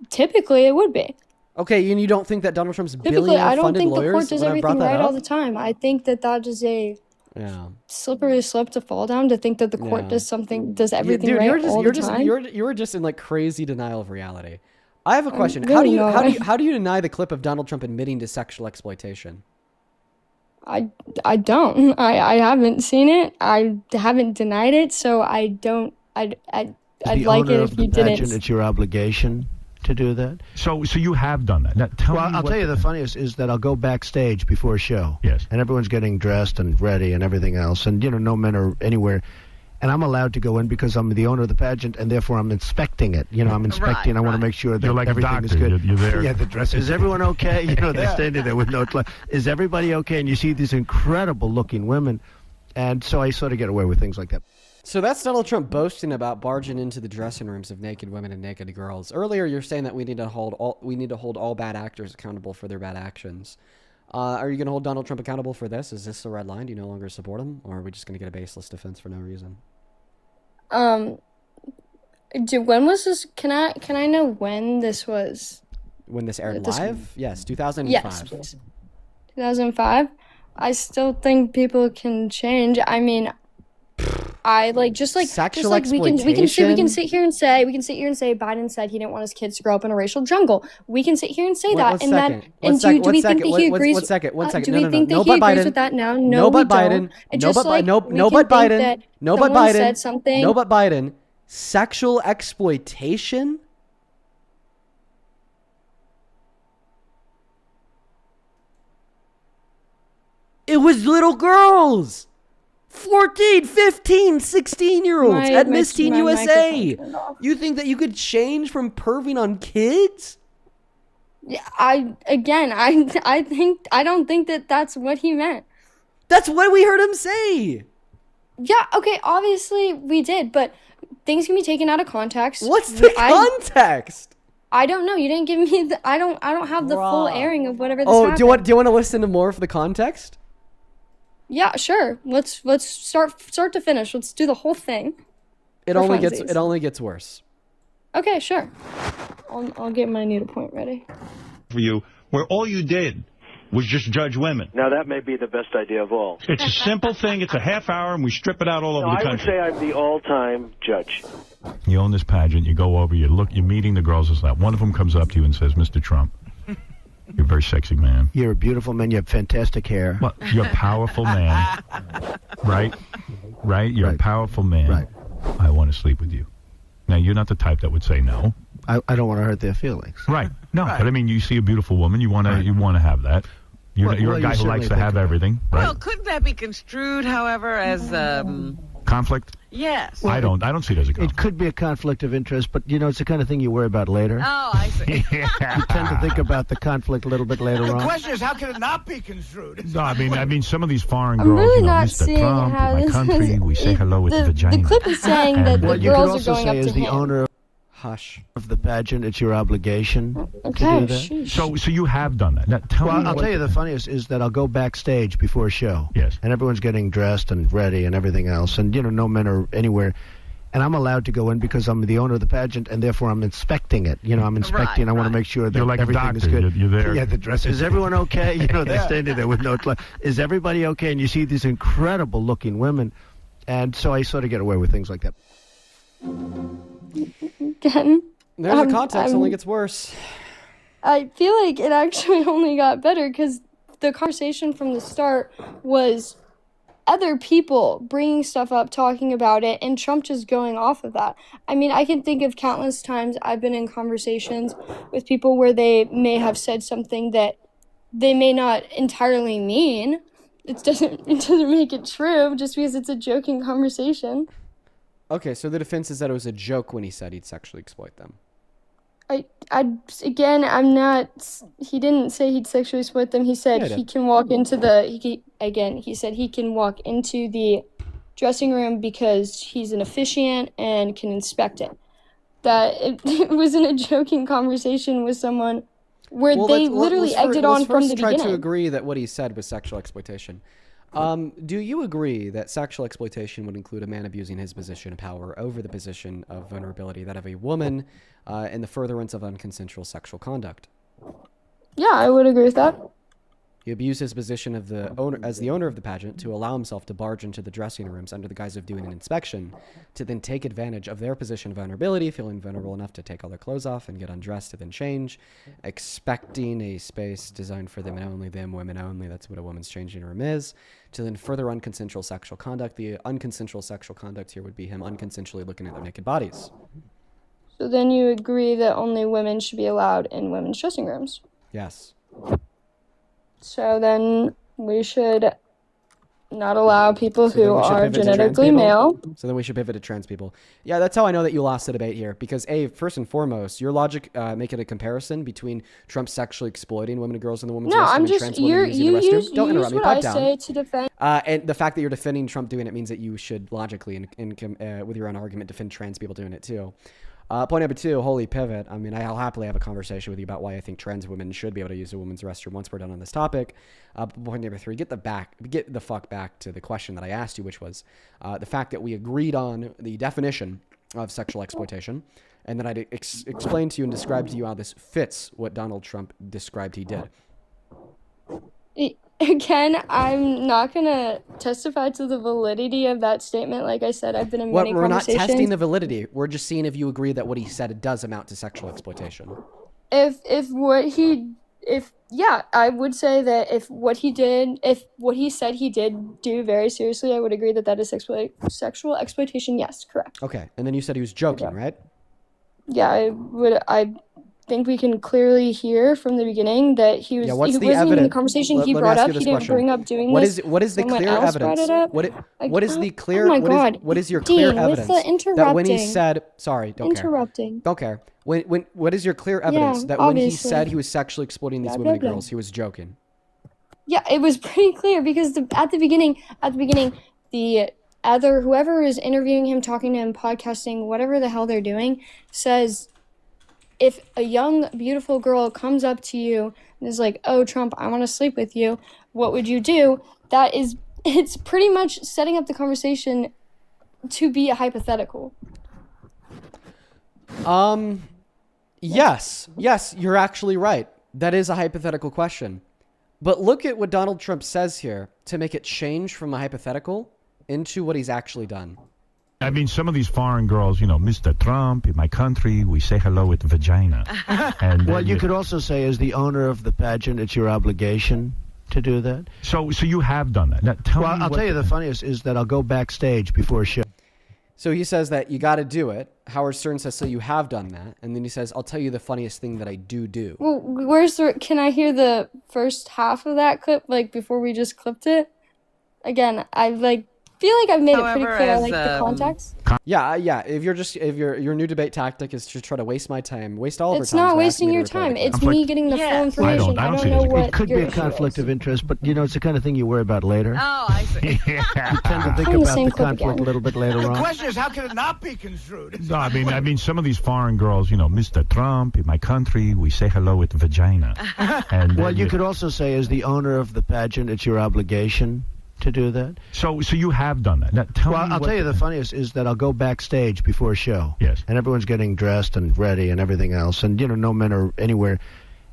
Typically, it would be. Okay, and you don't think that Donald Trump's Typically, I don't billionaire-funded think the lawyers court does would have brought everything that right up? all the time. I think that is a Yeah. slippery slope to fall down, to think that the court Yeah. does everything Dude, right you're all the time. you're just in like crazy denial of reality. I have a question. really How do you deny the clip of Donald Trump admitting to sexual exploitation? I don't. I haven't seen it. I haven't denied it, so I don't. I'd like it if you didn't. It's your obligation to do that. So you have done that. Now, I'll tell you the funniest is that I'll go backstage before a show. Yes. And everyone's getting dressed and ready and everything else, and no men are anywhere. And I'm allowed to go in because I'm the owner of the pageant, and therefore I'm inspecting it. I'm inspecting. I want to make sure that You're like a everything is doctor. good. You're there. Yeah, the dress. Is everyone okay? They're standing there with no clothes. Is everybody okay? And you see these incredible-looking women, and so I sort of get away with things like that. So that's Donald Trump boasting about barging into the dressing rooms of naked women and naked girls. Earlier, you're saying that we need to hold all bad actors accountable for their bad actions. Are you going to hold Donald Trump accountable for this? Is this the red line? Do you no longer support him, or are we just going to get a baseless defense for no reason? When was this? Can I know when this was? When this aired This- live? Yes, 2005. Yes, please. 2005. I still think people can change. I mean, I like Sexual we can sit exploitation? here and say Biden said he didn't want his kids to grow up in a racial jungle. We can sit here and say that, One and second. and do we think that he agrees? One second. Do No, we no, no. think that No, he but agrees Biden. with that now? No, No, we but Biden. don't. And No, just but like no, we no, can but think Biden. that No, but someone Biden. said something. No, but Biden. Sexual exploitation? It was little girls. 14, 15, 16-year-olds at Miss Teen my USA. microphone turned off. You think that you could change from perving on kids? Yeah, I don't think that that's what he meant. That's what we heard him say. Yeah, okay, obviously we did, but things can be taken out of context. What's the context? I don't know. You didn't give me the I don't have the full airing of whatever this happened. Do you want to listen to more of the context? Yeah, sure. Let's start to finish. Let's do the whole thing. It only gets worse. Okay, sure. I'll get my needle point ready. For you, where all you did was just judge women. Now, that may be the best idea of all. It's a simple thing. It's a half hour, and we strip it out all over the I would country. say I'm the all-time judge. You own this pageant. You go over. You're meeting the girls. It's like one of them comes up to you and says, "Mr. Trump, you're a very sexy man. You're a beautiful man. You have fantastic hair. Well, you're a powerful man, right? Right? You're a powerful man. Right. I want to sleep with you." Now, you're not the type that would say no. I don't want to hurt their feelings. Right. No, but I mean, you see a beautiful woman, you want to have that. You're a guy who likes to have everything, right? Well, couldn't that be construed, however, as conflict? Yes. I don't see it as a conflict. It could be a conflict of interest, but it's the kind of thing you worry about later. Oh, I see. You tend to think about the conflict a little bit later on. The question is, how can it not be construed? No, I mean, some of these foreign I'm girls, really not Mr. seeing Trump, how in my this country, is- we say hello with the vagina. The clip is saying that the What you could girls are also going say up to is the him. owner of the pageant, it's your obligation to do that. So you have done that. Now, tell me I'll tell you the funniest is that I'll go backstage before a show. Yes. And everyone's getting dressed and ready and everything else. And, no men are anywhere. And I'm allowed to go in because I'm the owner of the pageant, and therefore I'm inspecting it. I'm inspecting. I want to make sure that You're like a everything is doctor. good. You're there. Yeah, the dress. Is everyone okay? They're standing there with no clothes. Is everybody okay? And you see these incredible-looking women. And so I sort of get away with things like that. Again. There's a context, only gets worse. I feel like it actually only got better because the conversation from the start was other people bringing stuff up, talking about it, and Trump just going off of that. I mean, I can think of countless times I've been in conversations with people where they may have said something that they may not entirely mean. It doesn't make it true just because it's a joking conversation. Okay, so the defense is that it was a joke when he said he'd sexually exploit them. I'm not. He didn't say he'd sexually exploit them. He said he can walk into he said he can walk into the dressing room because he's an officiant and can inspect it. That it wasn't a joking conversation with someone where they literally egged on from the beginning. Let's try to agree that what he said was sexual exploitation. Do you agree that sexual exploitation would include a man abusing his position of power over the position of vulnerability, that of a woman, in the furtherance of unconsensual sexual conduct? Yeah, I would agree with that. He abused his position as the owner of the pageant to allow himself to barge into the dressing rooms under the guise of doing an inspection, to then take advantage of their position of vulnerability, feeling vulnerable enough to take all their clothes off and get undressed to then change, expecting a space designed for them and only them, women only. That's what a woman's changing room is. To then further unconsensual sexual conduct. The unconsensual sexual conduct here would be him unconsensually looking at their naked bodies. So then you agree that only women should be allowed in women's dressing rooms? Yes. So then we should not allow people So then who we should are pivot to trans genetically people? male. So then we should pivot to trans people. Yeah, that's how I know that you lost the debate here. Because first and foremost, your logic making a comparison between Trump sexually exploiting women and girls in the women's No, restroom I'm and just trans women using the restroom. Don't interrupt me. what I Pipe down. say to defend. And the fact that you're defending Trump doing it means that you should logically, with your own argument, defend trans people doing it too. Point number two, holy pivot. I mean, I'll happily have a conversation with you about why I think trans women should be able to use a women's restroom once we're done on this topic. Point number three, get the fuck back to the question that I asked you, which was the fact that we agreed on the definition of sexual exploitation, and then I explained to you and described to you how this fits what Donald Trump described he did. Again, I'm not going to testify to the validity of that statement. Like I said, I've been in many We're not conversations. testing the validity. We're just seeing if you agree that what he said does amount to sexual exploitation. I would say that if what he said he did do very seriously, I would agree that is sexual exploitation. Yes, correct. Okay, and then you said he was joking, right? Yeah, I think we can clearly hear from the beginning that he was. Yeah, what's he the wasn't even evidence? the conversation Let he me brought ask up. you He this didn't question. bring up doing What this. is the Someone clear else brought evidence? it up. What is the clear? Oh my God. What is your clear Dean, evidence with the that when he interrupting. said, sorry, don't Interrupting. care, don't care. What is your clear evidence that when he obviously. said he was sexually exploiting these Blah, women and blah, blah. girls, he was joking? Yeah, it was pretty clear because at the beginning, whoever is interviewing him, talking to him, podcasting, whatever the hell they're doing, says, if a young, beautiful girl comes up to you and is like, "Oh, Trump, I want to sleep with you. What would you do?" It's pretty much setting up the conversation to be a hypothetical. Yes, you're actually right. That is a hypothetical question. But look at what Donald Trump says here to make it change from a hypothetical into what he's actually done. I mean, some of these foreign girls, Mr. Trump, in my country, we say hello with vagina. And Well, you could also say, as the owner of the pageant, it's your obligation to do that. So you have done that. Now, I'll tell you the funniest is that I'll go backstage before a show. So he says that you got to do it. Howard Stern says, so you have done that. And then he says, I'll tell you the funniest thing that I do. Well, can I hear the first half of that clip, before we just clipped it? Again, feel like I've made it pretty clear, the context. Yeah. If your new debate tactic is to try to waste my time, waste all of our time. It's not so wasting asking me your to record time. it. It's me getting the full information. I don't know what It could be your a conflict of interest, but it's the kind of thing you worry about later. Oh, I see. You tend to think On the about same the clip conflict again. a little bit later The on. question is, how can it not be construed? No, I mean, some of these foreign girls, Mr. Trump, in my country, we say hello with vagina. And Well, you could also say, as the owner of the pageant, it's your obligation to do that. So you have done that. Now, I'll tell you the funniest is that I'll go backstage before a show. Yes. And everyone's getting dressed and ready and everything else. And, no men are anywhere.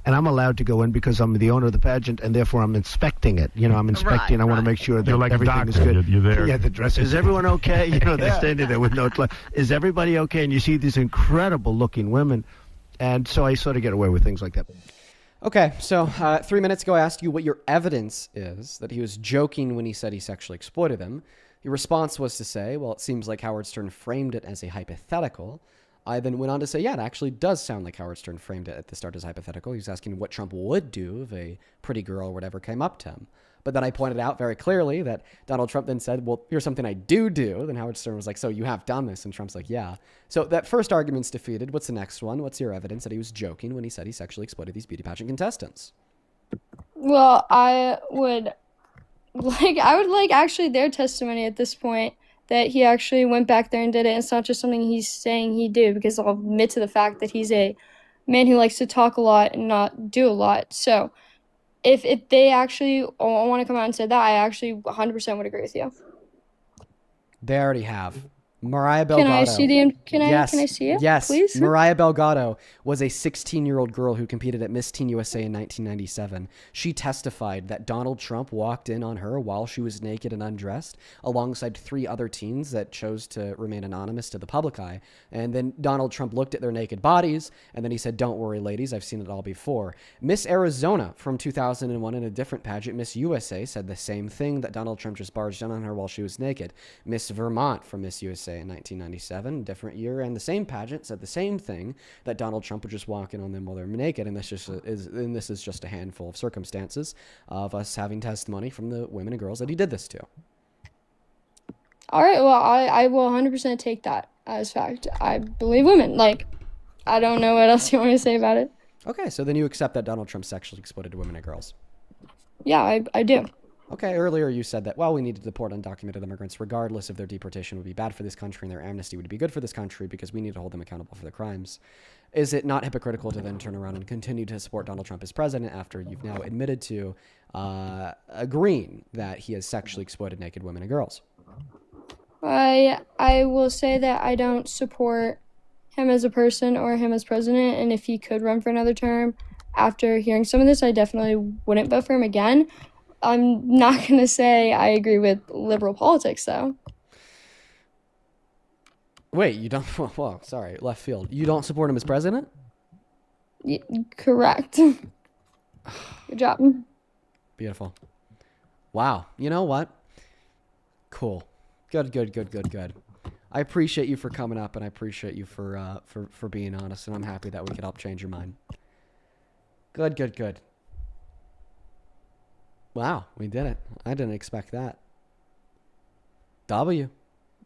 And I'm allowed to go in because I'm the owner of the pageant, and therefore I'm inspecting it. I'm inspecting. I want to make sure that You're like a everything is doctor. good. You're there. Yeah, the dress. Is everyone okay? They're standing there with no. Is everybody okay? And you see these incredible-looking women, and so I sort of get away with things like that. Okay, so 3 minutes ago I asked you what your evidence is that he was joking when he said he sexually exploited them. Your response was to say, well, it seems like Howard Stern framed it as a hypothetical. I then went on to say, yeah, it actually does sound like Howard Stern framed it at the start as hypothetical. He was asking what Trump would do if a pretty girl or whatever came up to him. But then I pointed out very clearly that Donald Trump then said, well, here's something I do. Then Howard Stern was like, so you have done this? And Trump's like, yeah. So that first argument's defeated. What's the next one? What's your evidence that he was joking when he said he sexually exploited these beauty pageant contestants? Well, I would like actually their testimony at this point that he actually went back there and did it. It's not just something he's saying he did, because I'll admit to the fact that he's a man who likes to talk a lot and not do a lot. So if they actually want to come out and say that, I actually 100% would agree with you. They already have. Mariah Belgado. Can I see can I see it? Yes. Please? Mariah Belgado was a 16-year-old girl who competed at Miss Teen USA in 1997. She testified that Donald Trump walked in on her while she was naked and undressed, alongside 3 other teens that chose to remain anonymous to the public eye. And then Donald Trump looked at their naked bodies, and then he said, "Don't worry, ladies, I've seen it all before." Miss Arizona from 2001 in a different pageant, Miss USA, said the same thing, that Donald Trump just barged in on her while she was naked. Miss Vermont from Miss USA in 1997, different year, and the same pageant, said the same thing, that Donald Trump would just walk in on them while they're naked. And this is just a handful of circumstances of us having testimony from the women and girls that he did this to. All right, well, I will 100% take that as fact. I believe women. I don't know what else you want to say about it. Okay, so then you accept that Donald Trump sexually exploited women and girls. Yeah, I do. Okay, earlier you said that, well, we need to deport undocumented immigrants regardless of their deportation would be bad for this country and their amnesty would be good for this country because we need to hold them accountable for their crimes. Is it not hypocritical to then turn around and continue to support Donald Trump as president after you've now admitted to agreeing that he has sexually exploited naked women and girls? I will say that I don't support him as a person or him as president, and if he could run for another term, after hearing some of this, I definitely wouldn't vote for him again. I'm not going to say I agree with liberal politics, though. Wait, you don't? Well, sorry, left field. You don't support him as president? Correct. Good job. Beautiful. Wow. You know what? Cool. Good. I appreciate you for coming up, and I appreciate you for being honest, and I'm happy that we could help change your mind. Good. Wow, we did it. I didn't expect that. W.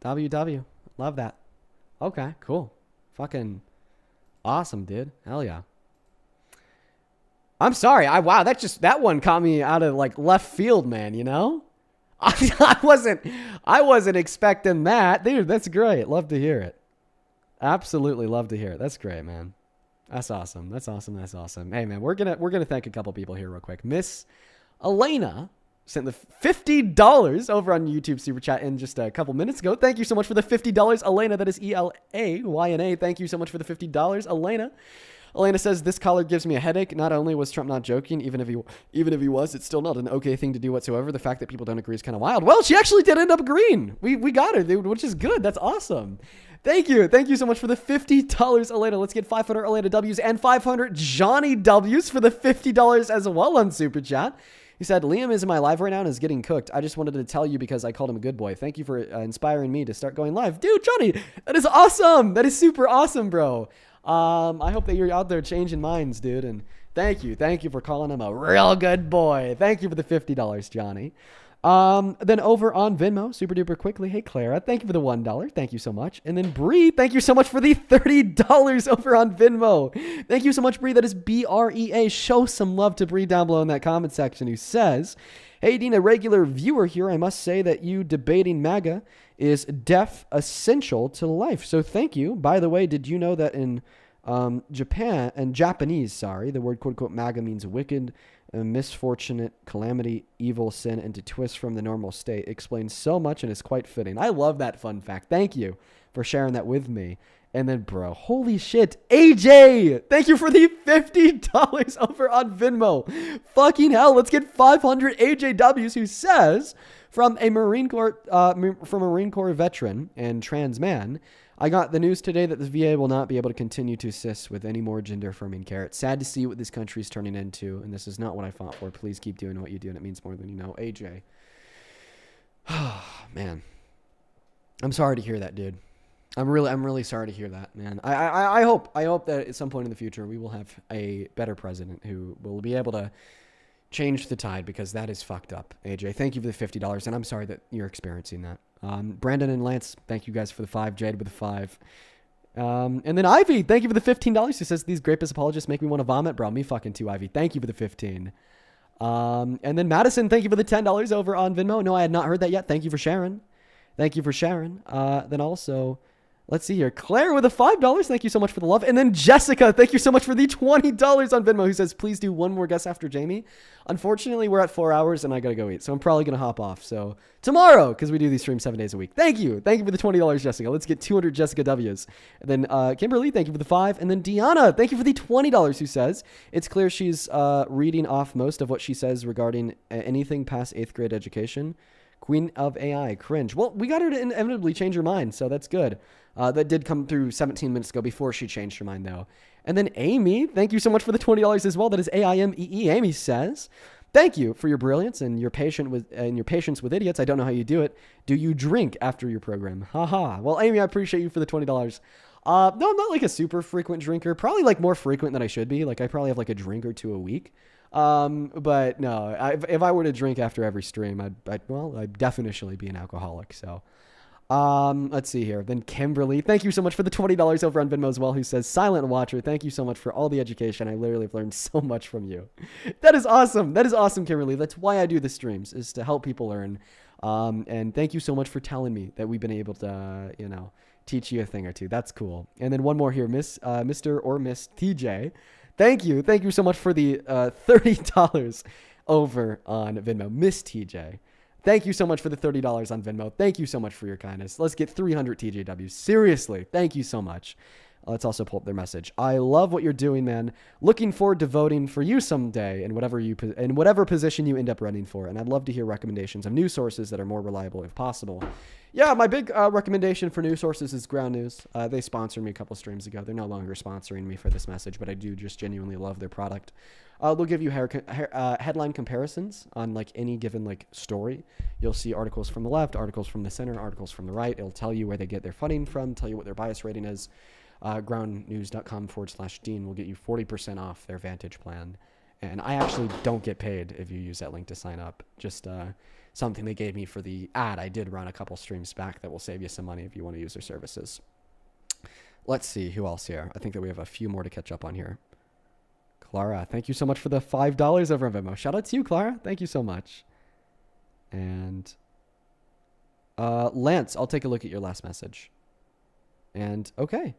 Love that. Okay, cool. Fucking awesome, dude. Hell yeah. I'm sorry. Wow, that one caught me out of like left field, man, you know? I wasn't expecting that. Dude, that's great. Love to hear it. Absolutely love to hear it. That's great, man. That's awesome. Hey man, we're gonna thank a couple people here real quick. Miss Elena sent the $50 over on YouTube Super Chat in just a couple minutes ago. Thank you so much for the $50, Elena. That is ELAYNA. Thank you so much for the $50, Elena. Elena says, this caller gives me a headache. Not only was Trump not joking, even if he was, it's still not an okay thing to do whatsoever. The fact that people don't agree is kind of wild. Well, she actually did end up agreeing. We got her, dude, which is good. That's awesome. Thank you so much for the $50, Elena. Let's get 500 Elena W's and 500 Johnny W's for the $50 as well on Super Chat. He said, Liam is in my live right now and is getting cooked. I just wanted to tell you because I called him a good boy. Thank you for inspiring me to start going live. Dude, Johnny, that is awesome. That is super awesome, bro. I hope that you're out there changing minds, dude. And thank you for calling him a real good boy. Thank you for the $50, Johnny. Then over on Venmo, super duper quickly. Hey, Clara, thank you for the $1. Thank you so much. And then Bree, thank you so much for the $30 over on Venmo. Thank you so much, Bree. That is BREA. Show some love to Bree down below in that comment section who says, hey, Dean, a regular viewer here. I must say that you debating MAGA is essential to life. So thank you. By the way, did you know that in Japanese, the word quote unquote MAGA means wicked, misfortunate, calamity, evil, sin, and to twist from the normal state. Explains so much and is quite fitting. I love that fun fact. Thank you for sharing that with me. And then, bro, holy shit, AJ, thank you for the $50 over on Venmo. Fucking hell, let's get 500 AJWs who says, from a Marine Corps veteran and trans man, I got the news today that the VA will not be able to continue to assist with any more gender-affirming care. It's sad to see what this country is turning into, and this is not what I fought for. Please keep doing what you do, and it means more than you know. AJ. Man. I'm sorry to hear that, dude. I'm really sorry to hear that, man. I hope that at some point in the future we will have a better president who will be able to change the tide, because that is fucked up. AJ, thank you for the $50, and I'm sorry that you're experiencing that. Brandon and Lance, thank you guys for the 5. Jade with the 5. And then Ivy, thank you for the $15. Who says these grapist apologists make me want to vomit, bro. Me fucking too, Ivy. Thank you for the 15. And then Madison, thank you for the $10 over on Venmo. No, I had not heard that yet. Thank you for sharing. Then also, let's see here. Claire with the $5. Thank you so much for the love. And then Jessica, thank you so much for the $20 on Venmo, who says, please do one more guest after Jamie. Unfortunately, we're at 4 hours and I got to go eat. So I'm probably going to hop off. So tomorrow, because we do these streams 7 days a week. Thank you. Thank you for the $20, Jessica. Let's get 200 Jessica W's. And then Kimberly, thank you for the 5. And then Deanna, thank you for the $20, who says, it's clear she's reading off most of what she says regarding anything past 8th grade education. Queen of AI, cringe. Well, we got her to inevitably change her mind, so that's good. That did come through 17 minutes ago before she changed her mind, though. And then Amy, thank you so much for the $20 as well. That is AIMEE. Amy says, thank you for your brilliance and your patience with idiots. I don't know how you do it. Do you drink after your program? Haha. Well, Amy, I appreciate you for the $20. No, I'm not like a super frequent drinker. Probably like more frequent than I should be. Like I probably have like a drink or two a week. But no, if I were to drink after every stream, I'd definitionely be an alcoholic. So, let's see here. Then Kimberly, thank you so much for the $20 over on Venmo as well, who says, Silent Watcher, thank you so much for all the education. I literally have learned so much from you. That is awesome. That is awesome, Kimberly. That's why I do the streams, is to help people learn. And thank you so much for telling me that we've been able to, teach you a thing or two. That's cool. And then one more here, Mr. or Miss TJ. Thank you. Thank you so much for the $30 over on Venmo. Miss TJ. Thank you so much for the $30 on Venmo. Thank you so much for your kindness. Let's get 300 TJWs. Seriously. Thank you so much. Let's also pull up their message. I love what you're doing, man. Looking forward to voting for you someday in whatever position you end up running for. And I'd love to hear recommendations of news sources that are more reliable if possible. Yeah, my big recommendation for news sources is Ground News. They sponsored me a couple streams ago. They're no longer sponsoring me for this message, but I do just genuinely love their product. They'll give you headline comparisons on like any given like story. You'll see articles from the left, articles from the center, articles from the right. It'll tell you where they get their funding from, tell you what their bias rating is. Groundnews.com/Dean will get you 40% off their Vantage plan. And I actually don't get paid if you use that link to sign up. Just something they gave me for the ad. I did run a couple streams back that will save you some money if you want to use their services. Let's see who else here. I think that we have a few more to catch up on here. Clara, thank you so much for the $5 over on Venmo. Shout out to you, Clara. Thank you so much. And Lance, I'll take a look at your last message. And okay.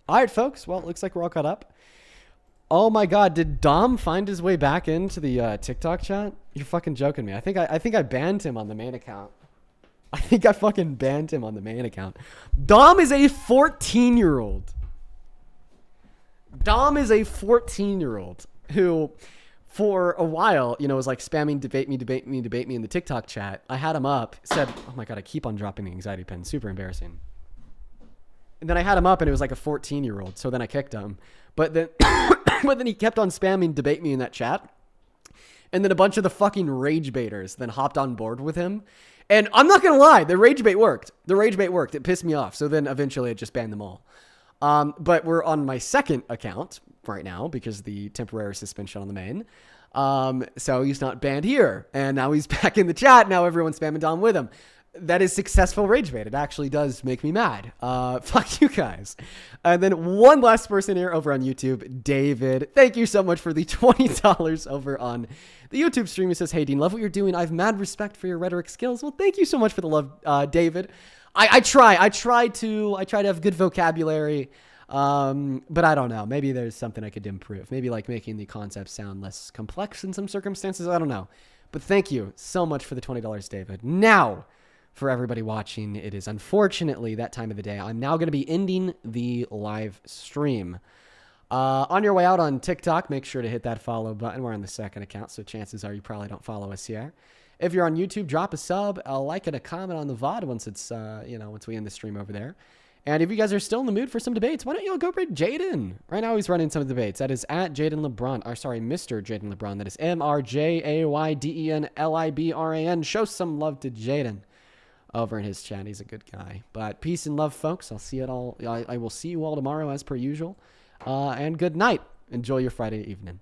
All right, folks. Well, it looks like we're all caught up. Oh my God, did Dom find his way back into the TikTok chat? You're fucking joking me. I think I banned him on the main account. I think I fucking banned him on the main account. Dom is a 14-year-old. Dom is a 14-year-old who, for a while, was like spamming debate me in the TikTok chat. I had him up, said, oh my God, I keep on dropping the anxiety pen. Super embarrassing. And then I had him up and it was like a 14-year-old. So then I kicked him. But then he kept on spamming debate me in that chat. And then a bunch of the fucking rage baiters then hopped on board with him. And I'm not going to lie, the rage bait worked. It pissed me off. So then eventually I just banned them all. But we're on my second account right now because of the temporary suspension on the main. So he's not banned here. And now he's back in the chat. Now everyone's spamming Dom with him. That is successful rage bait. It actually does make me mad. Fuck you guys. And then one last person here over on YouTube, David. Thank you so much for the $20 over on the YouTube stream. He says, hey, Dean, love what you're doing. I have mad respect for your rhetoric skills. Well, thank you so much for the love, David. I try to have good vocabulary. But I don't know. Maybe there's something I could improve. Maybe like making the concept sound less complex in some circumstances. I don't know. But thank you so much for the $20, David. Now, for everybody watching, it is unfortunately that time of the day. I'm now going to be ending the live stream. On your way out on TikTok, make sure to hit that follow button. We're on the second account, so chances are you probably don't follow us here. If you're on YouTube, drop a sub, a like, and a comment on the VOD once it's, once we end the stream over there. And if you guys are still in the mood for some debates, why don't you go bring Jaden? Right now he's running some debates. That is at Jaden LeBron. Mr. Jaden LeBron. That is MrJaydenLibran. Show some love to Jaden over in his chat. He's a good guy. But peace and love, folks. I'll see you all. I will see you all tomorrow as per usual. And good night. Enjoy your Friday evening.